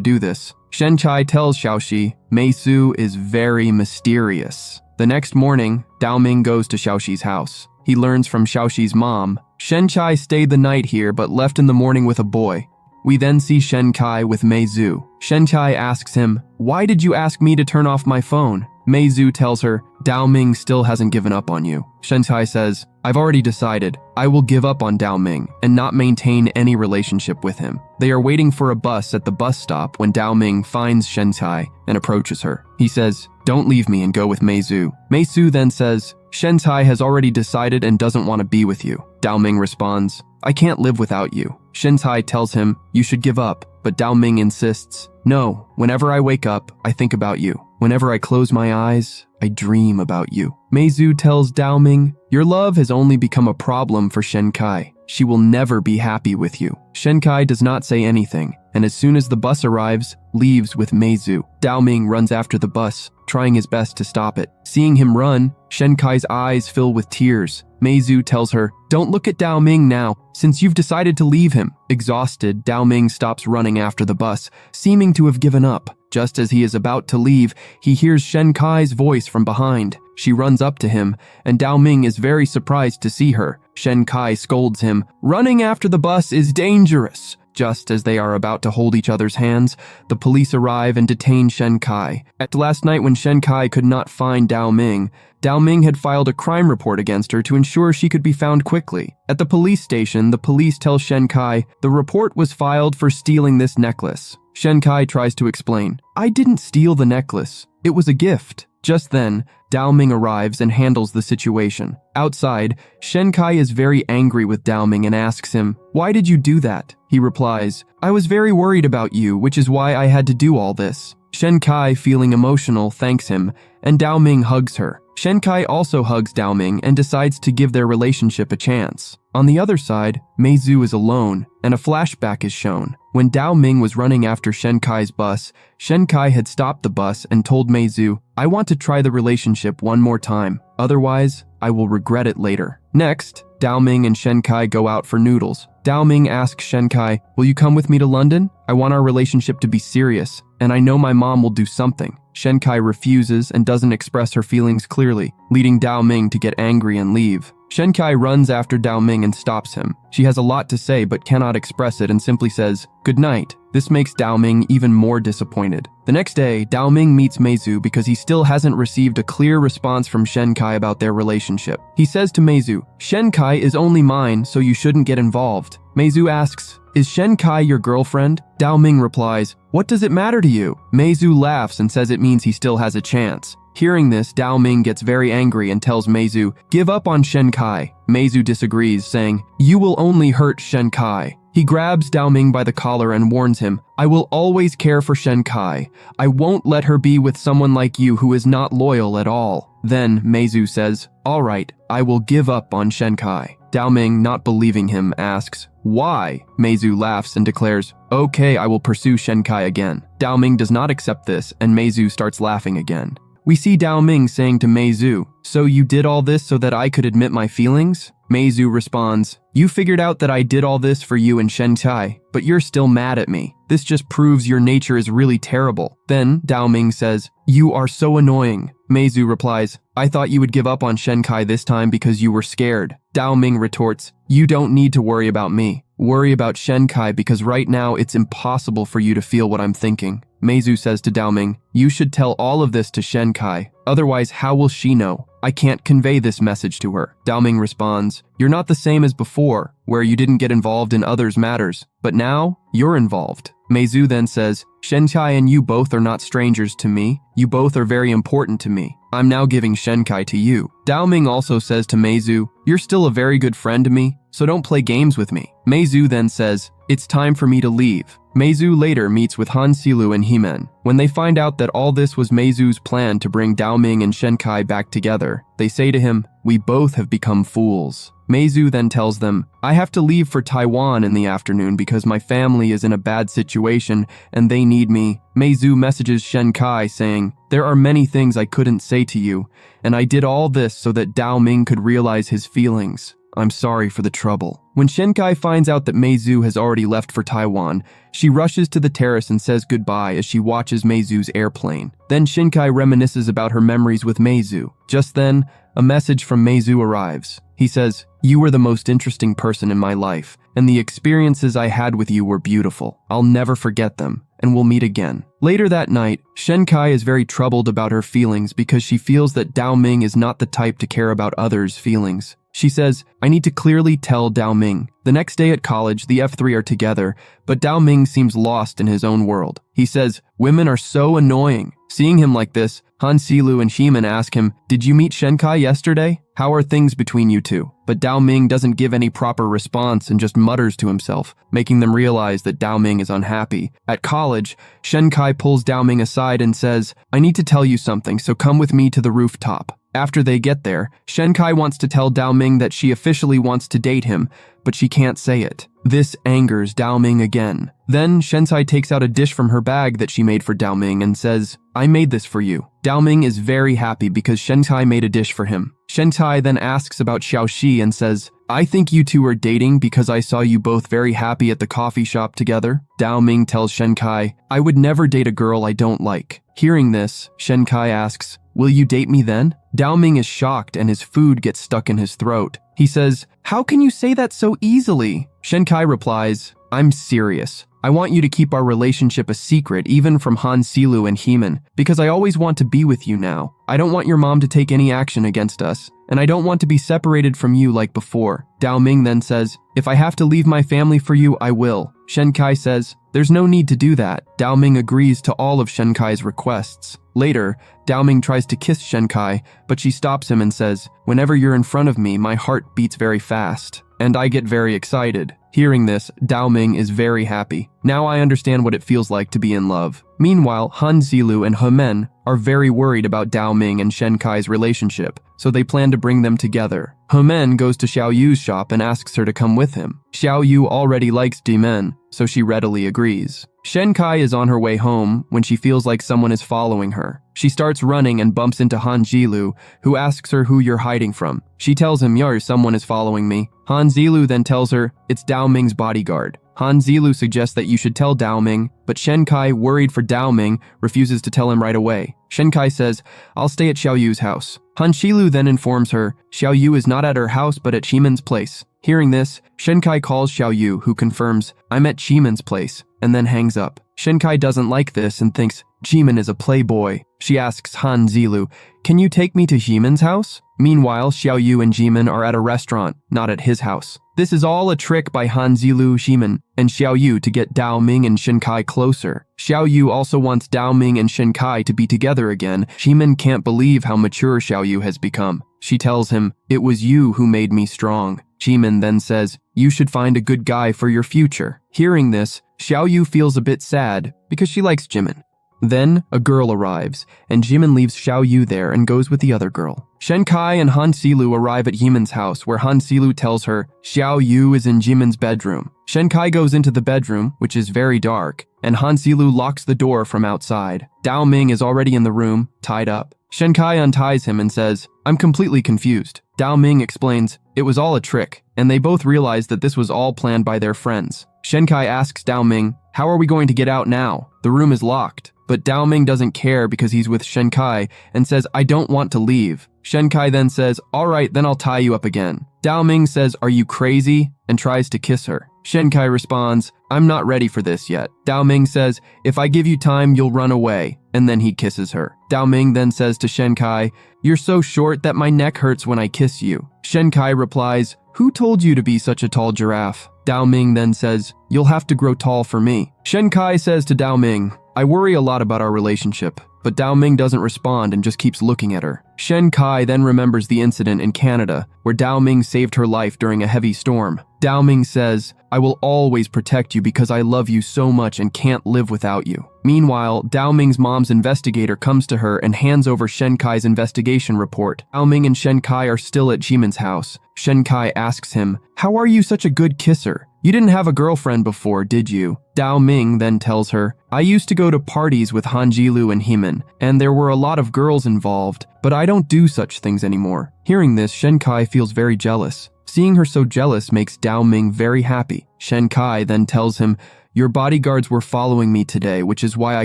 do this. Shenkai tells Xiaoxi, "Meizu is very mysterious." The next morning, Daoming goes to Xiaoxi's house. He learns from Xiaoxi's mom, "Shenkai stayed the night here but left in the morning with a boy." We then see Shenkai with Meizu. Shenkai asks him, "Why did you ask me to turn off my phone?" Meizu tells her, "Daoming still hasn't given up on you." Shenkai says, "I've already decided. I will give up on Daoming and not maintain any relationship with him." They are waiting for a bus at the bus stop when Daoming finds Shenkai and approaches her. He says, "Don't leave me and go with Meizu." Meizu then says, "Shenkai has already decided and doesn't want to be with you." Daoming responds, "I can't live without you." Shenkai tells him, "You should give up," but Dao Ming insists, "No, whenever I wake up, I think about you. Whenever I close my eyes, I dream about you." Meizu tells Dao Ming, "Your love has only become a problem for Shenkai. She will never be happy with you." Shenkai does not say anything, and as soon as the bus arrives, leaves with Meizu. Dao Ming runs after the bus, trying his best to stop it. Seeing him run, Shenkai's eyes fill with tears. Meizu tells her, "Don't look at Dao Ming now, since you've decided to leave him." Exhausted, Dao Ming stops running after the bus, seeming to have given up. Just as he is about to leave, he hears Shenkai's voice from behind. She runs up to him, and Dao Ming is very surprised to see her. Shenkai scolds him, "Running after the bus is dangerous." Just as they are about to hold each other's hands, the police arrive and detain Shenkai. At last night when Shenkai could not find Dao Ming had filed a crime report against her to ensure she could be found quickly. At the police station, the police tell Shenkai the report was filed for stealing this necklace. Shenkai tries to explain, "I didn't steal the necklace. It was a gift." Just then, Dao Ming arrives and handles the situation. Outside, Shenkai is very angry with Dao Ming and asks him, "Why did you do that?" He replies, "I was very worried about you, which is why I had to do all this." Shenkai, feeling emotional, thanks him, and Dao Ming hugs her. Shenkai also hugs Dao Ming and decides to give their relationship a chance. On the other side, Meizu is alone, and a flashback is shown. When Dao Ming was running after Shenkai's bus, Shenkai had stopped the bus and told Meizu, "I want to try the relationship one more time. Otherwise, I will regret it later." Next, Dao Ming and Shenkai go out for noodles. Dao Ming asks Shenkai, "Will you come with me to London? I want our relationship to be serious, and I know my mom will do something." Shenkai refuses and doesn't express her feelings clearly, leading Dao Ming to get angry and leave. Shenkai runs after Dao Ming and stops him. She has a lot to say but cannot express it and simply says, "Good night." This makes Dao Ming even more disappointed. The next day, Dao Ming meets Meizu because he still hasn't received a clear response from Shenkai about their relationship. He says to Meizu, "Shenkai is only mine, so you shouldn't get involved." Meizu asks, "Is Shenkai your girlfriend?" Dao Ming replies, "What does it matter to you?" Meizu laughs and says it means he still has a chance. Hearing this, Dao Ming gets very angry and tells Meizu, "Give up on Shenkai." Meizu disagrees, saying, "You will only hurt Shenkai." He grabs Dao Ming by the collar and warns him, "I will always care for Shenkai. I won't let her be with someone like you who is not loyal at all." Then Meizu says, "All right, I will give up on Shenkai." Dao Ming, not believing him, asks, "Why?" Meizu laughs and declares, "Okay, I will pursue Shenkai again." Dao Ming does not accept this, and Meizu starts laughing again. We see Dao Ming saying to Meizu, "So you did all this so that I could admit my feelings?" Meizu responds, "You figured out that I did all this for you and Shenkai, but you're still mad at me. This just proves your nature is really terrible." Then Dao Ming says, "You are so annoying." Meizu replies, "I thought you would give up on Shenkai this time because you were scared." Dao Ming retorts, "You don't need to worry about me. Worry about Shenkai because right now it's impossible for you to feel what I'm thinking." Meizu says to Dao Ming, "You should tell all of this to Shenkai. Otherwise, how will she know? I can't convey this message to her." Dao Ming responds, "You're not the same as before, where you didn't get involved in others' matters, but now you're involved." Meizu then says, "Shenkai and you both are not strangers to me. You both are very important to me. I'm now giving Shenkai to you." Dao Ming also says to Meizu, "You're still a very good friend to me, so don't play games with me." Meizu then says, "It's time for me to leave." Meizu later meets with Han Silu and Himen. When they find out that all this was Meizu's plan to bring Dao Ming and Shenkai back together, they say to him, "We both have become fools." Meizu then tells them, "I have to leave for Taiwan in the afternoon because my family is in a bad situation and they need me." Meizu messages Shenkai saying, "There are many things I couldn't say to you, and I did all this so that Dao Ming could realize his feelings. I'm sorry for the trouble." When Shenkai finds out that Meizu has already left for Taiwan, she rushes to the terrace and says goodbye as she watches Meizu's airplane. Then Shenkai reminisces about her memories with Meizu. Just then, a message from Meizu arrives. He says, "You were the most interesting person in my life, and the experiences I had with you were beautiful. I'll never forget them, and we'll meet again." Later that night, Shenkai is very troubled about her feelings because she feels that Dao Ming is not the type to care about others' feelings. She says, "I need to clearly tell Dao Ming." The next day at college, the F3 are together, but Dao Ming seems lost in his own world. He says, "Women are so annoying. Seeing him like this, Han Silu and Ximen ask him, "Did you meet Shenkai yesterday? How are things between you two?" But Dao Ming doesn't give any proper response and just mutters to himself, making them realize that Dao Ming is unhappy. At college, Shenkai pulls Dao Ming aside and says, "I need to tell you something, so come with me to the rooftop." After they get there, Shenkai wants to tell Dao Ming that she officially wants to date him, but she can't say it. This angers Dao Ming again. Then Shenkai takes out a dish from her bag that she made for Dao Ming and says, "I made this for you." Dao Ming is very happy because Shenkai made a dish for him. Shenkai then asks about Xiaoxi and says, "I think you two are dating because I saw you both very happy at the coffee shop together." Dao Ming tells Shenkai, "I would never date a girl I don't like." Hearing this, Shenkai asks, "Will you date me then?" Dao Ming is shocked and his food gets stuck in his throat. He says, "How can you say that so easily?" Shenkai replies, "I'm serious. I want you to keep our relationship a secret even from Han Silu and Ximen, because I always want to be with you now. I don't want your mom to take any action against us, and I don't want to be separated from you like before." Dao Ming then says, "If I have to leave my family for you, I will." Shenkai says, "There's no need to do that." Dao Ming agrees to all of Shenkai's requests. Later, Dao Ming tries to kiss Shenkai, but she stops him and says, "Whenever you're in front of me, my heart beats very fast, and I get very excited." Hearing this, Dao Ming is very happy. Now I understand what it feels like to be in love. Meanwhile, Han Zilu and Hemen are very worried about Dao Ming and Shenkai's relationship, so they plan to bring them together. Hemen goes to Xiao Yu's shop and asks her to come with him. Xiao Yu already likes Dimen, so she readily agrees. Shenkai is on her way home when she feels like someone is following her. She starts running and bumps into Han Zilu, who asks her who you're hiding from. She tells him, "Yo, someone is following me." Han Zilu then tells her it's Dao Ming's bodyguard. Han Zilu suggests that you should tell Dao Ming, but Shenkai, worried for Dao Ming, refuses to tell him right away. Shenkai says, "I'll stay at Xiao Yu's house." Han Shilu then informs her Xiao Yu is not at her house but at Ximen's place. Hearing this, Shenkai calls Xiao Yu, who confirms, "I'm at Ximen's place," and then hangs up. Shenkai doesn't like this and thinks Ximen is a playboy. She asks Han Zilu, "Can you take me to Ximen's house?" Meanwhile, Xiao Yu and Ximen are at a restaurant, not at his house. This is all a trick by Han Zilu, Ximen, and Xiao Yu to get Dao Ming and Shenkai closer. Xiao Yu also wants Dao Ming and Shenkai to be together again. Ximen can't believe how mature Xiao Yu has become. She tells him, "It was you who made me strong." Ximen then says, "You should find a good guy for your future." Hearing this, Xiao Yu feels a bit sad because she likes Jimin. Then, a girl arrives, and Jimin leaves Xiao Yu there and goes with the other girl. Shenkai and Han Silu arrive at Jimin's house, where Han Silu tells her Xiao Yu is in Jimin's bedroom. Shenkai goes into the bedroom, which is very dark, and Han Silu locks the door from outside. Dao Ming is already in the room, tied up. Shenkai unties him and says, "I'm completely confused." Dao Ming explains, "It was all a trick," and they both realize that this was all planned by their friends. Shenkai asks Dao Ming, "How are we going to get out now? The room is locked." But Dao Ming doesn't care because he's with Shenkai and says, "I don't want to leave." Shenkai then says, "All right, then I'll tie you up again." Dao Ming says, "Are you crazy?" and tries to kiss her. Shenkai responds, "I'm not ready for this yet." Dao Ming says, "If I give you time, you'll run away," and then he kisses her. Dao Ming then says to Shenkai, "You're so short that my neck hurts when I kiss you." Shenkai replies, "Who told you to be such a tall giraffe?" Dao Ming then says, "You'll have to grow tall for me." Shenkai says to Dao Ming, "I worry a lot about our relationship," but Dao Ming doesn't respond and just keeps looking at her. Shenkai then remembers the incident in Canada where Dao Ming saved her life during a heavy storm. Dao Ming says, "I will always protect you because I love you so much and can't live without you." Meanwhile, Dao Ming's mom's investigator comes to her and hands over Shenkai's investigation report. Dao Ming and Shenkai are still at Jimin's house. Shenkai asks him, "How are you such a good kisser? You didn't have a girlfriend before, did you?" Dao Ming then tells her, "I used to go to parties with Han Jilu and Ximen, and there were a lot of girls involved, but I don't do such things anymore." Hearing this, Shenkai feels very jealous. Seeing her so jealous makes Dao Ming very happy. Shenkai then tells him, "Your bodyguards were following me today, which is why I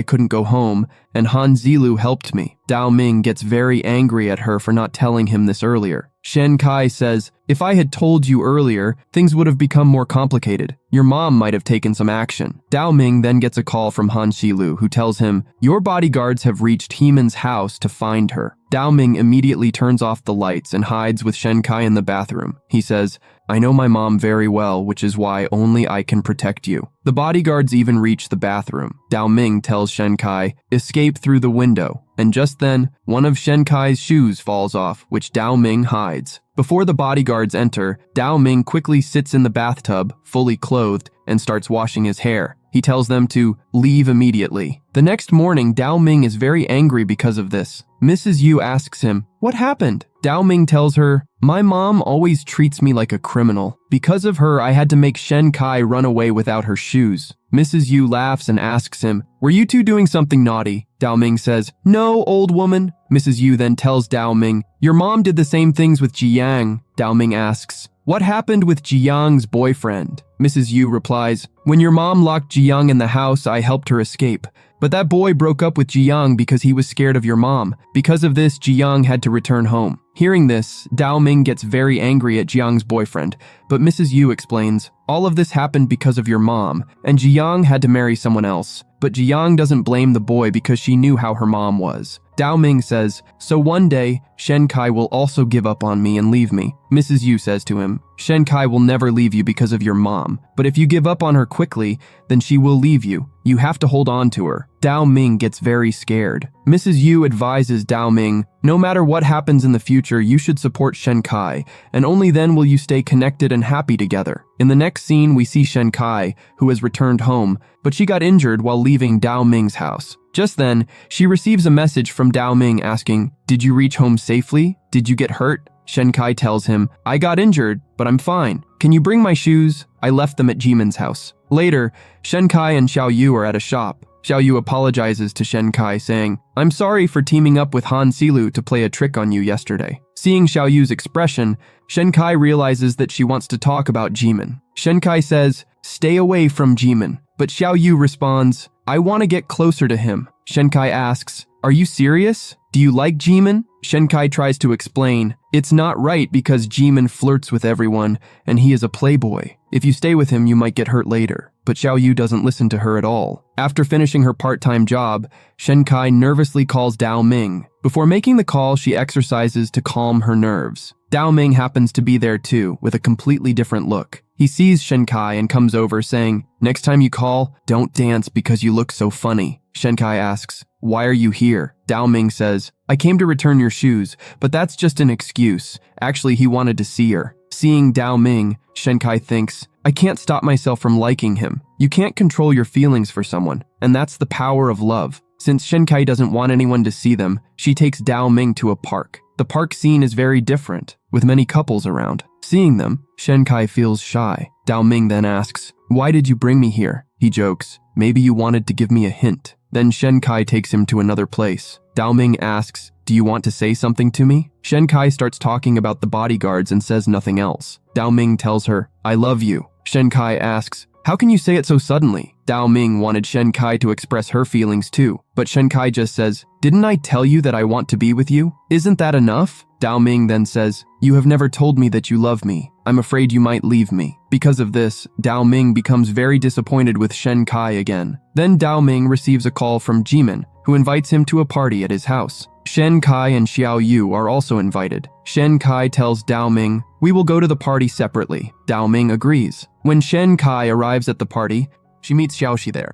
couldn't go home, and Han Zilu helped me." Dao Ming gets very angry at her for not telling him this earlier. Shenkai says, If I had told you earlier, things would have become more complicated. Your mom might have taken some action. Dao Ming then gets a call from Han Xilu, who tells him, your bodyguards have reached Heman's house to find her. Dao Ming immediately turns off the lights and hides with Shen Kai in the bathroom. He says, I know my mom very well, which is why only I can protect you. The bodyguards even reach the bathroom. Dao Ming tells Shen Kai, escape through the window. And just then, one of Shen Kai's shoes falls off, which Dao Ming hides. Before the bodyguards enter, Dao Ming quickly sits in the bathtub, fully clothed, and starts washing his hair. He tells them to leave immediately. The next morning, Dao Ming is very angry because of this. Mrs. Yu asks him, what happened? Dao Ming tells her, my mom always treats me like a criminal. Because of her, I had to make Shen Kai run away without her shoes. Mrs. Yu laughs and asks him, were you two doing something naughty? Dao Ming says, no, old woman. Mrs. Yu then tells Dao Ming, your mom did the same things with Jiang. Dao Ming asks, what happened with Jiang's boyfriend? Mrs. Yu replies, when your mom locked Jiang in the house, I helped her escape. But that boy broke up with Jiang because he was scared of your mom. Because of this, Jiang had to return home. Hearing this, Dao Ming gets very angry at Jiang's boyfriend, but Mrs. Yu explains, all of this happened because of your mom, and Jiang had to marry someone else. But Jiang doesn't blame the boy because she knew how her mom was. Dao Ming says, so one day, Shen Kai will also give up on me and leave me. Mrs. Yu says to him, Shen Kai will never leave you because of your mom, but if you give up on her quickly, then she will leave you. You have to hold on to her. Dao Ming gets very scared. Mrs. Yu advises Dao Ming, no matter what happens in the future, you should support Shen Kai, and only then will you stay connected and happy together. In the next scene, we see Shen Kai, who has returned home, but she got injured while leaving Dao Ming's house. Just then, she receives a message from Dao Ming asking, did you reach home safely? Did you get hurt? Shen Kai tells him, I got injured, but I'm fine. Can you bring my shoes? I left them at Jimin's house. Later, Shen Kai and Xiao Yu are at a shop. Xiao Yu apologizes to Shen Kai, saying, I'm sorry for teaming up with Han Xilu to play a trick on you yesterday. Seeing Xiao Yu's expression, Shen Kai realizes that she wants to talk about Jimin. Shen Kai says, stay away from Jimin. But Xiao Yu responds, I want to get closer to him. Shen Kai asks, are you serious? Do you like Jimin? Shen Kai tries to explain, it's not right because Jimin flirts with everyone and he is a playboy. If you stay with him, you might get hurt later. But Xiao Yu doesn't listen to her at all. After finishing her part-time job, Shen Kai nervously calls Dao Ming. Before making the call, she exercises to calm her nerves. Dao Ming happens to be there too, with a completely different look. He sees Shen Kai and comes over saying, next time you call, don't dance because you look so funny. Shen Kai asks, why are you here? Dao Ming says, I came to return your shoes, but that's just an excuse. Actually, he wanted to see her. Seeing Dao Ming, Shen Kai thinks, I can't stop myself from liking him. You can't control your feelings for someone, and that's the power of love. Since Shen Kai doesn't want anyone to see them, she takes Dao Ming to a park. The park scene is very different, with many couples around. Seeing them, Shen Kai feels shy. Dao Ming then asks, why did you bring me here? He jokes, maybe you wanted to give me a hint. Then Shen Kai takes him to another place. Dao Ming asks, do you want to say something to me? Shen Kai starts talking about the bodyguards and says nothing else. Dao Ming tells her, I love you. Shen Kai asks, how can you say it so suddenly? Dao Ming wanted Shen Kai to express her feelings too, but Shen Kai just says, didn't I tell you that I want to be with you? Isn't that enough? Dao Ming then says, you have never told me that you love me. I'm afraid you might leave me. Because of this, Dao Ming becomes very disappointed with Shen Kai again. Then Dao Ming receives a call from Jimin, who invites him to a party at his house. Shen Kai and Xiao Yu are also invited. Shen Kai tells Dao Ming, we will go to the party separately. Dao Ming agrees. When Shen Kai arrives at the party, she meets Xiaoxi there.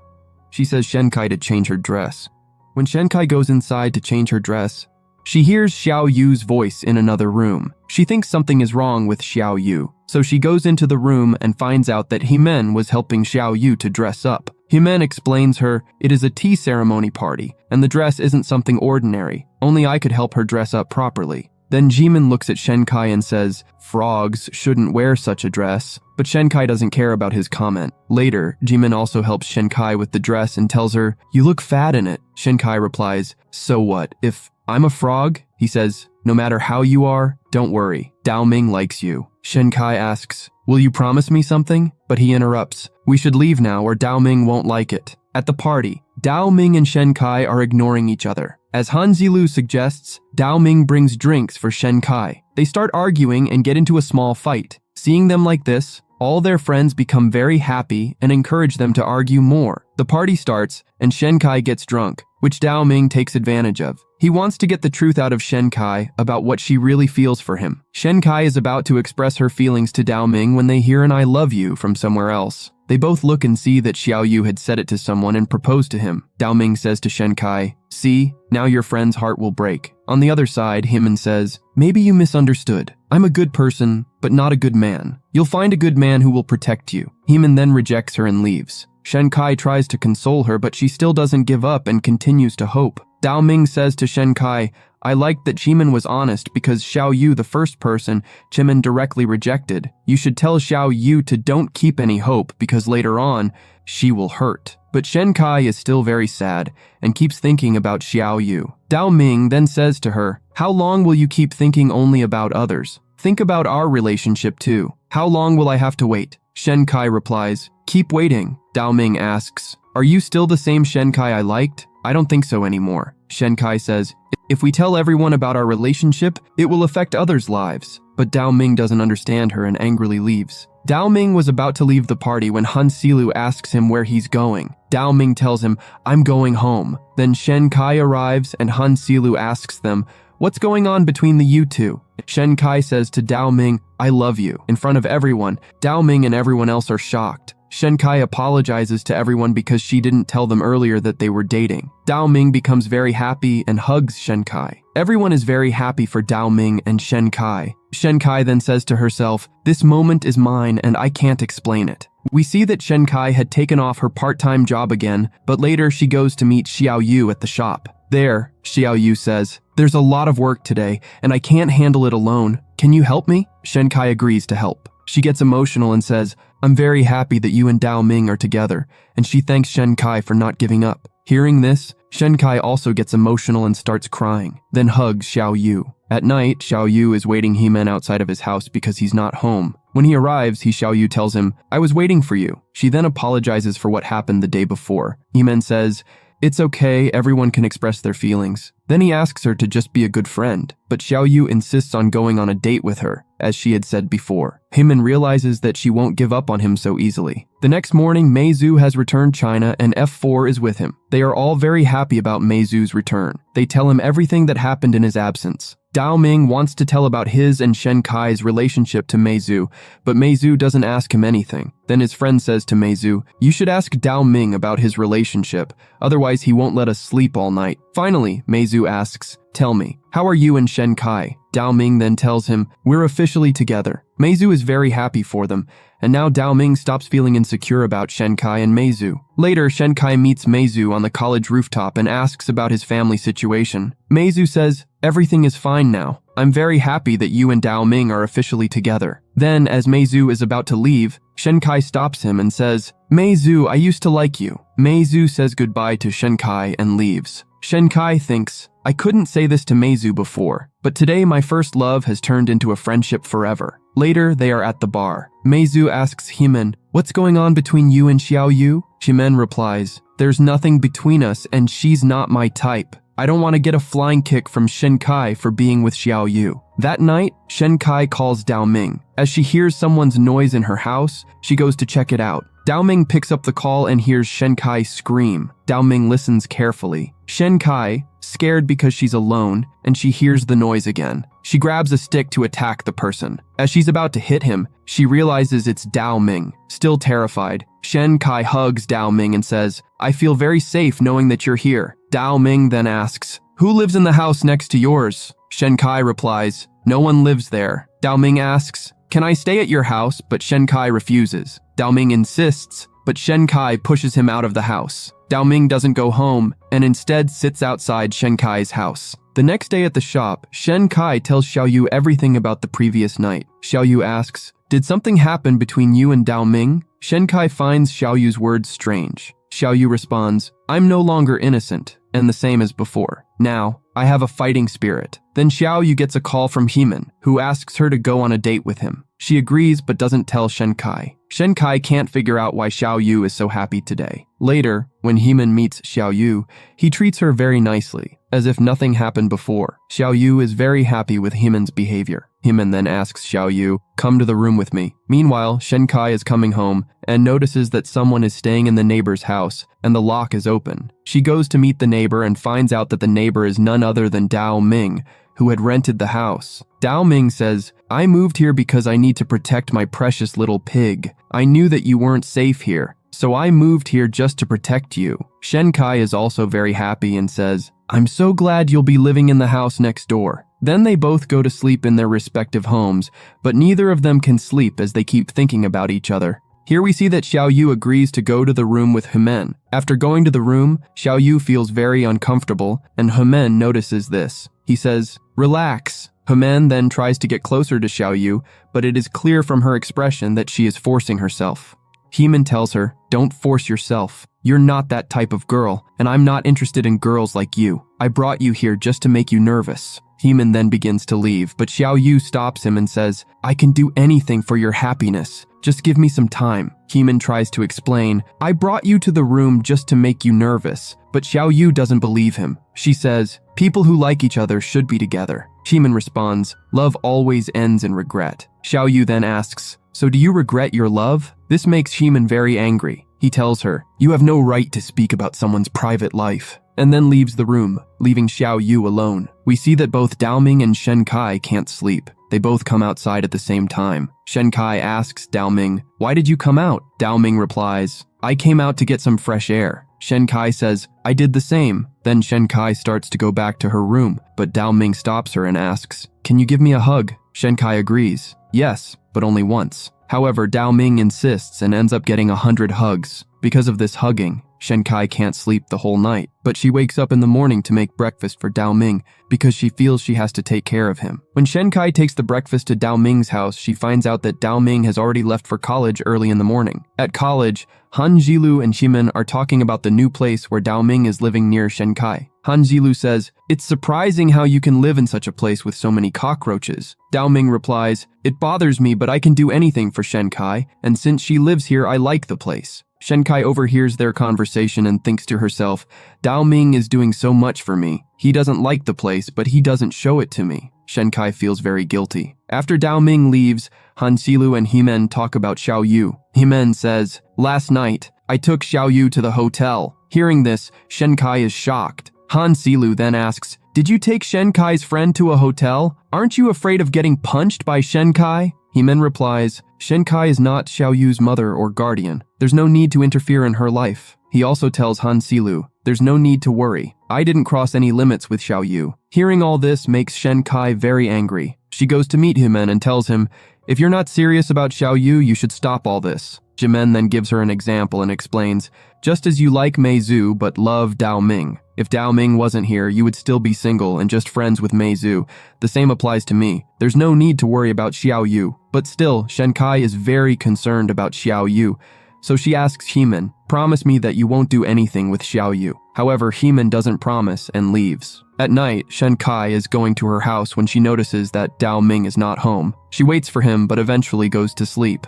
She says Shen Kai to change her dress. When Shen Kai goes inside to change her dress, she hears Xiao Yu's voice in another room. She thinks something is wrong with Xiao Yu, so she goes into the room and finds out that Himen was helping Xiao Yu to dress up. Himen explains her, it is a tea ceremony party, and the dress isn't something ordinary. Only I could help her dress up properly. Then Jimin looks at Shen Kai and says, frogs shouldn't wear such a dress, but Shen Kai doesn't care about his comment. Later, Jimin also helps Shen Kai with the dress and tells her, you look fat in it. Shen Kai replies, so what, if I'm a frog? He says, no matter how you are, don't worry, Dao Ming likes you. Shen Kai asks, will you promise me something? But he interrupts, we should leave now or Dao Ming won't like it. At the party, Dao Ming and Shen Kai are ignoring each other. As Han Zilu suggests, Dao Ming brings drinks for Shen Kai. They start arguing and get into a small fight. Seeing them like this, all their friends become very happy and encourage them to argue more. The party starts, and Shenkai gets drunk, which Dao Ming takes advantage of. He wants to get the truth out of Shenkai about what she really feels for him. Shenkai is about to express her feelings to Dao Ming when they hear an "I love you" from somewhere else. They both look and see that Xiao Yu had said it to someone and proposed to him. Dao Ming says to Shenkai, "See, now your friend's heart will break." On the other side, Himan says, "Maybe you misunderstood. I'm a good person, but not a good man. You'll find a good man who will protect you." Himan then rejects her and leaves. Shenkai tries to console her, but she still doesn't give up and continues to hope. Dao Ming says to Shenkai, "I liked that Chiman was honest because Xiao Yu, the first person Chiman directly rejected. You should tell Xiao Yu to don't keep any hope because later on, she will hurt." But Shenkai is still very sad and keeps thinking about Xiao Yu. Dao Ming then says to her, "How long will you keep thinking only about others? Think about our relationship too. How long will I have to wait?" Shenkai replies, "Keep waiting." Dao Ming asks, "Are you still the same Shenkai I liked?" "I don't think so anymore." Shenkai says, "If we tell everyone about our relationship, it will affect others' lives." But Dao Ming doesn't understand her and angrily leaves. Dao Ming was about to leave the party when Han Silu asks him where he's going. Dao Ming tells him, "I'm going home." Then Shenkai arrives and Han Silu asks them, "What's going on between the you two?" Shenkai says to Dao Ming, "I love you." In front of everyone, Dao Ming and everyone else are shocked. Shenkai apologizes to everyone because she didn't tell them earlier that they were dating. Dao Ming becomes very happy and hugs Shenkai. Everyone is very happy for Dao Ming and Shenkai. Shenkai then says to herself, "This moment is mine and I can't explain it." We see that Shenkai had taken off her part-time job again, but later she goes to meet Xiao Yu at the shop. There, Xiao Yu says, "There's a lot of work today and I can't handle it alone. Can you help me?" Shenkai agrees to help. She gets emotional and says, "I'm very happy that you and Dao Ming are together," and she thanks Shenkai for not giving up. Hearing this, Shenkai also gets emotional and starts crying, then hugs Xiao Yu. At night, Xiao Yu is waiting He-Man outside of his house because he's not home. When he arrives, Xiao Yu tells him, "I was waiting for you." She then apologizes for what happened the day before. He-Man says, "It's okay, everyone can express their feelings." Then he asks her to just be a good friend, but Xiao Yu insists on going on a date with her, as she had said before. Himan realizes that she won't give up on him so easily. The next morning, Meizu has returned China and F4 is with him. They are all very happy about Meizu's return. They tell him everything that happened in his absence. Dao Ming wants to tell about his and Shenkai's relationship to Meizu, but Meizu doesn't ask him anything. Then his friend says to Meizu, "You should ask Dao Ming about his relationship, otherwise he won't let us sleep all night." Finally, Meizu asks, "Tell me, how are you and Shenkai?" Dao Ming then tells him, "We're officially together." Meizu is very happy for them, and now Dao Ming stops feeling insecure about Shenkai and Meizu. Later, Shenkai meets Meizu on the college rooftop and asks about his family situation. Meizu says, "Everything is fine now. I'm very happy that you and Dao Ming are officially together." Then, as Meizu is about to leave, Shenkai stops him and says, "Meizu, I used to like you." Meizu says goodbye to Shenkai and leaves. Shenkai thinks, "I couldn't say this to Meizu before, but today my first love has turned into a friendship forever." Later, they are at the bar. Meizu asks Himen, "What's going on between you and Xiao Yu?" Himen replies, "There's nothing between us and she's not my type. I don't want to get a flying kick from Shenkai for being with Xiao Yu." That night, Shenkai calls Dao Ming. As she hears someone's noise in her house, she goes to check it out. Dao Ming picks up the call and hears Shenkai scream. Dao Ming listens carefully. Shenkai, scared because she's alone, and she hears the noise again. She grabs a stick to attack the person. As she's about to hit him, she realizes it's Dao Ming. Still terrified, Shenkai hugs Dao Ming and says, "I feel very safe knowing that you're here." Dao Ming then asks, "Who lives in the house next to yours?" Shenkai replies, "No one lives there." Dao Ming asks, "Can I stay at your house?" But Shenkai refuses. Dao Ming insists, but Shenkai pushes him out of the house. Dao Ming doesn't go home and instead sits outside Shenkai's house. The next day at the shop, Shenkai tells Xiao Yu everything about the previous night. Xiao Yu asks, "Did something happen between you and Dao Ming?" Shenkai finds Xiao Yu's words strange. Xiao Yu responds, "I'm no longer innocent, and the same as before. Now, I have a fighting spirit." Then Xiao Yu gets a call from Himen, who asks her to go on a date with him. She agrees but doesn't tell Shenkai. Shenkai can't figure out why Xiao Yu is so happy today. Later, when Himen meets Xiao Yu, he treats her very nicely, as if nothing happened before. Xiao Yu is very happy with Himen's behavior. Heman then asks Xiao Yu, come to the room with me. Meanwhile, Shen Kai is coming home and notices that someone is staying in the neighbor's house and the lock is open. She goes to meet the neighbor and finds out that the neighbor is none other than Dao Ming, who had rented the house. Dao Ming says, I moved here because I need to protect my precious little pig. I knew that you weren't safe here, so I moved here just to protect you. Shen Kai is also very happy and says, I'm so glad you'll be living in the house next door. Then they both go to sleep in their respective homes, but neither of them can sleep as they keep thinking about each other. Here we see that Xiao Yu agrees to go to the room with Hemen. After going to the room, Xiao Yu feels very uncomfortable, and Hemen notices this. He says, relax. Hemen then tries to get closer to Xiao Yu, but it is clear from her expression that she is forcing herself. Heman tells her, don't force yourself. You're not that type of girl, and I'm not interested in girls like you. I brought you here just to make you nervous. Heman then begins to leave, but Xiao Yu stops him and says, I can do anything for your happiness. Just give me some time. Heman tries to explain, I brought you to the room just to make you nervous, but Xiao Yu doesn't believe him. She says, people who like each other should be together. Heman responds, love always ends in regret. Xiao Yu then asks, so do you regret your love? This makes Heman very angry. He tells her, you have no right to speak about someone's private life, and then leaves the room, leaving Xiao Yu alone. We see that both Dao Ming and Shen Kai can't sleep. They both come outside at the same time. Shen Kai asks Dao Ming, why did you come out? Dao Ming replies, I came out to get some fresh air. Shen Kai says, I did the same. Then Shen Kai starts to go back to her room, but Dao Ming stops her and asks, can you give me a hug? Shen Kai agrees, yes, but only once. However, Dao Ming insists and ends up getting 100 hugs. Because of this hugging, Shen Kai can't sleep the whole night, but she wakes up in the morning to make breakfast for Dao Ming because she feels she has to take care of him. When Shen Kai takes the breakfast to Dao Ming's house, she finds out that Dao Ming has already left for college early in the morning. At college, Han Jilu and Ximen are talking about the new place where Dao Ming is living near Shen Kai. Han Jilu says, it's surprising how you can live in such a place with so many cockroaches. Dao Ming replies, it bothers me, but I can do anything for Shen Kai, and since she lives here, I like the place. Shen Kai overhears their conversation and thinks to herself, Dao Ming is doing so much for me. He doesn't like the place, but he doesn't show it to me. Shen Kai feels very guilty. After Dao Ming leaves, Han Xilu and Hemen talk about Xiao Yu. Hemen says, last night, I took Xiao Yu to the hotel. Hearing this, Shen Kai is shocked. Han Xilu then asks, did you take Shen Kai's friend to a hotel? Aren't you afraid of getting punched by Shen Kai? Hemen replies, Shen Kai is not Xiao Yu's mother or guardian. There's no need to interfere in her life. He also tells Han Xilu, there's no need to worry. I didn't cross any limits with Xiao Yu. Hearing all this makes Shen Kai very angry. She goes to meet Hemen and tells him, if you're not serious about Xiao Yu, you should stop all this. Hemen then gives her an example and explains, just as you like Mei Zhu but love Dao Ming. If Dao Ming wasn't here, you would still be single and just friends with Mei Zhu. The same applies to me. There's no need to worry about Xiao Yu. But still, Shen Kai is very concerned about Xiao Yu. So she asks Hemen, promise me that you won't do anything with Xiao Yu. However, Hemen doesn't promise and leaves. At night, Shen Kai is going to her house when she notices that Dao Ming is not home. She waits for him but eventually goes to sleep.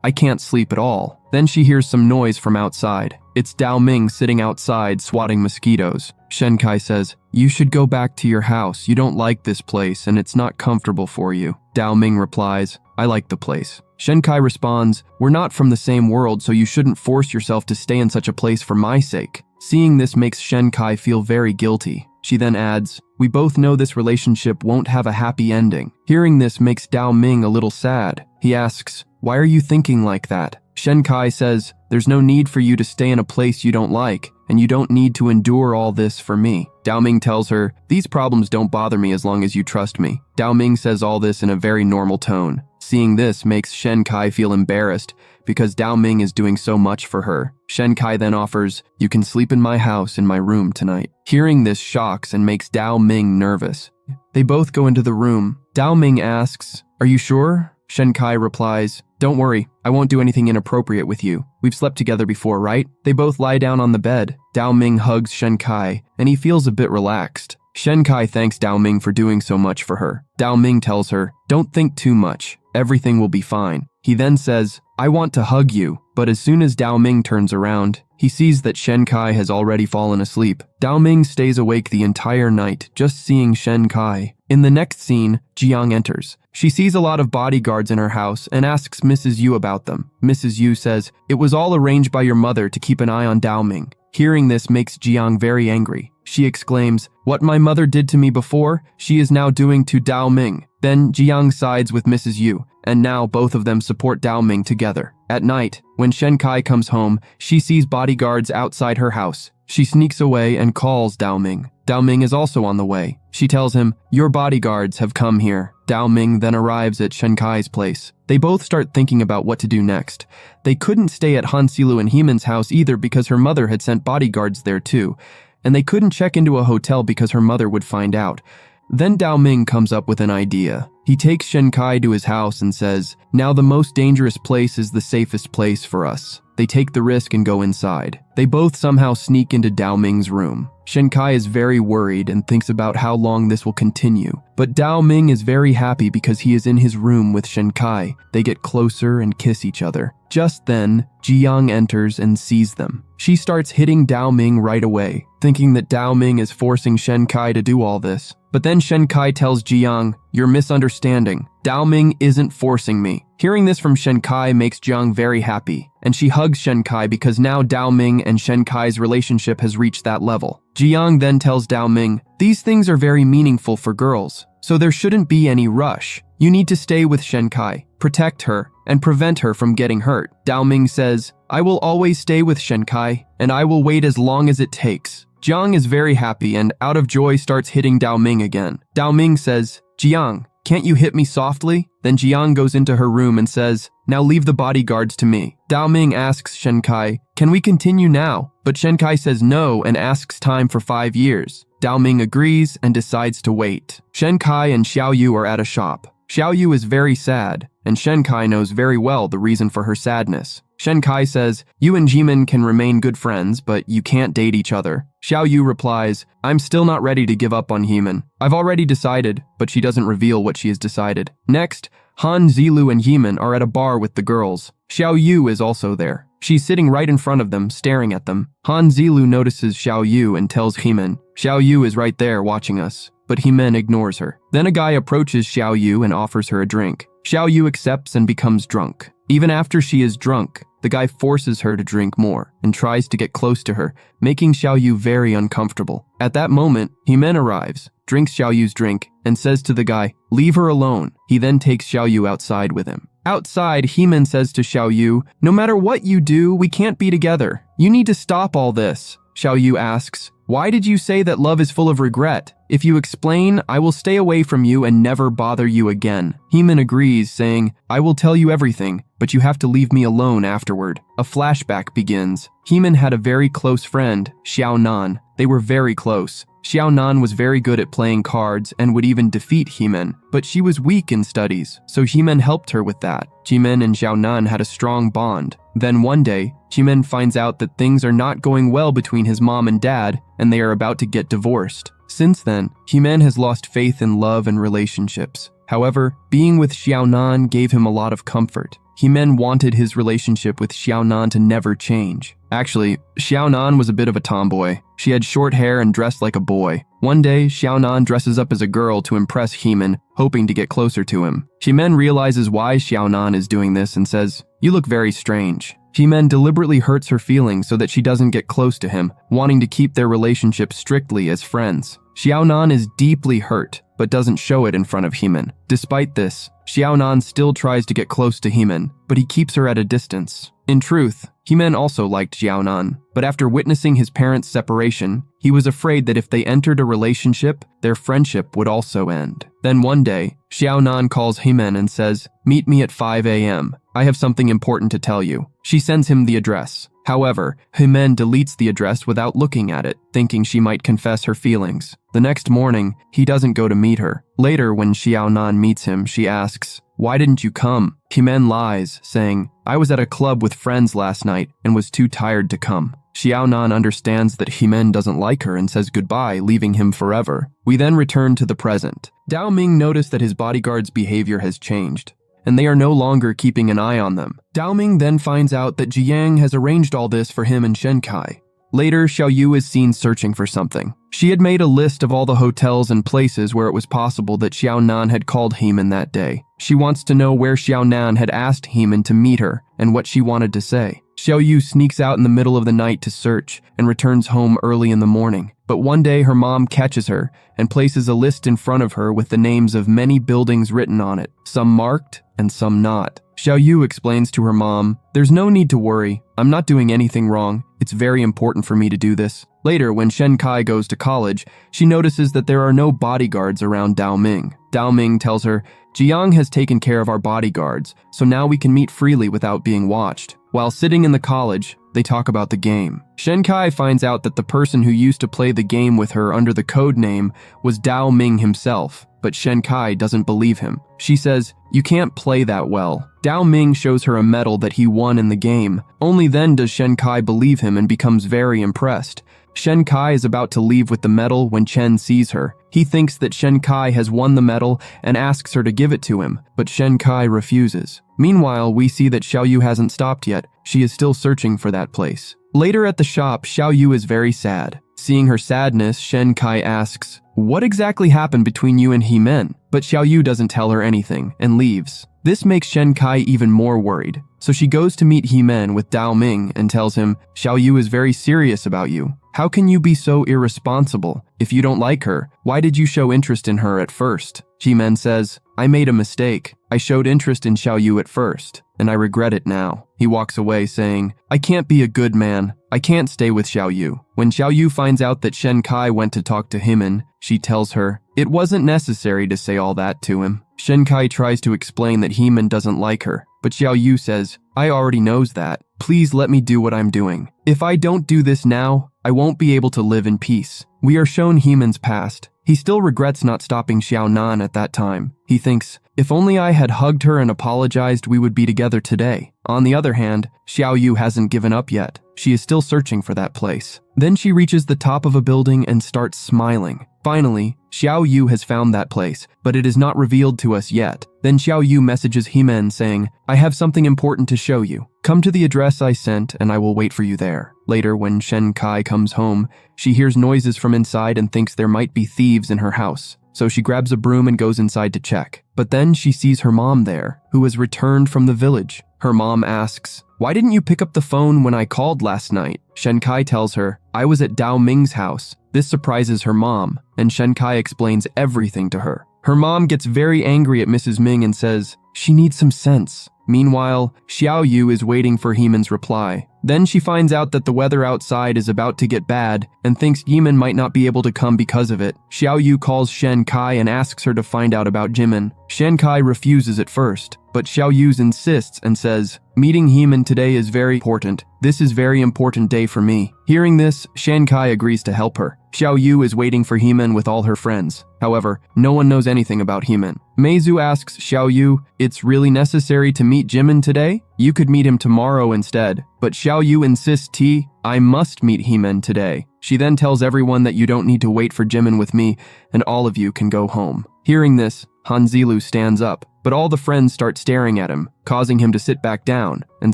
I can't sleep at all. Then she hears some noise from outside. It's Dao Ming sitting outside swatting mosquitoes. Shen Kai says, you should go back to your house. You don't like this place and it's not comfortable for you. Dao Ming replies, I like the place. Shen Kai responds, we're not from the same world, so you shouldn't force yourself to stay in such a place for my sake. Seeing this makes Shen Kai feel very guilty. She then adds, we both know this relationship won't have a happy ending. Hearing this makes Dao Ming a little sad. He asks, why are you thinking like that? Shen Kai says, there's no need for you to stay in a place you don't like, and you don't need to endure all this for me. Dao Ming tells her, these problems don't bother me as long as you trust me. Dao Ming says all this in a very normal tone. Seeing this makes Shen Kai feel embarrassed because Dao Ming is doing so much for her. Shen Kai then offers, you can sleep in my house in my room tonight. Hearing this shocks and makes Dao Ming nervous. They both go into the room. Dao Ming asks, are you sure? Shen Kai replies, don't worry, I won't do anything inappropriate with you. We've slept together before, right? They both lie down on the bed. Dao Ming hugs Shen Kai, and he feels a bit relaxed. Shen Kai thanks Dao Ming for doing so much for her. Dao Ming tells her, don't think too much. Everything will be fine. He then says, I want to hug you. But as soon as Dao Ming turns around, he sees that Shen Kai has already fallen asleep. Dao Ming stays awake the entire night, just seeing Shen Kai. In the next scene, Jiang enters. She sees a lot of bodyguards in her house and asks Mrs. Yu about them. Mrs. Yu says, "It was all arranged by your mother to keep an eye on Dao Ming." Hearing this makes Jiang very angry. She exclaims, "What my mother did to me before, she is now doing to Dao Ming." Then Jiang sides with Mrs. Yu, and now both of them support Dao Ming together. At night, when Shen Kai comes home, she sees bodyguards outside her house. She sneaks away and calls Dao Ming. Dao Ming is also on the way. She tells him, "Your bodyguards have come here." Dao Ming then arrives at Shen Kai's place. They both start thinking about what to do next. They couldn't stay at Han Silu and Heman's house either because her mother had sent bodyguards there too, and they couldn't check into a hotel because her mother would find out. Then Dao Ming comes up with an idea. He takes Shen Kai to his house and says, "Now the most dangerous place is the safest place for us." They take the risk and go inside. They both somehow sneak into Dao Ming's room. Shen Kai is very worried and thinks about how long this will continue. But Dao Ming is very happy because he is in his room with Shen Kai. They get closer and kiss each other. Just then, Jiang enters and sees them. She starts hitting Dao Ming right away, thinking that Dao Ming is forcing Shen Kai to do all this. But then Shen Kai tells Jiang, "You're misunderstanding. Dao Ming isn't forcing me." Hearing this from Shen Kai makes Jiang very happy, and she hugs Shen Kai because now Dao Ming and Shen Kai's relationship has reached that level. Jiang then tells Dao Ming, "These things are very meaningful for girls, so there shouldn't be any rush. You need to stay with Shen Kai, protect her, and prevent her from getting hurt." Dao Ming says, "I will always stay with Shen Kai, and I will wait as long as it takes." Jiang is very happy and out of joy starts hitting Dao Ming again. Dao Ming says, "Jiang, can't you hit me softly?" Then Jiang goes into her room and says, "Now leave the bodyguards to me." Dao Ming asks Shen Kai, "Can we continue now?" But Shen Kai says no and asks time for 5 years. Dao Ming agrees and decides to wait. Shen Kai and Xiao Yu are at a shop. Xiao Yu is very sad, and Shen Kai knows very well the reason for her sadness. Shen Kai says, "You and Jimin can remain good friends, but you can't date each other." Xiao Yu replies, "I'm still not ready to give up on Heman. I've already decided," but she doesn't reveal what she has decided. Next, Han Zilu and Heman are at a bar with the girls. Xiao Yu is also there. She's sitting right in front of them, staring at them. Han Zilu notices Xiao Yu and tells Heman, "Xiao Yu is right there watching us." But Heman ignores her. Then a guy approaches Xiao Yu and offers her a drink. Xiao Yu accepts and becomes drunk. Even after she is drunk, the guy forces her to drink more and tries to get close to her, making Xiao Yu very uncomfortable. At that moment, Heman arrives, drinks Xiao Yu's drink, and says to the guy, "Leave her alone." He then takes Xiao Yu outside with him. Outside, Heman says to Xiao Yu, "No matter what you do, we can't be together. You need to stop all this." Xiao Yu asks, "Why did you say that love is full of regret? If you explain, I will stay away from you and never bother you again." Heman agrees, saying, "I will tell you everything, but you have to leave me alone afterward." A flashback begins. Heman had a very close friend, Xiao Nan. They were very close. Xiao Nan was very good at playing cards and would even defeat Heman, but she was weak in studies, so Heman helped her with that. Heman and Xiao Nan had a strong bond. Then one day, Heman finds out that things are not going well between his mom and dad, and they are about to get divorced. Since then, Heman has lost faith in love and relationships. However, being with Xiao Nan gave him a lot of comfort. Heman wanted his relationship with Xiao Nan to never change. Actually, Xiao Nan was a bit of a tomboy. She had short hair and dressed like a boy. One day, Xiao Nan dresses up as a girl to impress Heman, hoping to get closer to him. Heman realizes why Xiao Nan is doing this and says, "You look very strange." Heman deliberately hurts her feelings so that she doesn't get close to him, wanting to keep their relationship strictly as friends. Xiao Nan is deeply hurt, but doesn't show it in front of Heman. Despite this, Xiao Nan still tries to get close to Heman, but he keeps her at a distance. In truth, Heman also liked Xiao Nan, but after witnessing his parents' separation, he was afraid that if they entered a relationship, their friendship would also end. Then one day, Xiao Nan calls Heman and says, "Meet me at 5 a.m. I have something important to tell you." She sends him the address. However, Heman deletes the address without looking at it, thinking she might confess her feelings. The next morning, he doesn't go to meet her. Later, when Xiao Nan meets him, she asks, "Why didn't you come?" Heman lies, saying, "I was at a club with friends last night and was too tired to come." Xiao Nan understands that Heman doesn't like her and says goodbye, leaving him forever. We then return to the present. Dao Ming noticed that his bodyguard's behavior has changed, and they are no longer keeping an eye on them. Daoming then finds out that Jiang has arranged all this for him and Shenkai. Later, Xiaoyu is seen searching for something. She had made a list of all the hotels and places where it was possible that Xiaonan had called Heman that day. She wants to know where Xiaonan had asked Heman to meet her and what she wanted to say. Xiaoyu sneaks out in the middle of the night to search and returns home early in the morning. But one day her mom catches her and places a list in front of her with the names of many buildings written on it, some marked and some not. Xiaoyu explains to her mom, "There's no need to worry. I'm not doing anything wrong. It's very important for me to do this." Later, when Shenkai goes to college, she notices that there are no bodyguards around Daoming. Daoming tells her, "Jiang has taken care of our bodyguards, so now we can meet freely without being watched." While sitting in the college, they talk about the game. Shenkai finds out that the person who used to play the game with her under the code name was Daoming himself, but Shenkai doesn't believe him. She says, "You can't play that well." Daoming shows her a medal that he won in the game. Only then does Shenkai believe him and becomes very impressed. Shenkai is about to leave with the medal when Chen sees her. He thinks that Shenkai has won the medal and asks her to give it to him, but Shenkai refuses. Meanwhile, we see that Xiaoyu hasn't stopped yet. She is still searching for that place. Later at the shop, Xiaoyu is very sad. Seeing her sadness, Shenkai asks, "What exactly happened between you and Heman?" But Xiaoyu doesn't tell her anything and leaves. This makes Shenkai even more worried. So she goes to meet Heman with Daoming and tells him, "Xiaoyu is very serious about you. How can you be so irresponsible? If you don't like her, why did you show interest in her at first?" Heman says, "I made a mistake. I showed interest in Xiaoyu at first, and I regret it now." He walks away saying, "I can't be a good man. I can't stay with Xiaoyu." When Xiaoyu finds out that Shenkai went to talk to Heman, she tells her, "It wasn't necessary to say all that to him." Shenkai tries to explain that Heman doesn't like her, but Xiaoyu says, "I already knows that. Please let me do what I'm doing. If I don't do this now, I won't be able to live in peace." We are shown Heman's past. He still regrets not stopping Xiaonan at that time. He thinks, "If only I had hugged her and apologized, we would be together today." On the other hand, Xiaoyu hasn't given up yet. She is still searching for that place. Then she reaches the top of a building and starts smiling. Finally, Xiaoyu has found that place, but it is not revealed to us yet. Then Xiaoyu messages Heman saying, "I have something important to show you. Come to the address I sent and I will wait for you there." Later, when Shenkai comes home, she hears noises from inside and thinks there might be thieves in her house. So she grabs a broom and goes inside to check. But then she sees her mom there, who has returned from the village. Her mom asks, "Why didn't you pick up the phone when I called last night?" Shenkai tells her, "I was at Daoming's house." This surprises her mom, and Shenkai explains everything to her. Her mom gets very angry at Mrs. Ming and says, "She needs some sense." Meanwhile, Xiaoyu is waiting for Heman's reply. Then she finds out that the weather outside is about to get bad and thinks Heman might not be able to come because of it. Xiaoyu calls Shenkai and asks her to find out about Jimin. Shenkai refuses at first, but Xiaoyu insists and says, "Meeting Heman today is very important. This is very important day for me." Hearing this, Shenkai agrees to help her. Xiaoyu is waiting for Heman with all her friends. However, no one knows anything about Heman. Meizu asks Xiaoyu, "It's really necessary to meet Jimin today? You could meet him tomorrow instead." But Xiaoyu insists, "I must meet Heman today." She then tells everyone that you don't need to wait for Jimin with me, and all of you can go home. Hearing this, Hanzilu stands up, but all the friends start staring at him, causing him to sit back down, and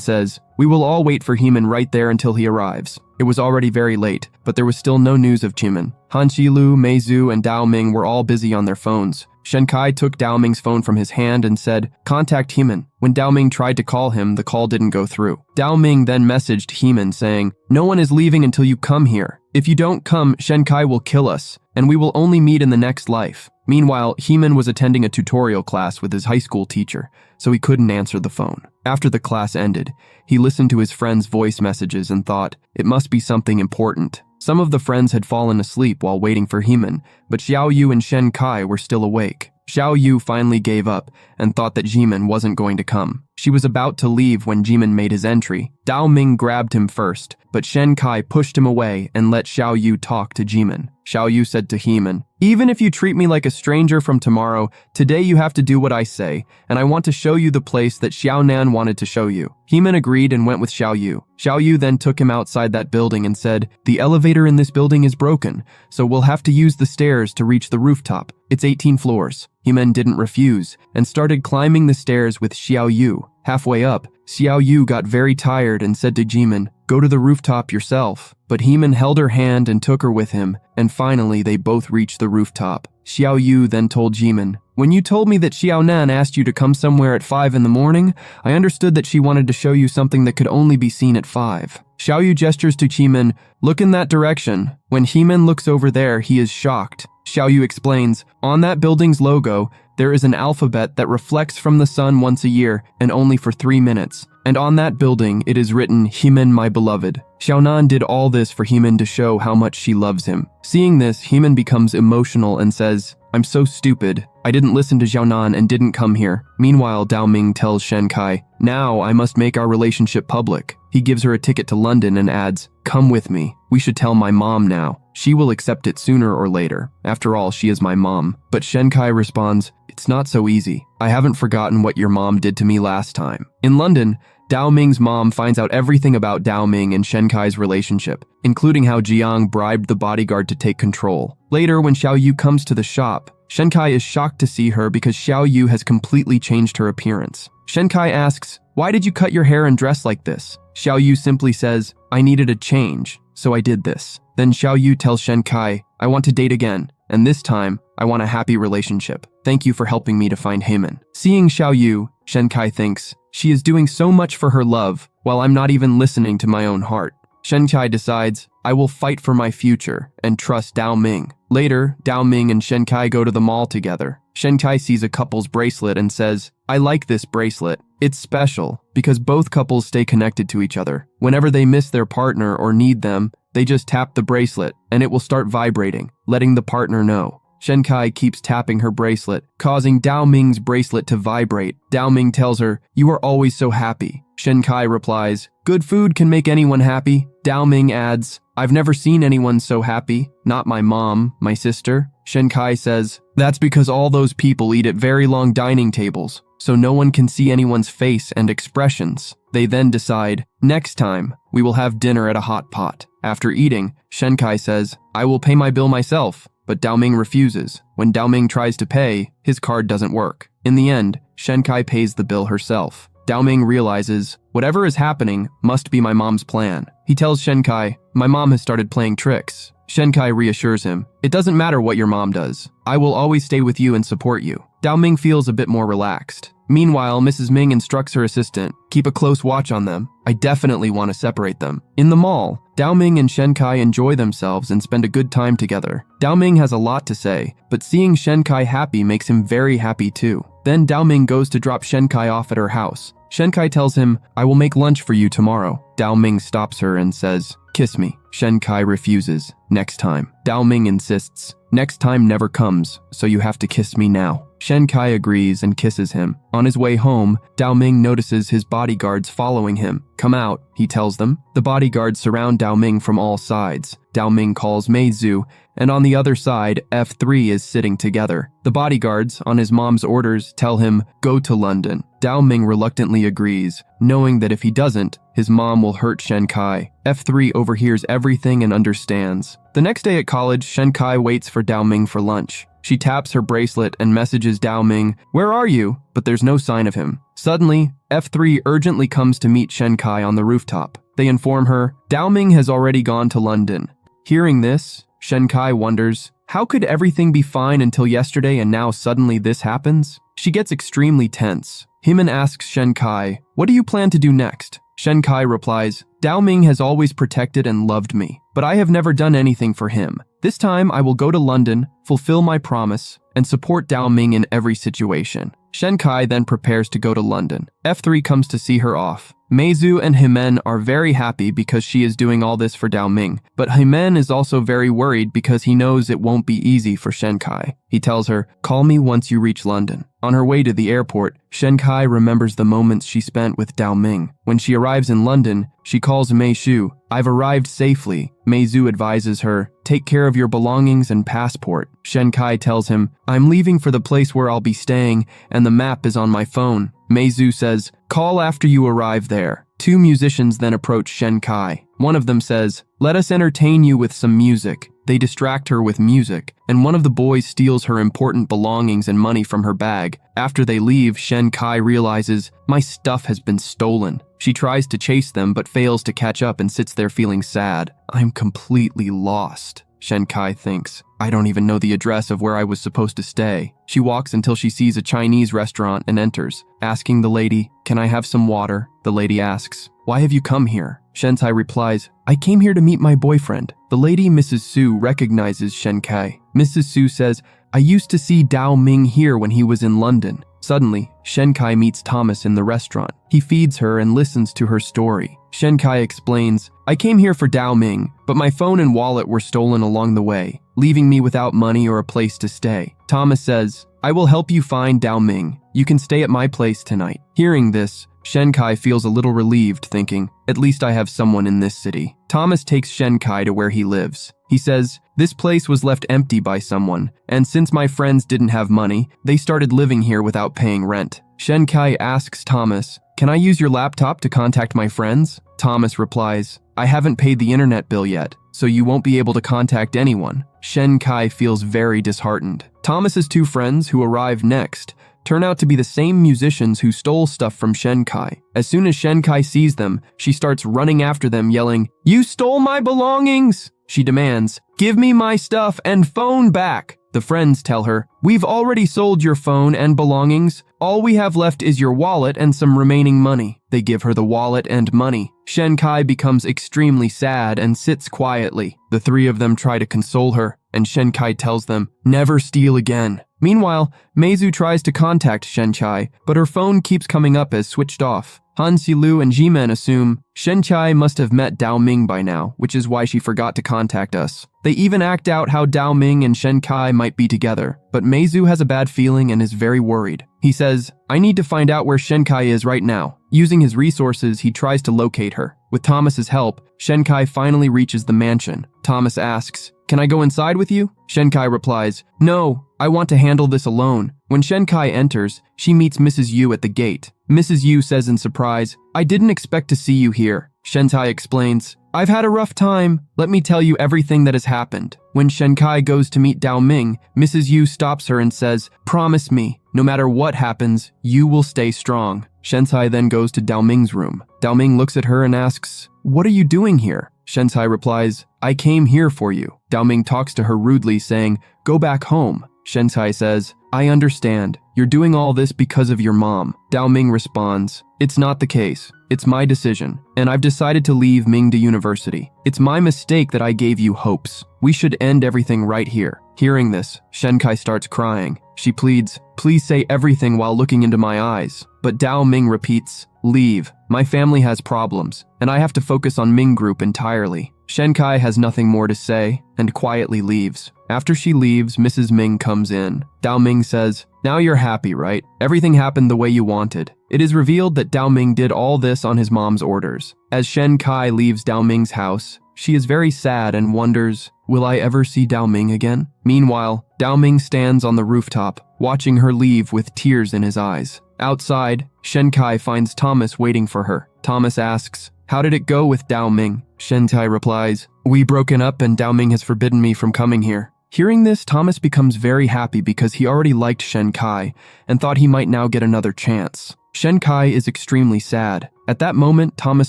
says, "We will all wait for Heman right there until he arrives." It was already very late, but there was still no news of Jimin. Hanqilu, Meizu, and Daoming were all busy on their phones. Shenkai took Daoming's phone from his hand and said, "Contact Heman." When Daoming tried to call him, the call didn't go through. Daoming then messaged Heman saying, "No one is leaving until you come here. If you don't come, Shenkai will kill us, and we will only meet in the next life." Meanwhile, Heman was attending a tutorial class with his high school teacher, so he couldn't answer the phone. After the class ended, he listened to his friends' voice messages and thought, it must be something important. Some of the friends had fallen asleep while waiting for Heman, but Xiaoyu and Shenkai were still awake. Xiaoyu finally gave up and thought that Jimin wasn't going to come. She was about to leave when Jimin made his entry. Daoming grabbed him first, but Shenkai pushed him away and let Xiaoyu talk to Jimin. Xiaoyu said to Heman, "Even if you treat me like a stranger from tomorrow, today you have to do what I say, and I want to show you the place that Xiaonan wanted to show you." Heman agreed and went with Xiaoyu. Xiaoyu then took him outside that building and said, "The elevator in this building is broken, so we'll have to use the stairs to reach the rooftop. It's 18 floors. Heman didn't refuse and started climbing the stairs with Xiao Yu. Halfway up, Xiao Yu got very tired and said to Jimin, "Go to the rooftop yourself." But Heman held her hand and took her with him, and finally they both reached the rooftop. Xiao Yu then told Jimin, "When you told me that Xiao Nan asked you to come somewhere at 5 in the morning, I understood that she wanted to show you something that could only be seen at 5. Xiao Yu gestures to Jimin, "Look in that direction." When Heman looks over there, he is shocked. Xiao Yu explains, "On that building's logo, there is an alphabet that reflects from the sun once a year and only for 3 minutes. And on that building, it is written, 'Heman, my beloved.'" Xiaonan did all this for Heman to show how much she loves him. Seeing this, Heman becomes emotional and says, "I'm so stupid. I didn't listen to Xiaonan and didn't come here." Meanwhile, Dao Ming tells Shen Kai, "Now I must make our relationship public." He gives her a ticket to London and adds, "Come with me. We should tell my mom now. She will accept it sooner or later. After all, she is my mom." But Shen Kai responds, "It's not so easy. I haven't forgotten what your mom did to me last time." In London, Dao Ming's mom finds out everything about Dao Ming and Shen Kai's relationship, including how Jiang bribed the bodyguard to take control. Later, when Xiao Yu comes to the shop, Shen Kai is shocked to see her because Xiao Yu has completely changed her appearance. Shen Kai asks, "Why did you cut your hair and dress like this?" Xiao Yu simply says, "I needed a change, so I did this." Then Xiao Yu tells Shen Kai, "I want to date again, and this time, I want a happy relationship. Thank you for helping me to find Heman." Seeing Xiao Yu, Shen Kai thinks, "She is doing so much for her love, while I'm not even listening to my own heart." Shen Kai decides, "I will fight for my future and trust Dao Ming." Later, Dao Ming and Shen Kai go to the mall together. Shen Kai sees a couple's bracelet and says, "I like this bracelet. It's special because both couples stay connected to each other. Whenever they miss their partner or need them, they just tap the bracelet and it will start vibrating, letting the partner know." Shen Kai keeps tapping her bracelet, causing Dao Ming's bracelet to vibrate. Dao Ming tells her, "You are always so happy." Shen Kai replies, "Good food can make anyone happy." Dao Ming adds, "I've never seen anyone so happy. Not my mom, my sister." Shen Kai says, "That's because all those people eat at very long dining tables, so no one can see anyone's face and expressions." They then decide, "Next time, we will have dinner at a hot pot." After eating, Shen Kai says, "I will pay my bill myself." But Dao Ming refuses. When Dao Ming tries to pay, his card doesn't work. In the end, Shen Kai pays the bill herself. Dao Ming realizes, whatever is happening must be my mom's plan. He tells Shen Kai, "My mom has started playing tricks." Shen Kai reassures him, "It doesn't matter what your mom does. I will always stay with you and support you." Dao Ming feels a bit more relaxed. Meanwhile, Mrs. Ming instructs her assistant, "Keep a close watch on them. I definitely want to separate them." In the mall, Dao Ming and Shen Kai enjoy themselves and spend a good time together. Dao Ming has a lot to say, but seeing Shen Kai happy makes him very happy too. Then Dao Ming goes to drop Shen Kai off at her house. Shen Kai tells him, "I will make lunch for you tomorrow." Dao Ming stops her and says, "Kiss me." Shen Kai refuses. "Next time." Dao Ming insists, "Next time never comes, so you have to kiss me now." Shen Kai agrees and kisses him. On his way home, Dao Ming notices his bodyguards following him. "Come out," he tells them. The bodyguards surround Dao Ming from all sides. Dao Ming calls Mei Zhu, and on the other side, F3 is sitting together. The bodyguards, on his mom's orders, tell him, "Go to London." Dao Ming reluctantly agrees, knowing that if he doesn't, his mom will hurt Shen Kai. F3 overhears everything and understands. The next day at college, Shen Kai waits for Dao Ming for lunch. She taps her bracelet and messages Dao Ming, "Where are you?" But there's no sign of him. Suddenly, F3 urgently comes to meet Shen Kai on the rooftop. They inform her, Dao Ming has already gone to London. Hearing this, Shen Kai wonders, how could everything be fine until yesterday and now suddenly this happens? She gets extremely tense. Heman asks Shen Kai, "What do you plan to do next?" Shen Kai replies, "Dao Ming has always protected and loved me, but I have never done anything for him. This time I will go to London, fulfill my promise, and support Dao Ming in every situation." Shen Kai then prepares to go to London. F3 comes to see her off. Mei Zhu and Hemen are very happy because she is doing all this for Dao Ming, but Hemen is also very worried because he knows it won't be easy for Shen Kai. He tells her, "Call me once you reach London." On her way to the airport, Shen Kai remembers the moments she spent with Dao Ming. When she arrives in London, she calls Mei Zhu. "I've arrived safely." Mei Zhu advises her, "Take care of your belongings and passport." Shen Kai tells him, "I'm leaving for the place where I'll be staying, and the map is on my phone." Mei Zhu says, "Call after you arrive there." Two musicians then approach Shen Kai. One of them says, "Let us entertain you with some music." They distract her with music, and one of the boys steals her important belongings and money from her bag. After they leave, Shen Kai realizes, "My stuff has been stolen." She tries to chase them but fails to catch up and sits there feeling sad. "I'm completely lost," Shen Kai thinks. "I don't even know the address of where I was supposed to stay." She walks until she sees a Chinese restaurant and enters, asking the lady, "Can I have some water?" The lady asks, "Why have you come here?" Shen Kai replies, "I came here to meet my boyfriend." The lady, Mrs. Su, recognizes Shen Kai. Mrs. Su says, "I used to see Dao Ming here when he was in London." Suddenly, Shen Kai meets Thomas in the restaurant. He feeds her and listens to her story. Shen Kai explains, "I came here for Dao Ming, but my phone and wallet were stolen along the way, leaving me without money or a place to stay." Thomas says, "I will help you find Dao Ming. You can stay at my place tonight." Hearing this, Shen Kai feels a little relieved, thinking, "At least I have someone in this city." Thomas takes Shen Kai to where he lives. He says, "This place was left empty by someone, and since my friends didn't have money, they started living here without paying rent." Shen Kai asks Thomas, "Can I use your laptop to contact my friends?" Thomas replies, "I haven't paid the internet bill yet, so you won't be able to contact anyone." Shen Kai feels very disheartened. Thomas's two friends, who arrive next, turn out to be the same musicians who stole stuff from Shen Kai. As soon as Shen Kai sees them, she starts running after them, yelling, "You stole my belongings!" She demands, "Give me my stuff and phone back." The friends tell her, "We've already sold your phone and belongings. All we have left is your wallet and some remaining money." They give her the wallet and money. Shen Kai becomes extremely sad and sits quietly. The three of them try to console her, and Shen Kai tells them, "Never steal again." Meanwhile, Meizu tries to contact Shen Kai, but her phone keeps coming up as switched off. Han Silu and Jimen assume Shen Kai must have met Dao Ming by now, which is why she forgot to contact us. They even act out how Dao Ming and Shen Kai might be together, but Meizu has a bad feeling and is very worried. He says, "I need to find out where Shen Kai is right now." Using his resources, he tries to locate her. With Thomas's help, Shen Kai finally reaches the mansion. Thomas asks, "Can I go inside with you?" Shen Kai replies, "No, I want to handle this alone." When Shen Kai enters, she meets Mrs. Yu at the gate. Mrs. Yu says in surprise, "I didn't expect to see you here." Shen Kai explains, "I've had a rough time. Let me tell you everything that has happened." When Shen Kai goes to meet Dao Ming, Mrs. Yu stops her and says, "Promise me, no matter what happens, you will stay strong." Shen Kai then goes to Dao Ming's room. Dao Ming looks at her and asks, "What are you doing here?" Shen Kai replies, "I came here for you." Dao Ming talks to her rudely, saying, "Go back home." Shen Kai says, "I understand. You're doing all this because of your mom." Dao Ming responds, "It's not the case. It's my decision, and I've decided to leave Mingda University. It's my mistake that I gave you hopes. We should end everything right here." Hearing this, Shen Kai starts crying. She pleads, "Please say everything while looking into my eyes." But Dao Ming repeats, "Leave. My family has problems, and I have to focus on Ming Group entirely." Shen Kai has nothing more to say and quietly leaves. After she leaves, Mrs. Ming comes in. Dao Ming says, "Now you're happy, right? Everything happened the way you wanted." It is revealed that Dao Ming did all this on his mom's orders. As Shen Kai leaves Dao Ming's house, she is very sad and wonders, "Will I ever see Dao Ming again?" Meanwhile, Dao Ming stands on the rooftop, watching her leave with tears in his eyes. Outside, Shen Kai finds Thomas waiting for her. Thomas asks, "How did it go with Dao Ming?" Shen Kai replies, "We broken up and Dao Ming has forbidden me from coming here." Hearing this, Thomas becomes very happy because he already liked Shen Kai and thought he might now get another chance. Shen Kai is extremely sad. At that moment, Thomas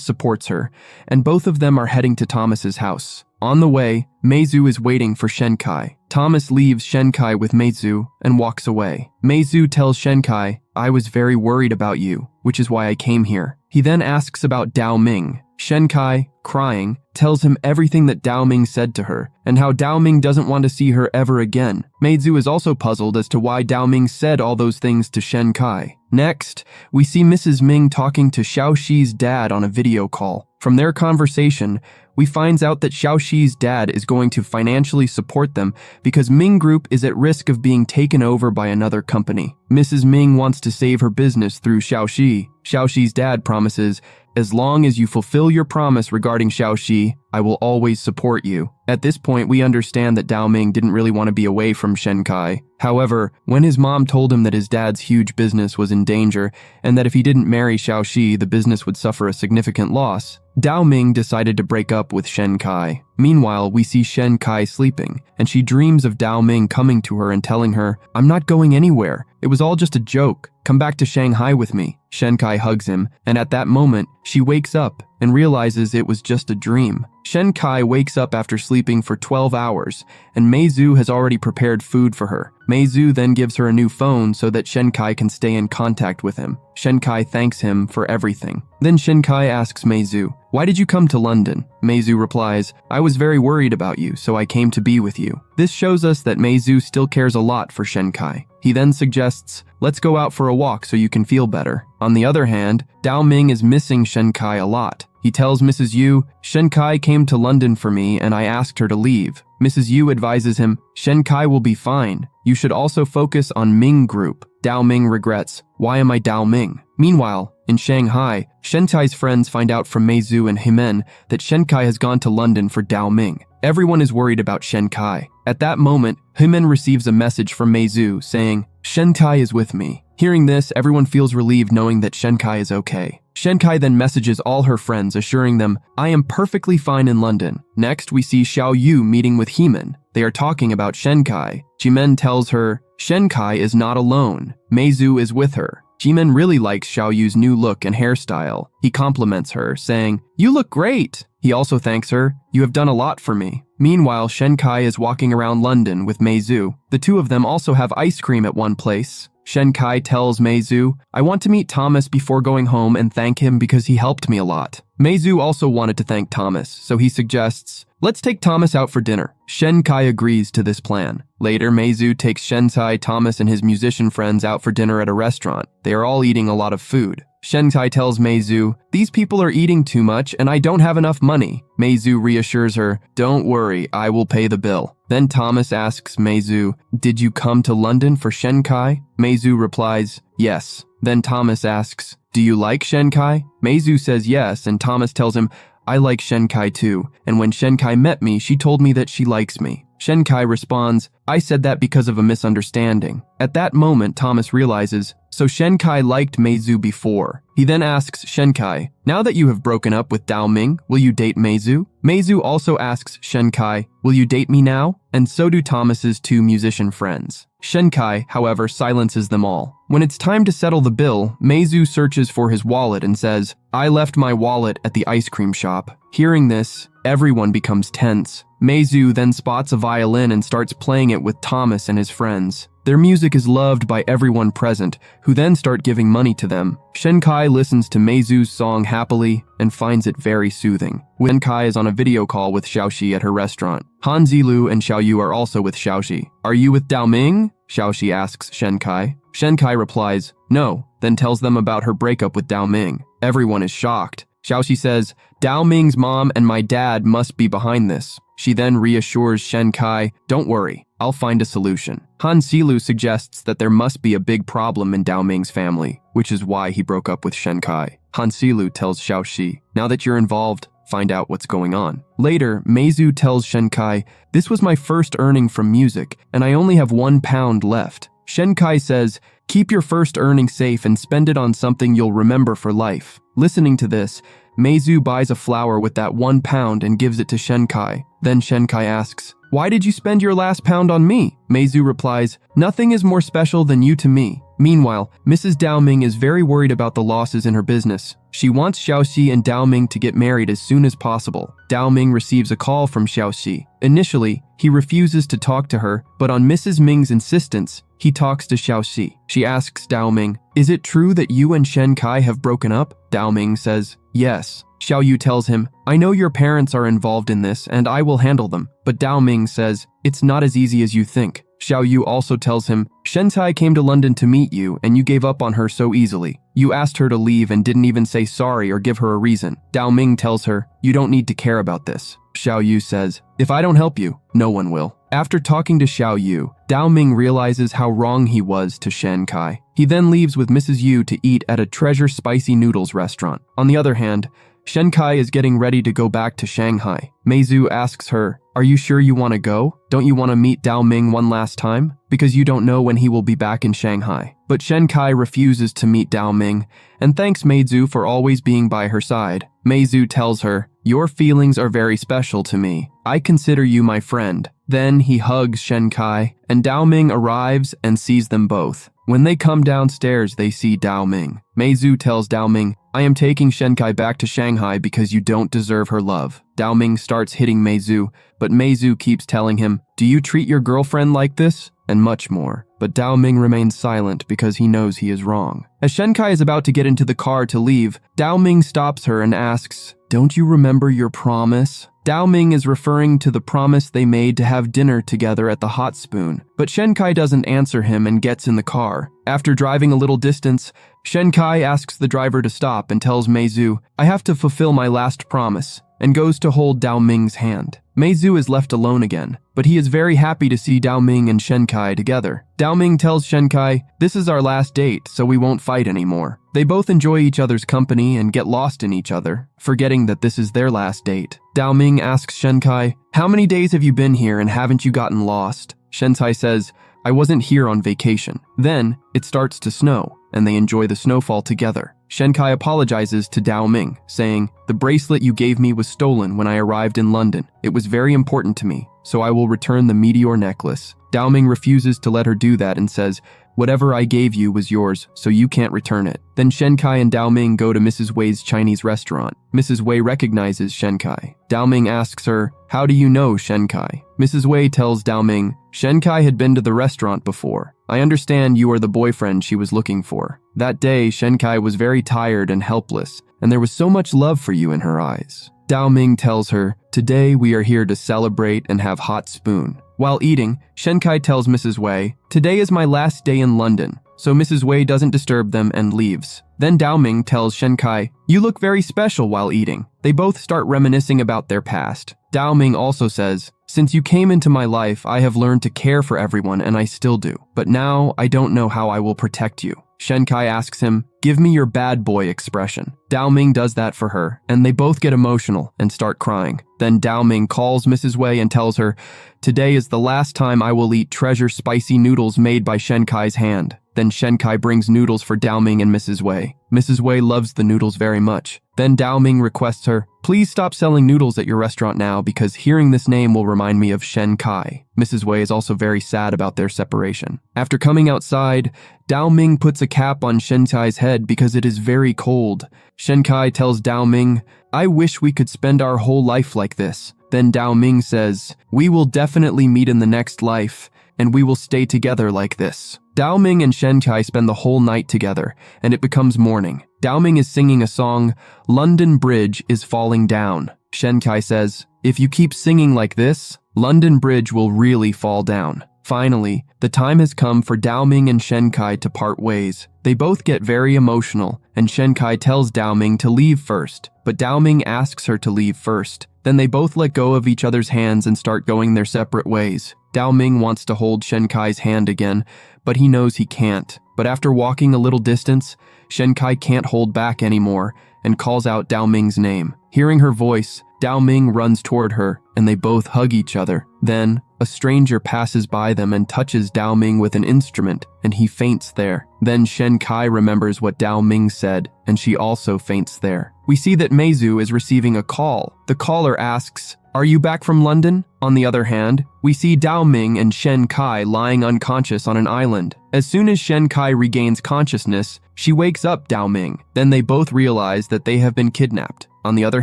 supports her, and both of them are heading to Thomas's house. On the way, Meizu is waiting for Shen Kai. Thomas leaves Shen Kai with Meizu and walks away. Meizu tells Shen Kai, "I was very worried about you, which is why I came here." He then asks about Dao Ming. Shen Kai, crying, tells him everything that Dao Ming said to her and how Dao Ming doesn't want to see her ever again. Meizu is also puzzled as to why Dao Ming said all those things to Shen Kai. Next, we see Mrs. Ming talking to Xiaoxi's dad on a video call. From their conversation, we find out that Xiaoxi's dad is going to financially support them because Ming Group is at risk of being taken over by another company. Mrs. Ming wants to save her business through Xiaoxi. Xiaoxi's dad promises, as long as you fulfill your promise regarding Xiaoxi, I will always support you. At this point, we understand that Dao Ming didn't really want to be away from Shen Kai. However, when his mom told him that his dad's huge business was in danger and that if he didn't marry Xiaoxi, the business would suffer a significant loss, Dao Ming decided to break up with Shen Kai. Meanwhile, we see Shen Kai sleeping, and she dreams of Dao Ming coming to her and telling her, "I'm not going anywhere. It was all just a joke. Come back to Shanghai with me." Shen Kai hugs him, and at that moment, she wakes up and realizes it was just a dream. Shen Kai wakes up after sleeping for 12 hours, and Mei Zhu has already prepared food for her. Mei Zhu then gives her a new phone so that Shen Kai can stay in contact with him. Shen Kai thanks him for everything. Then Shen Kai asks Mei Zhu, "Why did you come to London?" Mei Zhu replies, "I was very worried about you, so I came to be with you." This shows us that Mei Zhu still cares a lot for Shen Kai. He then suggests, "Let's go out for a walk so you can feel better." On the other hand, Dao Ming is missing Shen Kai a lot. He tells Mrs. Yu, "Shen Kai came to London for me and I asked her to leave." Mrs. Yu advises him, "Shen Kai will be fine. You should also focus on Ming Group." Dao Ming regrets, "Why am I Dao Ming?" Meanwhile, in Shanghai, Shen Kai's friends find out from Mei Zhu and Himen that Shen Kai has gone to London for Dao Ming. Everyone is worried about Shen Kai. At that moment, Himen receives a message from Mei Zhu saying, "Shen Kai is with me." Hearing this, everyone feels relieved knowing that Shen Kai is okay. Shen Kai then messages all her friends, assuring them, "I am perfectly fine in London." Next, we see Xiao Yu meeting with Himen. They are talking about Shen Kai. Jimen tells her, Shen Kai is not alone. Mei Zhu is with her. Jimen really likes Xiao Yu's new look and hairstyle. He compliments her, saying, "You look great." He also thanks her, "You have done a lot for me." Meanwhile, Shen Kai is walking around London with Mei Zhu. The two of them also have ice cream at one place. Shen Kai tells Mei Zhu, "I want to meet Thomas before going home and thank him because he helped me a lot." Mei Zhu also wanted to thank Thomas, so he suggests, "Let's take Thomas out for dinner." Shen Kai agrees to this plan. Later, Mei Zhu takes Shen Kai, Thomas, and his musician friends out for dinner at a restaurant. They are all eating a lot of food. Shen Kai tells Mei Zhu, "These people are eating too much and I don't have enough money." Mei Zhu reassures her, "Don't worry, I will pay the bill." Then Thomas asks Mei Zhu, "Did you come to London for Shen Kai?" Mei Zhu replies, "Yes." Then Thomas asks, "Do you like Shen Kai?" Mei Zhu says yes, and Thomas tells him, "I like Shen Kai too, and when Shen Kai met me, she told me that she likes me." Shen Kai responds, "I said that because of a misunderstanding." At that moment, Thomas realizes, so Shen Kai liked Mei Zhu before. He then asks Shen Kai, "Now that you have broken up with Dao Ming, will you date Mei Zhu?" Mei Zhu also asks Shen Kai, "Will you date me now?" And so do Thomas's two musician friends. Shen Kai, however, silences them all. When it's time to settle the bill, Mei Zhu searches for his wallet and says, "I left my wallet at the ice cream shop." Hearing this, everyone becomes tense. Mei Zhu then spots a violin and starts playing it with Thomas and his friends. Their music is loved by everyone present, who then start giving money to them. Shen Kai listens to Mei Zhu's song happily and finds it very soothing. Shen Kai is on a video call with Xiaoxi at her restaurant. Han Zilu and Xiao Yu are also with Xiaoxi. "Are you with Dao Ming?" Xiaoxi asks Shen Kai. Shen Kai replies, "No," then tells them about her breakup with Dao Ming. Everyone is shocked. Xiaoxi says, "Dao Ming's mom and my dad must be behind this." She then reassures Shen Kai, "Don't worry, I'll find a solution." Han Zilu suggests that there must be a big problem in Dao Ming's family, which is why he broke up with Shen Kai. Han Zilu tells Xiaoxi, "Now that you're involved, find out what's going on." Later, Mei Zhu tells Shen Kai, "This was my first earning from music, and I only have £1 left." Shen Kai says, "Keep your first earning safe and spend it on something you'll remember for life." Listening to this, Mei Zhu buys a flower with that £1 and gives it to Shen Kai. Then Shen Kai asks, "Why did you spend your last pound on me?" Mei Zhu replies, "Nothing is more special than you to me." Meanwhile, Mrs. Dao Ming is very worried about the losses in her business. She wants Xiaoxi and Dao Ming to get married as soon as possible. Dao Ming receives a call from Xiaoxi. Initially, he refuses to talk to her, but on Mrs. Ming's insistence, he talks to Xiaoxi. She asks Dao Ming, "Is it true that you and Shen Kai have broken up?" Dao Ming says, "Yes." Xiao Yu tells him, "I know your parents are involved in this and I will handle them." But Dao Ming says, "It's not as easy as you think." Xiao Yu also tells him, "Shen Kai came to London to meet you and you gave up on her so easily. You asked her to leave and didn't even say sorry or give her a reason." Dao Ming tells her, "You don't need to care about this." Xiao Yu says, "If I don't help you, no one will." After talking to Xiao Yu, Dao Ming realizes how wrong he was to Shen Kai. He then leaves with Mrs. Yu to eat at a Treasure Spicy Noodles restaurant. On the other hand, Shen Kai is getting ready to go back to Shanghai. Meizu asks her, "Are you sure you want to go? Don't you want to meet Dao Ming one last time? Because you don't know when he will be back in Shanghai." But Shen Kai refuses to meet Dao Ming and thanks Meizu for always being by her side. Meizu tells her, "Your feelings are very special to me. I consider you my friend." Then he hugs Shen Kai, and Dao Ming arrives and sees them both. When they come downstairs, they see Dao Ming. Meizu tells Dao Ming, "I am taking Shen Kai back to Shanghai because you don't deserve her love." Dao Ming starts hitting Meizu, but Meizu keeps telling him, "Do you treat your girlfriend like this?" and much more. But Dao Ming remains silent because he knows he is wrong. As Shen Kai is about to get into the car to leave, Dao Ming stops her and asks, "Don't you remember your promise?" Dao Ming is referring to the promise they made to have dinner together at the Hot Spoon, but Shen Kai doesn't answer him and gets in the car. After driving a little distance, Shen Kai asks the driver to stop and tells Meizu, "I have to fulfill my last promise," and goes to hold Dao Ming's hand. Meizu is left alone again, but he is very happy to see Dao Ming and Shen Kai together. Dao Ming tells Shen Kai, "This is our last date, so we won't fight anymore." They both enjoy each other's company and get lost in each other, forgetting that this is their last date. Dao Ming asks Shen Kai, "How many days have you been here and haven't you gotten lost?" Shen Kai says, "I wasn't here on vacation." Then it starts to snow, and they enjoy the snowfall together. Shen Kai apologizes to Dao Ming, saying, "The bracelet you gave me was stolen when I arrived in London. It was very important to me, so I will return the Meteor necklace." Dao Ming refuses to let her do that and says, "Whatever I gave you was yours, so you can't return it." Then Shen Kai and Dao Ming go to Mrs. Wei's Chinese restaurant. Mrs. Wei recognizes Shen Kai. Dao Ming asks her, "How do you know Shen Kai?" Mrs. Wei tells Dao Ming, "Shen Kai had been to the restaurant before. I understand you are the boyfriend she was looking for. That day, Shen Kai was very tired and helpless, and there was so much love for you in her eyes." Dao Ming tells her, "Today we are here to celebrate and have hot spoon." While eating, Shen Kai tells Mrs. Wei, "Today is my last day in London," so Mrs. Wei doesn't disturb them and leaves. Then Dao Ming tells Shen Kai, "You look very special while eating." They both start reminiscing about their past. Dao Ming also says, "Since you came into my life, I have learned to care for everyone and I still do. But now I don't know how I will protect you." Shen Kai asks him, "Give me your bad boy expression." Dao Ming does that for her, and they both get emotional and start crying. Then Dao Ming calls Mrs. Wei and tells her, "Today is the last time I will eat treasure spicy noodles made by Shen Kai's hand." Then Shen Kai brings noodles for Dao Ming and Mrs. Wei. Mrs. Wei loves the noodles very much. Then Dao Ming requests her, "Please stop selling noodles at your restaurant now because hearing this name will remind me of Shen Kai." Mrs. Wei is also very sad about their separation. After coming outside, Dao Ming puts a cap on Shen Kai's head because it is very cold. Shen Kai tells Dao Ming, "I wish we could spend our whole life like this." Then Dao Ming says, "We will definitely meet in the next life, and we will stay together like this." Dao Ming and Shen Kai spend the whole night together, and it becomes morning. Dao Ming is singing a song, "London Bridge is falling down." Shen Kai says, "If you keep singing like this, London Bridge will really fall down." Finally, the time has come for Dao Ming and Shen Kai to part ways. They both get very emotional, and Shen Kai tells Dao Ming to leave first, but Dao Ming asks her to leave first. Then they both let go of each other's hands and start going their separate ways. Dao Ming wants to hold Shen Kai's hand again, but he knows he can't. But after walking a little distance, Shen Kai can't hold back anymore and calls out Dao Ming's name. Hearing her voice, Dao Ming runs toward her, and they both hug each other. Then, a stranger passes by them and touches Dao Ming with an instrument, and he faints there. Then Shen Kai remembers what Dao Ming said, and she also faints there. We see that Meizu is receiving a call. The caller asks, "Are you back from London?" On the other hand, we see Dao Ming and Shen Kai lying unconscious on an island. As soon as Shen Kai regains consciousness, she wakes up Dao Ming. Then they both realize that they have been kidnapped. On the other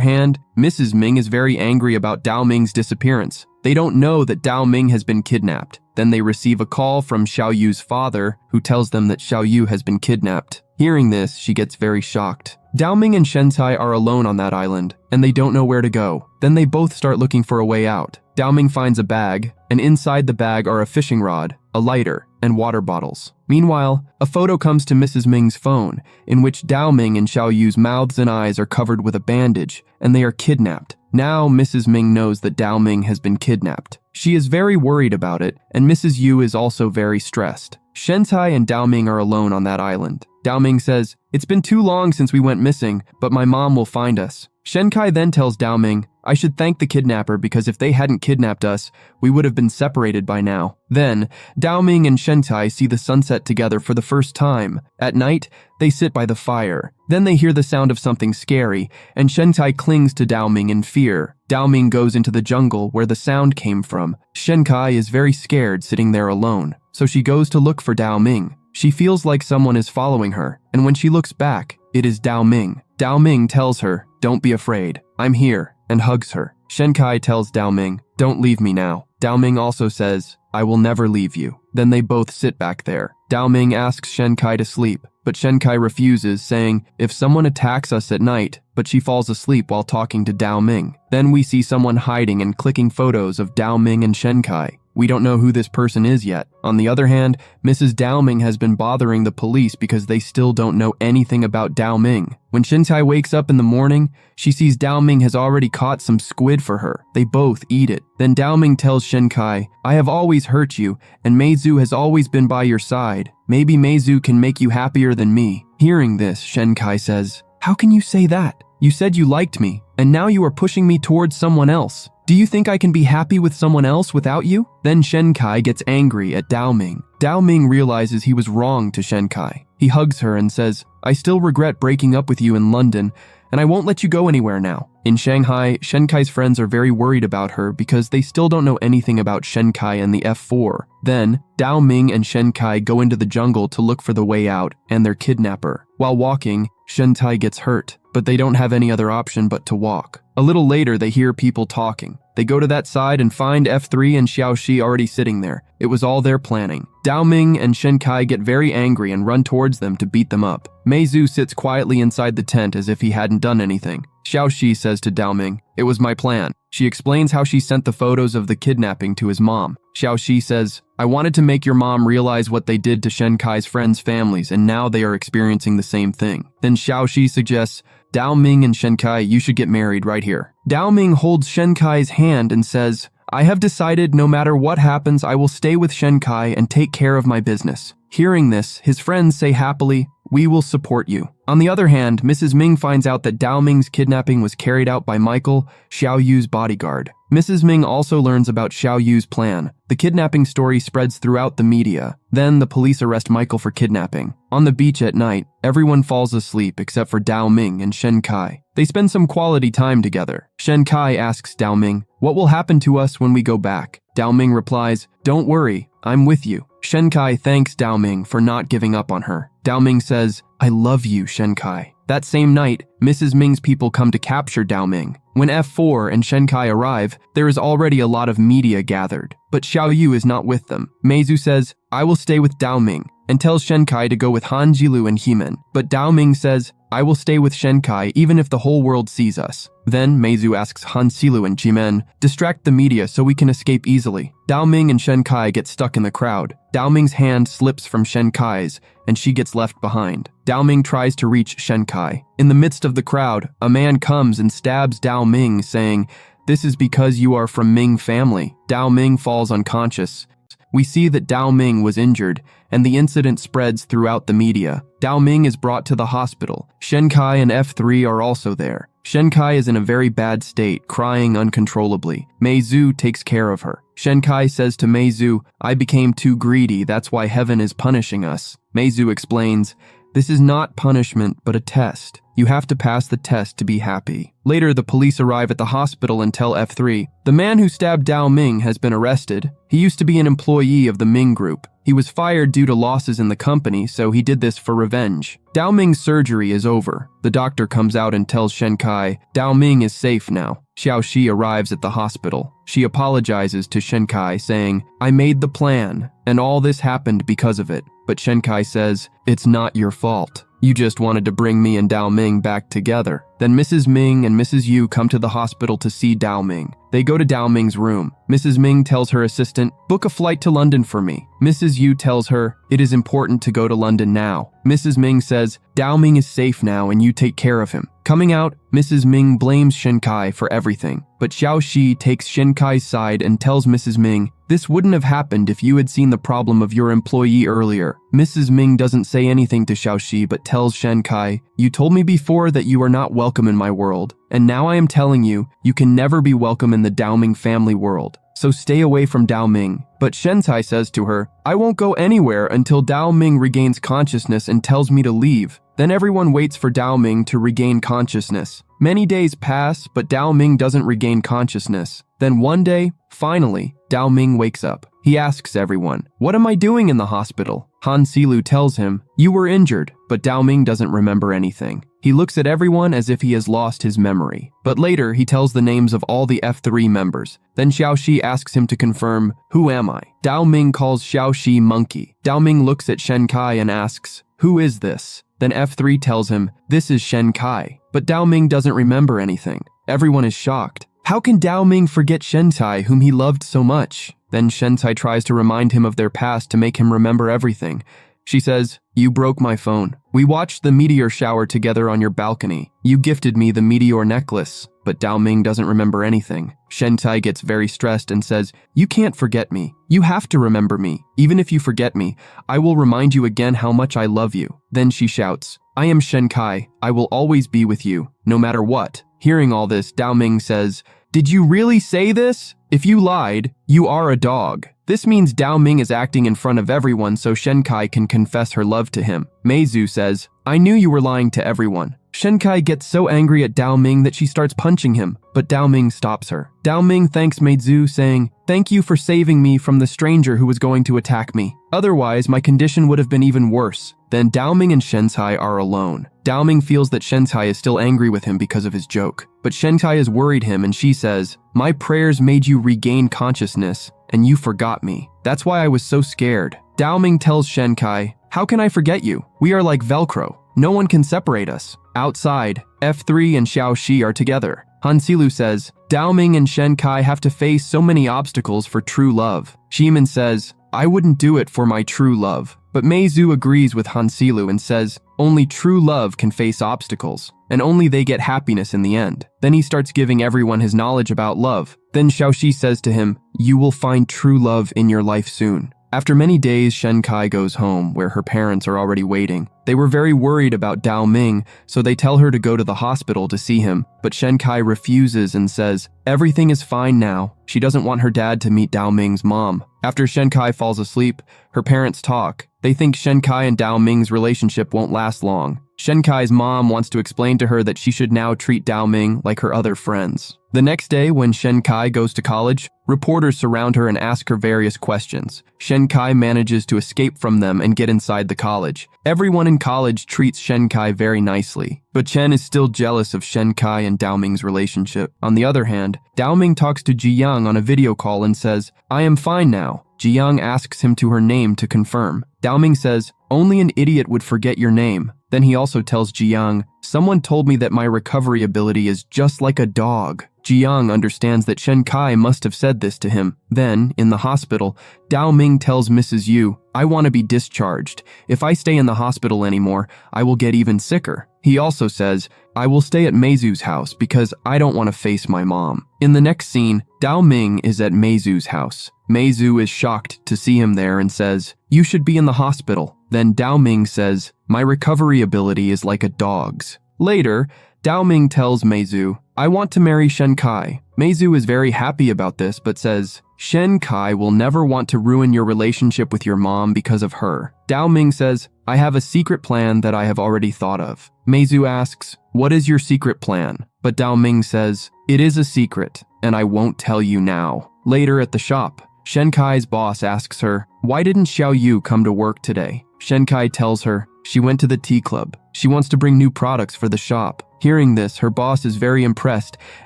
hand, Mrs. Ming is very angry about Dao Ming's disappearance. They don't know that Dao Ming has been kidnapped. Then they receive a call from Xiao Yu's father, who tells them that Xiao Yu has been kidnapped. Hearing this, she gets very shocked. Dao Ming and Shen Kai are alone on that island, and they don't know where to go. Then they both start looking for a way out. Dao Ming finds a bag, and inside the bag are a fishing rod, a lighter, and water bottles. Meanwhile, a photo comes to Mrs. Ming's phone, in which Dao Ming and Xiao Yu's mouths and eyes are covered with a bandage, and they are kidnapped. Now Mrs. Ming knows that Dao Ming has been kidnapped. She is very worried about it, and Mrs. Yu is also very stressed. Shentai and Dao Ming are alone on that island. Dao Ming says, "It's been too long since we went missing, but my mom will find us." Shenkai then tells Dao Ming, "I should thank the kidnapper because if they hadn't kidnapped us, we would have been separated by now." Then, Dao Ming and Shentai see the sunset together for the first time. At night, they sit by the fire. Then they hear the sound of something scary, and Shentai clings to Dao Ming in fear. Dao Ming goes into the jungle where the sound came from. Shenkai is very scared sitting there alone, so she goes to look for Dao Ming. She feels like someone is following her, and when she looks back, it is Dao Ming. Dao Ming tells her, "Don't be afraid, I'm here," and hugs her. Shenkai tells Dao Ming, "Don't leave me now." Dao Ming also says, "I will never leave you." Then they both sit back there. Dao Ming asks Shenkai to sleep, but Shenkai refuses, saying, "If someone attacks us at night," but she falls asleep while talking to Dao Ming. Then we see someone hiding and clicking photos of Dao Ming and Shenkai. We don't know who this person is yet. On the other hand, Mrs. Dao Ming has been bothering the police because they still don't know anything about Dao Ming. When Shentai wakes up in the morning, she sees Dao Ming has already caught some squid for her. They both eat it. Then Dao Ming tells Shenkai, "I have always hurt you, and Meizu has always been by your side. Maybe Meizu can make you happier than me." Hearing this, Shenkai says, "How can you say that? You said you liked me, and now you are pushing me towards someone else. Do you think I can be happy with someone else without you?" Then Shenkai gets angry at Dao Ming. Dao Ming realizes he was wrong to Shenkai. He hugs her and says, "I still regret breaking up with you in London, and I won't let you go anywhere now." In Shanghai, Shenkai's friends are very worried about her because they still don't know anything about Shenkai and the F4. Then, Dao Ming and Shenkai go into the jungle to look for the way out and their kidnapper. While walking, Shentai gets hurt, but they don't have any other option but to walk. A little later, they hear people talking. They go to that side and find F3 and Xiaoxi already sitting there. It was all their planning. Dao Ming and Shenkai get very angry and run towards them to beat them up. Meizu sits quietly inside the tent as if he hadn't done anything. Xiaoxi says to Dao Ming, "It was my plan." She explains how she sent the photos of the kidnapping to his mom. Xiaoxi says, "I wanted to make your mom realize what they did to Shenkai's friends' families, and now they are experiencing the same thing." Then Xiaoxi suggests, "Dao Ming and Shenkai, you should get married right here." Dao Ming holds Shenkai's hand and says, "I have decided no matter what happens, I will stay with Shenkai and take care of my business." Hearing this, his friends say happily, "We will support you." On the other hand, Mrs. Ming finds out that Dao Ming's kidnapping was carried out by Michael, Xiao Yu's bodyguard. Mrs. Ming also learns about Xiao Yu's plan. The kidnapping story spreads throughout the media. Then the police arrest Michael for kidnapping. On the beach at night, everyone falls asleep except for Dao Ming and Shenkai. They spend some quality time together. Shenkai asks Dao Ming, "What will happen to us when we go back?" Dao Ming replies, "Don't worry, I'm with you." Shenkai thanks Dao Ming for not giving up on her. Dao Ming says, "I love you, Shenkai." That same night, Mrs. Ming's people come to capture Dao Ming. When F4 and Shenkai arrive, there is already a lot of media gathered, but Xiao Yu is not with them. Meizu says, "I will stay with Dao Ming," and tells Shenkai to go with Han Jilu and Heman. But Dao Ming says, "I will stay with Shenkai even if the whole world sees us." Then Meizu asks Han Silu and Jimen, "Distract the media so we can escape easily." Dao Ming and Shenkai get stuck in the crowd. Dao Ming's hand slips from Shenkai's, and she gets left behind. Dao Ming tries to reach Shenkai. In the midst of the crowd, a man comes and stabs Dao Ming, saying, "This is because you are from Ming family." Dao Ming falls unconscious. We see that Dao Ming was injured, and the incident spreads throughout the media. Dao Ming is brought to the hospital. Shenkai and F3 are also there. Shenkai is in a very bad state, crying uncontrollably. Meizu takes care of her. Shenkai says to Meizu, "I became too greedy, that's why heaven is punishing us." Meizu explains, "This is not punishment, but a test. You have to pass the test to be happy." Later, the police arrive at the hospital and tell F3, "The man who stabbed Dao Ming has been arrested. He used to be an employee of the Ming Group. He was fired due to losses in the company, so he did this for revenge." Dao Ming's surgery is over. The doctor comes out and tells Shenkai, "Dao Ming is safe now." Xiaoxi arrives at the hospital. She apologizes to Shenkai, saying, "I made the plan, and all this happened because of it." But Shenkai says, "It's not your fault. You just wanted to bring me and Dao Ming back together." Then Mrs. Ming and Mrs. Yu come to the hospital to see Dao Ming. They go to Dao Ming's room. Mrs. Ming tells her assistant, "Book a flight to London for me." Mrs. Yu tells her, "It is important to go to London now." Mrs. Ming says, "Dao Ming is safe now and you take care of him." Coming out, Mrs. Ming blames Shenkai for everything, but Xiaoxi takes Shenkai's side and tells Mrs. Ming, "This wouldn't have happened if you had seen the problem of your employee earlier." Mrs. Ming doesn't say anything to Xiaoxi but tells Shenkai, "You told me before that you are not welcome in my world, and now I am telling you, you can never be welcome in the Daoming family world. So stay away from Daoming." But Shentai says to her, "I won't go anywhere until Daoming regains consciousness and tells me to leave." Then everyone waits for Daoming to regain consciousness. Many days pass, but Daoming doesn't regain consciousness. Then one day, finally, Daoming wakes up. He asks everyone, "What am I doing in the hospital?" Han Silu tells him, "You were injured," but Daoming doesn't remember anything. He looks at everyone as if he has lost his memory. But later, he tells the names of all the F3 members. Then Xiaoxi asks him to confirm, "Who am I?" Daoming calls Xiaoxi monkey. Daoming looks at Shenkai and asks, "Who is this?" Then F3 tells him, "This is Shenkai." But Daoming doesn't remember anything. Everyone is shocked. How can Daoming forget Shentai, whom he loved so much? Then Shentai tries to remind him of their past to make him remember everything. She says, "You broke my phone. We watched the meteor shower together on your balcony. You gifted me the meteor necklace." But Daoming doesn't remember anything. Shentai gets very stressed and says, "You can't forget me. You have to remember me. Even if you forget me, I will remind you again how much I love you." Then she shouts, "I am Shenkai. I will always be with you, no matter what." Hearing all this, Daoming says, "Did you really say this? If you lied, you are a dog." This means Daoming is acting in front of everyone so Shenkai can confess her love to him. Meizu says, "I knew you were lying to everyone." Shenkai gets so angry at Daoming that she starts punching him, but Daoming stops her. Daoming thanks Meizu, saying, "Thank you for saving me from the stranger who was going to attack me. Otherwise, my condition would have been even worse." Then Daoming and Shentai are alone. Daoming feels that Shentai is still angry with him because of his joke. But Shentai has worried him and she says, "My prayers made you regain consciousness, and you forgot me. That's why I was so scared." Daoming tells Shenkai, "How can I forget you? We are like Velcro. No one can separate us." Outside, F3 and Xiaoxi are together. Han Silu says, "Daoming and Shenkai have to face so many obstacles for true love." Shimin says, "I wouldn't do it for my true love." But Meizu agrees with Han Silu and says, "Only true love can face obstacles, and only they get happiness in the end." Then he starts giving everyone his knowledge about love. Then Xiaoxi says to him, "You will find true love in your life soon." After many days, Shenkai goes home, where her parents are already waiting. They were very worried about Daoming, so they tell her to go to the hospital to see him, but Shenkai refuses and says, "Everything is fine now." She doesn't want her dad to meet Daoming's mom. After Shenkai falls asleep, her parents talk. They think Shenkai and Daoming's relationship won't last long. Shenkai's mom wants to explain to her that she should now treat Daoming like her other friends. The next day, when Shenkai goes to college, reporters surround her and ask her various questions. Shenkai manages to escape from them and get inside the college. Everyone in college treats Shenkai very nicely, but Chen is still jealous of Shenkai and Daoming's relationship. On the other hand, Daoming talks to Jiyoung on a video call and says, "I am fine now." Jiyoung asks him to her name to confirm. Daoming says, "Only an idiot would forget your name." Then he also tells Jiyoung, "Someone told me that my recovery ability is just like a dog." Jiyoung understands that Shenkai must have said this to him. Then, in the hospital, Daoming tells Mrs. Yu, "I want to be discharged. If I stay in the hospital anymore, I will get even sicker." He also says, "I will stay at Meizu's house because I don't want to face my mom." In the next scene, Daoming is at Meizu's house. Meizu is shocked to see him there and says, "You should be in the hospital." Then Daoming says, "My recovery ability is like a dog's." Later, Daoming tells Meizu, "I want to marry Shenkai." Meizu is very happy about this but says, "Shenkai will never want to ruin your relationship with your mom because of her." Daoming says, "I have a secret plan that I have already thought of." Meizu asks, "What is your secret plan?" But Daoming says, "It is a secret, and I won't tell you now." Later at the shop, Shenkai's boss asks her, "Why didn't Xiao Yu come to work today?" Shenkai tells her, "She went to the tea club. She wants to bring new products for the shop." Hearing this, her boss is very impressed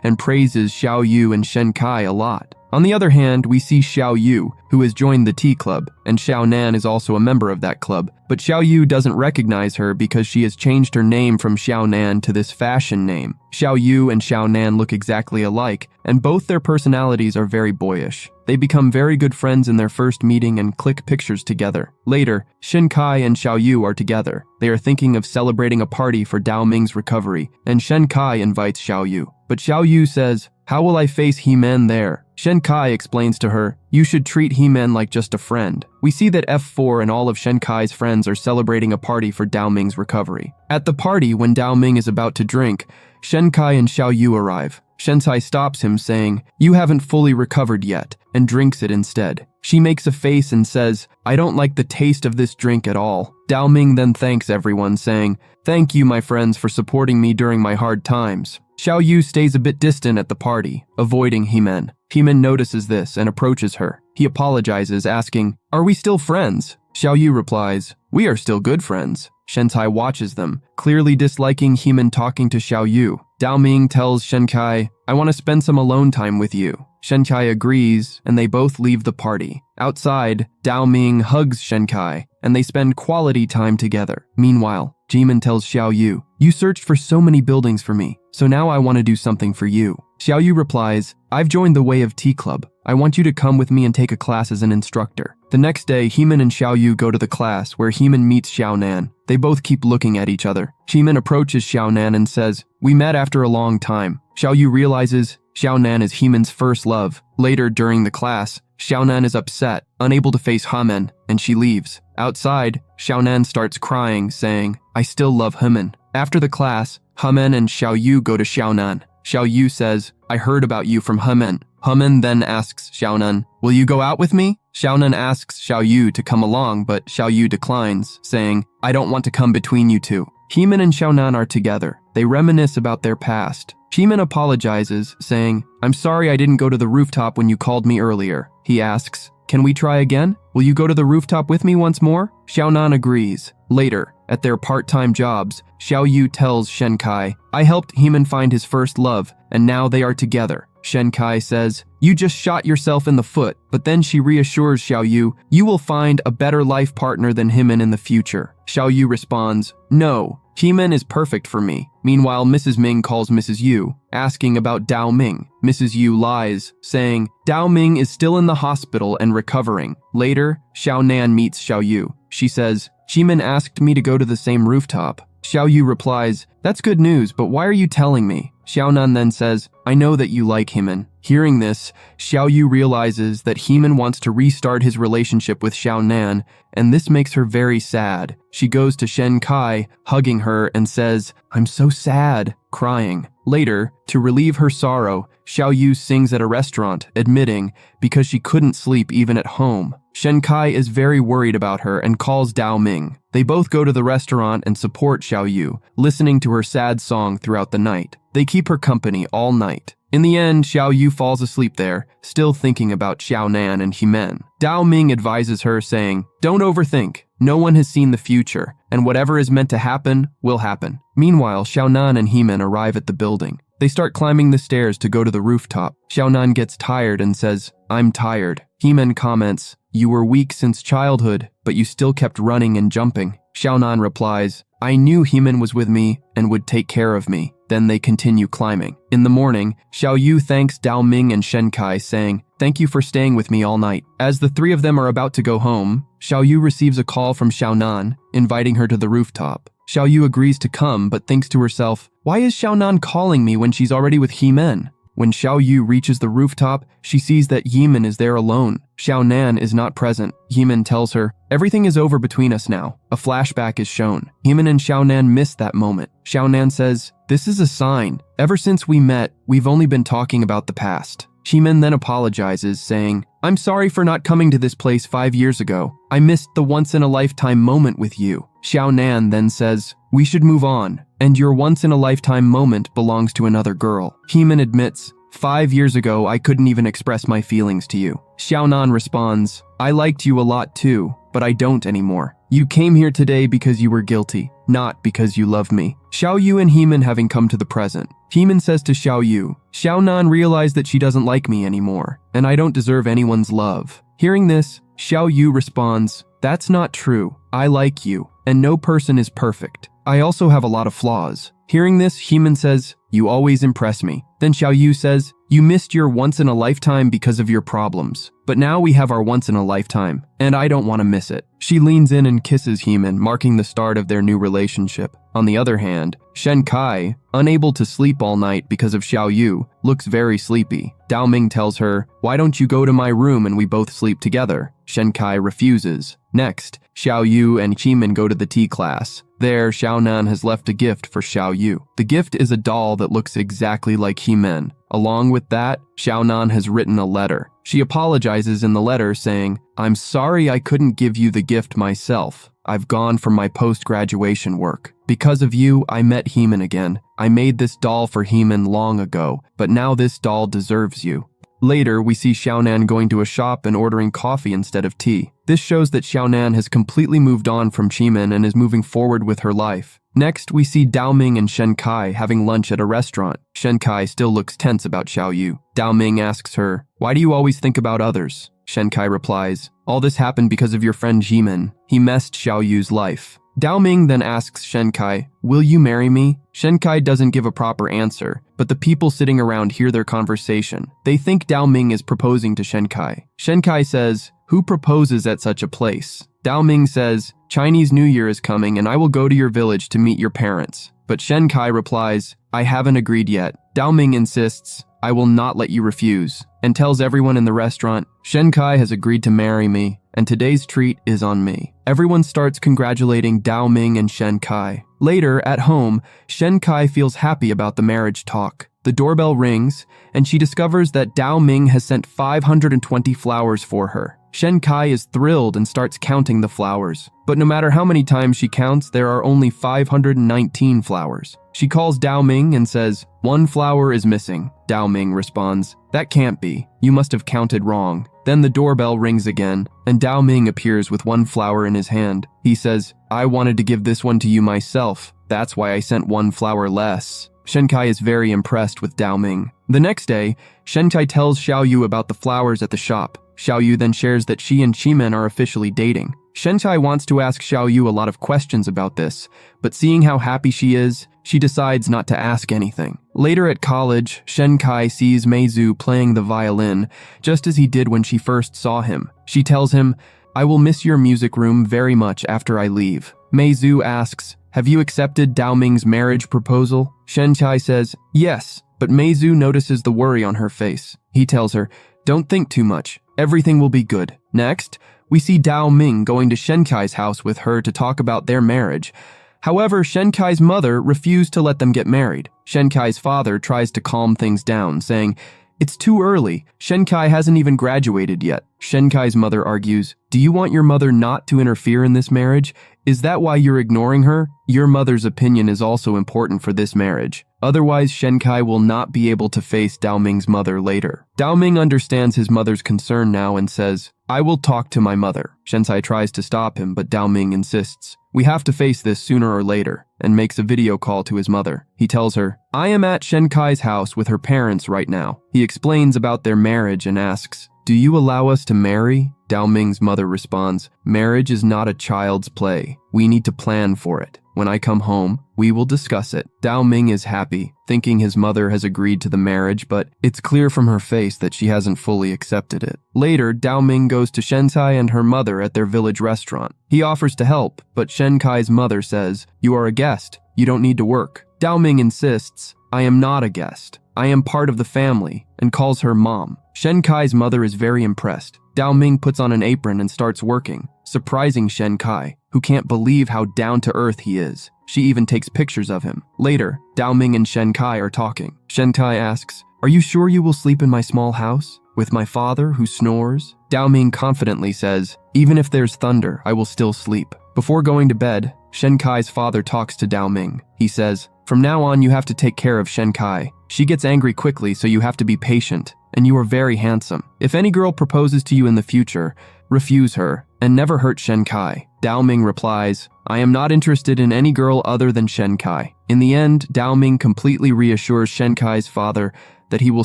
and praises Xiao Yu and Shenkai a lot. On the other hand, we see Xiao Yu, who has joined the tea club, and Xiao Nan is also a member of that club. But Xiao Yu doesn't recognize her because she has changed her name from Xiao Nan to this fashion name. Xiao Yu and Xiao Nan look exactly alike, and both their personalities are very boyish. They become very good friends in their first meeting and click pictures together. Later, Shen Kai and Xiao Yu are together. They are thinking of celebrating a party for Dao Ming's recovery, and Shen Kai invites Xiao Yu. But Xiao Yu says, "How will I face He-Man there?" Shen Kai explains to her, "You should treat He-Man like just a friend." We see that F4 and all of Shen Kai's friends are celebrating a party for Dao Ming's recovery. At the party, when Dao Ming is about to drink, Shen Kai and Xiao Yu arrive. Shen Kai stops him, saying, "You haven't fully recovered yet," and drinks it instead. She makes a face and says, "I don't like the taste of this drink at all." Dao Ming then thanks everyone, saying, "Thank you, my friends, for supporting me during my hard times." Xiao Yu stays a bit distant at the party, avoiding He-Man. He-Man notices this and approaches her. He apologizes, asking, "Are we still friends?" Xiao Yu replies, "We are still good friends." Shen Kai watches them, clearly disliking He-Man talking to Xiao Yu. Dao Ming tells Shen Kai, "I want to spend some alone time with you." Shen Kai agrees, and they both leave the party. Outside, Dao Ming hugs Shen Kai, and they spend quality time together. Meanwhile, Jimin tells Xiao Yu, "You searched for so many buildings for me, so now I want to do something for you." Xiao Yu replies, "I've joined the Way of Tea Club. I want you to come with me and take a class as an instructor." The next day, He-Man and Xiao Yu go to the class where He-Man meets Xiao Nan. They both keep looking at each other. He-Man approaches Xiao Nan and says, "We met after a long time." Xiao Yu realizes Xiao Nan is He-Man's first love. Later, during the class, Xiao Nan is upset, unable to face He-Man, and she leaves. Outside, Xiao Nan starts crying, saying, "I still love He-Man." After the class, He-Man and Xiao Yu go to Xiao Nan. Xiao Yu says, "I heard about you from He-Man." He-Man then asks Xiao Nan, "Will you go out with me?" Xiao Nan asks Xiao Yu to come along, but Xiao Yu declines, saying, "I don't want to come between you two." He-Man and Xiao Nan are together. They reminisce about their past. He-Man apologizes, saying, "I'm sorry I didn't go to the rooftop when you called me earlier." He asks, "Can we try again? Will you go to the rooftop with me once more?" Xiao Nan agrees. Later, at their part-time jobs, Xiao Yu tells Shen Kai, "I helped He-Man find his first love, and now they are together." Shen Kai says, "You just shot yourself in the foot," but then she reassures Xiao Yu, "You will find a better life partner than He-Man in the future." Xiao Yu responds, "No, He-Man is perfect for me." Meanwhile, Mrs. Ming calls Mrs. Yu, asking about Dao Ming. Mrs. Yu lies, saying, "Dao Ming is still in the hospital and recovering." Later, Xiao Nan meets Xiao Yu. She says, "He-Man asked me to go to the same rooftop." Xiao Yu replies, "That's good news, but why are you telling me?" Xiao Nan then says, "I know that you like He-Man." Hearing this, Xiao Yu realizes that He-Man wants to restart his relationship with Xiao Nan, and this makes her very sad. She goes to Shen Kai, hugging her, and says, "I'm so sad," crying. Later, to relieve her sorrow, Xiao Yu sings at a restaurant, admitting because she couldn't sleep even at home. Shen Kai is very worried about her and calls Dao Ming. They both go to the restaurant and support Xiao Yu, listening to her sad song throughout the night. They keep her company all night. In the end, Xiao Yu falls asleep there, still thinking about Xiao Nan and He-Man. Dao Ming advises her, saying, "Don't overthink. No one has seen the future, and whatever is meant to happen will happen." Meanwhile, Xiao Nan and He-Man arrive at the building. They start climbing the stairs to go to the rooftop. Xiao Nan gets tired and says, "I'm tired." He-Man comments, "You were weak since childhood, but you still kept running and jumping." Xiao Nan replies, "I knew He-Man was with me and would take care of me." Then they continue climbing. In the morning, Xiao Yu thanks Dao Ming and Shen Kai, saying, "Thank you for staying with me all night." As the three of them are about to go home, Xiao Yu receives a call from Xiao Nan, inviting her to the rooftop. Xiao Yu agrees to come, but thinks to herself, "Why is Xiao Nan calling me when she's already with He-Man?" When Xiao Yu reaches the rooftop, she sees that He-Man is there alone. Xiao Nan is not present. He-Man tells her, "Everything is over between us now." A flashback is shown. He-Man and Xiao Nan miss that moment. Xiao Nan says, "This is a sign. Ever since we met, we've only been talking about the past." He-Man then apologizes, saying, "I'm sorry for not coming to this place 5 years ago. I missed the once-in-a-lifetime moment with you." Xiao Nan then says, "We should move on, and your once-in-a-lifetime moment belongs to another girl." He-Man admits, 5 years ago, I couldn't even express my feelings to you." Xiao Nan responds, "I liked you a lot too, but I don't anymore. You came here today because you were guilty, not because you love me." Xiao Yu and He-Man having come to the present. He-Man says to Xiao Yu, "Xiao Nan realized that she doesn't like me anymore, and I don't deserve anyone's love." Hearing this, Xiao Yu responds, "That's not true. I like you, and no person is perfect. I also have a lot of flaws." Hearing this, He-Man says, "You always impress me." Then Xiao Yu says, You missed your once-in-a-lifetime because of your problems. But now we have our once-in-a-lifetime, and I don't want to miss it. She leans in and kisses Heeman, marking the start of their new relationship. On the other hand, Shen Kai, unable to sleep all night because of Xiao Yu, looks very sleepy. Dao Ming tells her, "Why don't you go to my room and we both sleep together?" Shen Kai refuses. Next, Xiao Yu and Heeman go to the tea class. There, Xiaonan has left a gift for Xiao Yu. The gift is a doll that looks exactly like Heeman. Along with that, Xiaonan has written a letter. She apologizes in the letter saying, "I'm sorry I couldn't give you the gift myself. I've gone for my post-graduation work. Because of you, I met Heeman again. I made this doll for Heeman long ago, but now this doll deserves you." Later, we see Xiaonan going to a shop and ordering coffee instead of tea. This shows that Xiaonan has completely moved on from Heeman and is moving forward with her life. Next, we see Dao Ming and Shen Kai having lunch at a restaurant. Shen Kai still looks tense about Xiao Yu. Dao Ming asks her, "Why do you always think about others?" Shen Kai replies, "All this happened because of your friend Heeman. He messed Xiao Yu's life." Dao Ming then asks Shen Kai, "Will you marry me?" Shen Kai doesn't give a proper answer, but the people sitting around hear their conversation. They think Dao Ming is proposing to Shen Kai. Shen Kai says, "Who proposes at such a place?" Dao Ming says, "Chinese New Year is coming and I will go to your village to meet your parents." But Shen Kai replies, "I haven't agreed yet." Dao Ming insists, "I will not let you refuse," and tells everyone in the restaurant, "Shen Kai has agreed to marry me, and today's treat is on me." Everyone starts congratulating Dao Ming and Shen Kai. Later, at home, Shen Kai feels happy about the marriage talk. The doorbell rings, and she discovers that Dao Ming has sent 520 flowers for her. Shen Kai is thrilled and starts counting the flowers. But no matter how many times she counts, there are only 519 flowers. She calls Dao Ming and says, "One flower is missing." Dao Ming responds, "That can't be. You must have counted wrong." Then the doorbell rings again, and Dao Ming appears with one flower in his hand. He says, "I wanted to give this one to you myself. That's why I sent one flower less." Shen Kai is very impressed with Dao Ming. The next day, Shen Kai tells Xiao Yu about the flowers at the shop. Xiao Yu then shares that she and Heeman are officially dating. Shen Kai wants to ask Xiao Yu a lot of questions about this, but seeing how happy she is, she decides not to ask anything. Later at college, Shen Kai sees Mei Zhu playing the violin, just as he did when she first saw him. She tells him, "I will miss your music room very much after I leave." Mei Zhu asks, "Have you accepted Dao Ming's marriage proposal?" Shen Kai says, "Yes," but Mei Zhu notices the worry on her face. He tells her, "Don't think too much. Everything will be good." Next, we see Dao Ming going to Shen Kai's house with her to talk about their marriage. However, Shen Kai's mother refused to let them get married. Shen Kai's father tries to calm things down, saying, "It's too early. Shen Kai hasn't even graduated yet." Shen Kai's mother argues, "Do you want your mother not to interfere in this marriage? Is that why you're ignoring her? Your mother's opinion is also important for this marriage. Otherwise, Shen Kai will not be able to face Dao Ming's mother later." Dao Ming understands his mother's concern now and says, "I will talk to my mother." Shen Kai tries to stop him, but Dao Ming insists, "We have to face this sooner or later," and makes a video call to his mother. He tells her, "I am at Shen Kai's house with her parents right now." He explains about their marriage and asks, "Do you allow us to marry?" Dao Ming's mother responds, "Marriage is not a child's play. We need to plan for it. When I come home, we will discuss it." Dao Ming is happy, thinking his mother has agreed to the marriage, but it's clear from her face that she hasn't fully accepted it. Later, Dao Ming goes to Shen Kai and her mother at their village restaurant. He offers to help, but Shen Kai's mother says, "You are a guest. You don't need to work." Dao Ming insists, "I am not a guest. I am part of the family," and calls her mom. Shen Kai's mother is very impressed. Dao Ming puts on an apron and starts working, surprising Shen Kai, who can't believe how down-to-earth he is. She even takes pictures of him. Later, Dao Ming and Shen Kai are talking. Shen Kai asks, "Are you sure you will sleep in my small house? With my father, who snores?" Dao Ming confidently says, "Even if there's thunder, I will still sleep." Before going to bed, Shen Kai's father talks to Dao Ming. He says, "From now on, you have to take care of Shen Kai. She gets angry quickly, so you have to be patient, and you are very handsome. If any girl proposes to you in the future, refuse her, and never hurt Shen Kai." Dao Ming replies, "I am not interested in any girl other than Shen Kai." In the end, Dao Ming completely reassures Shen Kai's father that he will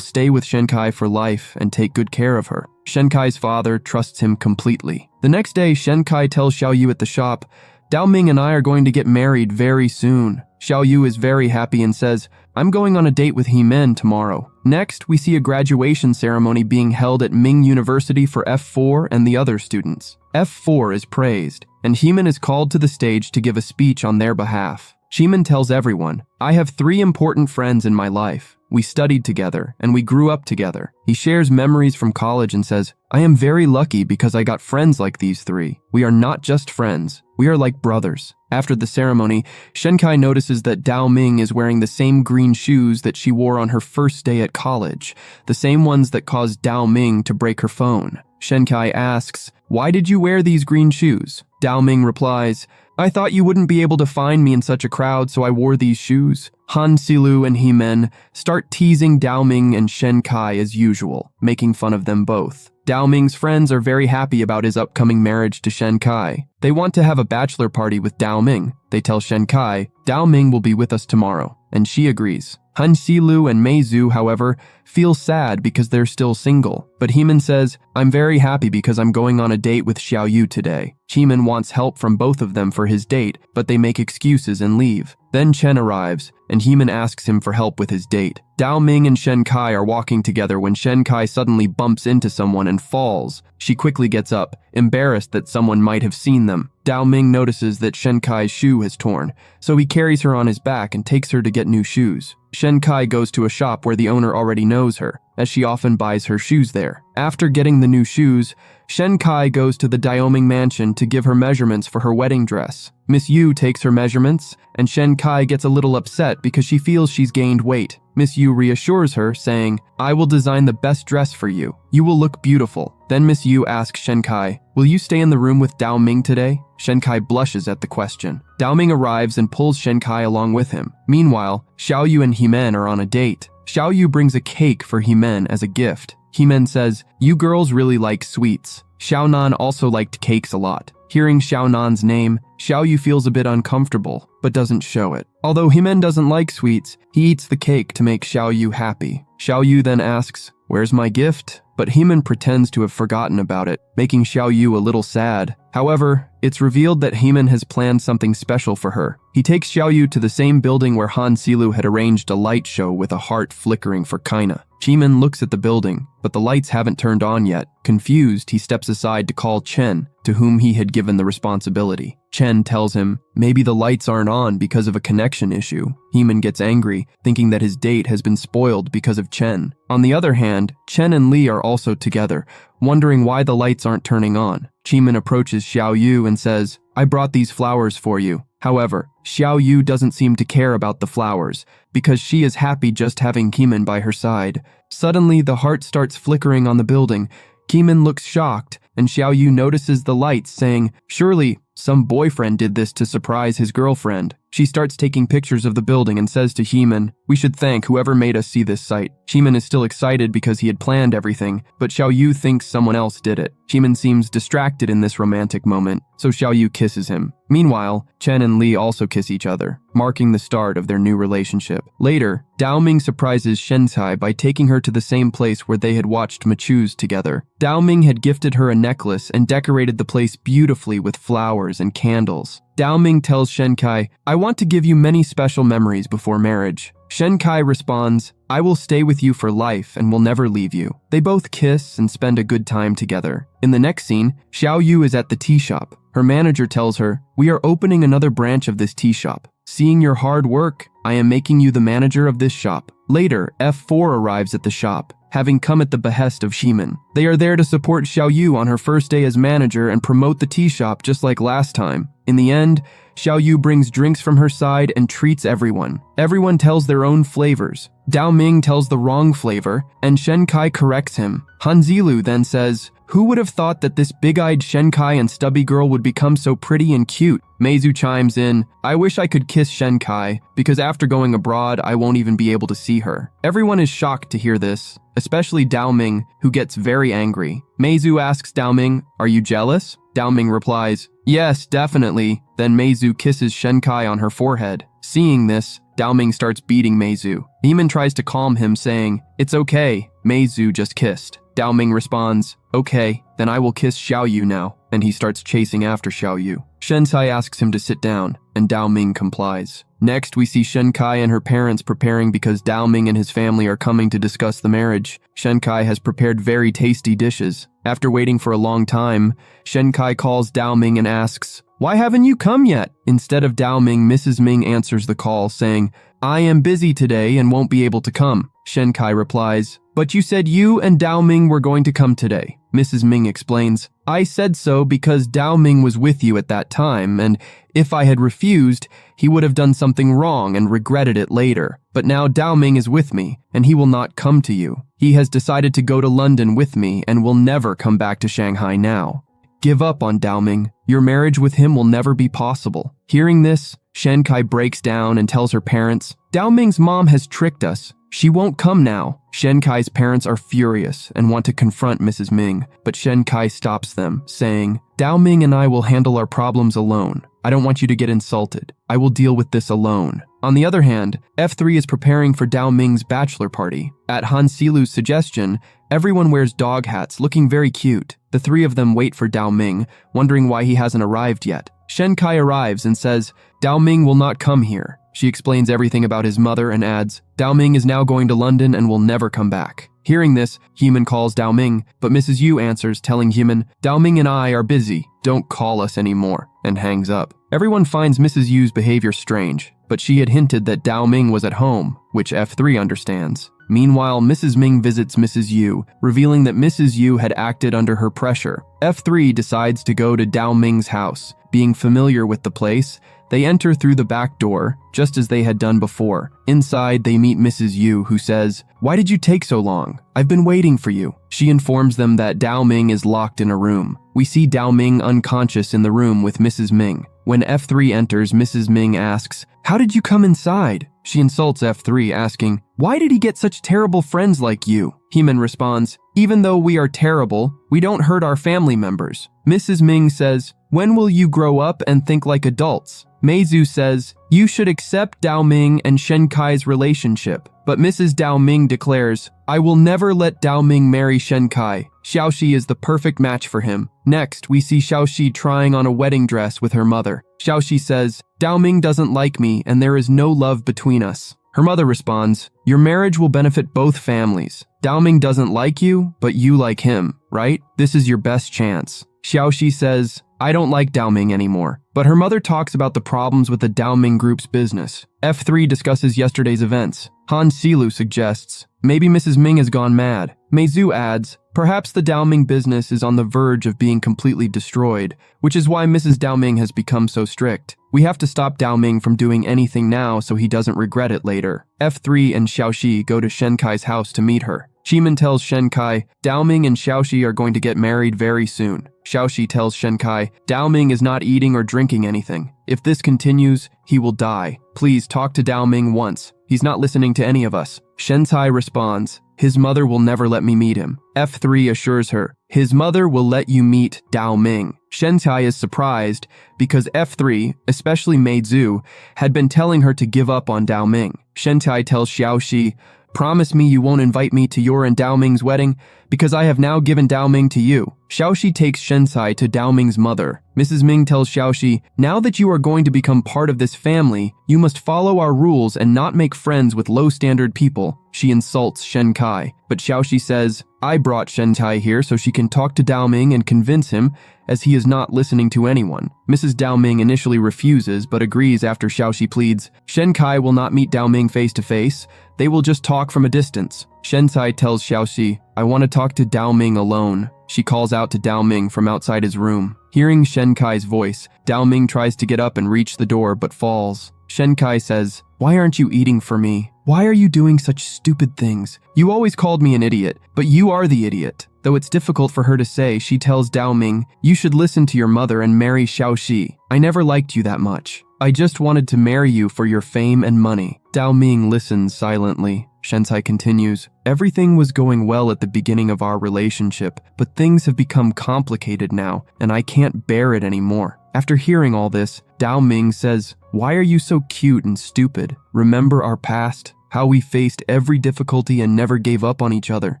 stay with Shen Kai for life and take good care of her. Shen Kai's father trusts him completely. The next day, Shen Kai tells Xiao Yu at the shop, "Dao Ming and I are going to get married very soon." Xiao Yu is very happy and says, I'm going on a date with He-men tomorrow. Next, we see a graduation ceremony being held at Ming University for F4 and the other students. F4 is praised, and He-men is called to the stage to give a speech on their behalf. He-men tells everyone, I have 3 important friends in my life. We studied together, and we grew up together. He shares memories from college and says, I am very lucky because I got friends like these 3. We are not just friends, we are like brothers. After the ceremony, Shenkai notices that Dao Ming is wearing the same green shoes that she wore on her first day at college, the same ones that caused Dao Ming to break her phone. Shenkai asks, why did you wear these green shoes? Dao Ming replies, I thought you wouldn't be able to find me in such a crowd, so I wore these shoes. Han Silu and He-men start teasing Dao Ming and Shenkai as usual, making fun of them both. Dao Ming's friends are very happy about his upcoming marriage to Shenkai. They want to have a bachelor party with Dao Ming. They tell Shenkai, Dao Ming will be with us tomorrow, and she agrees. Han Silu and Meizu, however, feel sad because they're still single. But He-men says, I'm very happy because I'm going on a date with Xiaoyu today. He-men wants help from both of them for his date, but they make excuses and leave. Then Chen arrives, and He-men asks him for help with his date. Dao Ming and Shenkai are walking together when Shenkai suddenly bumps into someone and falls. She quickly gets up, embarrassed that someone might have seen them. Dao Ming notices that Shenkai's shoe has torn, so he carries her on his back and takes her to get new shoes. Shenkai goes to a shop where the owner already knows her, as she often buys her shoes there. After getting the new shoes, Shenkai goes to the Daoming mansion to give her measurements for her wedding dress. Miss Yu takes her measurements, and Shenkai gets a little upset because she feels she's gained weight. Miss Yu reassures her, saying, I will design the best dress for you. You will look beautiful. Then Miss Yu asks Shenkai, will you stay in the room with Dao Ming today? Shenkai blushes at the question. Dao Ming arrives and pulls Shenkai along with him. Meanwhile, Xiaoyu and He-men are on a date. Xiaoyu brings a cake for He-men as a gift. He-men says, you girls really like sweets. Xiaonan also liked cakes a lot. Hearing Xiaonan's name, Xiaoyu feels a bit uncomfortable, but doesn't show it. Although He-men doesn't like sweets, he eats the cake to make Xiaoyu happy. Xiaoyu then asks, where's my gift? But He-men pretends to have forgotten about it, making Xiaoyu a little sad. However, it's revealed that He-men has planned something special for her. He takes Xiaoyu to the same building where Han Silu had arranged a light show with a heart flickering for Kaina. He-men looks at the building, but the lights haven't turned on yet. Confused, he steps aside to call Chen, to whom he had given the responsibility. Chen tells him, maybe the lights aren't on because of a connection issue. He-men gets angry, thinking that his date has been spoiled because of Chen. On the other hand, Chen and Li are also together, wondering why the lights aren't turning on. He-men approaches Xiaoyu and says, I brought these flowers for you. However, Xiaoyu doesn't seem to care about the flowers, because she is happy just having He-men by her side. Suddenly, the heart starts flickering on the building. He-men looks shocked, and Xiaoyu notices the lights, saying, surely some boyfriend did this to surprise his girlfriend. She starts taking pictures of the building and says to He-men, we should thank whoever made us see this sight. He-men is still excited because he had planned everything, but Xiaoyu thinks someone else did it. He-men seems distracted in this romantic moment, so Xiaoyu kisses him. Meanwhile, Chen and Li also kiss each other, marking the start of their new relationship. Later, Dao Ming surprises Shenkai by taking her to the same place where they had watched Machoos together. Dao Ming had gifted her a necklace and decorated the place beautifully with flowers and candles. Dao Ming tells Shenkai, I want to give you many special memories before marriage. Shenkai responds, I will stay with you for life and will never leave you. They both kiss and spend a good time together. In the next scene, Xiaoyu is at the tea shop. Her manager tells her, we are opening another branch of this tea shop. Seeing your hard work, I am making you the manager of this shop. Later, F4 arrives at the shop, having come at the behest of He-men. They are there to support Xiaoyu on her first day as manager and promote the tea shop just like last time. In the end, Xiaoyu brings drinks from her side and treats everyone. Everyone tells their own flavors. Dao Ming tells the wrong flavor, and Shenkai corrects him. Han Zilu then says, who would have thought that this big-eyed Shenkai and stubby girl would become so pretty and cute? Meizu chimes in, I wish I could kiss Shenkai, because after going abroad, I won't even be able to see her. Everyone is shocked to hear this, especially Dao Ming, who gets very angry. Meizu asks Dao Ming, are you jealous? Dao Ming replies, yes, definitely. Then Meizu kisses Shenkai on her forehead. Seeing this, Dao Ming starts beating Meizu. He-men tries to calm him, saying, it's okay, Meizu just kissed. Dao Ming responds, okay, then I will kiss Xiaoyu now, and he starts chasing after Xiaoyu. Shenkai asks him to sit down. and Dao Ming complies. Next, we see Shenkai and her parents preparing because Dao Ming and his family are coming to discuss the marriage. Shenkai has prepared very tasty dishes. After waiting for a long time, Shenkai calls Dao Ming and asks, "Why haven't you come yet?" Instead of Dao Ming, Mrs. Ming answers the call, saying, "I am busy today and won't be able to come." Shenkai replies, "But you said you and Dao Ming were going to come today." Mrs. Ming explains, "I said so because Dao Ming was with you at that time, and if I had refused, he would have done something wrong and regretted it later. But now Dao Ming is with me, and he will not come to you. He has decided to go to London with me and will never come back to Shanghai now. Give up on Dao Ming. Your marriage with him will never be possible." Hearing this, Shenkai breaks down and tells her parents, "Dao Ming's mom has tricked us. She won't come now." Shenkai's parents are furious and want to confront Mrs. Ming, but Shenkai stops them, saying, "Dao Ming and I will handle our problems alone. I don't want you to get insulted. I will deal with this alone." On the other hand, F3 is preparing for Dao Ming's bachelor party. At Han Silu's suggestion, everyone wears dog hats, looking very cute. The three of them wait for Dao Ming, wondering why he hasn't arrived yet. Shenkai arrives and says, "Dao Ming will not come here." She explains everything about his mother and adds, "Dao Ming is now going to London and will never come back." Hearing this, Heeman calls Dao Ming, but Mrs. Yu answers, telling Heeman, "Dao Ming and I are busy. Don't call us anymore," and hangs up. Everyone finds Mrs. Yu's behavior strange, but she had hinted that Dao Ming was at home, which F3 understands. Meanwhile, Mrs. Ming visits Mrs. Yu, revealing that Mrs. Yu had acted under her pressure. F3 decides to go to Dao Ming's house. Being familiar with the place, they enter through the back door, just as they had done before. Inside, they meet Mrs. Yu, who says, "Why did you take so long? I've been waiting for you." She informs them that Dao Ming is locked in a room. We see Dao Ming unconscious in the room with Mrs. Ming. When F3 enters, Mrs. Ming asks, "How did you come inside?" She insults F3, asking, "Why did he get such terrible friends like you?" Heeman responds, "Even though we are terrible, we don't hurt our family members." Mrs. Ming says, "When will you grow up and think like adults?" Meizu says, "You should accept Dao Ming and Shenkai's relationship." But Mrs. Dao Ming declares, "I will never let Dao Ming marry Shenkai. Xiaoxi is the perfect match for him." Next, we see Xiaoxi trying on a wedding dress with her mother. Xiaoxi says, "Dao Ming doesn't like me and there is no love between us." Her mother responds, "Your marriage will benefit both families. Dao Ming doesn't like you, but you like him, right? This is your best chance." Xiaoxi says, "I don't like Dao Ming anymore." But her mother talks about the problems with the Dao Ming group's business. F3 discusses yesterday's events. Han Silu suggests, "Maybe Mrs. Ming has gone mad." Meizu adds, "Perhaps the Dao Ming business is on the verge of being completely destroyed, which is why Mrs. Dao Ming has become so strict. We have to stop Dao Ming from doing anything now so he doesn't regret it later." F3 and Xiaoxi go to Shenkai's house to meet her. Shiman tells Shenkai, "Dao Ming and Xiaoxi are going to get married very soon." Xiaoxi tells Shenkai, "Dao Ming is not eating or drinking anything. If this continues, he will die. Please talk to Dao Ming once. He's not listening to any of us." Shenkai responds, "His mother will never let me meet him." F3 assures her, "His mother will let you meet Dao Ming." Shenkai is surprised because F3, especially Meizu, had been telling her to give up on Dao Ming. Shenkai tells Xiaoxi, "Promise me you won't invite me to your and Dao Ming's wedding, because I have now given Dao Ming to you." Xiaoxi takes Shensai to Dao Ming's mother. Mrs. Ming tells Xiaoxi, "Now that you are going to become part of this family, you must follow our rules and not make friends with low-standard people." She insults Shenkai, but Xiaoxi says, "I brought Shenkai here so she can talk to Dao Ming and convince him, as he is not listening to anyone." Mrs. Dao Ming initially refuses, but agrees after Xiaoxi pleads. Shenkai will not meet Dao Ming face-to-face. They will just talk from a distance. Shensai tells Xiaoxi, "I want to talk to Dao Ming alone." She calls out to Dao Ming from outside his room. Hearing Shenkai's voice, Dao Ming tries to get up and reach the door but falls. Shenkai says, "Why aren't you eating for me? Why are you doing such stupid things? You always called me an idiot, but you are the idiot." Though it's difficult for her to say, she tells Dao Ming, "You should listen to your mother and marry Xiaoxi. I never liked you that much. I just wanted to marry you for your fame and money." Dao Ming listens silently. Shensai continues, "Everything was going well at the beginning of our relationship, but things have become complicated now, and I can't bear it anymore." After hearing all this, Dao Ming says, "Why are you so cute and stupid? Remember our past? How we faced every difficulty and never gave up on each other."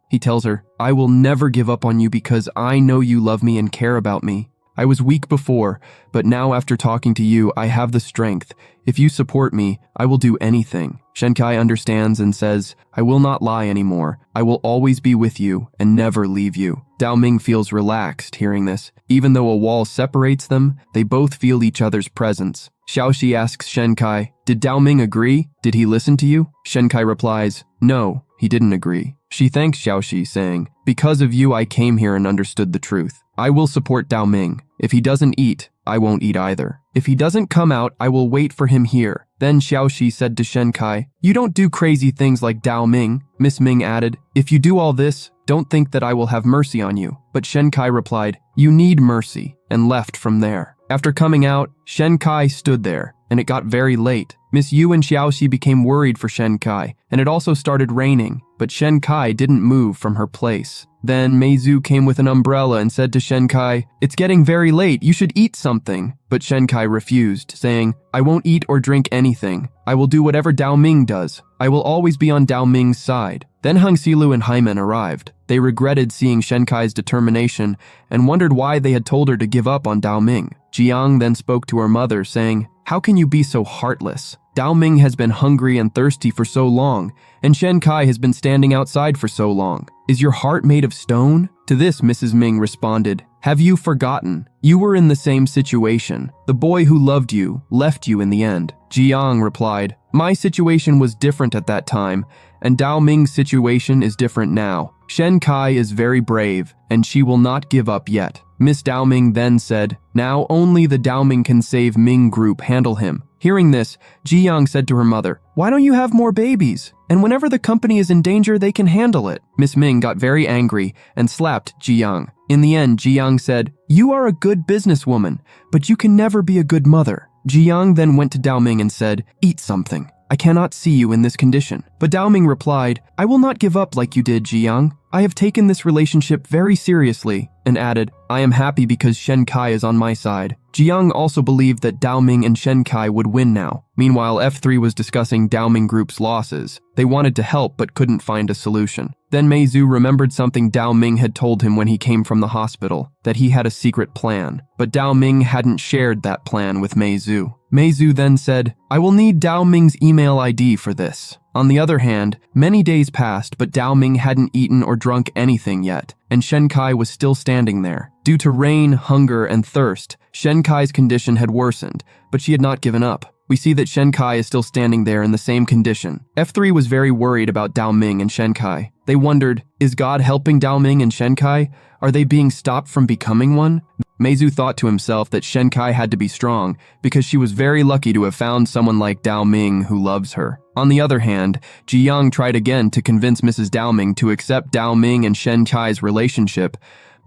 He tells her, "I will never give up on you because I know you love me and care about me. I was weak before, but now after talking to you, I have the strength. If you support me, I will do anything. Shenkai understands and says, I will not lie anymore. I will always be with you and never leave you. Dao Ming feels relaxed hearing this. Even though a wall separates them, they both feel each other's presence. Xiaoxi asks Shenkai, did Dao Ming agree? Did he listen to you? Shenkai replies, no, he didn't agree. She thanks Xiaoxi, saying, because of you I came here and understood the truth. I will support Dao Ming. If he doesn't eat, I won't eat either. If he doesn't come out, I will wait for him here. Then Xiaoxi said to Shenkai, you don't do crazy things like Dao Ming. Miss Ming added, if you do all this, don't think that I will have mercy on you. But Shenkai replied, you need mercy, and left from there. After coming out, Shenkai stood there, and it got very late. Miss Yu and Xiaoxi became worried for Shenkai, and it also started raining, but Shenkai didn't move from her place. Then Meizu came with an umbrella and said to Shenkai, it's getting very late, you should eat something. But Shenkai refused, saying, I won't eat or drink anything. I will do whatever Dao Ming does. I will always be on Dao Ming's side. Then Hung Silu and Hyman arrived. They regretted seeing Shenkai's determination and wondered why they had told her to give up on Dao Ming. Jiang then spoke to her mother, saying, how can you be so heartless? Dao Ming has been hungry and thirsty for so long, and Shenkai has been standing outside for so long. Is your heart made of stone? To this, Mrs. Ming responded, have you forgotten? You were in the same situation. The boy who loved you left you in the end. Jiang replied, my situation was different at that time, and Dao Ming's situation is different now. Shenkai is very brave, and she will not give up yet. Miss Dao Ming then said, now only the Dao Ming can save Ming group handle him. Hearing this, Jiang said to her mother, why don't you have more babies? And whenever the company is in danger, they can handle it. Miss Ming got very angry and slapped Jiang. In the end, Jiang said, you are a good businesswoman, but you can never be a good mother. Jiang then went to Dao Ming and said, eat something. I cannot see you in this condition. But Dao Ming replied, I will not give up like you did, Jiang. I have taken this relationship very seriously, and added, I am happy because Shenkai is on my side. Jiang also believed that Dao Ming and Shenkai would win now. Meanwhile, F3 was discussing Dao Ming Group's losses. They wanted to help but couldn't find a solution. Then Meizu remembered something Dao Ming had told him when he came from the hospital, that he had a secret plan. But Dao Ming hadn't shared that plan with Meizu. Meizu then said, I will need Dao Ming's email ID for this. On the other hand, many days passed, but Dao Ming hadn't eaten or drunk anything yet, and Shenkai was still standing there. Due to rain, hunger, and thirst, Shenkai's condition had worsened, but she had not given up. We see that Shenkai is still standing there in the same condition. F3 was very worried about Dao Ming and Shenkai. They wondered, is God helping Dao Ming and Shenkai? Are they being stopped from becoming one? Meizu thought to himself that Shenkai had to be strong because she was very lucky to have found someone like Dao Ming who loves her. On the other hand, Jiang tried again to convince Mrs. Dao Ming to accept Dao Ming and Shenkai's relationship,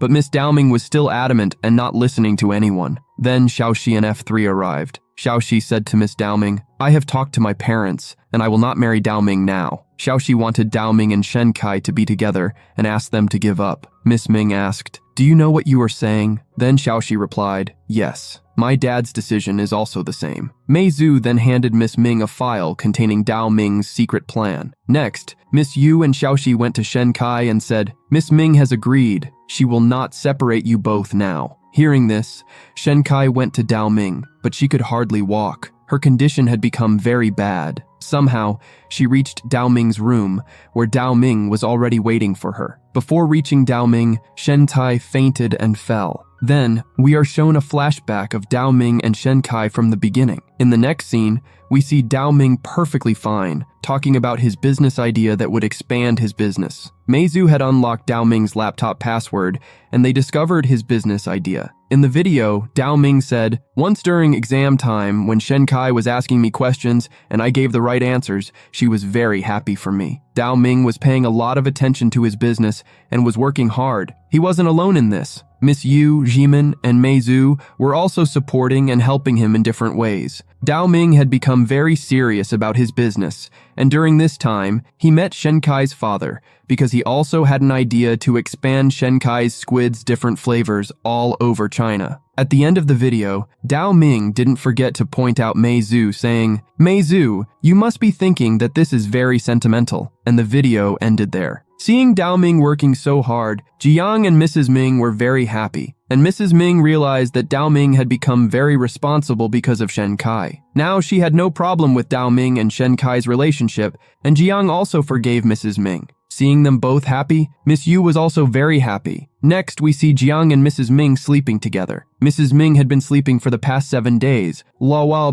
but Miss Dao Ming was still adamant and not listening to anyone. Then Xiaoxi and F3 arrived. Xiaoxi said to Miss Dao Ming, I have talked to my parents, and I will not marry Dao Ming now. Xiaoxi wanted Dao Ming and Shenkai to be together and asked them to give up. Miss Ming asked, do you know what you are saying? Then Xiaoxi replied, yes. My dad's decision is also the same. Meizu then handed Miss Ming a file containing Dao Ming's secret plan. Next, Miss Yu and Xiaoxi went to Shenkai and said, Miss Ming has agreed. She will not separate you both now. Hearing this, Shenkai went to Dao Ming, but she could hardly walk. Her condition had become very bad. Somehow, she reached Dao Ming's room, where Dao Ming was already waiting for her. Before reaching Dao Ming, Shenkai fainted and fell. Then, we are shown a flashback of Dao Ming and Shenkai from the beginning. In the next scene, we see Dao Ming perfectly fine, talking about his business idea that would expand his business. Meizu had unlocked Dao Ming's laptop password, and they discovered his business idea. In the video, Dao Ming said, once during exam time, when Shenkai was asking me questions and I gave the right answers, she was very happy for me. Dao Ming was paying a lot of attention to his business and was working hard. He wasn't alone in this. Miss Yu, Jimin, and Meizu were also supporting and helping him in different ways. Dao Ming had become very serious about his business, and during this time, he met Shenkai's father because he also had an idea to expand Shenkai's squid's different flavors all over China. At the end of the video, Dao Ming didn't forget to point out Meizu, saying, Meizu, you must be thinking that this is very sentimental, and the video ended there. Seeing Dao Ming working so hard, Jiang and Mrs. Ming were very happy, and Mrs. Ming realized that Dao Ming had become very responsible because of Shen Kai. Now she had no problem with Dao Ming and Shen Kai's relationship, and Jiang also forgave Mrs. Ming. Seeing them both happy, Miss Yu was also very happy. Next, we see Jiang and Mrs. Ming sleeping together. Mrs. Ming had been sleeping for the past 7 days,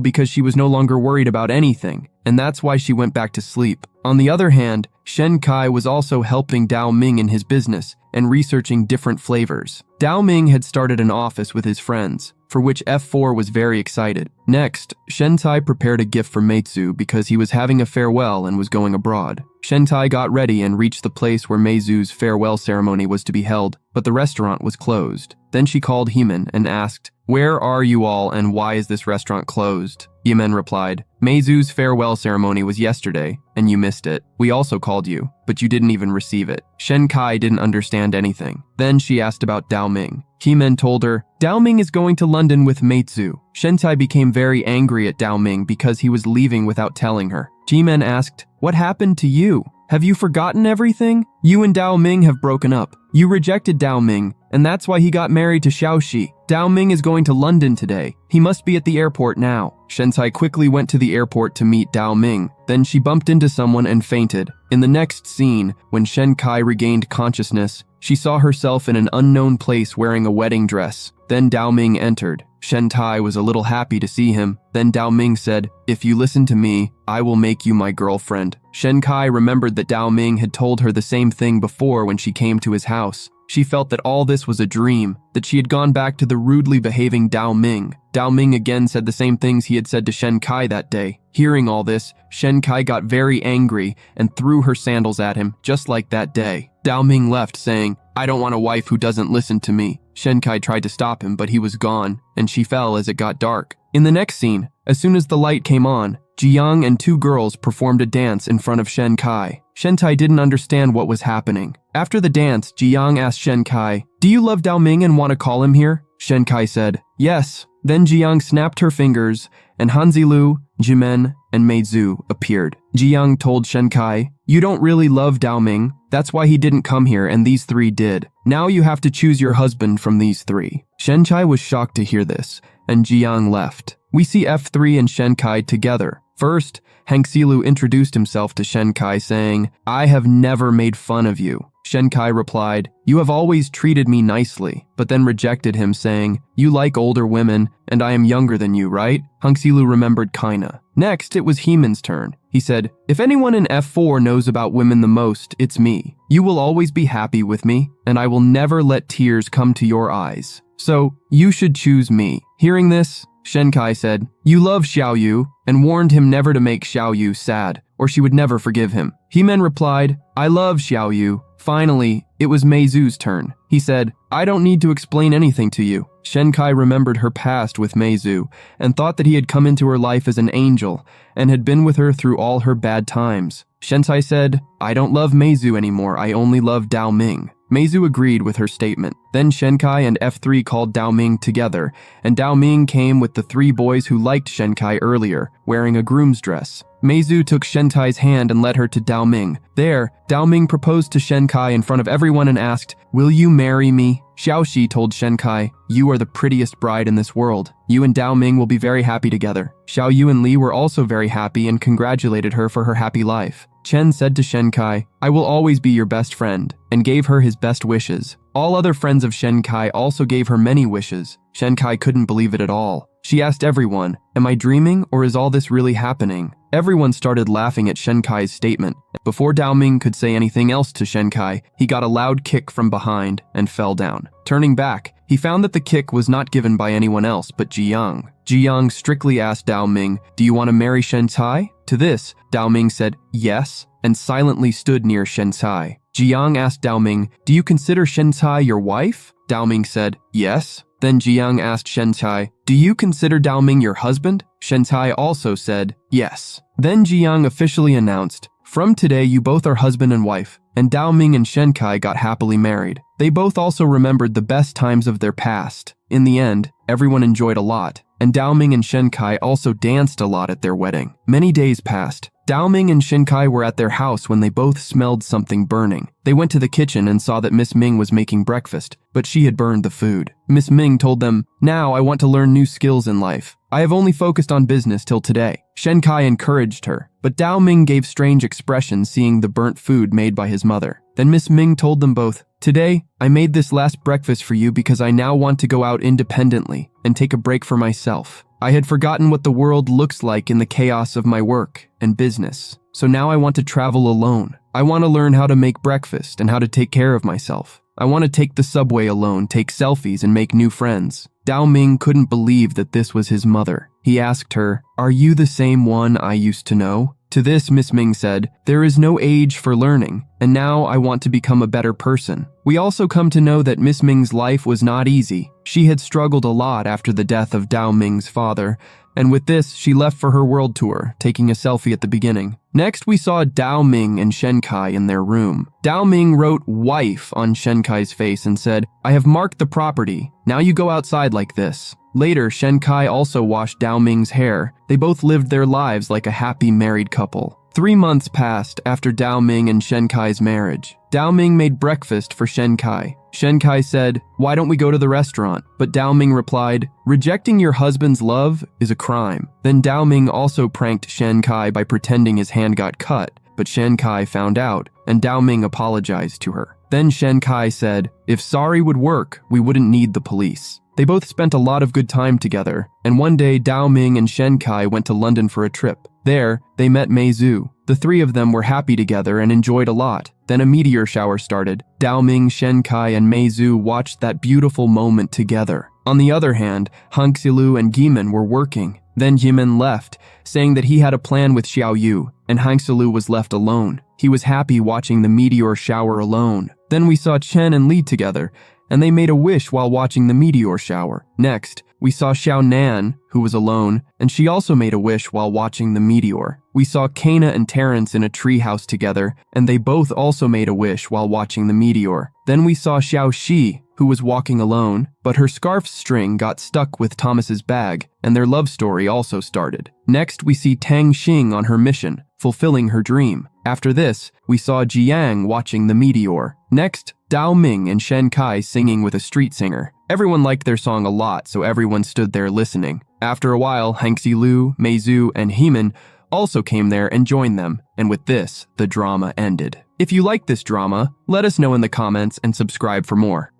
because she was no longer worried about anything, and that's why she went back to sleep. On the other hand, Shen Kai was also helping Dao Ming in his business and researching different flavors. Dao Ming had started an office with his friends, for which F4 was very excited. Next, Shentai prepared a gift for Meizu because he was having a farewell and was going abroad. Shentai got ready and reached the place where Meizu's farewell ceremony was to be held, but the restaurant was closed. Then she called Heeman and asked, "Where are you all and why is this restaurant closed?" Heeman replied, "Meizu's farewell ceremony was yesterday, and you missed it. We also called you, but you didn't even receive it." Shen Kai didn't understand anything. Then she asked about Dao Ming. Heeman told her, "Dao Ming is going to London with Meizu." Shentai became very angry at Dao Ming because he was leaving without telling her. Heeman asked, "What happened to you? Have you forgotten everything? You and Dao Ming have broken up. You rejected Dao Ming, and that's why he got married to Xiaoxi. Dao Ming is going to London today. He must be at the airport now." Shentai quickly went to the airport to meet Dao Ming. Then she bumped into someone and fainted. In the next scene, when Shen Kai regained consciousness, she saw herself in an unknown place wearing a wedding dress. Then Dao Ming entered. Shentai was a little happy to see him. Then Dao Ming said, "If you listen to me, I will make you my girlfriend." Shen Kai remembered that Dao Ming had told her the same thing before when she came to his house. She felt that all this was a dream, that she had gone back to the rudely behaving Dao Ming. Dao Ming again said the same things he had said to Shen Kai that day. Hearing all this, Shen Kai got very angry and threw her sandals at him, just like that day. Dao Ming left, saying, "I don't want a wife who doesn't listen to me." Shen Kai tried to stop him, but he was gone, and she fell as it got dark. In the next scene, as soon as the light came on, Jiang and 2 girls performed a dance in front of Shen Kai. Shentai didn't understand what was happening. After the dance, Jiang asked Shen Kai, "Do you love Dao Ming and want to call him here?" Shen Kai said, "Yes." Then Jiang snapped her fingers, and Hanzilu, Jimen, and Meizu appeared. Jiang told Shen Kai, "You don't really love Dao Ming. That's why he didn't come here and these 3 did. Now you have to choose your husband from these 3. Shenchai was shocked to hear this, and Jiang left. We see F3 and Shen Kai together. First, Hangxilu introduced himself to Shen Kai saying, "I have never made fun of you." Shen Kai replied, "You have always treated me nicely," but then rejected him saying, "You like older women, and I am younger than you, right?" Hangxilu remembered kinda. Next, it was Heeman's turn. He said, "If anyone in F4 knows about women the most, it's me. You will always be happy with me, and I will never let tears come to your eyes. So, you should choose me." Hearing this, Shen Kai said, "You love Xiaoyu," and warned him never to make Xiaoyu sad, or she would never forgive him. Heeman replied, "I love Xiaoyu." Finally, it was Meizu's turn. He said, "I don't need to explain anything to you." Shen Kai remembered her past with Meizu and thought that he had come into her life as an angel and had been with her through all her bad times. Shentai said, "I don't love Meizu anymore, I only love Dao Ming." Meizu agreed with her statement. Then Shen Kai and F3 called Dao Ming together, and Dao Ming came with the 3 boys who liked Shen Kai earlier, wearing a groom's dress. Meizu took Shentai's hand and led her to Dao Ming. There, Dao Ming proposed to Shen Kai in front of everyone and asked, "Will you marry me?" Xiaoxi told Shen Kai, "You are the prettiest bride in this world. You and Dao Ming will be very happy together." Xiao Yu and Li were also very happy and congratulated her for her happy life. Chen said to Shen Kai, "I will always be your best friend," and gave her his best wishes. All other friends of Shen Kai also gave her many wishes. Shen Kai couldn't believe it at all. She asked everyone, "Am I dreaming or is all this really happening?" Everyone started laughing at Shen Kai's statement. Before Dao Ming could say anything else to Shen Kai, he got a loud kick from behind and fell down. Turning back, he found that the kick was not given by anyone else but Jiang. Jiang strictly asked Dao Ming, "Do you want to marry Shentai?" To this, Dao Ming said yes and silently stood near Shentai. Jiang asked Dao Ming, "Do you consider Shentai your wife?" Dao Ming said yes. Then Jiang asked Shentai, "Do you consider Dao Ming your husband?" Shentai also said yes. Then Jiang officially announced, "From today you both are husband and wife," and Dao Ming and Shen Kai got happily married. They both also remembered the best times of their past. In the end, everyone enjoyed a lot, and Dao Ming and Shen Kai also danced a lot at their wedding. Many days passed. Dao Ming and Shen Kai were at their house when they both smelled something burning. They went to the kitchen and saw that Miss Ming was making breakfast, but she had burned the food. Miss Ming told them, "Now I want to learn new skills in life. I have only focused on business till today." Shen Kai encouraged her, but Dao Ming gave strange expressions seeing the burnt food made by his mother. Then Miss Ming told them both, "Today, I made this last breakfast for you because I now want to go out independently and take a break for myself. I had forgotten what the world looks like in the chaos of my work and business, so now I want to travel alone. I want to learn how to make breakfast and how to take care of myself. I want to take the subway alone, take selfies, and make new friends." Dao Ming couldn't believe that this was his mother. He asked her, "Are you the same one I used to know?" To this, Miss Ming said, "There is no age for learning, and now I want to become a better person." We also come to know that Miss Ming's life was not easy. She had struggled a lot after the death of Dao Ming's father, and with this, she left for her world tour, taking a selfie at the beginning. Next, we saw Dao Ming and Shen Kai in their room. Dao Ming wrote "wife" on Shen Kai's face and said, "I have marked the property. Now you go outside like this." Later, Shen Kai also washed Dao Ming's hair. They both lived their lives like a happy married couple. 3 months passed after Dao Ming and Shen Kai's marriage. Dao Ming made breakfast for Shen Kai. Shen Kai said, "Why don't we go to the restaurant?" But Dao Ming replied, "Rejecting your husband's love is a crime." Then Dao Ming also pranked Shen Kai by pretending his hand got cut, but Shen Kai found out, and Dao Ming apologized to her. Then Shen Kai said, "If sorry would work, we wouldn't need the police." They both spent a lot of good time together, and one day Dao Ming and Shen Kai went to London for a trip. There, they met Mei Zhu. The three of them were happy together and enjoyed a lot. Then a meteor shower started. Dao Ming, Shen Kai, and Mei Zhu watched that beautiful moment together. On the other hand, Han Xilu and Gimin were working. Then Gimin left, saying that he had a plan with Xiao Yu, and Han Xilu was left alone. He was happy watching the meteor shower alone. Then we saw Chen and Li together, and they made a wish while watching the meteor shower. Next, we saw Xiao Nan, who was alone, and she also made a wish while watching the meteor. We saw Kana and Terrence in a treehouse together, and they both also made a wish while watching the meteor. Then we saw Xiao Shi, who was walking alone, but her scarf string got stuck with Thomas's bag, and their love story also started. Next, we see Tang Xing on her mission, fulfilling her dream. After this, we saw Jiang watching the meteor. Next, Dao Ming and Shen Kai singing with a street singer. Everyone liked their song a lot, so everyone stood there listening. After a while, Han Xilu, Mei Zhu, and Hemin also came there and joined them, and with this, the drama ended. If you liked this drama, let us know in the comments and subscribe for more.